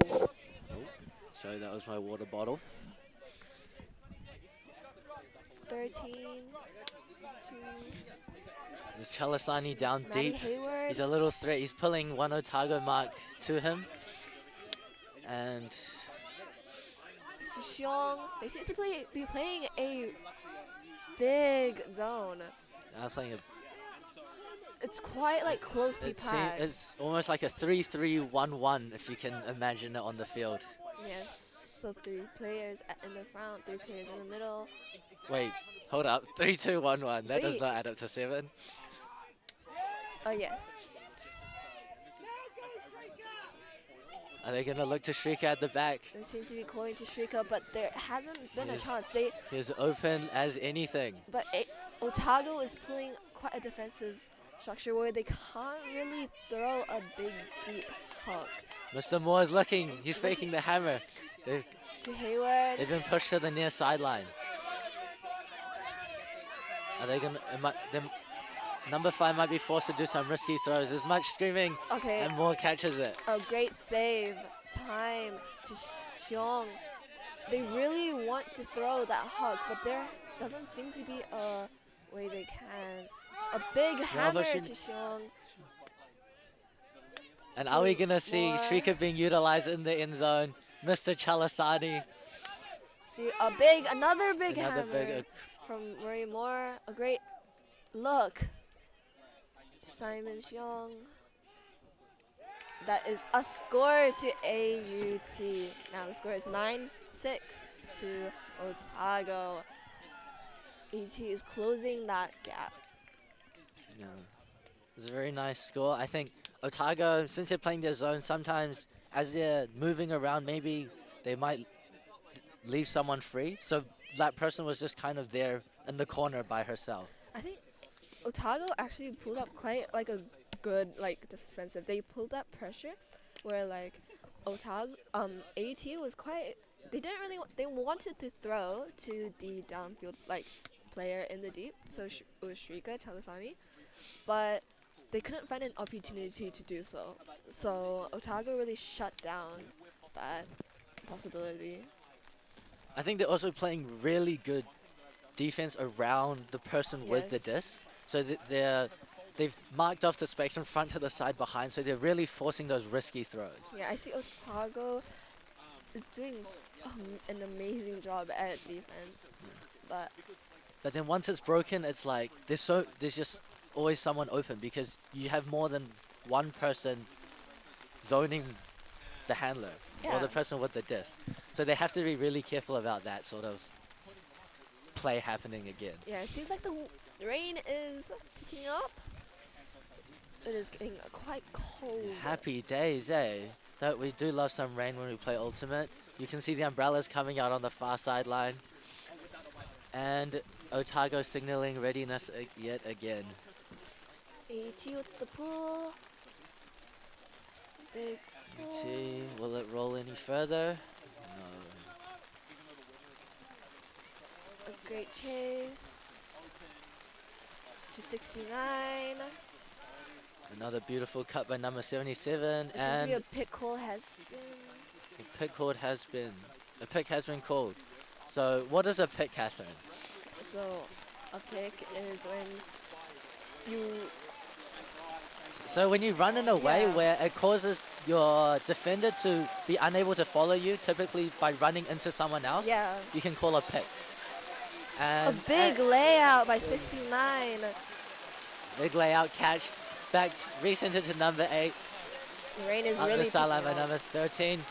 Oh, sorry, that was my water bottle. 13. 2. There's Chalasani down Matty deep. Hayward. He's a little threat. He's pulling one Otago mark to him. And Xiong, they seem to be playing a big zone. I'm playing It's quite like closely packed. It's almost like a 3-3-1-1 if you can imagine it on the field. Yes, so 3 players in the front, 3 players in the middle. Wait, hold up. 3-2-1-1. That does not add up to 7. Oh, yes. Are they going to look to Shrika at the back? They seem to be calling to Shrika, but there hasn't been a chance. He's open as anything. But Otago is pulling quite a defensive structure where they can't really throw a big deep hook. Mr. Moore is looking. He's faking the hammer. To Hayward. They've been pushed to the near sideline. Are they going to... Number 5 might be forced to do some risky throws. There's much screaming, and Moore catches it. A great save. Time to Xiong. They really want to throw that hook, but there doesn't seem to be a way they can. A big hammer to Xiong. And are we going to see Shrika being utilized in the end zone? Mr. Chalasani. See, another big hammer from Murray Moore. A great look Simon Xiong. That is a score to AUT. Now the score is 9-6 to Otago. AUT is closing that gap. Yeah. It was a very nice score. I think Otago, since they're playing their zone, sometimes as they're moving around, maybe they might leave someone free. So that person was just kind of there in the corner by herself. I think Otago actually pulled up quite like a good defensive. They pulled up pressure where Otago AT was quite. They didn't really. They wanted to throw to the downfield player in the deep. So it was Shrika Chalasani, but they couldn't find an opportunity to do so. So Otago really shut down that possibility. I think they're also playing really good defense around the person with the disc. So they've marked off the spectrum front to the side behind, so they're really forcing those risky throws. Yeah, I see Otago is doing an amazing job at defense, But then once it's broken, it's like there's just always someone open because you have more than one person zoning the handler or the person with the disc. So they have to be really careful about that sort of play happening again. Yeah, it seems like the rain is picking up. It is getting quite cold. Happy days, eh? We do love some rain when we play Ultimate. You can see the umbrellas coming out on the far sideline. And Otago signaling readiness yet again. AT with the pull. Big AT, will it roll any further? No. A great chase. To 69. Another beautiful cut by number 77. This And a pick call has been. A pick has been called. So what is a pick, Catherine? So a pick is when you. So when you run in a way where it causes your defender to be unable to follow you, typically by running into someone else, you can call a pick. And a big layout by 69. Big layout catch. Back recenter to number 8. The rain is up really the sideline by number 13.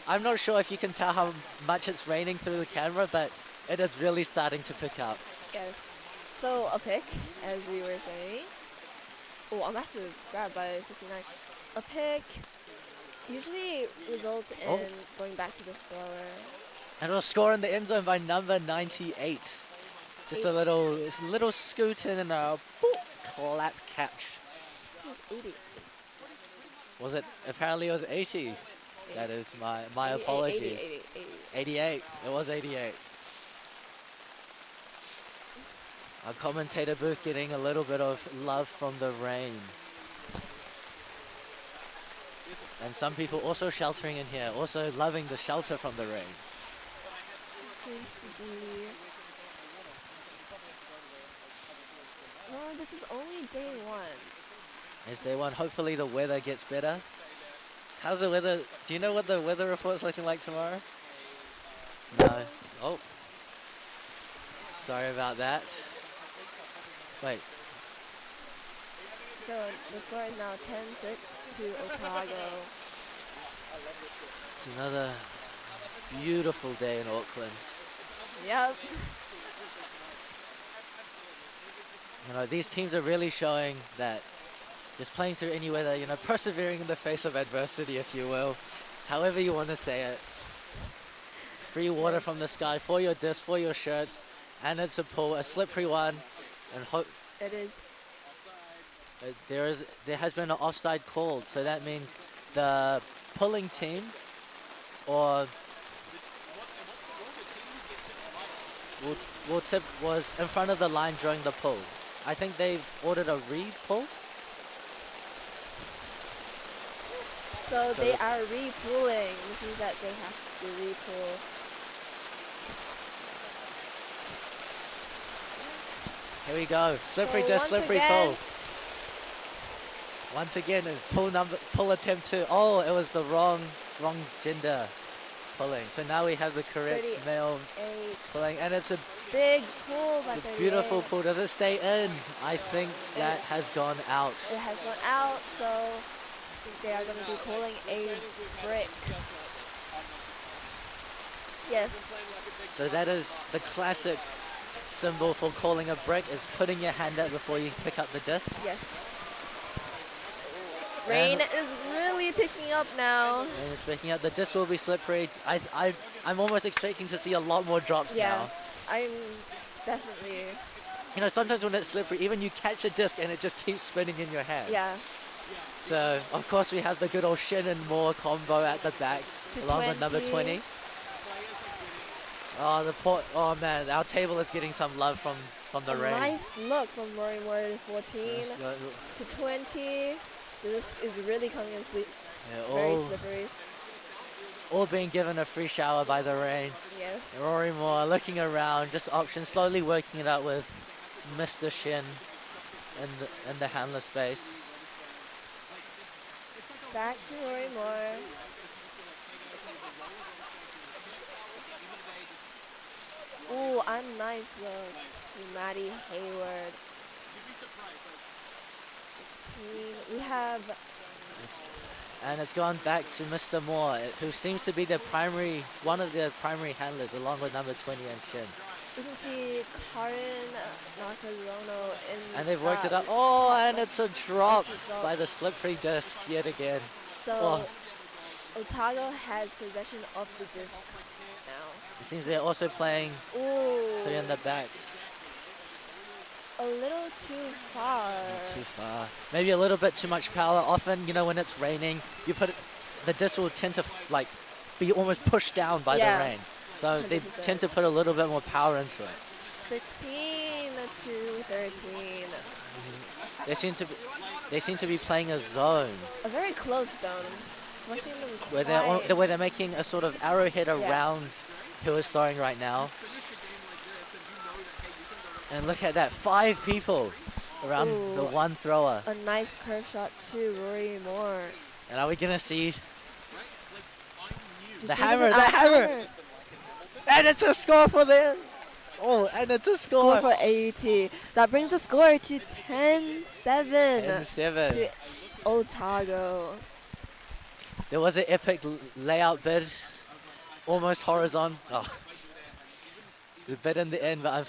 I'm not sure if you can tell how much it's raining through the camera, but it is really starting to pick up. Yes. So a pick, as we were saying. Oh, a massive grab by 69. A pick usually results in going back to the scorer. And we'll score in the end zone by number 98. Just a little scoot in and a clap catch. It was 80. Was it? Apparently it was 80. That is my apologies. 88. It was 88. Our commentator booth getting a little bit of love from the rain. And some people also sheltering in here, also loving the shelter from the rain. Seems to be. No, this is only day 1. It's day 1. Hopefully the weather gets better. How's the weather? Do you know what the weather report's looking like tomorrow? No. Oh. Sorry about that. Wait. So the score is now 10-6 to Otago. It's another beautiful day in Auckland. Yep. You know, these teams are really showing that just playing through any weather, you know, persevering in the face of adversity, if you will. However you want to say it. Free water from the sky for your disc, for your shirts, and it's a pull, a slippery one. And it is. There has been an offside called, so that means the pulling team or was in front of the line during the pull. I think they've ordered a re-pull. So they are re-pulling. This means that they have to re-pull. Here we go. Slippery disc, slippery pull. Once again, pull attempt 2. Oh, it was the wrong gender. pulling. So now we have the correct male 38. pulling, and it's a Big pull by It's a 38. beautiful pull. Does it stay in? I think that has gone out. It has gone out, so I think they are going to be pulling a brick. Yes. So that is the classic symbol for calling a brick, is putting your hand up before you pick up the disc. Yes. Rain is really picking up now. Rain is picking up. The disc will be slippery. I'm almost expecting to see a lot more drops now. I'm definitely. You know, sometimes when it's slippery, even you catch a disc and it just keeps spinning in your hand. Yeah. So, of course, we have the good old Shin and Moore combo at the back, along with number 20. Oh man, our table is getting some love from the rain. Nice look from Rory Moore to 14 to 20. This is really coming in very slippery. All being given a free shower by the rain. Yes. Rory Moore looking around, just options, slowly working it out with Mr. Shin in the handler space. Back to Rory Moore. Ooh, a nice look to Maddie Hayward. 16. We have. And it's gone back to Mr. Moore, who seems to be one of the primary handlers, along with number 20 and Shin. You can see Karin Nakazono in. And they've worked it up. Oh, and it's a drop by the slippery disc yet again. So Otago has possession of the disc now. It seems they're also playing 3 in the back. A little too far. Too far. Maybe a little bit too much power. Often, you know, when it's raining, the disc will tend to be almost pushed down by the rain. So 100%. They tend to put a little bit more power into it. 16 to 13. They seem to be playing a zone. A very close zone. Forcing them where they're making a sort of arrowhead around who is throwing right now. And look at that, 5 people around the one thrower. A nice curve shot to Rory Moore. And are we gonna see the hammer? And it's a score for them. Oh, and it's a score. For AUT. That brings the score to 10-7. 10-7. To Otago. There was an epic layout bid, almost horizontal. Oh. The bid in the end, but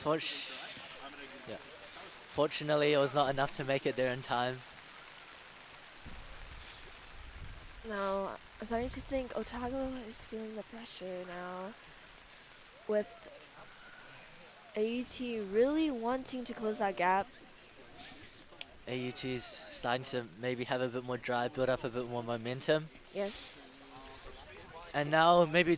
fortunately, it was not enough to make it there in time. Now, I'm starting to think Otago is feeling the pressure now. With AUT really wanting to close that gap. AUT's starting to maybe have a bit more drive, build up a bit more momentum. Yes. And now maybe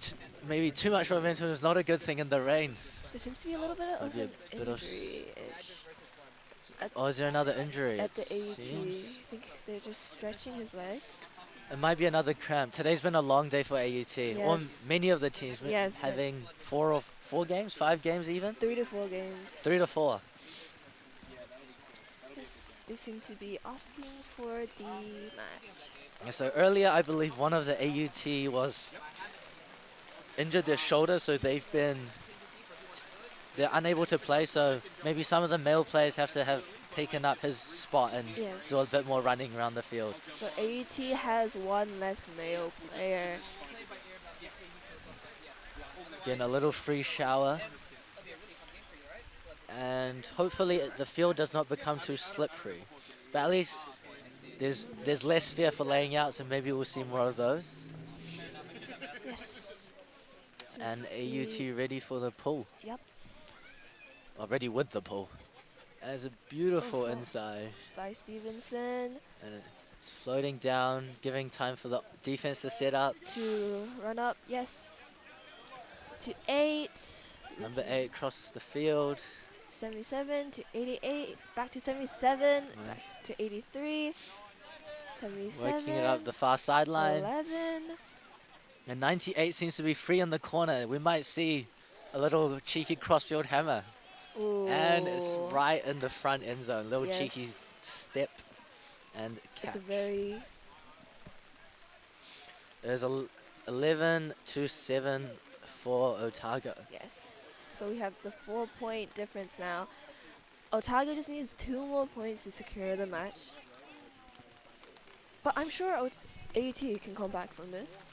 too much momentum is not a good thing in the rain. There seems to be a little bit of injury. Oh, is there another injury? At the AUT. I think they're just stretching his legs. It might be another cramp. Today's been a long day for AUT. Yes. Or many of the teams having 4 games, 5 games even? 3 to 4 games. 3 to 4. Yes, they seem to be asking for the match. Yeah, so earlier, I believe one of the AUT was injured their shoulder, so they're unable to play. So maybe some of the male players have to have taken up his spot and do a bit more running around the field. So AUT has 1 less male player. Getting a little free shower. And hopefully the field does not become too slippery. But at least there's less fear for laying out, so maybe we'll see more of those. Yes. And AUT ready for the pull. Yep. Or ready with the pull. And it's a beautiful inside. By Stevenson. And it's floating down, giving time for the defense to set up. To run up, yes. To 8. Number 8 across the field. 77 to 88. Back to 77. Back to 83. 77. Working it up the far sideline. 11. And 98 seems to be free in the corner. We might see a little cheeky crossfield hammer. Ooh. And it's right in the front end zone. Little cheeky step and catch. It's a very... There's 11-7 for Otago. Yes. So we have the 4-point difference now. Otago just needs 2 more points to secure the match. But I'm sure AUT can come back from this.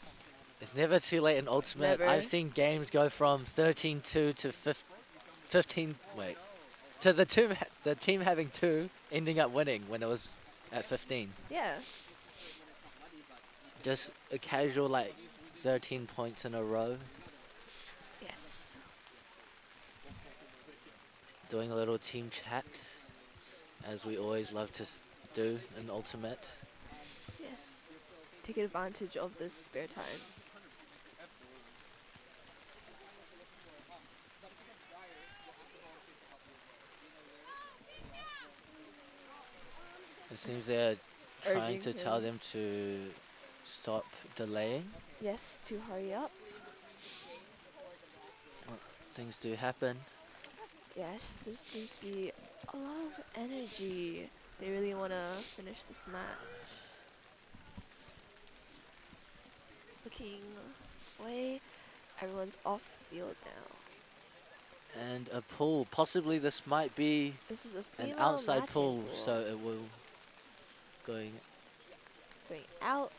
It's never too late in Ultimate. Never. I've seen games go from 13-2 to 15. Wait, to the team having 2 ending up winning when it was at 15. Yeah. Just a casual like 13 points in a row. Yes. Doing a little team chat, as we always love to do in Ultimate. Yes. Take advantage of this spare time. It seems they're trying Urging to tell him. them to stop delaying. Yes, to hurry up. Things do happen. Yes, this seems to be a lot of energy. They really want to finish this match. Looking away, everyone's off field now. And a pull. Possibly this might be This is a an female outside matching pull, pool. so it will going. Going out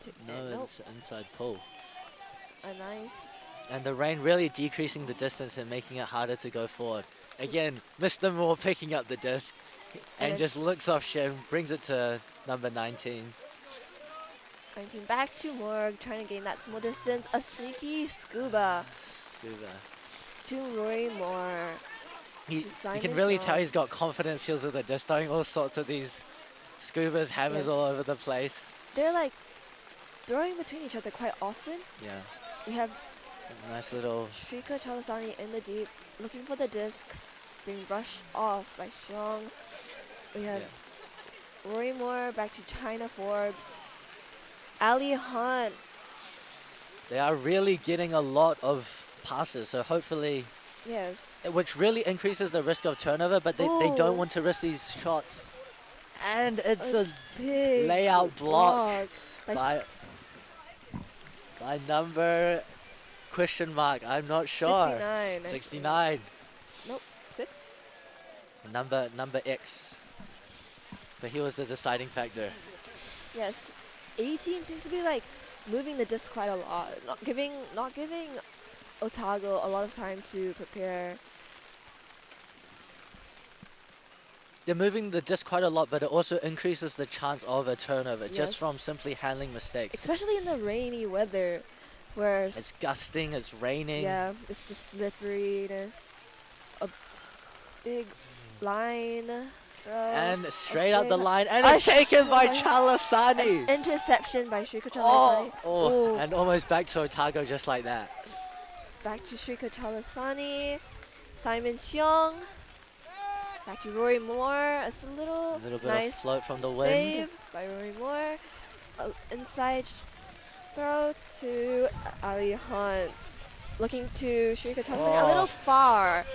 to No, nope, it's an inside pull. a nice. And the rain really decreasing the distance and making it harder to go forward. Again, Mr. Moore picking up the disc and And just looks off Shim, brings it to number 19. 19 back to Morg, trying to gain that small distance. A sneaky scuba Scuba. to Roy Moore. You To can Simon really Shaw. tell he's got confidence heels with the disc, throwing all sorts of these scubas, hammers Yes. all over the place. They're like throwing between each other quite often. Yeah, We have nice little. Shrika Chalasani in the deep, looking for the disc, being brushed off by Xiong. We have Rory Moore back to China Forbes. Ali Hunt. They are really getting a lot of passes, so hopefully, Yes. which really increases the risk of turnover, but they Oh. don't want to risk these shots. And it's a Big layout block by by number question mark. I'm not sure. 69. I think. 69. Nope, 6. Number X. But he was the deciding factor. Yes. A team seems to be like moving the disc quite a lot, not giving Otago a lot of time to prepare. They're moving the disc quite a lot, but it also increases the chance of a turnover Yes. just from simply handling mistakes. Especially in the rainy weather, where It's gusting, it's raining. yeah, it's the slipperiness. A big line throw. And a straight up the big- line, and a it's taken by shot. Chalasani. An interception by Shrika Chalasani. Ooh. And almost back to Otago just like that. Back to Shrika Chalasani. Simon Xiong. Back to Rory Moore. It's a little A little bit nice of float from the wind. save by Rory Moore. Inside throw to Ali Hunt. Looking to Shrika Chalasani. A little far.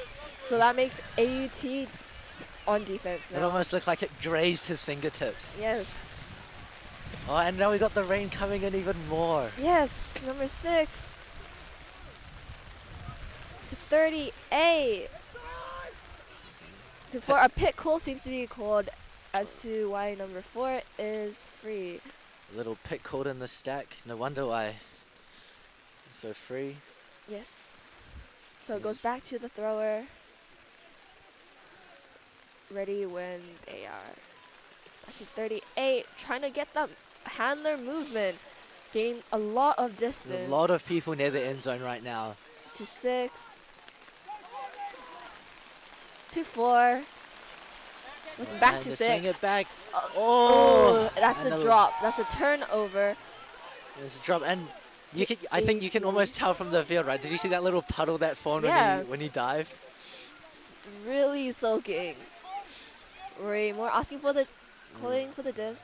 So that makes AUT on defense It now. almost looked like it grazed his fingertips. Yes. Oh, and now we got the rain coming in even more. Yes. Number 6. To 38. To 4. A pit call seems to be called as to why number 4 is free. A little pit caught in the stack. No wonder why. It's so free. Yes. So it goes back to the thrower. Ready when they are. Back to 38. Trying to get the handler movement. Gaining a lot of There's distance. a lot of people near the end zone right now. To 6. To 4. Looking back And to to 6. swing it back. Oh, that's and a drop. That's a turnover. There's a drop, and you can. I think you can almost tell from the field, right? Did you see that little puddle that formed Yeah. when he dived? It's really soaking. Rory Moore asking for the, calling for the disc.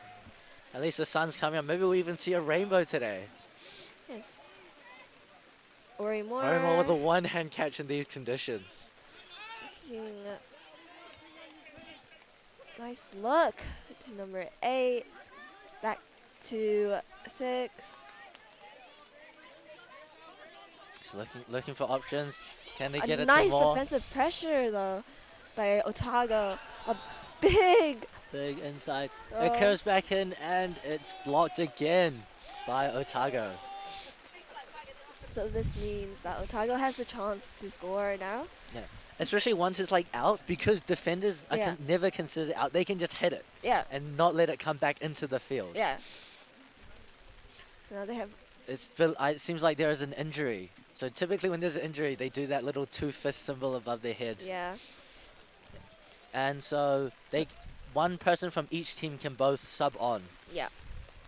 At least the sun's coming up. Maybe we'll even see a rainbow today. Yes. Rory Moore. Rory Moore with a one-hand catch in these conditions. Looking nice look to number 8. Back to 6. He's looking for options. Can they A get it nice to more? defensive pressure though by Otago. A big. Big inside. Oh. It curves back in and it's blocked again by Otago. So this means that Otago has the chance to score now. Yeah. Especially once it's like out, because defenders are Yeah. never considered out. They can just hit it Yeah. and not let it come back into the field. Yeah. So now they have. It seems like there is an injury. So typically when there's an injury, they do that little two-fist symbol above their head. Yeah. And so one person from each team can both sub on. Yeah.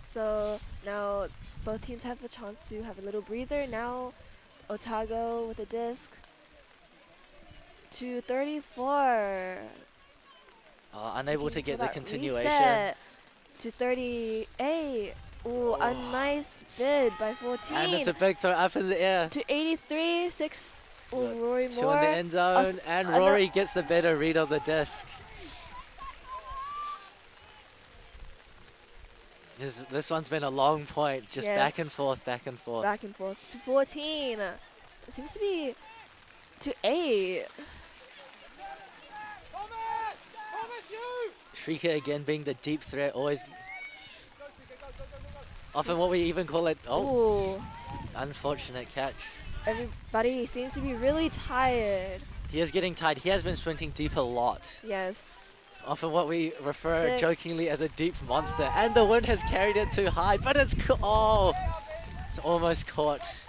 So now both teams have a chance to have a little breather. Now Otago with a disc. To 34. Unable to Looking get for the that continuation. reset. To 38. Ooh, a nice bid by 14. And it's a big throw up in the air. To 83. 6. Ooh, Rory Two Moore. in the end zone, and Rory gets the better read of the disc. This one's been a long point, just back and forth, back and forth. Back and forth. To 14. It seems to be to 8. Shrika again being the deep threat, always. Often what we even call it. Oh, Ooh. Unfortunate catch. Everybody seems to be really tired. He is getting tired. He has been sprinting deep a lot. Yes. Often what we refer 6. jokingly as a deep monster. And the wind has carried it too high, but it's it's almost caught.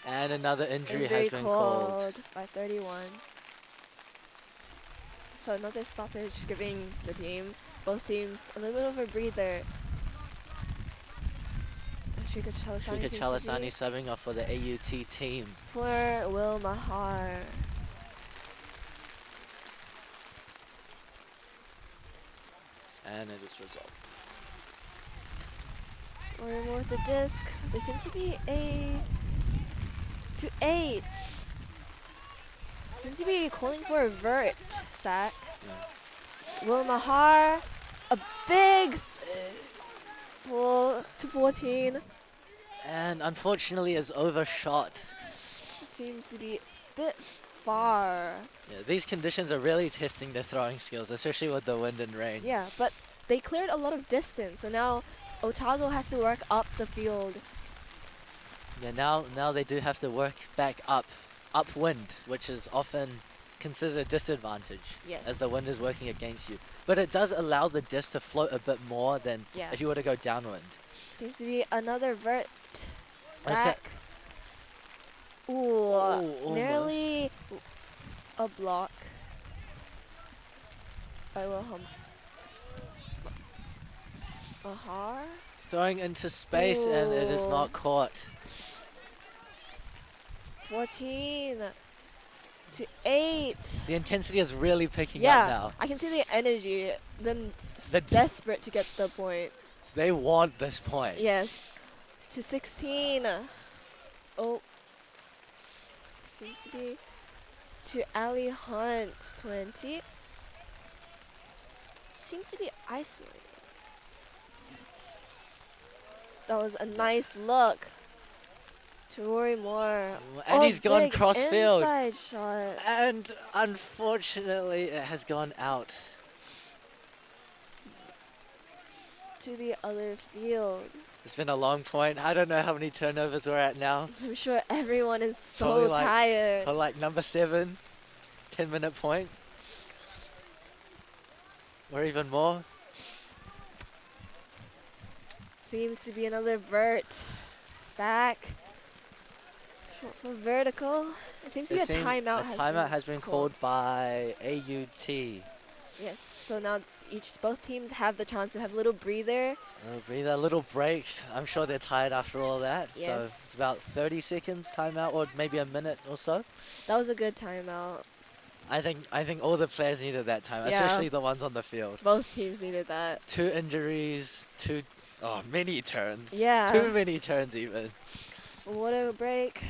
And another injury has been called. By 31. So another stoppage giving both teams a little bit of a breather. Shrika Shrika Chalasani subbing off for the AUT team. For Will Mahar. And it is resolved. Or more with the disc. They seem to be to 8. Seems to be calling for a vert sack. Yeah. Will Mahar, a big pull to 14. And unfortunately is overshot. Seems to be a bit far. Yeah, these conditions are really testing their throwing skills, especially with the wind and rain. Yeah, but they cleared a lot of distance, so now Otago has to work up the field. Yeah, now they do have to work back upwind, which is often considered a disadvantage. Yes. As the wind is working against you. But it does allow the disc to float a bit more than if you were to go downwind. Seems to be another vert What's that? stack. Ooh, almost. nearly a block. By Wilhelm. Mahar? Throwing into space and it is not caught. 14 to 8. The intensity is really picking up Yeah, now. I can see the energy. Them The desperate to get the point. They want this point. Yes. To 16. Oh. Seems to be to Ali Hunt. 20. Seems to be isolated. That was a nice look. To Rory Moore. And he's gone big cross-field. inside shot. And unfortunately, it has gone out. To the other field. It's been a long point. I don't know how many turnovers we're at now. I'm sure everyone is Probably so tired. Probably like number 7, 10-minute point. Or even more. Seems to be another vert stack. Short for vertical. It seems to be a timeout. A timeout has been called by AUT. Yes, so now both teams have the chance to have a little breather. A little break. I'm sure they're tired after all that. So Yes. it's about 30 seconds timeout, or maybe a minute or so. That was a good timeout. I think all the players needed that time, Yeah. especially the ones on the field. Both teams needed that. 2 injuries, many turns. Yeah. Too many turns even. What a break.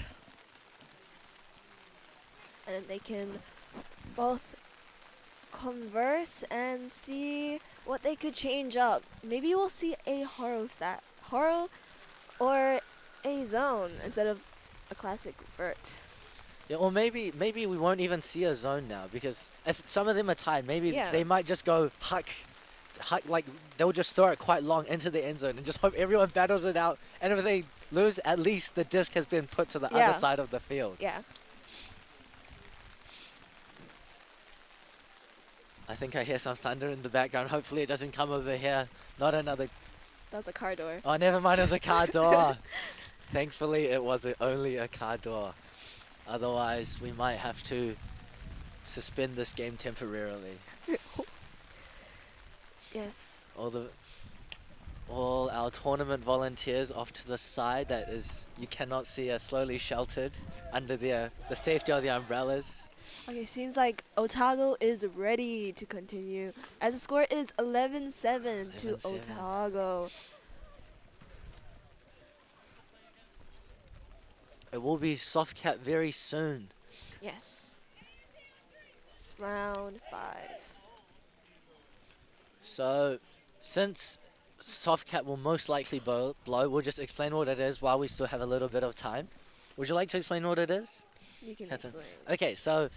And then they can both converse and see what they could change up. Maybe we'll see a Haro stat. Haro or a zone instead of a classic vert. Yeah, or maybe we won't even see a zone now, because if some of them are tied, maybe Yeah. they might just go huck, like they'll just throw it quite long into the end zone and just hope everyone battles it out. And if they lose, at least the disc has been put to the Yeah. other side of the field. Yeah. I think I hear some thunder in the background. Hopefully it doesn't come over here. Not another. That's a car door. Oh, never mind. It was a car door. Thankfully, it was only a car door. Otherwise, we might have to suspend this game temporarily. Yes. All our tournament volunteers off to the side. That is, you cannot see, are slowly sheltered under the safety of the umbrellas. Okay, seems like Otago is ready to continue, as the score is 11-7 to 11-7. Otago. It will be soft cap very soon. Yes. It's round 5. So, since soft cap will most likely blow, we'll just explain what it is while we still have a little bit of time. Would you like to explain what it is? You can Catherine? explain. Okay, so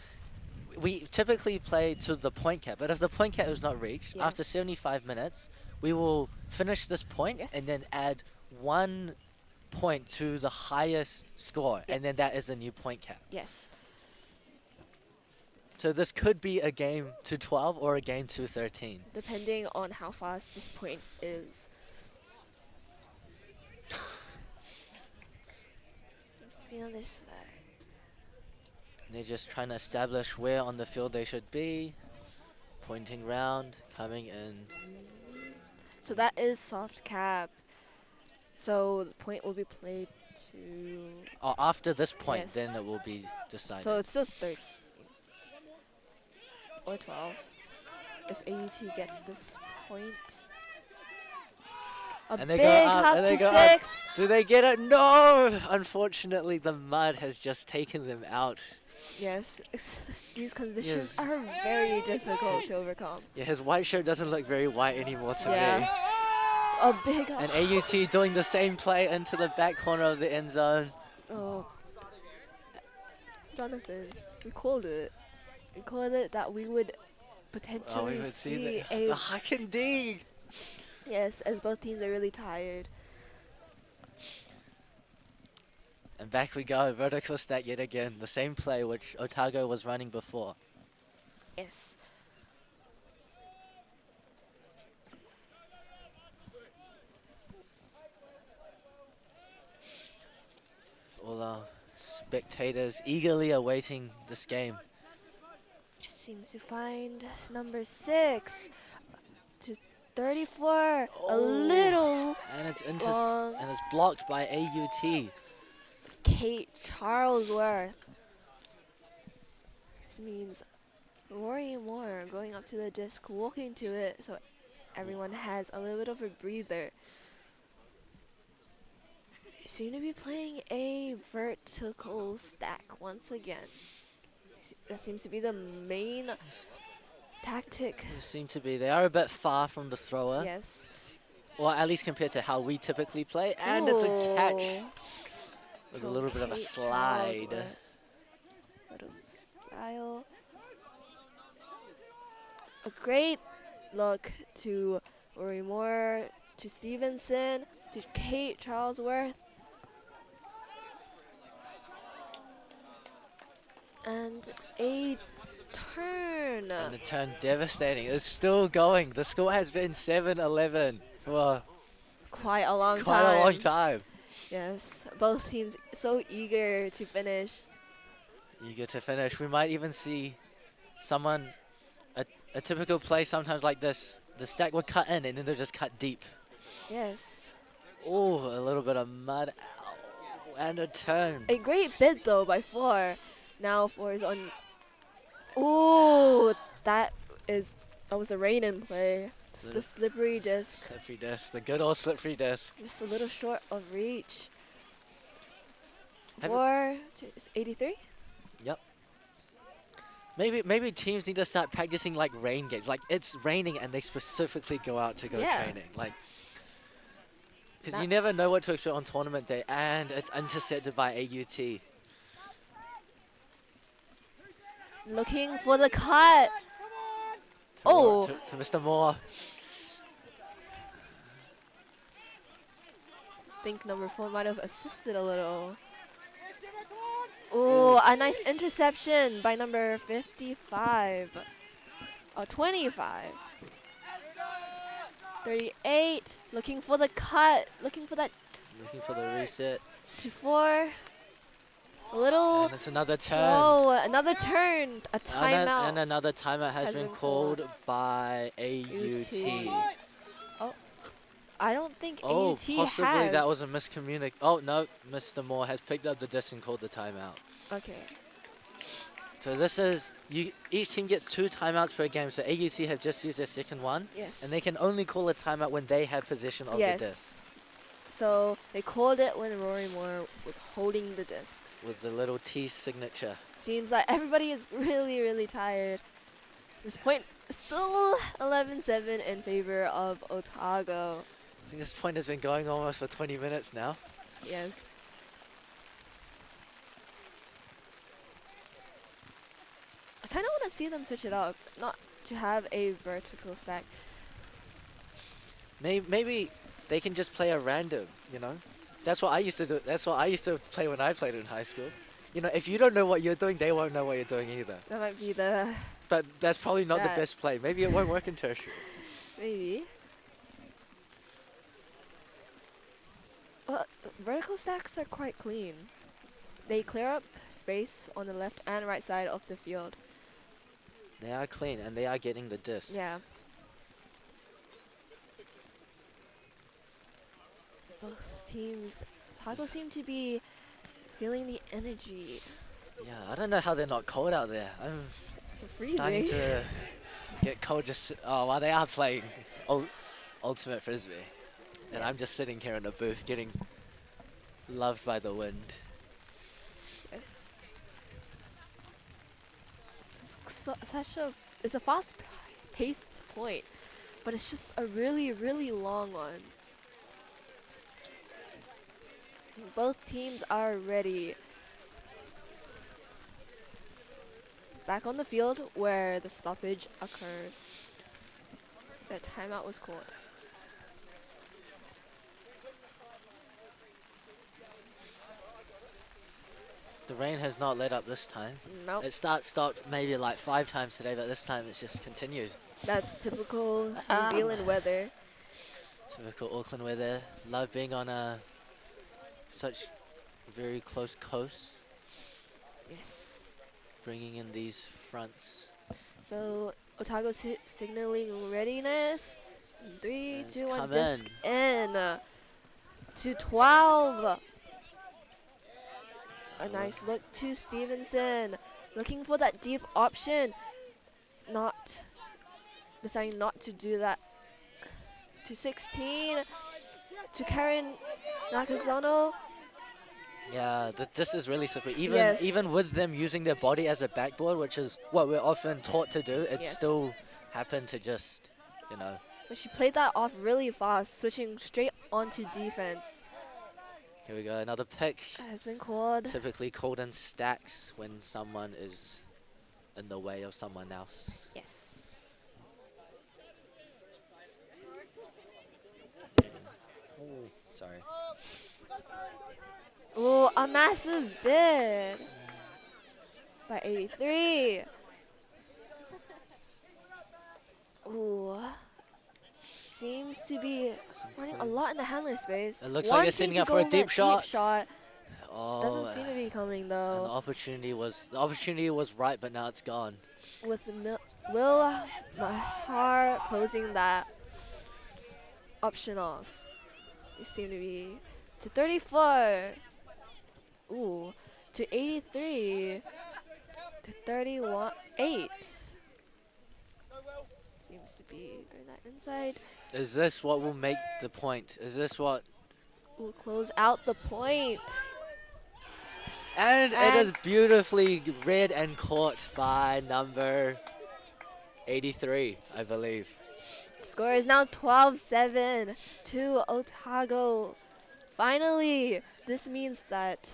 we typically play to the point cap, but if the point cap is not reached, Yeah. after 75 minutes, we will finish this point Yes. and then add 1 point to the highest score, and then that is the new point cap. Yes. So this could be a game to 12 or a game to 13. Depending on how fast this point is. Seems to be on this side. They're just trying to establish where on the field they should be. Pointing round, coming in. So that is soft cap. So the point will be played to. Oh, after this point, Yes. then it will be decided. So it's still 13 or 12 if AUT gets this point. A and they big go up, hop and they to go up. 6. Do they get it? No! Unfortunately, the mud has just taken them out. Yes, these conditions Yes. are very difficult to overcome. Yeah, his white shirt doesn't look very white anymore to Yeah. me. A big And AUT doing the same play into the back corner of the end zone. Oh, Jonathan, we called it. We called it that we would potentially Oh, we would see a the huck and dig. yes, as both teams are really tired. And back we go, vertical stack yet again. The same play which Otago was running before. Yes. All our spectators eagerly awaiting this game. Seems to find number 6 to 34. A little And it's into long. and it's blocked by AUT. Kate Charlesworth. This means Rory Moore going up to the disc, walking to it, so everyone has a little bit of a breather. Seem to be playing a vertical stack once again. That seems to be the main tactic. They seem to be. They are a bit far from the thrower. Yes. Or at least compared to how we typically play. And it's a catch Ooh. with a From little bit of a Kate slide. Charlesworth. Little style. A great look to Rory Moore, to Stevenson, to Kate Charlesworth. And a turn. And the turn devastating. It's still going. The score has been 7-11 for Quite a long quite time. a long time. Yes, both teams so eager to finish. Eager to finish. We might even see someone, a typical play sometimes like this. The stack would cut in and then they'll just cut deep. Yes. Oh, a little bit of mud. Ow. And a turn. A great bid though by 4. Now 4 is on. Ooh, that was the rain in play. Just the slippery disc. Slippery disc. The good old slippery disc. Just a little short of reach. Have 4 to 83. Yep. Maybe teams need to start practicing like rain games. Like it's raining and they specifically go out to go Yeah. training. Like Because you never know what to expect on tournament day, and it's intercepted by AUT. Looking for the cut. Oh! To Mr. Moore. I think number 4 might have assisted a little. Oh, a nice interception by number 55. Oh, 25. 38. Looking for the cut. Looking for that Looking for the reset. to 4. A little. And it's another turn. Oh, another turn. A timeout. And another timeout has been called by AUT. Oh, I don't think Oh, AUT possibly has. that was a miscommunication. Oh, no. Mr. Moore has picked up the disc and called the timeout. Okay. So this is, each team gets 2 timeouts per game. So AUT have just used their second one. Yes. And they can only call a timeout when they have possession of the disc. So they called it when Rory Moore was holding the disc. With the little T signature. Seems like everybody is really, really tired. This point still 11-7 in favor of Otago. I think this point has been going almost for 20 minutes now. Yes. I kind of want to see them switch it up, not to have a vertical stack. Maybe they can just play a random, you know? That's what I used to do. That's what I used to play when I played in high school. You know, if you don't know what you're doing, they won't know what you're doing either. That might be the... But that's probably not the Strat. best play. Maybe it won't work in tertiary. Maybe. Well, vertical stacks are quite clean. They clear up space on the left and right side of the field. They are clean, and they are getting the disc. Yeah. Both teams, Otago seem to be feeling the energy. Yeah, I don't know how they're not cold out there. I'm Freezing. starting to get cold just... Oh, well, they are playing Ultimate Frisbee. And I'm just sitting here in a booth getting loved by the wind. Yes. It's a fast-paced point, but it's just a really, really long one. Both teams are ready. Back on the field where the stoppage occurred. The timeout was called. The rain has not let up this time. Nope. It stopped maybe like 5 times today, but this time it's just continued. That's typical New Zealand weather. Typical Auckland weather. Love being on such very close coast. Yes. Bringing in these fronts. So Otago signaling readiness. 3, Let's 2, 1, come disc in. To 12. A nice look to Stevenson. Looking for that deep option. Deciding not to do that. To 16. To Karen Nakazono. Yeah, this is really slippery. Yes. Even with them using their body as a backboard, which is what we're often taught to do, it still happened to just, you know. But she played that off really fast, switching straight onto defense. Here we go, another pick. Has been called. Typically called in stacks when someone is in the way of someone else. Yes. Oh, sorry. Oh, a massive bid by 83. Ooh. Seems to be running a lot in the handler space. It looks like they're setting up for a deep shot. Oh, Doesn't seem to be coming and the though. opportunity was right, but now it's gone. With Will Mahar closing that option off. You seem to be to 34. Ooh, to 83. To 31. 8. Seems to be doing that inside. Is this what will make the point? Is this what? Will close out the point. And it is beautifully read and caught by number 83, I believe. Score is now 12-7 to Otago. Finally, this means that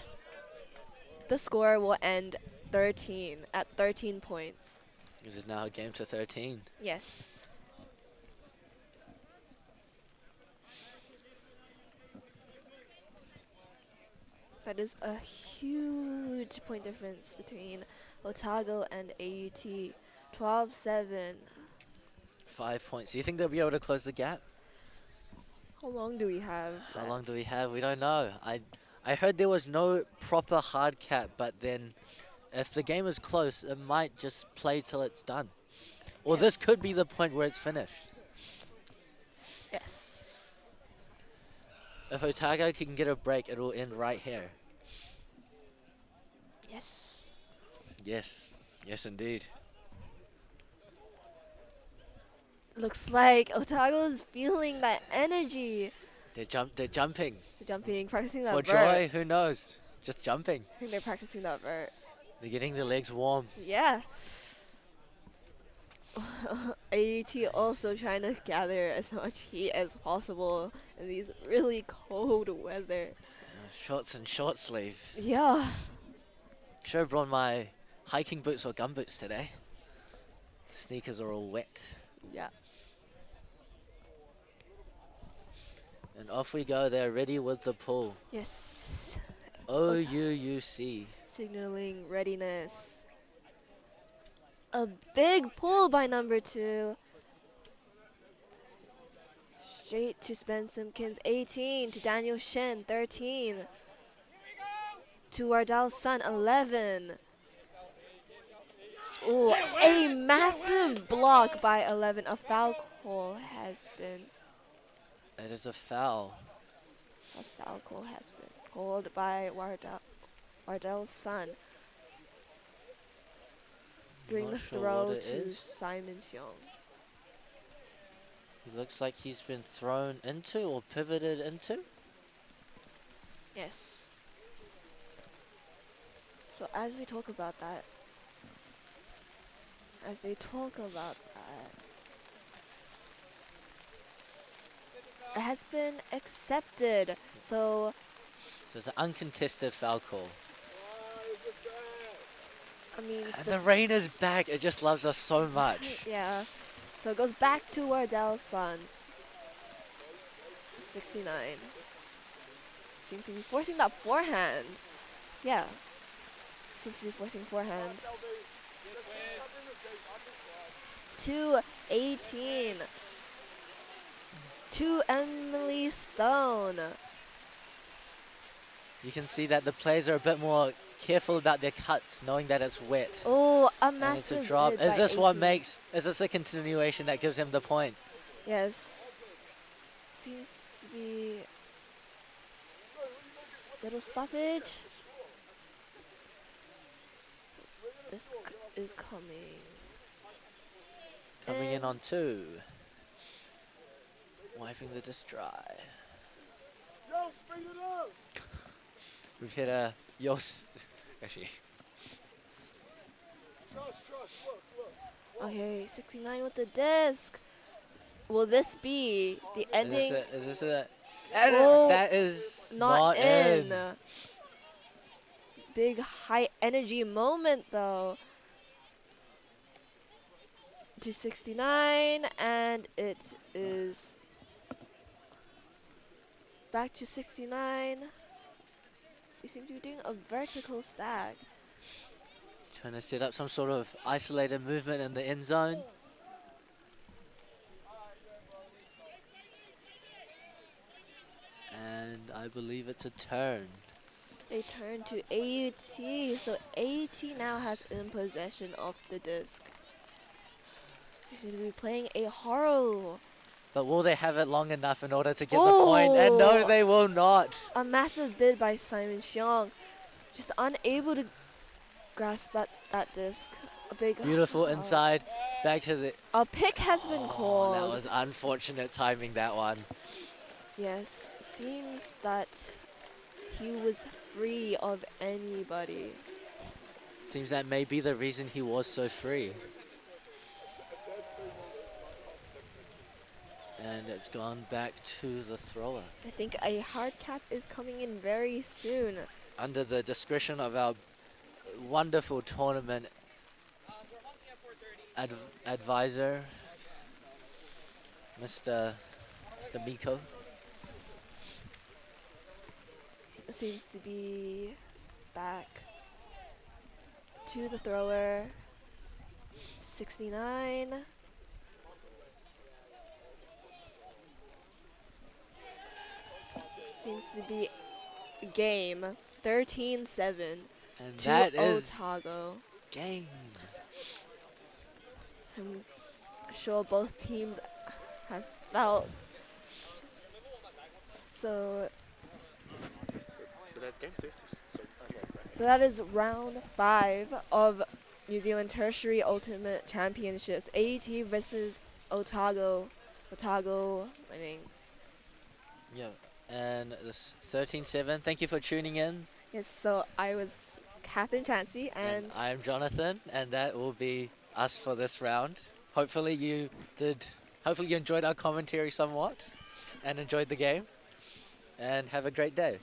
the score will end at 13 points. It is now a game to 13. Yes. That is a huge point difference between Otago and AUT. 12-7. 5 points. Do you think they'll be able to close the gap? How long do we have? How long do we have? We don't know. I heard there was no proper hard cap, but then if the game is close, it might just play till it's done. Or this could be the point where it's finished. Yes. If Otago can get a break, it will end right here. Yes. Yes. Yes, indeed. Looks like Otago's feeling that energy. They're jumping. They're jumping, practicing that For vert. joy, who knows? Just jumping. I think they're practicing that vert. They're getting their legs warm. Yeah. AUT also trying to gather as much heat as possible in these really cold weather. Shorts and short sleeve. Yeah. Should have brought my hiking boots or gum boots today. Sneakers are all wet. Yeah. And off we go. They're ready with the pull. Yes. OUUC. Signaling readiness. A big pull by number 2. Straight to Ben Simpkins, 18. To Daniel Shen, 13. To Wardell's son, 11. Ooh, a massive block by 11. A foul call has been. It is a foul. A foul call has been called by Wardell's son. During Not the sure throw what it to is. Simon Xiong. He looks like he's been thrown into or pivoted into. Yes. So as we talk about that, it has been accepted. So it's an uncontested foul call. I mean, And the rain is back. It just loves us so much. yeah. So it goes back to Wardell's son. 69. Seems to be forcing that forehand. Yeah. Seems to be forcing forehand. 2-18. To Emily Stone. You can see that the players are a bit more careful about their cuts, knowing that it's wet. Oh, a And it's massive a drop. bid Is by this what 18. makes? Is this a continuation that gives him the point? Yes. Seems to be little stoppage. This is coming. Coming in on 2. Wiping the disc dry. We've hit a actually. Okay, 69 with the disc. Will this be the ending? Is this a Oh, that is not in. in. Big high energy moment though. To 69, and it is back to 69. We seem to be doing a vertical stack. Trying to set up some sort of isolated movement in the end zone. And I believe it's a turn. They turn to AUT, so AUT now has in possession of the disc. They seem to be playing a horror. But will they have it long enough in order to get the point? And no, they will not. A massive bid by Simon Xiong. Just unable to grasp that disc. A big Beautiful inside. Back to the... A pick has been called. That was unfortunate timing, that one. Yes, seems that he was free of anybody. Seems that may be the reason he was so free. And it's gone back to the thrower. I think a hard cap is coming in very soon. Under the discretion of our wonderful tournament advisor, Mr. Miko. Seems to be back to the thrower. 69. Seems to be game 13-7 And to that is Otago. game. I'm sure both teams have felt so. So that's game 6. So that is round 5 of New Zealand Tertiary Ultimate Championships. AET versus Otago. Otago winning. Yeah. And this 13-7. Thank you for tuning in. Yes, so I was Catherine Chansey and I am Jonathan, and that will be us for this round. Hopefully you enjoyed our commentary somewhat and enjoyed the game. And have a great day.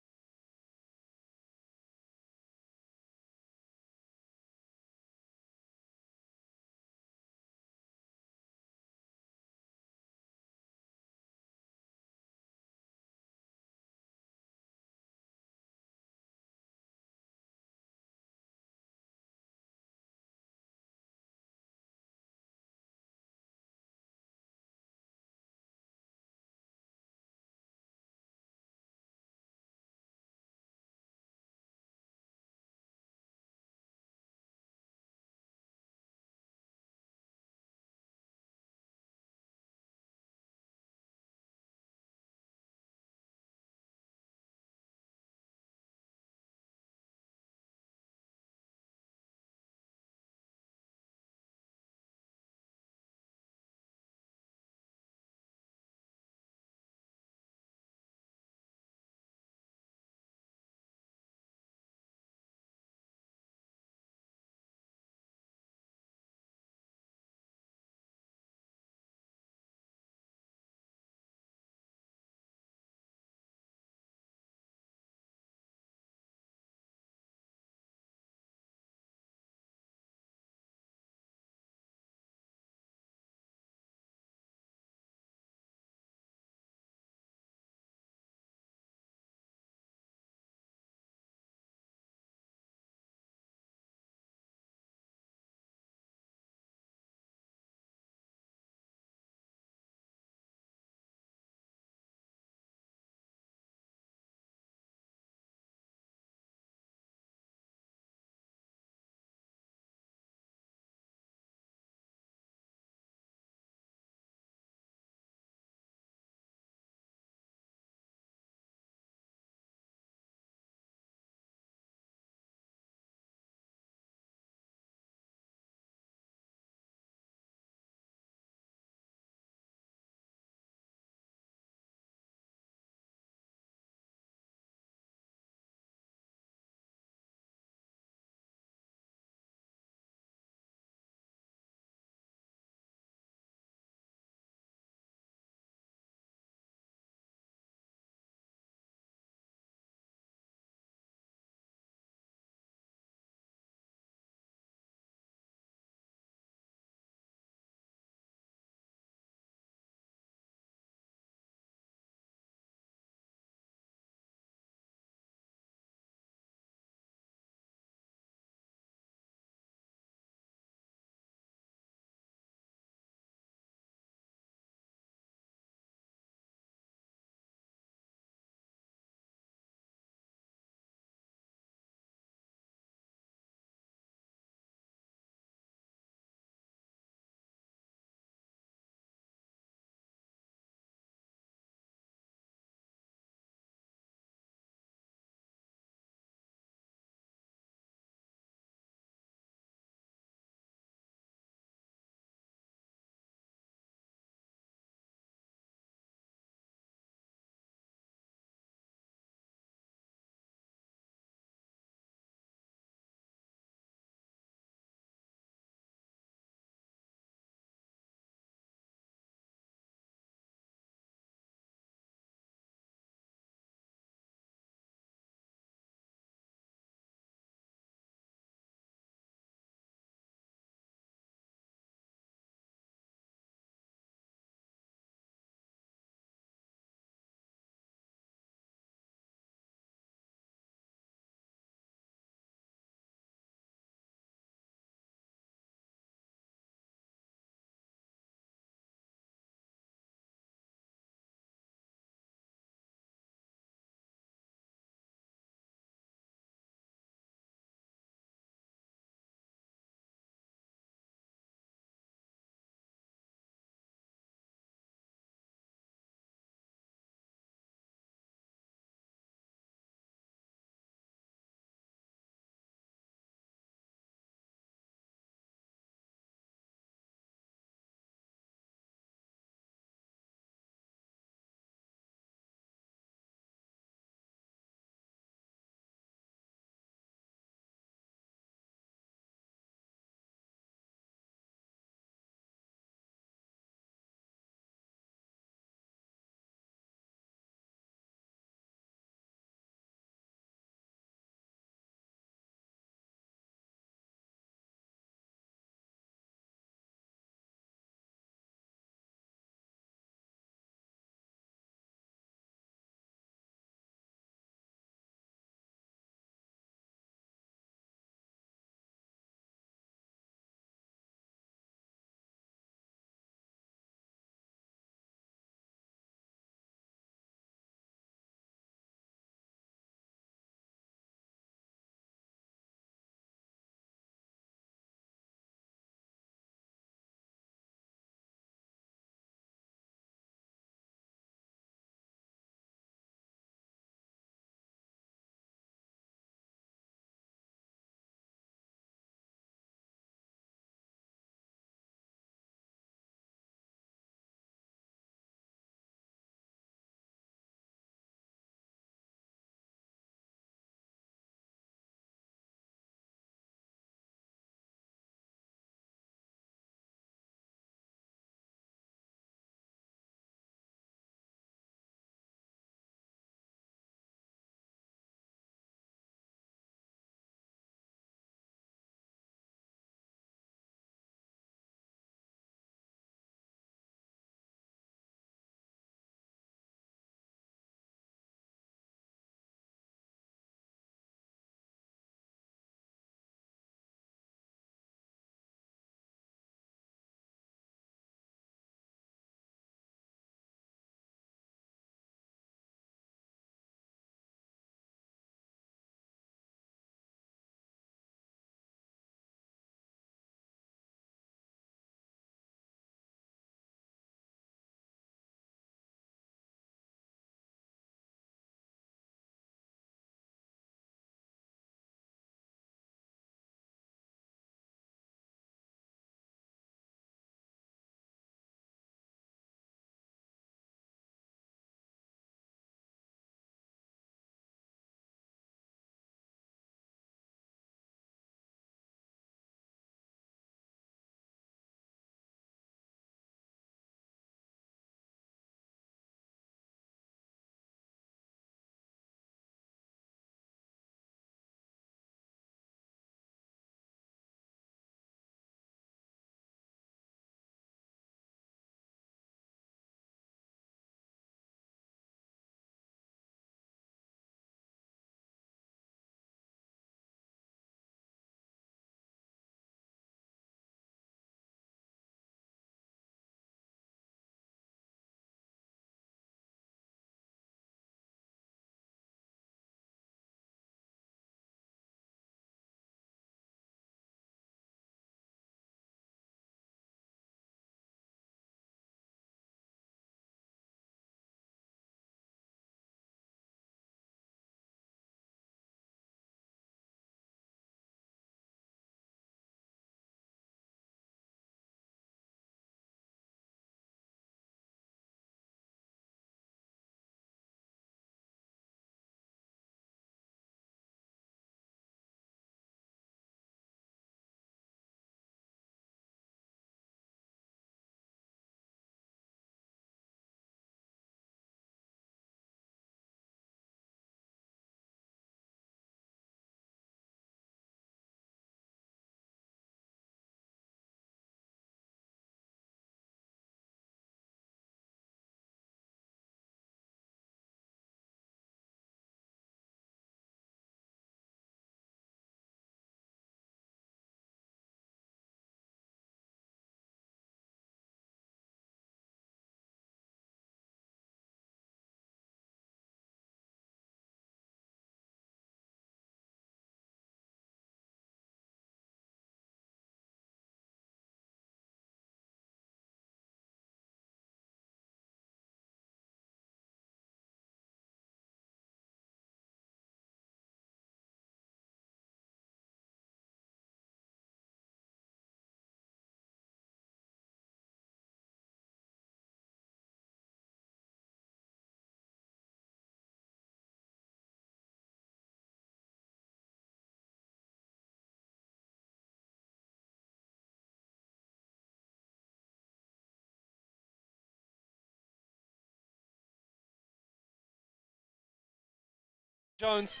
Jones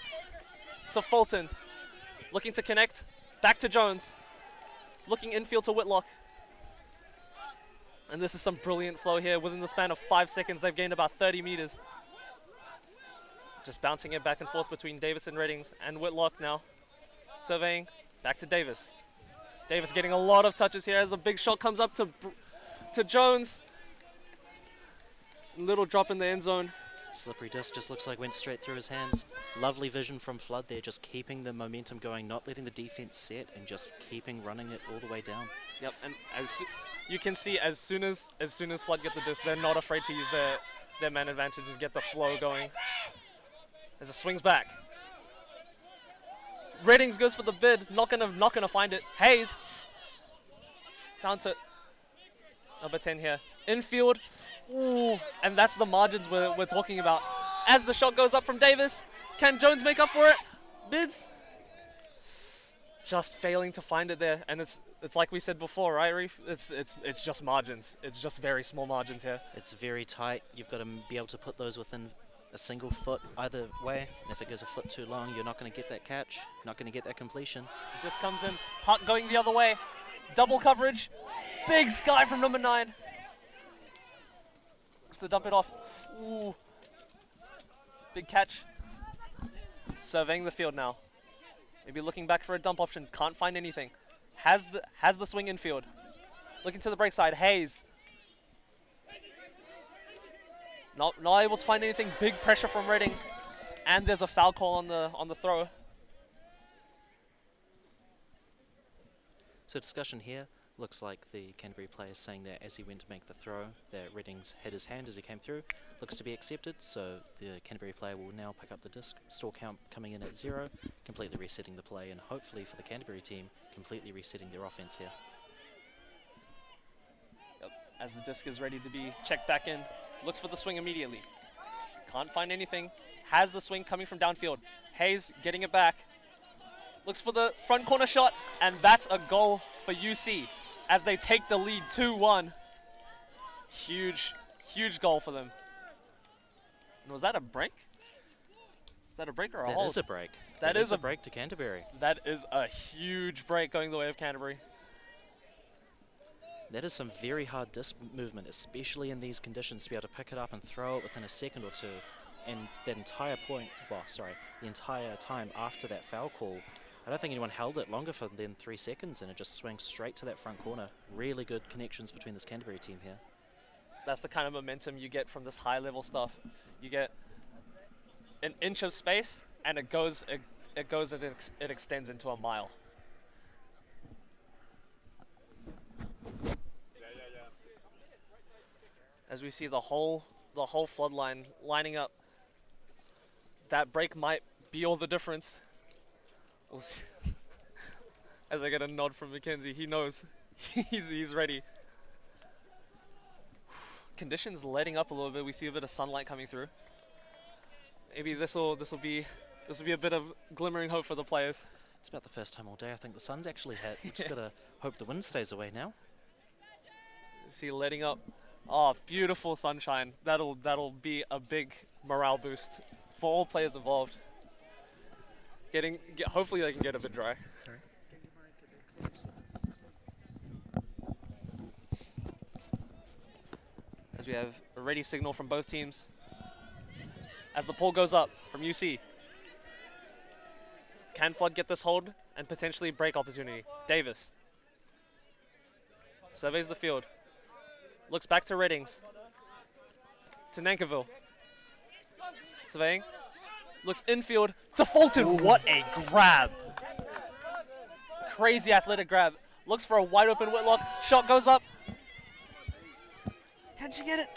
to Fulton. Looking to connect. Back to Jones. Looking infield to Whitlock. And this is some brilliant flow here. Within the span of 5 seconds, they've gained about 30 meters. Just bouncing it back and forth between Davis and Reddings and Whitlock now. Surveying. Back to Davis. Davis getting a lot of touches here as a big shot comes up to Jones. Little drop in the end zone. Slippery disc just looks like went straight through his hands. Lovely vision from Flood there, just keeping the momentum going, not letting the defense set and just keeping running it all the way down. Yep, and as you can see, as soon as Flood get the disc, they're not afraid to use their man advantage and get the flow going. As it swings back. Reddings goes for the bid, not gonna find it. Hayes down to number 10 here. Infield. Ooh, and that's the margins we're talking about. As the shot goes up from Davis, can Jones make up for it? Bids. Just failing to find it there, and it's like we said before, right, Reef? It's just margins. It's just very small margins here. It's very tight. You've got to be able to put those within a single foot either way. And if it goes a foot too long, you're not going to get that catch. Not going to get that completion. This comes in. Huck going the other way. Double coverage. Big sky from number 9. Looks to dump it off. Ooh. Big catch. Surveying the field now. Maybe looking back for a dump option. Can't find anything. Has the swing infield. Looking to the break side. Hayes. Not able to find anything. Big pressure from Reddings. And there's a foul call on the throw. So discussion here. Looks like the Canterbury player is saying that as he went to make the throw, that Reddings hit his hand as he came through. Looks to be accepted, so the Canterbury player will now pick up the disc. Store count coming in at 0, completely resetting the play, and hopefully for the Canterbury team, completely resetting their offense here. Yep. As the disc is ready to be checked back in, looks for the swing immediately. Can't find anything. Has the swing coming from downfield. Hayes getting it back. Looks for the front corner shot, and that's a goal for UC. As they take the lead 2-1. Huge goal for them. And was that a break? Is that a break or a hold? That is a break. That is a break to Canterbury. That is a huge break going the way of Canterbury. That is some very hard disc movement, especially in these conditions, to be able to pick it up and throw it within a second or two. And that entire the entire time after that foul call, I don't think anyone held it longer than 3 seconds, and it just swung straight to that front corner. Really good connections between this Canterbury team here. That's the kind of momentum you get from this high-level stuff. You get an inch of space, and it extends into a mile. As we see the whole flood line lining up, that break might be all the difference. We'll see. As I get a nod from Mackenzie, he knows. he's ready. Conditions letting up a little bit. We see a bit of sunlight coming through. Maybe this will be a bit of glimmering hope for the players. It's about the first time all day I think the sun's actually hit. We've just got to hope the wind stays away now. See letting up. Oh, beautiful sunshine. That'll be a big morale boost for all players involved. Hopefully they can get a bit dry. Sorry. As we have a ready signal from both teams. As the pull goes up from UC. Can Flood get this hold and potentially break opportunity? Davis. Surveys the field. Looks back to Reddings. To Nankiville. Surveying. Looks infield to Fulton. Ooh. What a grab. Crazy athletic grab. Looks for a wide open Whitlock. Shot goes up. Can she get it?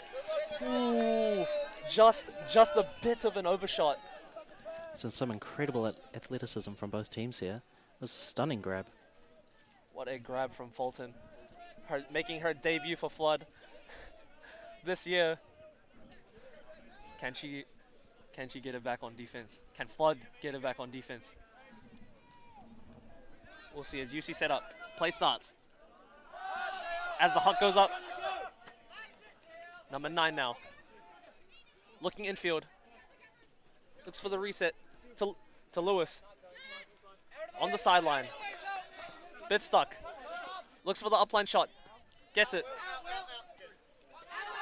Ooh. Just a bit of an overshot. So some incredible athleticism from both teams here. It was a stunning grab. What a grab from Fulton. Making her debut for Flood this year. Can she get it back on defense? Can Flood get it back on defense? We'll see as UC set up. Play starts. As the hunt goes up. Number 9 now. Looking infield. Looks for the reset to Lewis. On the sideline. Bit stuck. Looks for the upline shot. Gets it.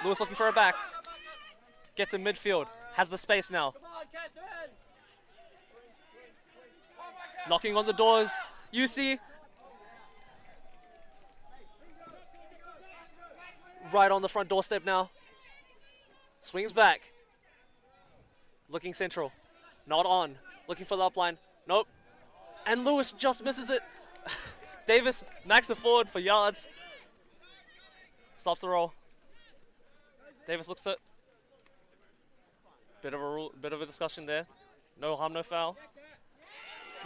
Lewis looking for a back. Gets in midfield. Has the space now. Knocking on the doors. UC. Right on the front doorstep now. Swings back. Looking central. Not on. Looking for the upline. Nope. And Lewis just misses it. Davis knocks it forward for yards. Stops the roll. Davis looks to. Bit of a discussion there. No harm, no foul.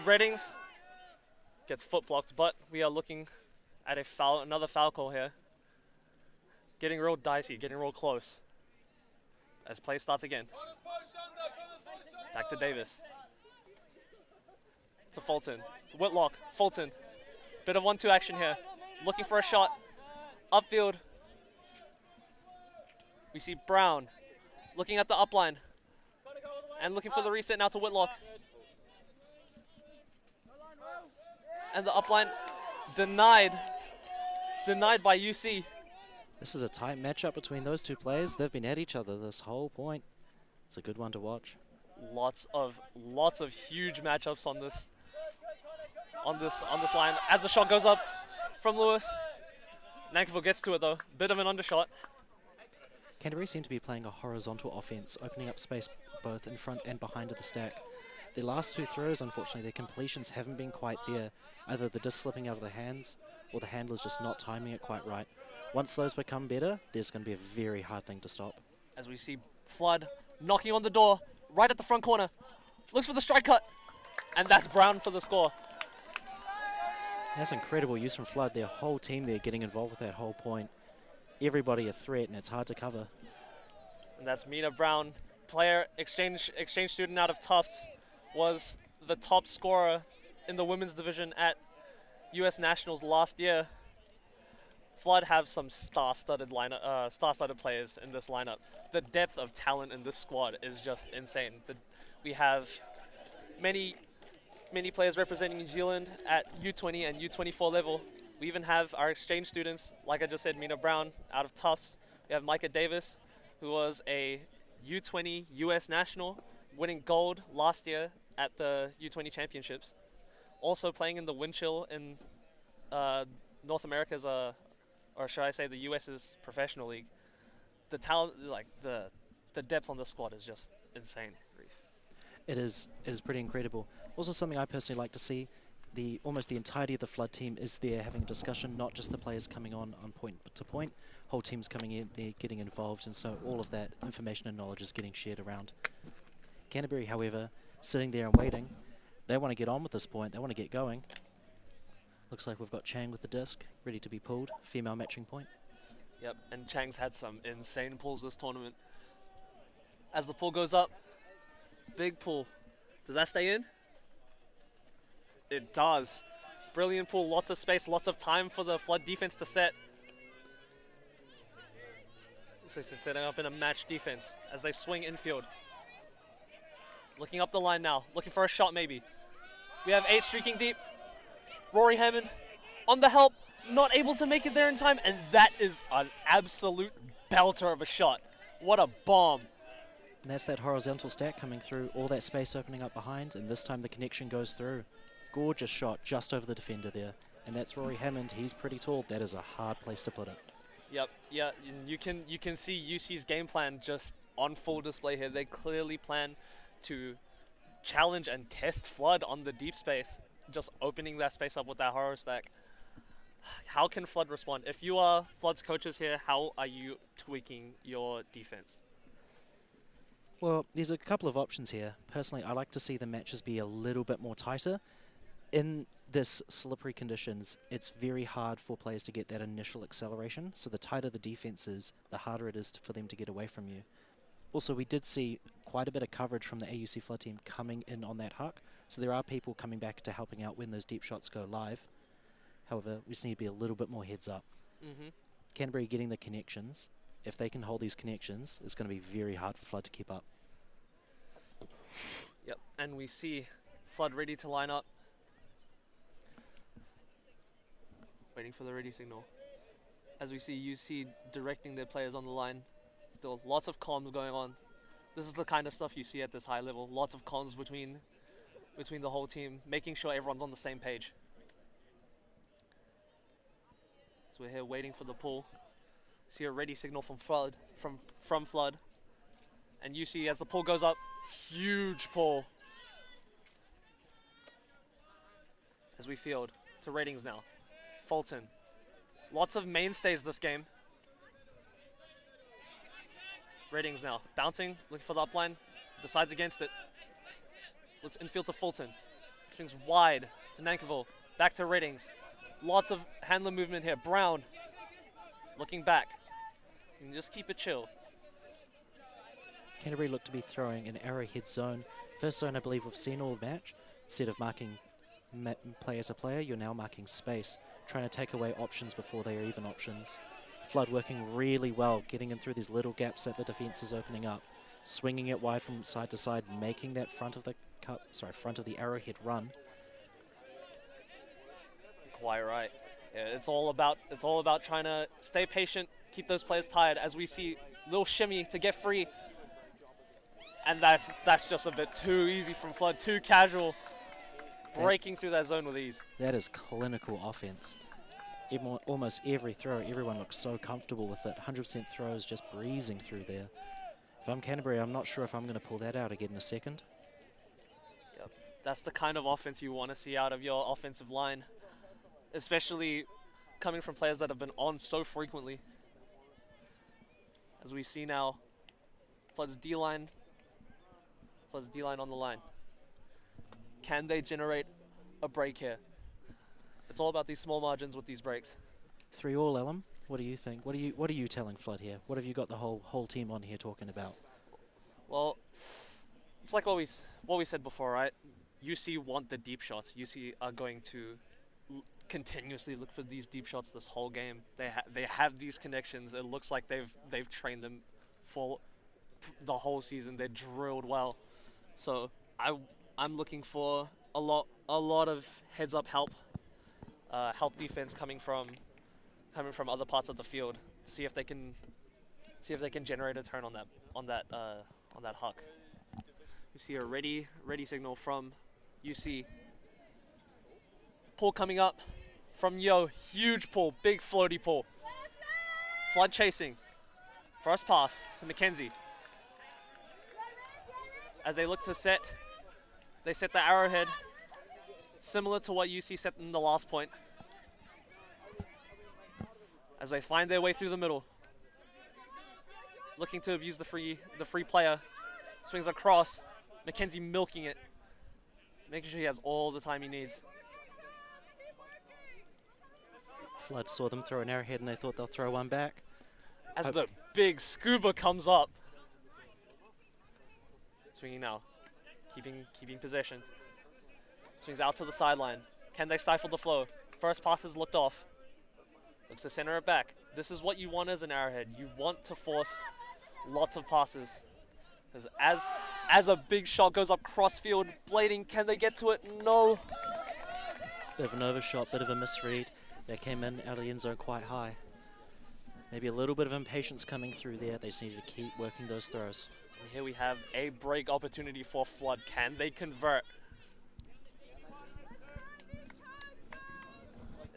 Reddings gets foot blocked, but we are looking at a foul, another foul call here. Getting real dicey, getting real close. As play starts again. Back to Davis. To Fulton. Whitlock, Fulton. Bit of 1-2 action here. Looking for a shot. Upfield. We see Brown looking at the upline. And looking for the reset now to Whitlock. And the upline denied. Denied by UC. This is a tight matchup between those two players. They've been at each other this whole point. It's a good one to watch. Lots of huge matchups on this line. As the shot goes up from Lewis. Nankiville gets to it though. Bit of an undershot. Canterbury seem to be playing a horizontal offense, opening up space both in front and behind of the stack. The last two throws, unfortunately, their completions haven't been quite there. Either the disc slipping out of their hands or the handler's just not timing it quite right. Once those become better, there's going to be a very hard thing to stop. As we see Flood knocking on the door, right at the front corner. Looks for the strike cut. And that's Brown for the score. That's incredible use from Flood. Their whole team there getting involved with that whole point. Everybody a threat, and it's hard to cover. And that's Mina Brown, player, exchange student out of Tufts, was the top scorer in the women's division at U.S. Nationals last year. Flood have some star-studded players in this lineup. The depth of talent in this squad is just insane. We have many players representing New Zealand at U20 and U24 level. We even have our exchange students, like I just said, Mina Brown out of Tufts. We have Micah Davis, who was a U20 US national, winning gold last year at the U20 Championships. Also playing in the Windchill in North America's, or should I say the US's professional league. The talent, like the depth on the squad is just insane. It is pretty incredible. Also something I personally like to see, almost the entirety of the Flood team is there having a discussion, not just the players coming on point to point. Whole teams coming in, they're getting involved, and so all of that information and knowledge is getting shared around. Canterbury, however, sitting there and waiting. They want to get on with this point. They want to get going. Looks like we've got Chang with the disc, ready to be pulled. Female matching point. Yep, and Chang's had some insane pulls this tournament. As the pull goes up, big pull. Does that stay in? It does. Brilliant pull, lots of space, lots of time for the Flood defense to set. Looks like they're setting up in a match defense as they swing infield. Looking up the line now, looking for a shot maybe. We have 8 streaking deep. Rory Hammond on the help, not able to make it there in time, and that is an absolute belter of a shot. What a bomb. And that's that horizontal stack coming through, all that space opening up behind, and this time the connection goes through. Gorgeous shot just over the defender there. And that's Rory Hammond. He's pretty tall. That is a hard place to put it. Yep, yeah, you can see UC's game plan just on full display here. They clearly plan to challenge and test Flood on the deep space, just opening that space up with that horror stack. How can Flood respond? If you are Flood's coaches here, how are you tweaking your defense? Well, there's a couple of options here. Personally, I like to see the matches be a little bit more tighter. In this slippery conditions, it's very hard for players to get that initial acceleration, so the tighter the defense is, the harder it is for them to get away from you. Also, we did see quite a bit of coverage from the AUC Flood team coming in on that huck, so there are people coming back to helping out when those deep shots go live. However, we just need to be a little bit more heads up. Canterbury getting the connections. If they can hold these connections, it's going to be very hard for Flood to keep up. Yep, and we see Flood ready to line up. Waiting for the ready signal. As we see UC directing their players on the line. Still lots of comms going on. This is the kind of stuff you see at this high level. Lots of comms between the whole team, making sure everyone's on the same page. So we're here waiting for the pull. See a ready signal from Flood, from Flood. And you see as the pull goes up, huge pull. As we field to ratings now. Fulton. Lots of mainstays this game. Ratings now. Bouncing, looking for the upline. Decides against it. Looks infield to Fulton. Swings wide to Nankivell. Back to ratings. Lots of handler movement here. Brown. Looking back. You can just keep it chill. Canterbury look to be throwing an arrowhead zone. First zone I believe we've seen all match. Instead of marking player to player, you're now marking space, trying to take away options before they are even options. Flood working really well, getting in through these little gaps that the defense is opening up, swinging it wide from side to side, making that front of the arrowhead run. Quite right. Yeah, it's all about trying to stay patient, keep those players tired. As we see little shimmy to get free, and that's just a bit too easy from Flood, too casual, breaking through that zone with ease. That is clinical offense. Almost every throw, everyone looks so comfortable with it. 100% throws just breezing through there. If I'm Canterbury, I'm not sure if I'm going to pull that out again in a second. Yep. That's the kind of offense you want to see out of your offensive line, especially coming from players that have been on so frequently. As we see now, Flood's D-line on the line. Can they generate a break here? It's all about these small margins with these breaks. 3-all, Ellum. What do you think? What are you telling Flood here? What have you got the whole team on here talking about? Well, it's like what we said before, right? UC want the deep shots. UC are going to continuously look for these deep shots this whole game. They have these connections. It looks like they've trained them for the whole season. They're drilled well. So I'm looking for a lot of heads up help defense coming from other parts of the field. See if they can generate a turn on that huck. You see a ready signal from UC. Pull coming up from Yo, huge pull, big floaty pull. Flood chasing. First pass to Mackenzie. As they look to set, they set the arrowhead, similar to what UC set in the last point. As they find their way through the middle, looking to abuse the free player, swings across, Mackenzie milking it, making sure he has all the time he needs. Flood saw them throw an arrowhead and they thought they'll throw one back. As the big scuba comes up. Swinging now, keeping possession. Swings out to the sideline. Can they stifle the flow? First pass is looked off. Looks to center it back. This is what you want as an arrowhead. You want to force lots of passes. Because as a big shot goes up cross-field, blading, can they get to it? No. Bit of an overshot, bit of a misread. They came in out of the end zone quite high. Maybe a little bit of impatience coming through there. They just needed to keep working those throws. And here we have a break opportunity for Flood. Can they convert?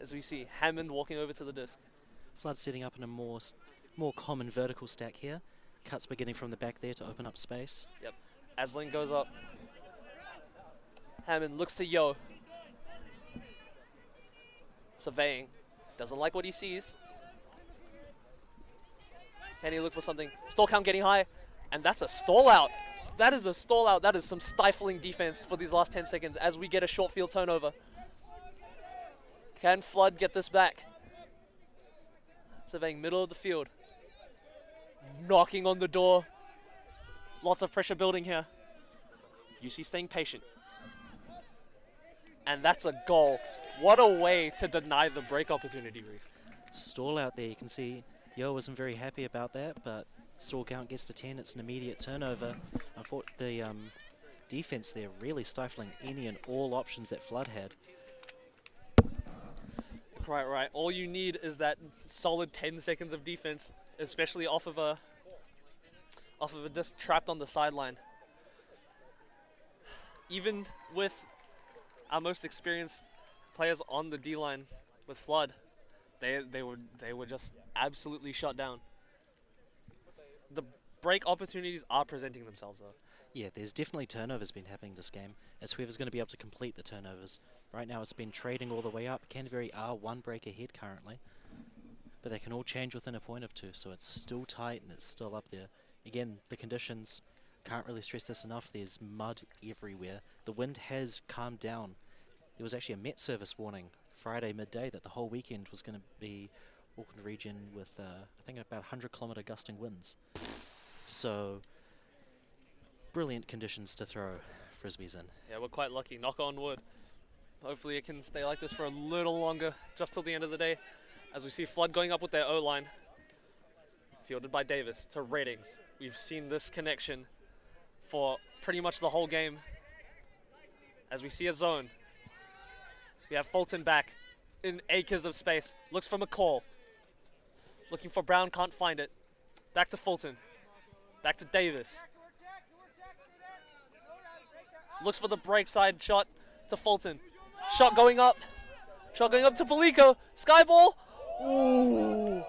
As we see Hammond walking over to the disc. Flood setting up in a more common vertical stack here. Cuts beginning from the back there to open up space. Yep. Asling goes up. Hammond looks to Yo. Surveying. Doesn't like what he sees. Can he look for something? Stall count getting high. And that's a stall out. That is a stall out. That is some stifling defense for these last 10 seconds as we get a short field turnover. Can Flood get this back? Surveying middle of the field. Knocking on the door. Lots of pressure building here. UC staying patient. And that's a goal. What a way to deny the break opportunity, Reef. Stall out there. You can see Yo wasn't very happy about that, but stall count gets to 10. It's an immediate turnover. defense there, really stifling any and all options that Flood had. Right. All you need is that solid 10 seconds of defense, especially off of a disc trapped on the sideline. Even with our most experienced players on the D-line with Flood, they were just absolutely shut down. The break opportunities are presenting themselves though. Yeah, there's definitely turnovers been happening this game. It's whoever's going to be able to complete the turnovers. Right now it's been trading all the way up. Canterbury are 1 break ahead currently, but they can all change within a point of 2, so it's still tight and it's still up there. Again, the conditions, can't really stress this enough, there's mud everywhere. The wind has calmed down. There was actually a Met Service warning Friday midday that the whole weekend was going to be Auckland region with, I think, about 100-kilometre gusting winds. So, brilliant conditions to throw frisbees in. Yeah, we're quite lucky, knock on wood. Hopefully it can stay like this for a little longer, just till the end of the day, as we see Flood going up with their O-line. Fielded by Davis to Reddings. We've seen this connection for pretty much the whole game. As we see a zone. We have Fulton back in acres of space. Looks for McCall. Looking for Brown, can't find it. Back to Fulton. Back to Davis. Looks for the break side shot to Fulton. Shot going up. Shot going up to Palico. Sky ball. Ooh.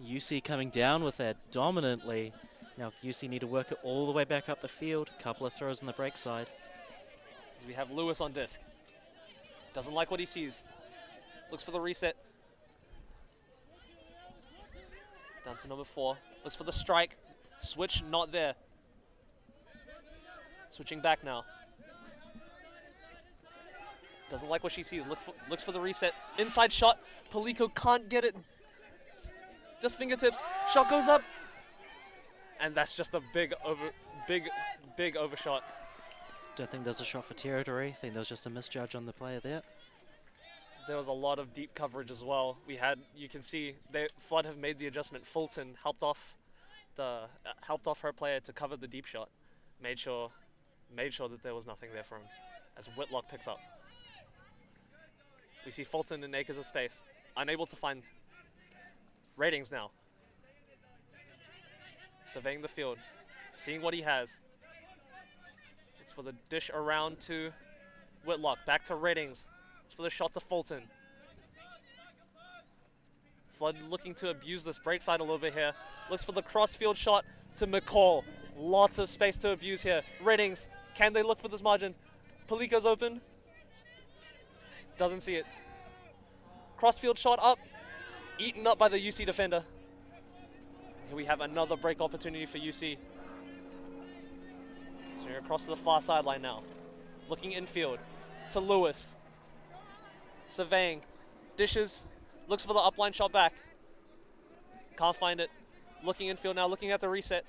UC coming down with that dominantly. Now UC need to work it all the way back up the field. Couple of throws on the break side. As we have Lewis on disc. Doesn't like what he sees. Looks for the reset. Down to number 4. Looks for the strike. Switch not there. Switching back now. Doesn't like what she sees. Looks for the reset. Inside shot. Palico can't get it. Just fingertips. Shot goes up. And that's just a big overshot. Don't think there's a shot for territory. I think there was just a misjudge on the player there. There was a lot of deep coverage as well. You can see, Flood have made the adjustment. Fulton helped off her player to cover the deep shot. Made sure that there was nothing there for him. As Whitlock picks up. We see Fulton in acres of space, unable to find Ratings now. Surveying the field, seeing what he has. It's for the dish around to Whitlock, back to Ratings. It's for the shot to Fulton. Flood looking to abuse this break side a little bit here. Looks for the cross-field shot to McCall. Lots of space to abuse here. Ratings, can they look for this margin? Palico's open. Doesn't see it. Crossfield shot up. Eaten up by the UC defender. Here we have another break opportunity for UC. So you're across to the far sideline now. Looking infield to Lewis. Surveying. Dishes. Looks for the upline shot back. Can't find it. Looking infield now, looking at the reset.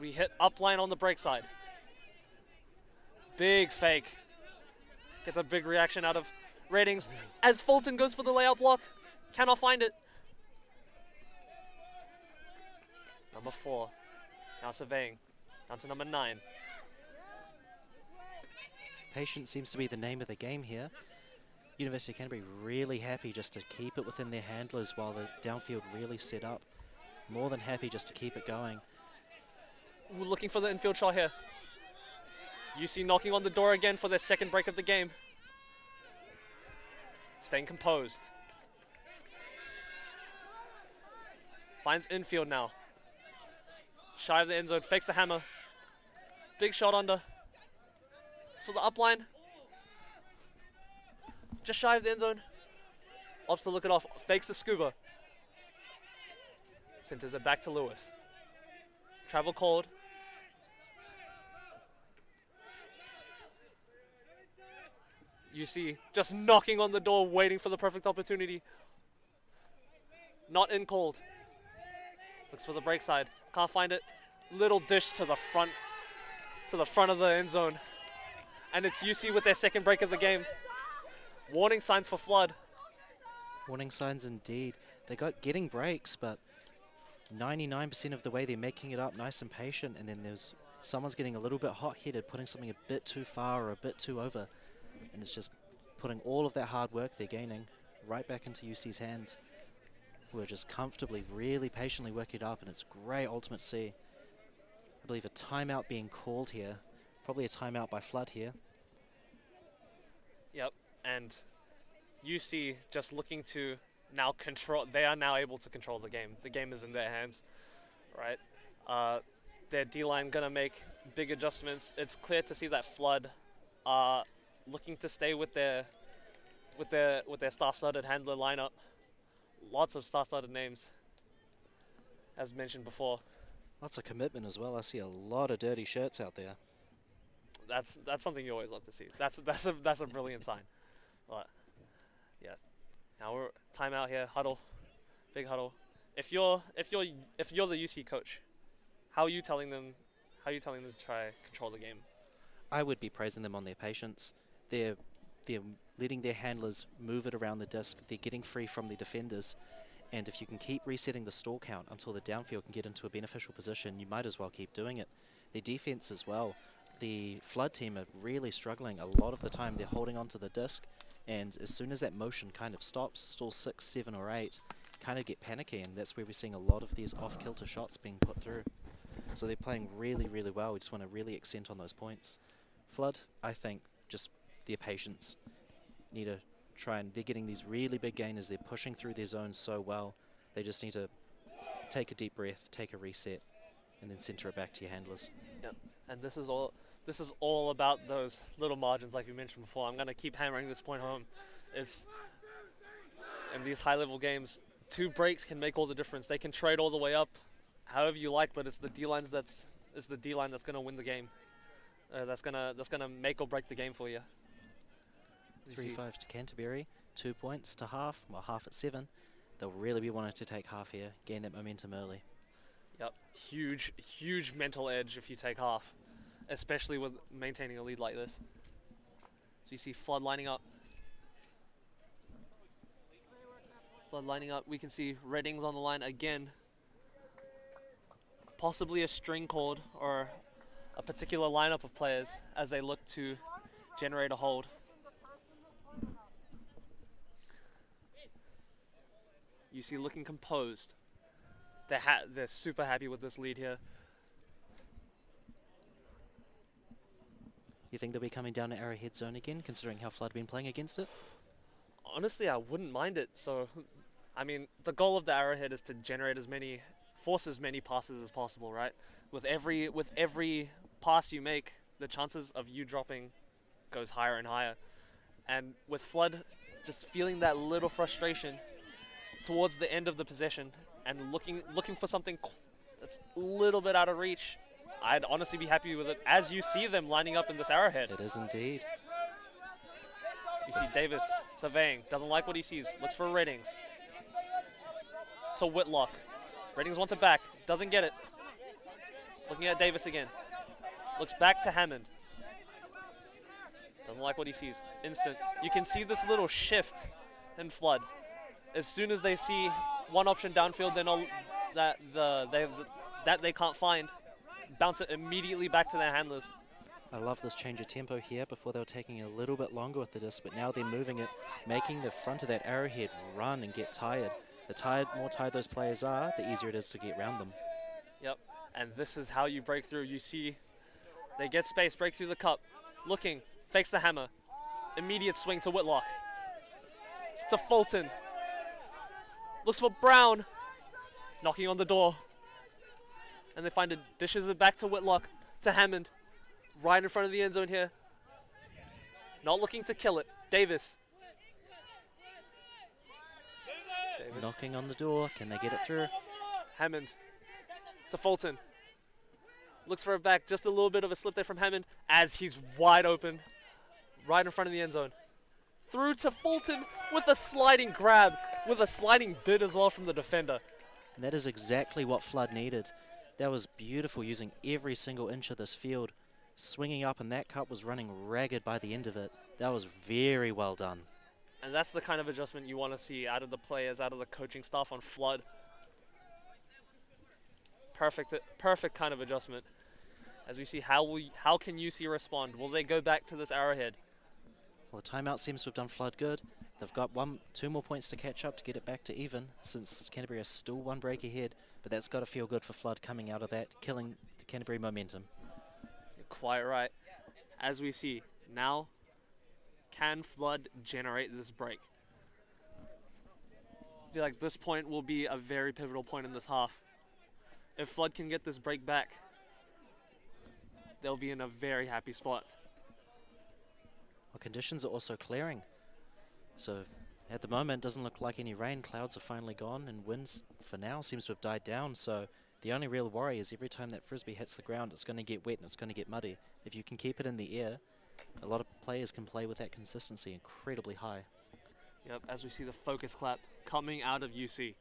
We hit upline on the break side. Big fake. Gets a big reaction out of Ratings as Fulton goes for the layout block. Cannot find it. Number 4. Now surveying. Down to number 9. Patience seems to be the name of the game here. University of Canterbury really happy just to keep it within their handlers while the downfield really set up. More than happy just to keep it going. We're looking for the infield shot here. UC knocking on the door again for their second break of the game. Staying composed. Finds infield now. Shy of the end zone, fakes the hammer. Big shot under. It's for the upline. Just shy of the end zone. Opts to look it off, fakes the scuba. Centers it back to Lewis. Travel called. UC just knocking on the door, waiting for the perfect opportunity. Not in cold. Looks for the break side. Can't find it. Little dish to the front of the end zone. And it's UC with their second break of the game. Warning signs for Flood. Warning signs indeed. They got getting breaks, but 99% of the way they're making it up nice and patient, and then there's someone's getting a little bit hot-headed, putting something a bit too far or a bit too over, and it's just putting all of that hard work they're gaining right back into UC's hands, who are just comfortably, really patiently working it up, and it's great ultimate C. I believe a timeout being called here, probably a timeout by Flood here. Yep, and UC just looking to now control. They are now able to control the game. The game is in their hands, right? Their D-line gonna make big adjustments. It's clear to see that Flood are looking to stay with their star-studded handler lineup. Lots of star-studded names, as mentioned before. Lots of commitment as well. I see a lot of dirty shirts out there. That's something you always love to see. That's a brilliant sign. But yeah, now we're timeout here. Huddle, big huddle. If you're the UC coach, how are you telling them to try control the game? I would be praising them on their patience. They're letting their handlers move it around the disc. They're getting free from the defenders. And if you can keep resetting the stall count until the downfield can get into a beneficial position, you might as well keep doing it. Their defense as well. The Flood team are really struggling. A lot of the time they're holding onto the disc, and as soon as that motion kind of stops, stall 6, 7 or 8, kind of get panicky, and that's where we're seeing a lot of these off-kilter shots being put through. So they're playing really, really well. We just want to really accent on those points. Flood, I think, just their patience. Need to try, and they're getting these really big gainers. They're pushing through their zones so well. They just need to take a deep breath, take a reset, and then center it back to your handlers. Yep. And this is all about those little margins, like we mentioned before. I'm going to keep hammering this point home. It's in these high-level games, 2 breaks can make all the difference. They can trade all the way up, however you like, but it's the D-line that's going to win the game. That's gonna make or break the game for you. 3-5 to Canterbury, 2 points to half, well, half at 7. They'll really be wanting to take half here, gain that momentum early. Yep, huge mental edge if you take half, especially with maintaining a lead like this. So you see Flood lining up. We can see Reddings on the line again. Possibly a string called or a particular lineup of players as they look to generate a hold. You see looking composed. They're super happy with this lead here. You think they'll be coming down to Arrowhead zone again, considering how Flood have been playing against it? Honestly, I wouldn't mind it. So, I mean, the goal of the Arrowhead is to generate force as many passes as possible, right? With every pass you make, the chances of you dropping goes higher and higher. And with Flood just feeling that little frustration towards the end of the possession and looking for something that's a little bit out of reach, I'd honestly be happy with it as you see them lining up in this Arrowhead. It is indeed. You see Davis surveying, doesn't like what he sees, looks for Reddings. To Whitlock. Reddings wants it back, doesn't get it. Looking at Davis again. Looks back to Hammond. Doesn't like what he sees. Instant. You can see this little shift in Flood. As soon as they see one option downfield, they know that they can't find, bounce it immediately back to their handlers. I love this change of tempo here. Before they were taking a little bit longer with the disc, but now they're moving it, making the front of that Arrowhead run and get tired. The more tired those players are, the easier it is to get around them. Yep, and this is how you break through. You see they get space, break through the cup, looking, fakes the hammer, immediate swing to Whitlock, to Fulton, looks for Brown, knocking on the door, and they find it, dishes it back to Whitlock, to Hammond, right in front of the end zone here, not looking to kill it, Davis. Knocking on the door, can they get it through? Hammond to Fulton. Looks for it back, just a little bit of a slip there from Hammond as he's wide open, right in front of the end zone. Through to Fulton with a sliding grab, with a sliding bid as well from the defender. And that is exactly what Flood needed. That was beautiful, using every single inch of this field. Swinging up, and that cup was running ragged by the end of it. That was very well done. And that's the kind of adjustment you want to see out of the players, out of the coaching staff on Flood. perfect kind of adjustment. As we see how can UC respond? Will they go back to this arrowhead? Well, the timeout seems to have done Flood good. They've got 2 more points to catch up to get it back to even, since Canterbury is still 1 break ahead. But that's got to feel good for Flood coming out of that, killing the Canterbury momentum. You're quite right. As we see, now can Flood generate this break? I feel like this point will be a very pivotal point in this half. If Flood can get this break back, they'll be in a very happy spot. Well, conditions are also clearing. So at the moment, it doesn't look like any rain. Clouds are finally gone, and winds for now seems to have died down. So the only real worry is every time that frisbee hits the ground, it's going to get wet and it's going to get muddy. If you can keep it in the air, a lot of players can play with that consistency incredibly high. Yep, as we see the focus clap coming out of UC.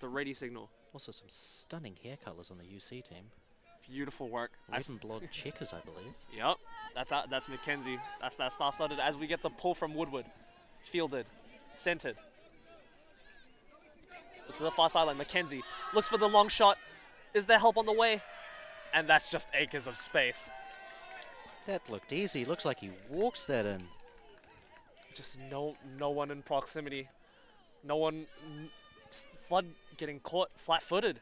The ready signal. Also some stunning hair colours on the UC team. Beautiful work. Red and blonde checkers, I believe. Yep, that's Mackenzie. That's that star started as we get the pull from Woodward. Fielded, centered. Looks to the far sideline. Mackenzie looks for the long shot. Is there help on the way? And that's just acres of space. That looked easy. Looks like he walks that in. Just no one in proximity. No one. Just Flood getting caught flat-footed.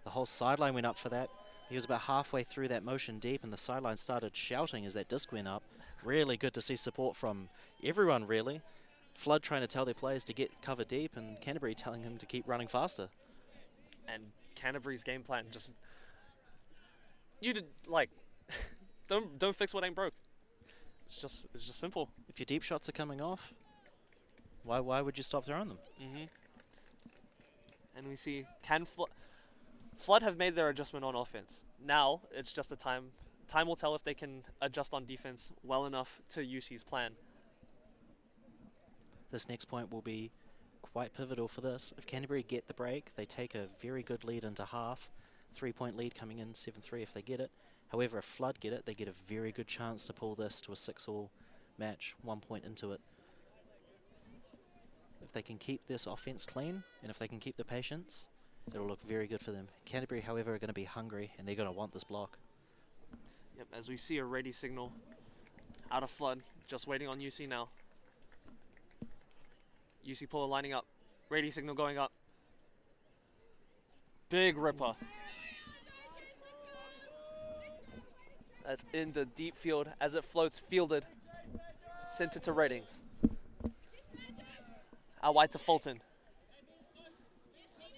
The whole sideline went up for that. He was about halfway through that motion deep, and the sideline started shouting as that disc went up. Really good to see support from everyone, really. Flood trying to tell their players to get cover deep, and Canterbury telling him to keep running faster. And Canterbury's game plan just... You did, like... don't fix what ain't broke. It's just simple. If your deep shots are coming off, why would you stop throwing them? And we see, Flood have made their adjustment on offense. Now, it's just a time will tell if they can adjust on defense well enough to UC's plan. This next point will be quite pivotal for this. If Canterbury get the break, they take a very good lead into half. 3-point lead coming in, 7-3 if they get it. However, if Flood get it, they get a very good chance to pull this to a 6-all match, 1 point into it. If they can keep this offense clean, and if they can keep the patience, it'll look very good for them. Canterbury, however, are going to be hungry, and they're going to want this block. Yep, as we see a ready signal out of Flood, just waiting on UC now. UC puller lining up, ready signal going up. Big ripper. That's in the deep field as it floats, fielded, sent it to Ratings. Out wide to Fulton.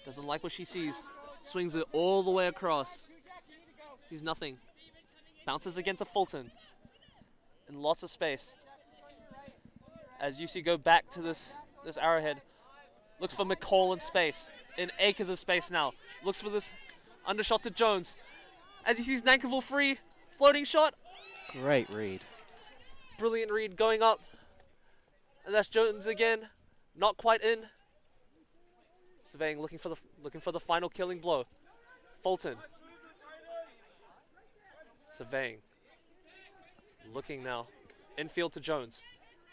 Doesn't like what she sees. Swings it all the way across. He's nothing. Bounces again to Fulton. In lots of space. As UC go back to this arrowhead. Looks for McCall in space. In acres of space now. Looks for this undershot to Jones. As he sees Nankerville free. Floating shot. Great read. Brilliant read going up. And that's Jones again. Not quite in. Surveying, looking for the final killing blow. Fulton. Surveying. Looking now. Infield to Jones.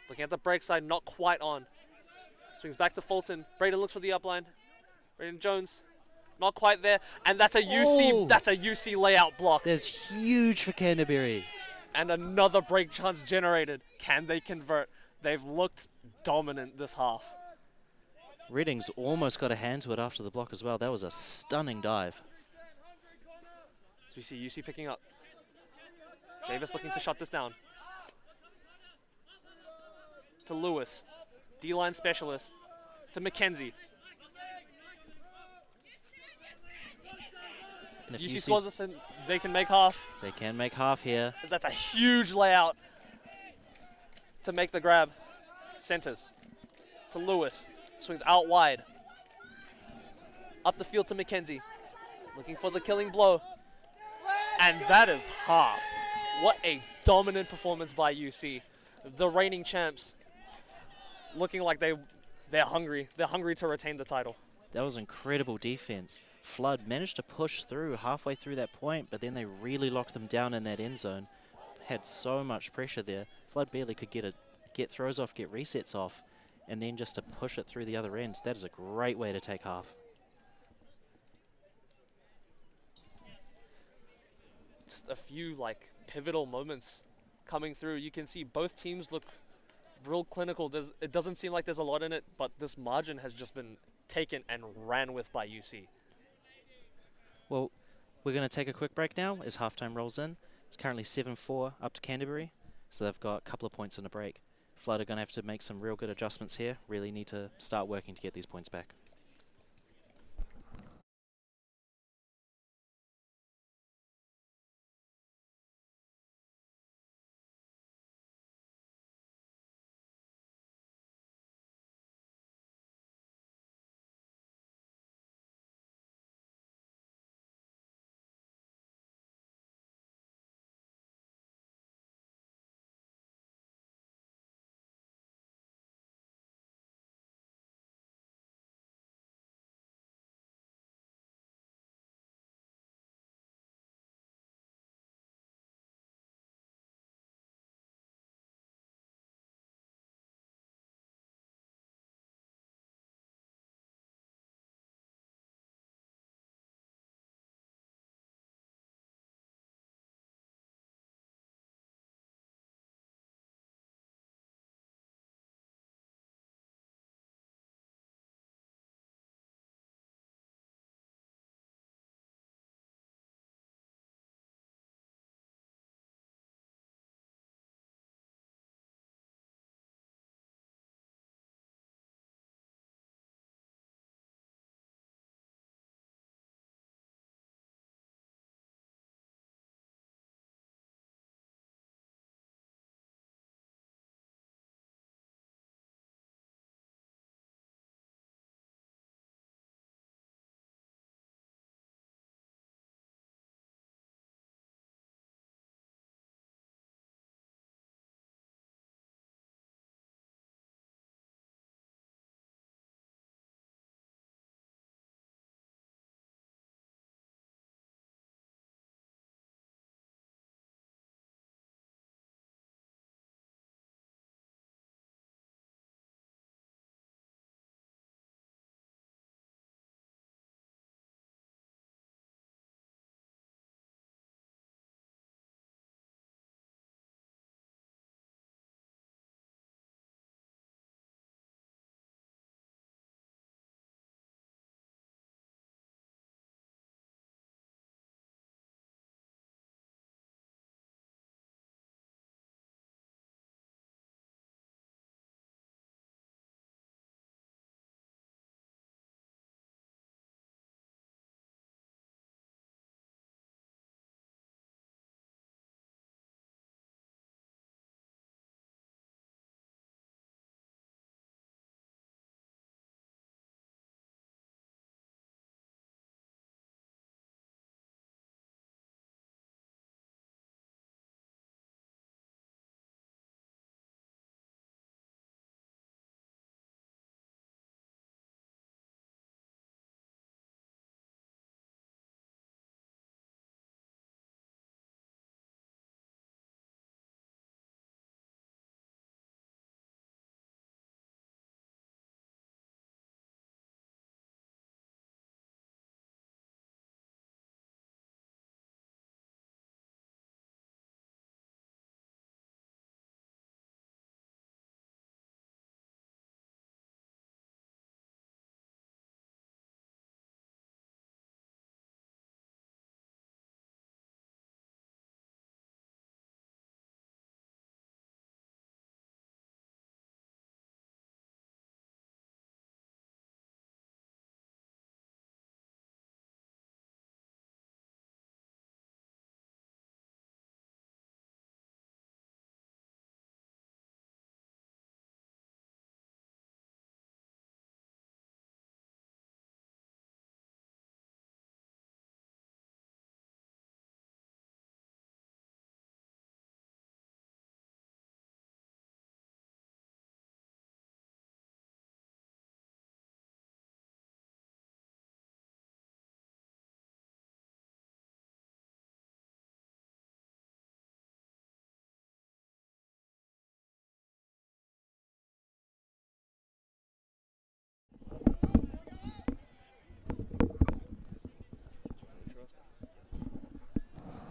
Looking at the break side, not quite on. Swings back to Fulton. Braden looks for the upline. Braden Jones. Not quite there. And that's a UC layout block. That's huge for Canterbury. And another break chance generated. Can they convert? They've looked dominant this half. Reddings almost got a hand to it after the block as well. That was a stunning dive. So we see UC picking up. Davis looking to shut this down. To Lewis. D-line specialist. To Mackenzie. And if UC scores this and they can make half. They can make half here. That's a huge layout to make the grab. Centers. To Lewis. Swings out wide. Up the field to Mackenzie. Looking for the killing blow. And that is half. What a dominant performance by UC. The reigning champs looking like they're hungry. They're hungry to retain the title. That was incredible defense. Flood managed to push through halfway through that point, but then they really locked them down in that end zone. Had so much pressure there. Flood barely could get throws off, get resets off, and then just to push it through the other end. That is a great way to take half. just a few like pivotal moments coming through. You can see both teams look real clinical. It doesn't seem like there's a lot in it, but this margin has just been taken and ran with by UC. Well, we're going to take a quick break now as halftime rolls in. It's currently 7-4 up to Canterbury, so they've got a couple of points in a break. Flood are going to have to make some real good adjustments here, really need to start working to get these points back.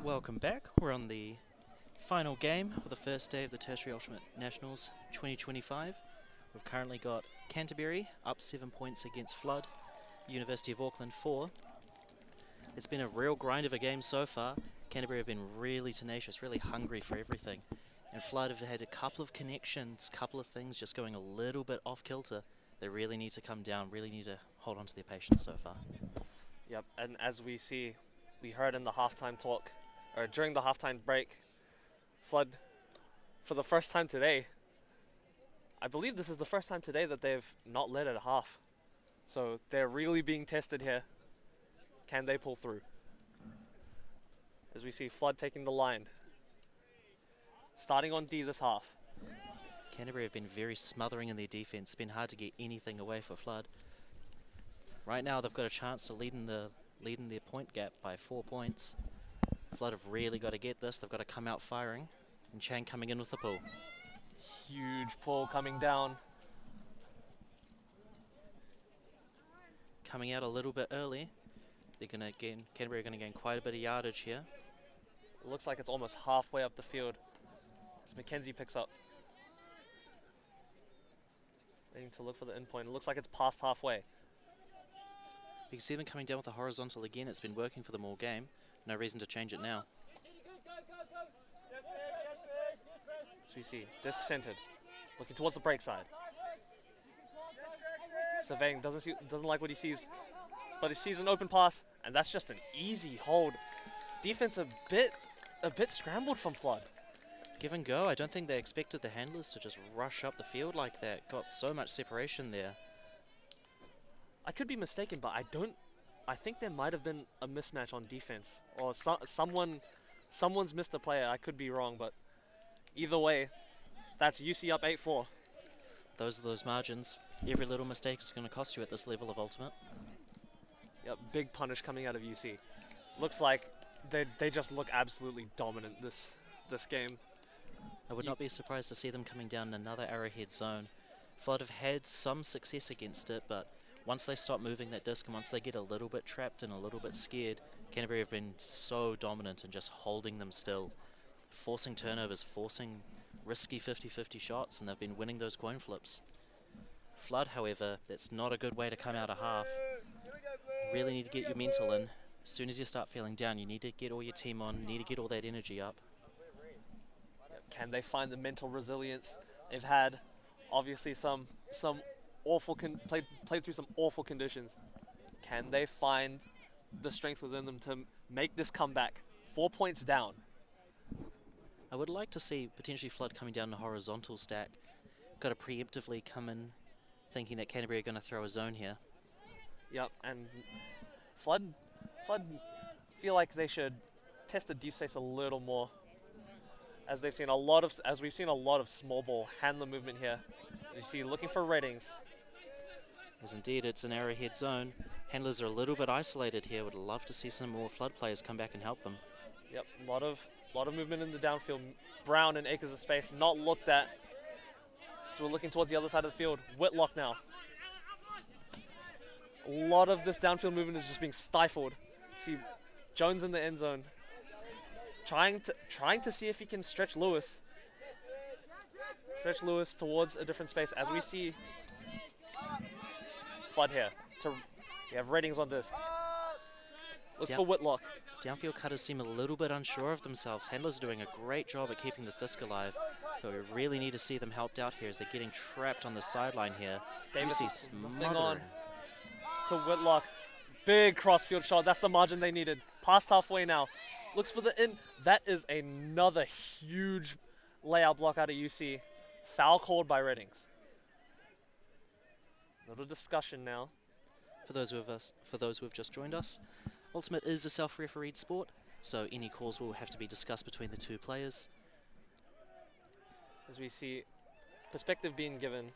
Welcome back. We're on the final game of the first day of the Tertiary Ultimate Nationals 2025. We've currently got Canterbury up 7 points against Flood, University of Auckland 4. It's been a real grind of a game so far. Canterbury have been really tenacious, really hungry for everything. And Flood have had a couple of connections, couple of things just going a little bit off kilter. They really need to come down, really need to hold on to their patience so far. Yep, and as we see, we heard in the halftime talk, or during the halftime break, Flood, for the first time today, I believe this is the first time today that they've not led at half. So they're really being tested here. Can they pull through? As we see Flood taking the line. Starting on D this half. Canterbury have been very smothering in their defence. It's been hard to get anything away for Flood. Right now they've got a chance to lead in their point gap by 4 points. Flood have really got to get this. They've got to come out firing. And Chang coming in with the pull. Huge pull coming down. Coming out a little bit early. They're going to gain, Canterbury are going to gain quite a bit of yardage here. It looks like it's almost halfway up the field. As Mackenzie picks up. Waiting to look for the endpoint. It looks like it's past halfway. You can see them coming down with the horizontal again. It's been working for them all game. No reason to change it now. So we see disc centered, looking towards the break side. Surveying, doesn't like what he sees, but he sees an open pass, and that's just an easy hold. Defense a bit scrambled from Flood. Give and go. I don't think they expected the handlers to just rush up the field like that. Got so much separation there. I could be mistaken, but I think there might have been a mismatch on defense, or someone's missed a player. I could be wrong, but either way, that's UC up 8-4. Those are those margins. Every little mistake is going to cost you at this level of Ultimate. Yep, big punish coming out of UC. Looks like they just look absolutely dominant this game. I would not be surprised to see them coming down another arrowhead zone. Flood have had some success against it, but once they stop moving that disc and once they get a little bit trapped and a little bit scared, Canterbury have been so dominant in just holding them still, forcing turnovers, forcing risky 50-50 shots, and they've been winning those coin flips. Flood, however, that's not a good way to come out a half. Really need to get your mental in. As soon as you start feeling down, you need to get all your team on, you need to get all that energy up. Can they find the mental resilience? They've had obviously some awful played through some awful conditions. Can they find the strength within them to make this comeback? 4 points down. I would like to see potentially Flood coming down a horizontal stack. Got to preemptively come in thinking that Canterbury are going to throw a zone here. Yep, and Flood feel like they should test the deep space a little more, as we've seen a lot of small ball handler movement here. You see, looking for ratings. Yes, indeed, it's an arrowhead zone. Handlers are a little bit isolated here. Would love to see some more Flood players come back and help them. Yep, a lot of movement in the downfield. Brown and acres of space not looked at. So we're looking towards the other side of the field. Whitlock now. A lot of this downfield movement is just being stifled. See Jones in the end zone, trying to see if he can stretch Lewis towards a different space. As we see Flood here. We have ratings on this. Looks for Whitlock. Downfield cutters seem a little bit unsure of themselves. Handlers are doing a great job at keeping this disc alive, but we really need to see them helped out here as they're getting trapped on the sideline here. Davis smothering on to Whitlock. Big crossfield shot. That's the margin they needed. Past halfway now. Looks for the in. That is another huge layout block out of UC. Foul called by Reddings. Little discussion now. For those who have just joined us, Ultimate is a self-refereed sport, so any calls will have to be discussed between the two players. As we see perspective being given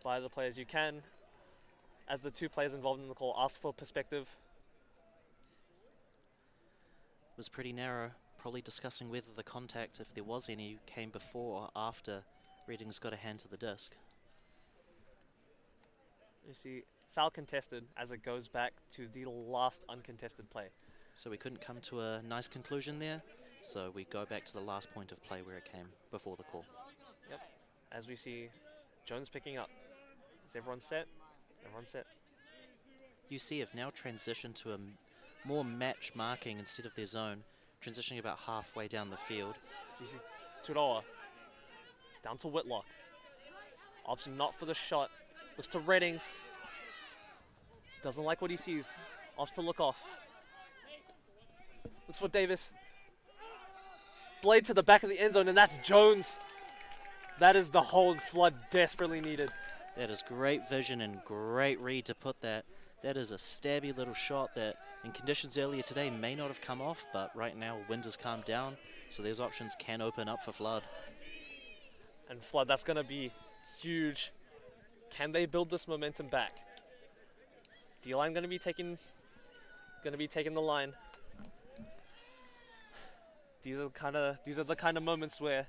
by the players, you can, as the two players involved in the call, ask for perspective. It was pretty narrow, probably discussing whether the contact, if there was any, came before or after Reddings got a hand to the disc. You see foul contested as it goes back to the last uncontested play. So we couldn't come to a nice conclusion there. So we go back to the last point of play where it came before the call. Yep. As we see Jones picking up. Is everyone set? Everyone set. UC have now transitioned to a more match marking instead of their zone, transitioning about halfway down the field. UC Turoa. Down to Whitlock. Option not for the shot. Looks to Reddings. Doesn't like what he sees. Opts to look off. Looks for Davis. Blade to the back of the end zone, and that's Jones. That is the hold Flood desperately needed. That is great vision and great read to put that. That is a stabby little shot that in conditions earlier today may not have come off, but right now wind has calmed down, so those options can open up for Flood. And Flood, that's going to be huge. Can they build this momentum back? D-line going to be taking the line. These are the kind of moments where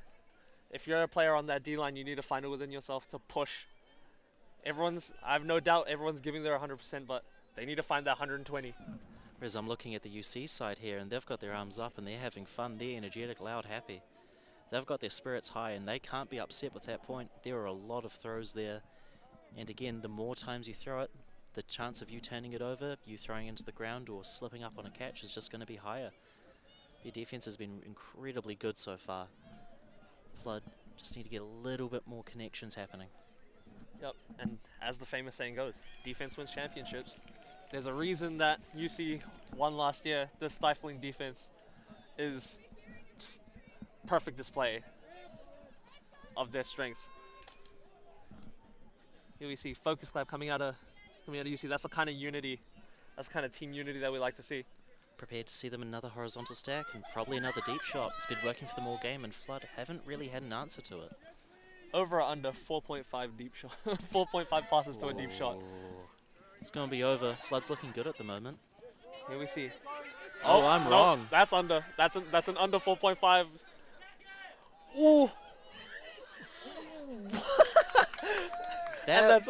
if you're a player on that D-line, you need to find it within yourself to push. I have no doubt everyone's giving their 100%, but they need to find that 120. Whereas I'm looking at the UC side here, and they've got their arms up and they're having fun. They're energetic, loud, happy. They've got their spirits high and they can't be upset with that point. There are a lot of throws there. And again, the more times you throw it, the chance of you turning it over, you throwing into the ground or slipping up on a catch is just going to be higher. Your defense has been incredibly good so far. Flood just need to get a little bit more connections happening. Yep, and as the famous saying goes, defense wins championships. There's a reason that UC won last year. This stifling defense is just perfect display of their strengths. Here we see Focus Clap coming out of UC. That's the kind of unity, that's the kind of team unity that we like to see. Prepared to see them another horizontal stack and probably another deep shot. It's been working for them all game, and Flood haven't really had an answer to it. Over or under 4.5 deep shot, 4.5 passes to a deep shot. It's going to be over. Flood's looking good at the moment. Here we see. Oh, I'm wrong. That's under. That's an under 4.5. Ooh. And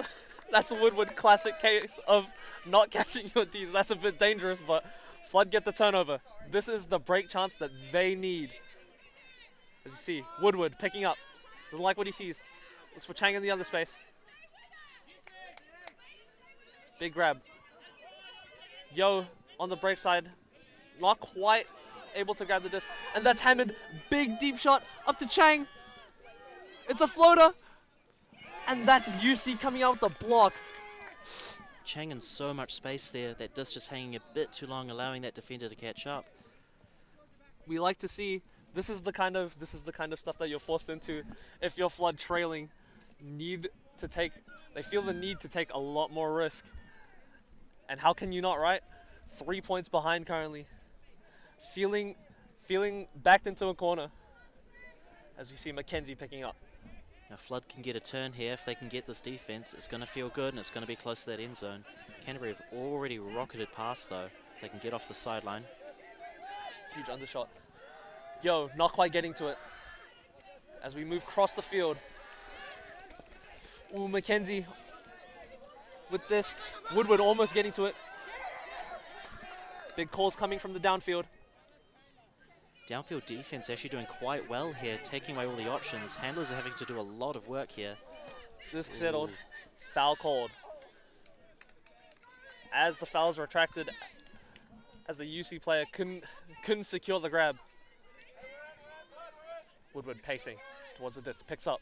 that's a Woodward classic case of not catching your Ds. That's a bit dangerous, but Flood get the turnover. This is the break chance that they need. As you see, Woodward picking up. Doesn't like what he sees. Looks for Chang in the other space. Big grab. Yo on the break side. Not quite able to grab the disc. And that's Hammond. Big deep shot up to Chang. It's a floater. And that's UC coming out with the block. Chang in so much space there. That disc just hanging a bit too long, allowing that defender to catch up. We like to see. This is the kind of stuff that you're forced into if you're Flood trailing. They feel the need to take a lot more risk. And how can you not, right? 3 points behind currently. Feeling backed into a corner. As we see Mackenzie picking up. Now Flood can get a turn here if they can get this defense. It's going to feel good and it's going to be close to that end zone. Canterbury have already rocketed past though. If they can get off the sideline. Huge undershot. Yo, not quite getting to it. As we move across the field. Ooh, Mackenzie with this. Woodward almost getting to it. Big calls coming from the downfield. Downfield defense actually doing quite well here, taking away all the options. Handlers are having to do a lot of work here. Disc settled. Foul called. As the fouls were retracted, as the UC player couldn't secure the grab. Woodward pacing towards the disc, picks up.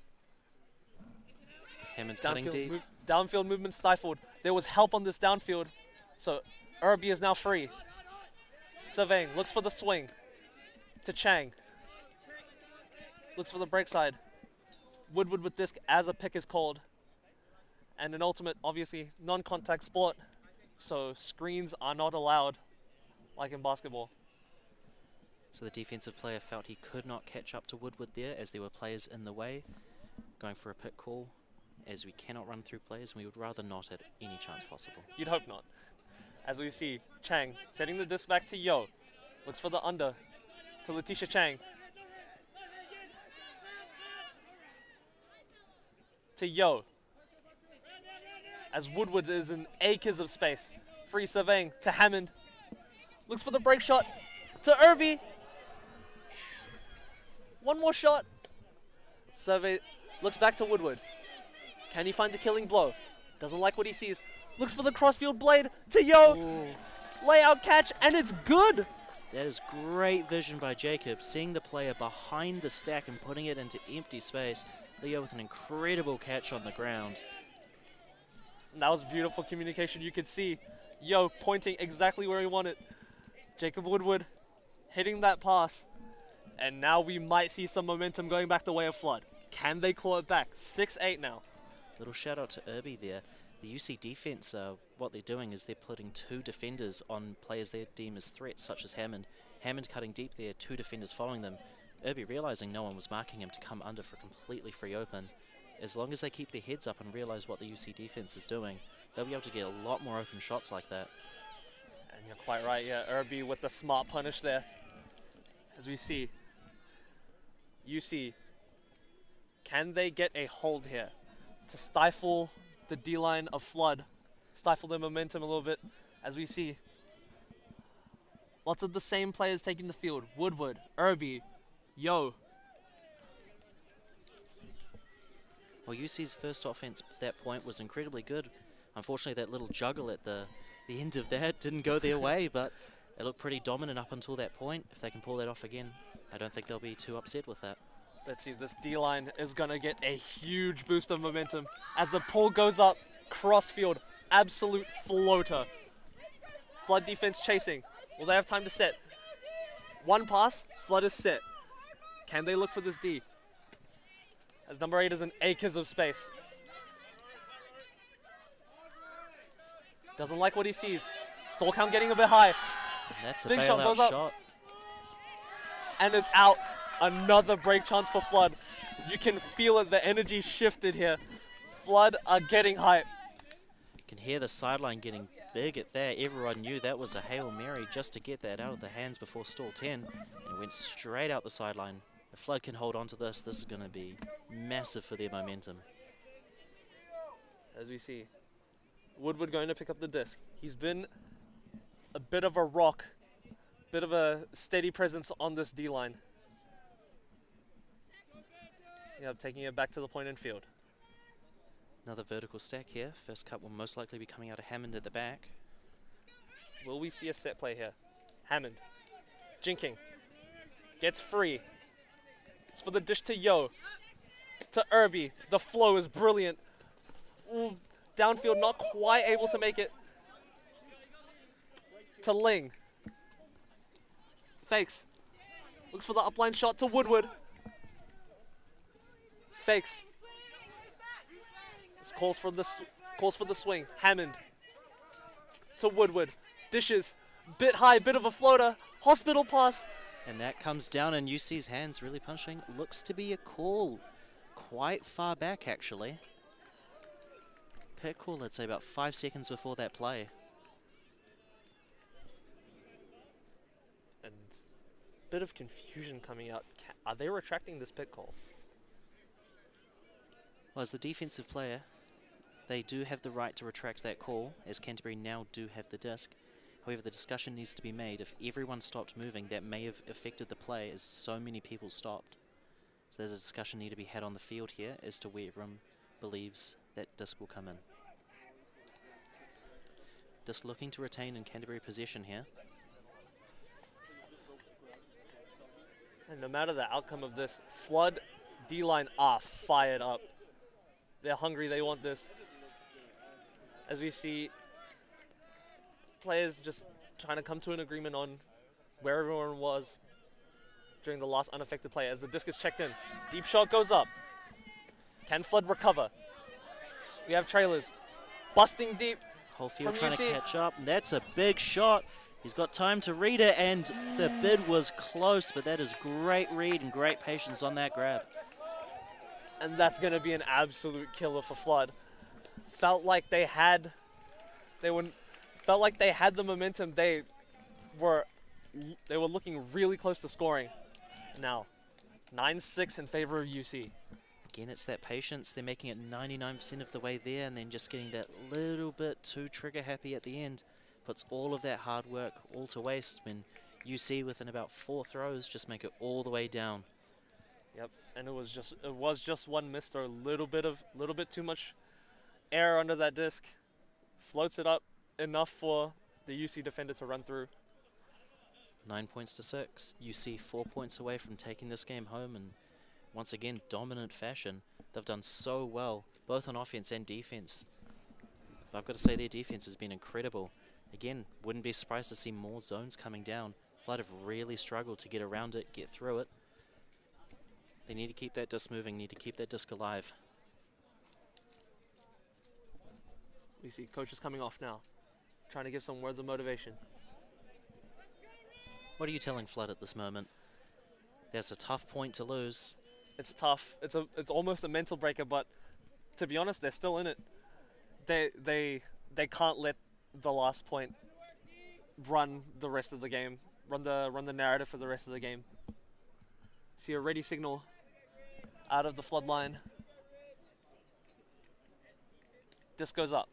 Hammond cutting deep. Downfield movement stifled. There was help on this downfield, so Irby is now free. Surveying, looks for the swing to Chang. Looks for the break side. Woodward with disc as a pick is called. And an ultimate, obviously, non-contact sport, so screens are not allowed, like in basketball. So the defensive player felt he could not catch up to Woodward there as there were players in the way. Going for a pick call as we cannot run through players and we would rather not at any chance possible. You'd hope not. As we see Chang setting the disc back to Yo. Looks for the under to Letitia Chang. To Yo. As Woodward is in acres of space. Free surveying to Hammond. Looks for the break shot to Irby. One more shot. Survey looks back to Woodward. Can he find the killing blow? Doesn't like what he sees. Looks for the crossfield blade to Yo. Ooh. Layout catch, and it's good. That is great vision by Jacob, seeing the player behind the stack and putting it into empty space. Leo with an incredible catch on the ground. And that was beautiful communication. You could see Yo pointing exactly where he wanted. Jacob Woodward hitting that pass. And now we might see some momentum going back the way of Flood. Can they claw it back? 6-8 now. Little shout out to Irby there. The UC defense, what they're doing is they're putting 2 defenders on players they deem as threats, such as Hammond. Hammond cutting deep there, 2 defenders following them. Irby realizing no one was marking him to come under for a completely free open. As long as they keep their heads up and realize what the UC defense is doing, they'll be able to get a lot more open shots like that. And you're quite right, yeah. Irby with the smart punish there. As we see, UC, can they get a hold here to stifle the D-line of Flood, stifle their momentum a little bit, as we see lots of the same players taking the field. Woodward, Irby, Yo. Well, UC's first offense at that point was incredibly good. Unfortunately, that little juggle at the end of that didn't go their way, but it looked pretty dominant up until that point. If they can pull that off again, I don't think they'll be too upset with that. Let's see, this D-line is going to get a huge boost of momentum as the pull goes up, crossfield, absolute floater. Flood defense chasing. Will they have time to set? One pass, Flood is set. Can they look for this D? As number 8 is in acres of space. Doesn't like what he sees. Stall count getting a bit high. And that's a Big shot bailout goes up. shot. And it's out. Another break chance for Flood. You can feel it, the energy shifted here. Flood are getting hype. You can hear the sideline getting big at that. Everyone knew that was a Hail Mary just to get that out of the hands before stall 10. And it went straight out the sideline. If Flood can hold on to this, this is going to be massive for their momentum. As we see, Woodward going to pick up the disc. He's been a bit of a rock, bit of a steady presence on this D-line. Yep, taking it back to the point in field. Another vertical stack here. First cut will most likely be coming out of Hammond at the back. Will we see a set play here? Hammond, jinking, gets free. It's for the dish to Yo, to Irby. The flow is brilliant. Ooh, downfield, not quite able to make it. To Ling. Fakes. Looks for the upline shot to Woodward. Fakes. This calls for the swing. Hammond to Woodward. Dishes. Bit high, bit of a floater. Hospital pass. And that comes down in UC's hands, really punching. Looks to be a call. Quite far back, actually. Pit call, let's say about 5 seconds before that play. And bit of confusion coming out. Are they retracting this pit call? Well, as the defensive player, they do have the right to retract that call, as Canterbury now do have the disc. However, the discussion needs to be made. If everyone stopped moving, that may have affected the play, as so many people stopped. So there's a discussion need to be had on the field here as to where everyone believes that disc will come in. Disc looking to retain in Canterbury possession here. And no matter the outcome of this, Flood D-line are fired up. They're hungry, they want this. As we see players just trying to come to an agreement on where everyone was during the last unaffected play as the disc is checked in. Deep shot goes up. Can Flood recover? We have trailers. Busting deep. Whole field from trying to UC. catch up. And that's a big shot. He's got time to read it, and the bid was close, but that is great read and great patience on that grab. And that's going to be an absolute killer for Flood. Felt like they had the momentum. They were looking really close to scoring. Now, 9-6 in favor of UC. Again, it's that patience. They're making it 99% of the way there and then just getting that little bit too trigger happy at the end. puts all of that hard work all to waste when UC within about 4 throws just make it all the way down. Yep, and it was just one miss or a little bit too much air under that disc. Floats it up enough for the UC defender to run through. 9 points to 6. UC 4 points away from taking this game home, and once again, dominant fashion. They've done so well, both on offense and defense. But I've got to say their defense has been incredible. Again, wouldn't be surprised to see more zones coming down. Flood have really struggled to get around it, get through it. They need to keep that disc moving, need to keep that disc alive. We see coaches coming off now, trying to give some words of motivation. What are you telling Flood at this moment? There's a tough point to lose. It's tough. It's almost a mental breaker, but to be honest, they're still in it. They can't let the last point run the rest of the game, run the narrative for the rest of the game. See a ready signal out of the flood line. Disc goes up.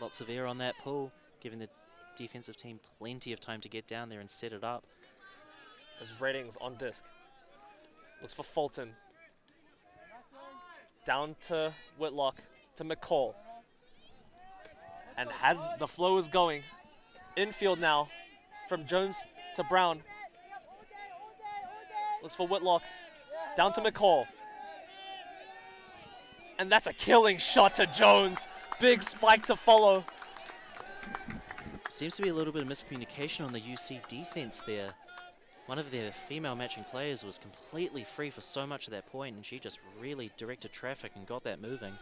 Lots of air on that pull, giving the defensive team plenty of time to get down there and set it up. There's ratings on disc. Looks for Fulton. Down to Whitlock, to McCall. And has the flow is going. Infield now, from Jones to Brown. Looks for Whitlock. Down to McCall. And that's a killing shot to Jones. Big spike to follow. Seems to be a little bit of miscommunication on the UC defense there. One of their female matching players was completely free for so much of that point, and she just really directed traffic and got that moving.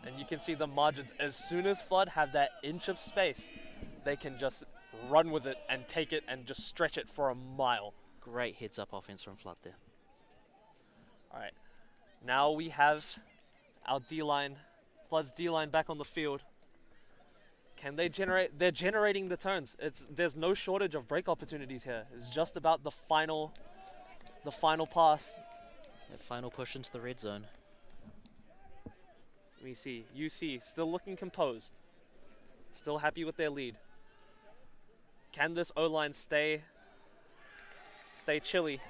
And you can see the margins. As soon as Flood have that inch of space, they can just run with it and take it and just stretch it for a mile. Great heads up offense from Flood there. All right, now we have our D-line, Flood's D-line back on the field. Can they generate? They're generating the turns. There's no shortage of break opportunities here. It's just about the final pass. That final push into the red zone. We see UC still looking composed, still happy with their lead. Can this O-line stay chilly?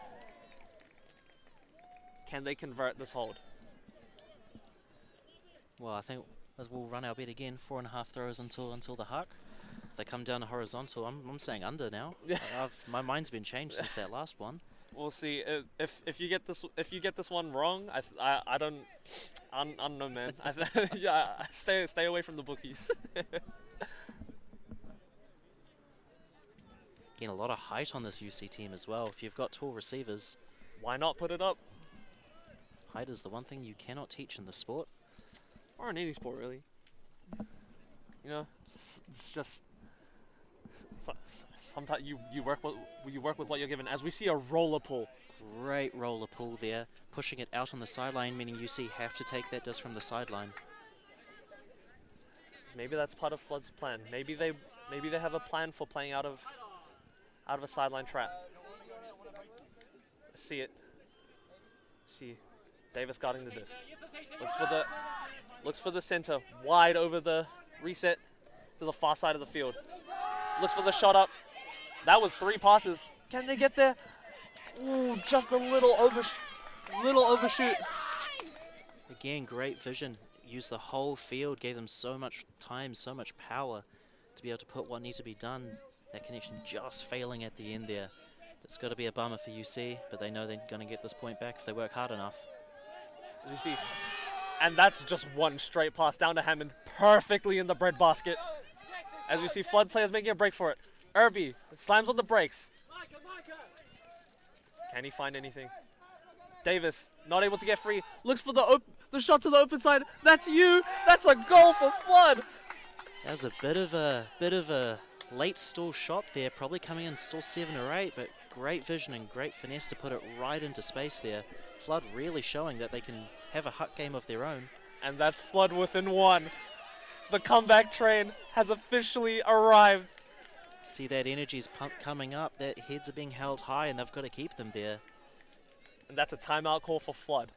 Can they convert this hold? Well, I think we'll run our bet again. 4.5 throws until the huck. If they come down to horizontal, I'm saying under now. My mind's been changed since that last one. We'll see if you get this one wrong. I don't know, man. Yeah, stay away from the bookies. Getting a lot of height on this UC team as well. If you've got tall receivers, why not put it up? Height is the one thing you cannot teach in the sport. Or in any sport, really. You know, it's just sometimes you work with what you're given. As we see a roller pull. Great roller pull there, pushing it out on the sideline, meaning UC have to take that disc from the sideline. So maybe that's part of Flood's plan. Maybe they have a plan for playing out of a sideline trap. Let's see it. See Davis guarding the disc. Looks for the center, wide over the reset to the far side of the field. Looks for the shot up. That was 3 passes. Can they get there? Ooh, just a little overshoot. Again, great vision. Used the whole field, gave them so much time, so much power to be able to put what needs to be done. That connection just failing at the end there. That's got to be a bummer for UC, but they know they're going to get this point back if they work hard enough. As you see, and that's just one straight pass down to Hammond, perfectly in the breadbasket. As we see Flood players making a break for it. Irby slams on the brakes. Can he find anything? Davis not able to get free. Looks for the shot to the open side. That's you. That's a goal for Flood. That was a bit of a late stall shot there. Probably coming in stall 7 or 8, but great vision and great finesse to put it right into space there. Flood really showing that they can have a huck game of their own. And that's Flood within 1. The comeback train has officially arrived. See that energy's coming up. That heads are being held high, and they've got to keep them there. And that's a timeout call for Flood.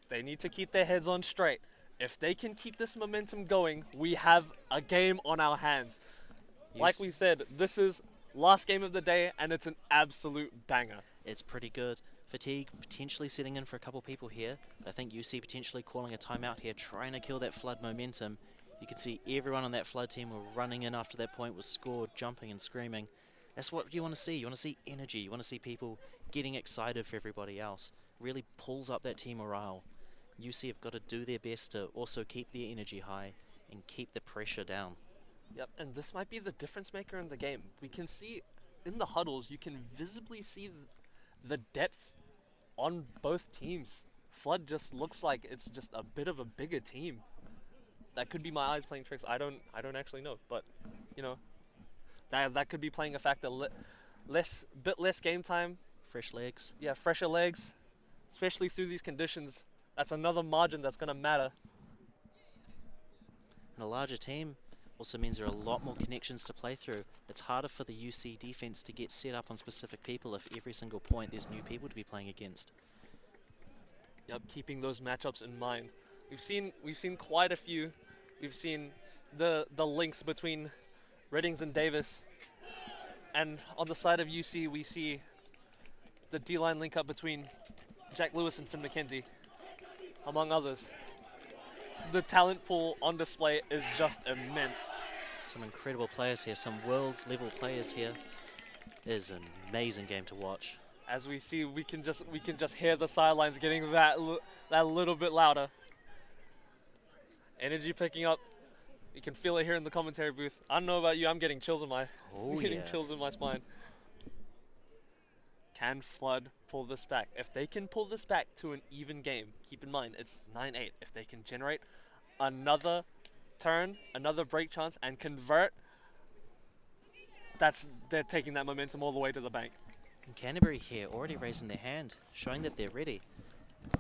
They need to keep their heads on straight. If they can keep this momentum going, we have a game on our hands. Like Yes. we said, this is last game of the day, and it's an absolute banger. It's pretty good. Fatigue potentially setting in for a couple people here. I think UC potentially calling a timeout here, trying to kill that flood momentum. You can see everyone on that flood team were running in after that point was scored, jumping and screaming. That's what you want to see. You want to see energy. You want to see people getting excited for everybody else. Really pulls up that team morale. UC have got to do their best to also keep their energy high and keep the pressure down. Yep, and this might be the difference maker in the game. We can see in the huddles, you can visibly see the depth on both teams. Flood just looks like it's just a bit of a bigger team. That could be my eyes playing tricks. I don't actually know, but you know, that could be playing a factor. Bit less game time. Fresh legs. Yeah, fresher legs, especially through these conditions. That's another margin that's gonna matter. And a larger team also means there are a lot more connections to play through. It's harder for the UC defense to get set up on specific people if every single point there's new people to be playing against. Yep, keeping those matchups in mind. We've seen quite a few. We've seen the links between Reddings and Davis. And on the side of UC, we see the D-line link up between Jack Lewis and Finn McKenzie, among others. The talent pool on display is just immense. Some incredible players here, some world's level players here. It is an amazing game to watch. As we see, we can just hear the sidelines getting that little bit louder. Energy picking up. You can feel it here in the commentary booth. I don't know about you, I'm getting chills in my chills in my spine. Can Flood pull this back? If they can pull this back to an even game, keep in mind it's 9-8. If they can generate another turn, another break chance, and convert, they're taking that momentum all the way to the bank. And Canterbury here already raising their hand, showing that they're ready.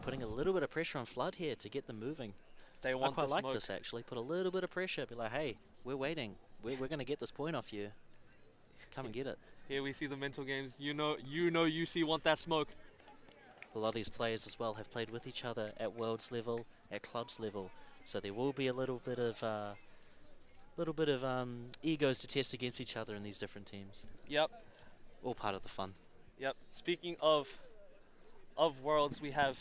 Putting a little bit of pressure on Flood here to get them moving. They want I quite the like smoke. this actually. Put a little bit of pressure. Be like, hey, we're waiting. We're going to get this point off you. Come and get it. Here we see the mental games. You know UC want that smoke. A lot of these players as well have played with each other at worlds level, at clubs level. So there will be a little bit of egos to test against each other in these different teams. Yep. All part of the fun. Yep. Speaking of worlds, we have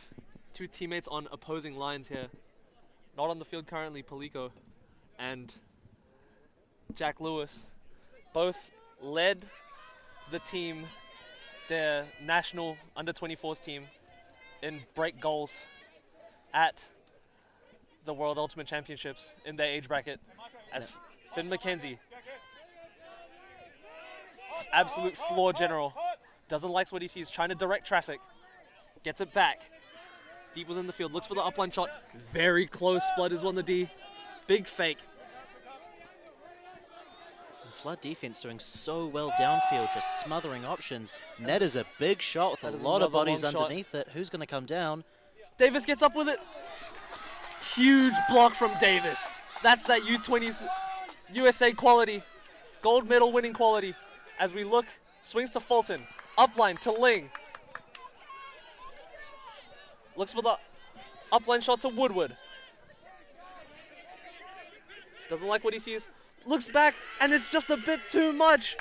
two teammates on opposing lines here. Not on the field currently, Palico and Jack Lewis. Both led the team, their national under-24s team, in break goals at the World Ultimate Championships in their age bracket as Finn McKenzie. Absolute floor general. Doesn't like what he sees, trying to direct traffic. Gets it back. Deep within the field, looks for the upline shot. Very close, Flood is on the D. Big fake. And Flood defense doing so well downfield, just smothering options. And that is a big shot with That a is lot of another bodies long shot. underneath it. Who's going to come down? Davis gets up with it. Huge block from Davis. That's that U20s USA quality. Gold medal winning quality. As we look, swings to Fulton. Upline to Ling. Looks for the upline shot to Woodward. Doesn't like what he sees. Looks back, and it's just a bit too much.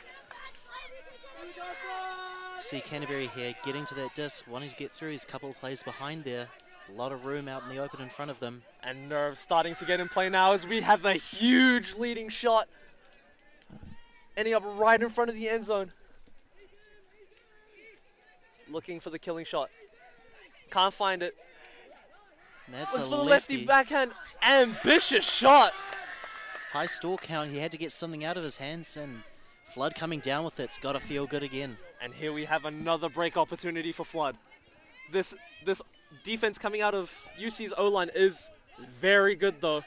See Canterbury here getting to that disc, wanting to get through his couple of plays behind there. A lot of room out in the open in front of them. And nerves starting to get in play now as we have a huge leading shot. Ending up right in front of the end zone. Looking for the killing shot. Can't find it. That's Looks a for the lefty lefty. backhand. Ambitious shot. High stall count. He had to get something out of his hands, and Flood coming down with it's got to feel good again. And here we have another break opportunity for Flood. This defense coming out of UC's O-line is very good though.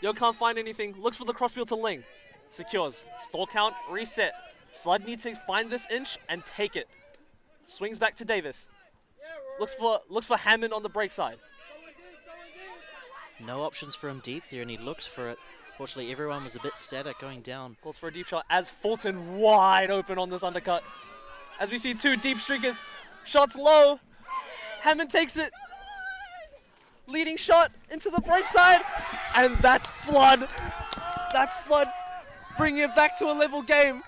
Yo can't find anything. Looks for the crossfield to Ling. Secures. Stall count, reset. Flood needs to find this inch and take it. Swings back to Davis. Looks for Hammond on the break side. No options for him deep there, and he looked for it. Fortunately, everyone was a bit static going down. Calls for a deep shot as Fulton wide open on this undercut. As we see two deep streakers. Shots low. Hammond takes it. Leading shot into the break side. And that's Flood. That's Flood bringing it back to a level game.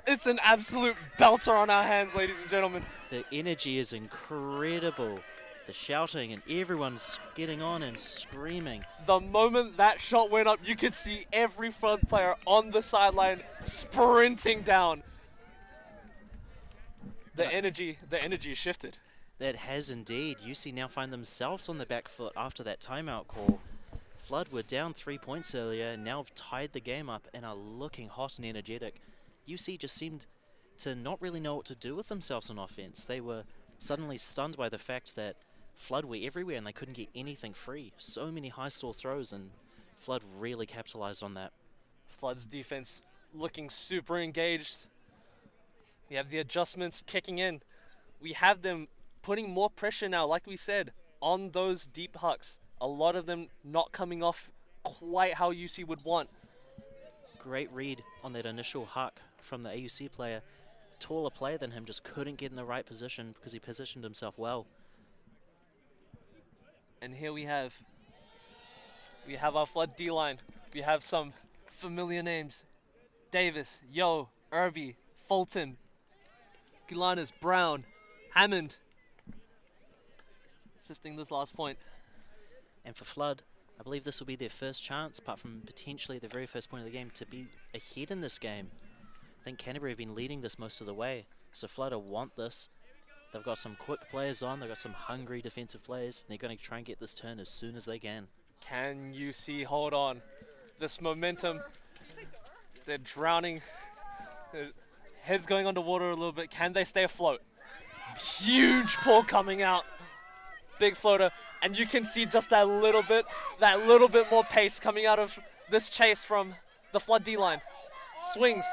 It's an absolute belter on our hands, ladies and gentlemen. The energy is incredible. The shouting and everyone's getting on and screaming. The moment that shot went up, you could see every Flood player on the sideline sprinting down. The energy shifted. That has indeed. UC now find themselves on the back foot after that timeout call. Flood were down 3 points earlier and now have tied the game up and are looking hot and energetic. UC just seemed to not really know what to do with themselves on offense. They were suddenly stunned by the fact that Flood were everywhere and they couldn't get anything free. So many high stall throws, and Flood really capitalized on that. Flood's defense looking super engaged. We have the adjustments kicking in. We have them putting more pressure now, like we said, on those deep hucks. A lot of them not coming off quite how UC would want. Great read on that initial huck from the AUC player. Taller player than him, just couldn't get in the right position because he positioned himself well. And here we have our Flood D-line. We have some familiar names. Davis, Yo, Irby, Fulton, Gilanis, Brown, Hammond. Assisting this last point. And for Flood, I believe this will be their first chance, apart from potentially the very first point of the game, to be ahead in this game. I think Canterbury have been leading this most of the way, so Flood want this. They've got some quick players on, they've got some hungry defensive players, and they're going to try and get this turn as soon as they can. Can UC hold on? This momentum, they're drowning, their heads going underwater a little bit. Can they stay afloat? Huge pull coming out, big floater, and you can see just that little bit more pace coming out of this chase from the Flood D-line. Swings,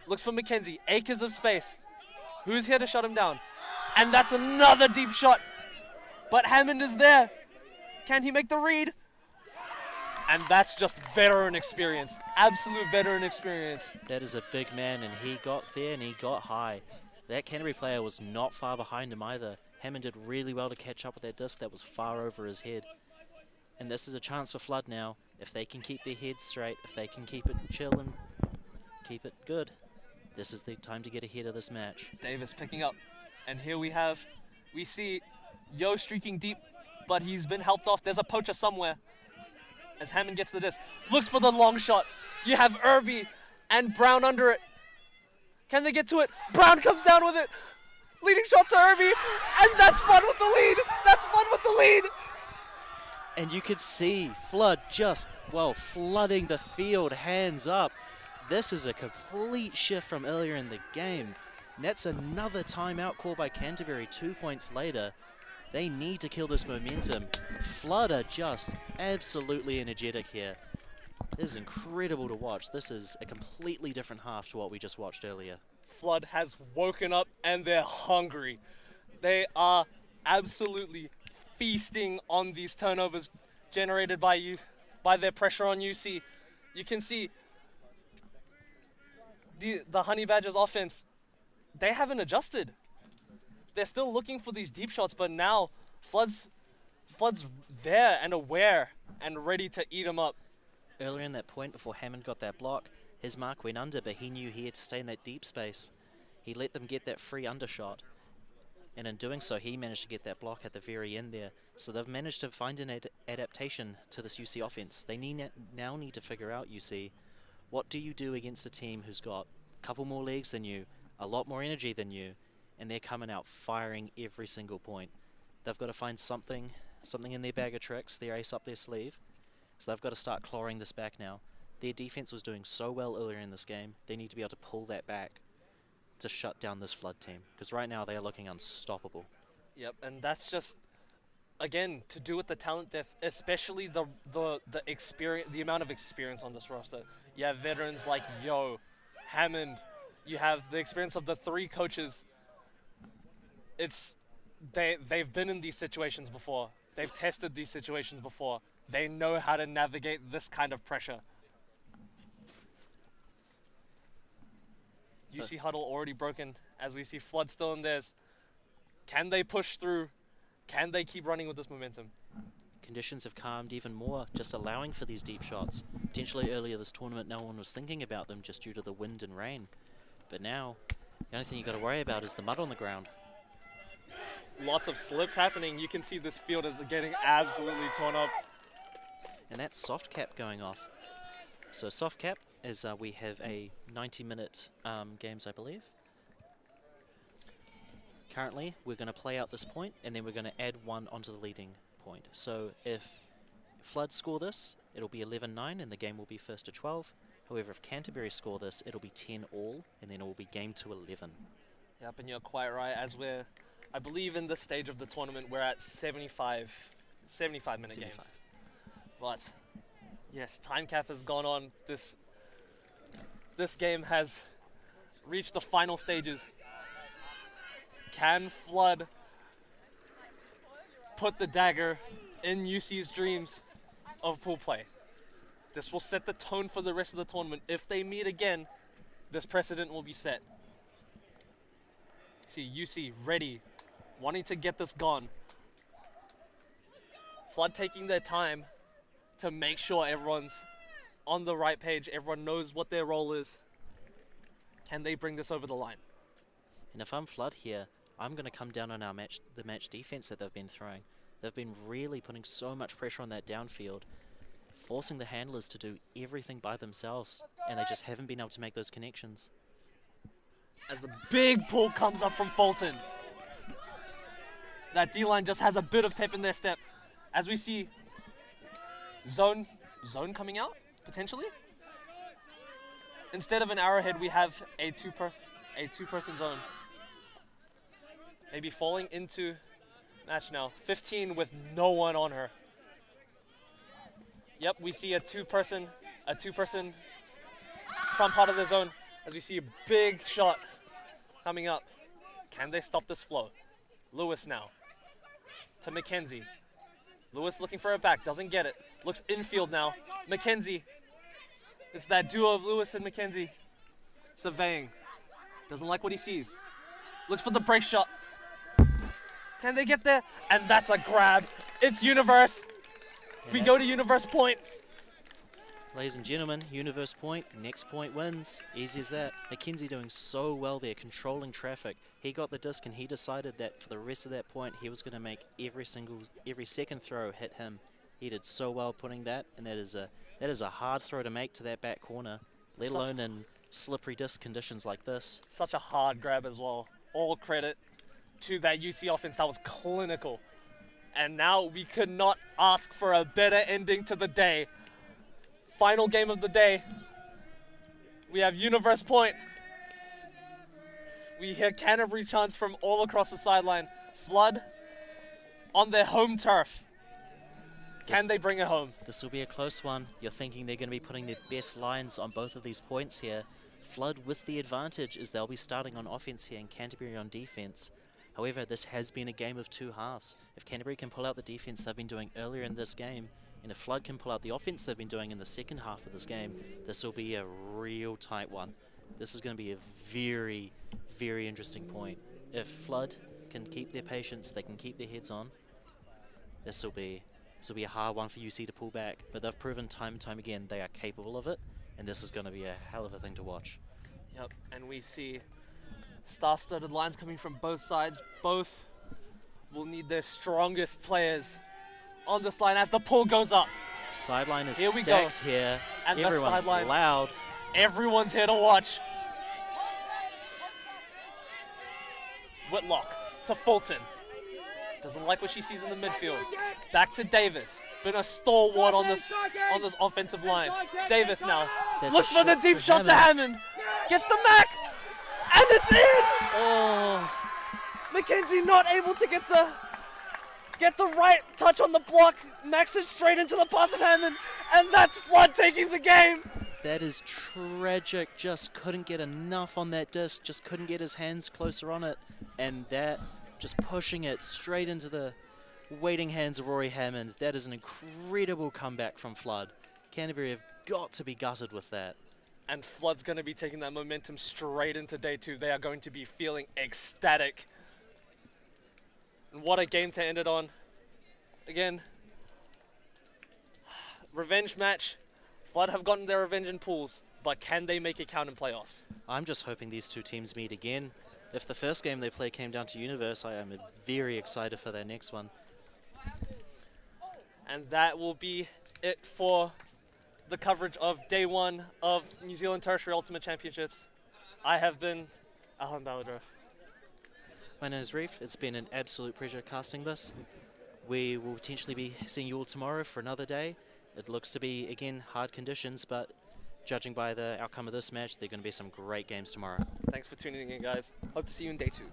looks for McKenzie, acres of space. Who's here to shut him down? And that's another deep shot. But Hammond is there. Can he make the read? And that's just veteran experience. Absolute veteran experience. That is a big man, and he got there and he got high. That Canterbury player was not far behind him either. Hammond did really well to catch up with that disc that was far over his head. And this is a chance for Flood now. If they can keep their heads straight, if they can keep it chill and keep it good, this is the time to get ahead of this match. Davis picking up. And here we see Yo streaking deep, but he's been helped off. There's a poacher somewhere as Hammond gets the disc. Looks for the long shot. You have Irby and Brown under it. Can they get to it? Brown comes down with it. Leading shot to Irby, and that's Flood with the lead. That's Flood with the lead. And you could see Flood just, well, flooding the field, hands up. This is a complete shift from earlier in the game. And that's another timeout call by Canterbury 2 points later. They need to kill this momentum. Flood are just absolutely energetic here. This is incredible to watch. This is a completely different half to what we just watched earlier. Flood has woken up and they're hungry. They are absolutely feasting on these turnovers generated by their pressure on UC. You can see the Honey Badgers offense, they haven't adjusted. They're still looking for these deep shots, but now Flood's there and aware and ready to eat them up. Earlier in that point, before Hammond got that block, his mark went under, but he knew he had to stay in that deep space. He let them get that free undershot, and in doing so, he managed to get that block at the very end there. So they've managed to find an adaptation to this UC offense. They now need to figure out, UC, what do you do against a team who's got a couple more legs than you, a lot more energy than you, and they're coming out firing every single point. They've got to find something in their bag of tricks, their ace up their sleeve. So they've got to start clawing this back now. Their defense was doing so well earlier in this game. They need to be able to pull that back to shut down this Flood team, because right now they are looking unstoppable. Yep, and that's just, again, to do with the talent depth, especially the experience, the amount of experience on this roster. You have veterans like Yo, Hammond. You have the experience of the three coaches. They've been in these situations before. They've tested these situations before. They know how to navigate this kind of pressure. UC huddle already broken as we see Flood still in theirs. Can they push through? Can they keep running with this momentum? conditions have calmed even more, just allowing for these deep shots. Potentially earlier this tournament, no one was thinking about them just due to the wind and rain. But now, the only thing you got to worry about is the mud on the ground. Lots of slips happening. You can see this field is getting absolutely torn up. And that's soft cap going off. So soft cap is we have a 90-minute games, I believe. Currently, we're going to play out this point, and then we're going to add one onto the leading point. So if Flood score this, it'll be 11-9, and the game will be first to 12. However, if Canterbury score this, it'll be 10-all, and then it will be game to 11. Yep, and you're quite right. As we're, I believe in this stage of the tournament, we're at 75-minute games. But yes, time cap has gone on. This game has reached the final stages. Can Flood put the dagger in UC's dreams of pool play? This will set the tone for the rest of the tournament. If they meet again, this precedent will be set. See, UC ready, wanting to get this gone. Flood taking their time to make sure everyone's on the right page, everyone knows what their role is. Can they bring this over the line? And if I'm Flood here, I'm going to come down on the match defense that they've been throwing. They've been really putting so much pressure on that downfield, forcing the handlers to do everything by themselves, and they just haven't been able to make those connections. As the big pull comes up from Fulton. That D-line just has a bit of pep in their step. As we see zone coming out, potentially. Instead of an arrowhead, we have a two-person zone. Maybe falling into match now. 15 with no one on her. Yep, we see a two-person front part of the zone as we see a big shot coming up. Can they stop this flow? Lewis now to Mackenzie. Lewis looking for a back, doesn't get it. Looks infield now. Mackenzie. It's that duo of Lewis and Mackenzie. Surveying. Doesn't like what he sees. Looks for the break shot. Can they get there? And that's a grab. It's Universe. We go to Universe point. Ladies and gentlemen, Universe point, next point wins. Easy as that. Mackenzie doing so well there, controlling traffic. He got the disc and he decided that for the rest of that point, he was going to make every second throw hit him. He did so well putting that, and that is a hard throw to make to that back corner, let alone in slippery disc conditions like this. Such a hard grab as well. All credit to that UC offense that was clinical. And now we could not ask for a better ending to the day. Final game of the day. We have Universe point. We hear Canterbury chants from all across the sideline. Flood on their home turf. Can they bring it home? This will be a close one. You're thinking they're going to be putting their best lines on both of these points here. Flood with the advantage as they'll be starting on offense here and Canterbury on defense. However, this has been a game of two halves. If Canterbury can pull out the defense they've been doing earlier in this game, and if Flood can pull out the offense they've been doing in the second half of this game, this will be a real tight one. This is going to be a very, very interesting point. If Flood can keep their patience, they can keep their heads on, this will be a hard one for UC to pull back. But they've proven time and time again they are capable of it, and this is going to be a hell of a thing to watch. Yep, and we see star-studded lines coming from both sides. Both will need their strongest players on this line as the pull goes up. Sideline is stacked here. And everyone's loud. Everyone's here to watch. Whitlock to Fulton. Doesn't like what she sees in the midfield. Back to Davis. Been a stalwart on this offensive line. Davis now. Looks for the deep shot to Hammond. Gets the Mac. And it's in! Oh. Mackenzie not able to get the right touch on the block. Max it straight into the path of Hammond. And that's Flood taking the game. That is tragic. Just couldn't get enough on that disc. Just couldn't get his hands closer on it. And that, just pushing it straight into the waiting hands of Rory Hammond. That is an incredible comeback from Flood. Canterbury have got to be gutted with that. And Flood's going to be taking that momentum straight into day two. They are going to be feeling ecstatic. And what a game to end it on. Again, revenge match. Flood have gotten their revenge in pools, but can they make it count in playoffs? I'm just hoping these two teams meet again. If the first game they play came down to Universe, I am very excited for their next one. And that will be it for the coverage of day one of New Zealand Tertiary Ultimate Championships. I have been Alan Balladro. My name is Reef. It's been an absolute pleasure casting this. We will potentially be seeing you all tomorrow for another day. It looks to be, again, hard conditions, but judging by the outcome of this match, there are going to be some great games tomorrow. Thanks for tuning in, guys. Hope to see you in day two.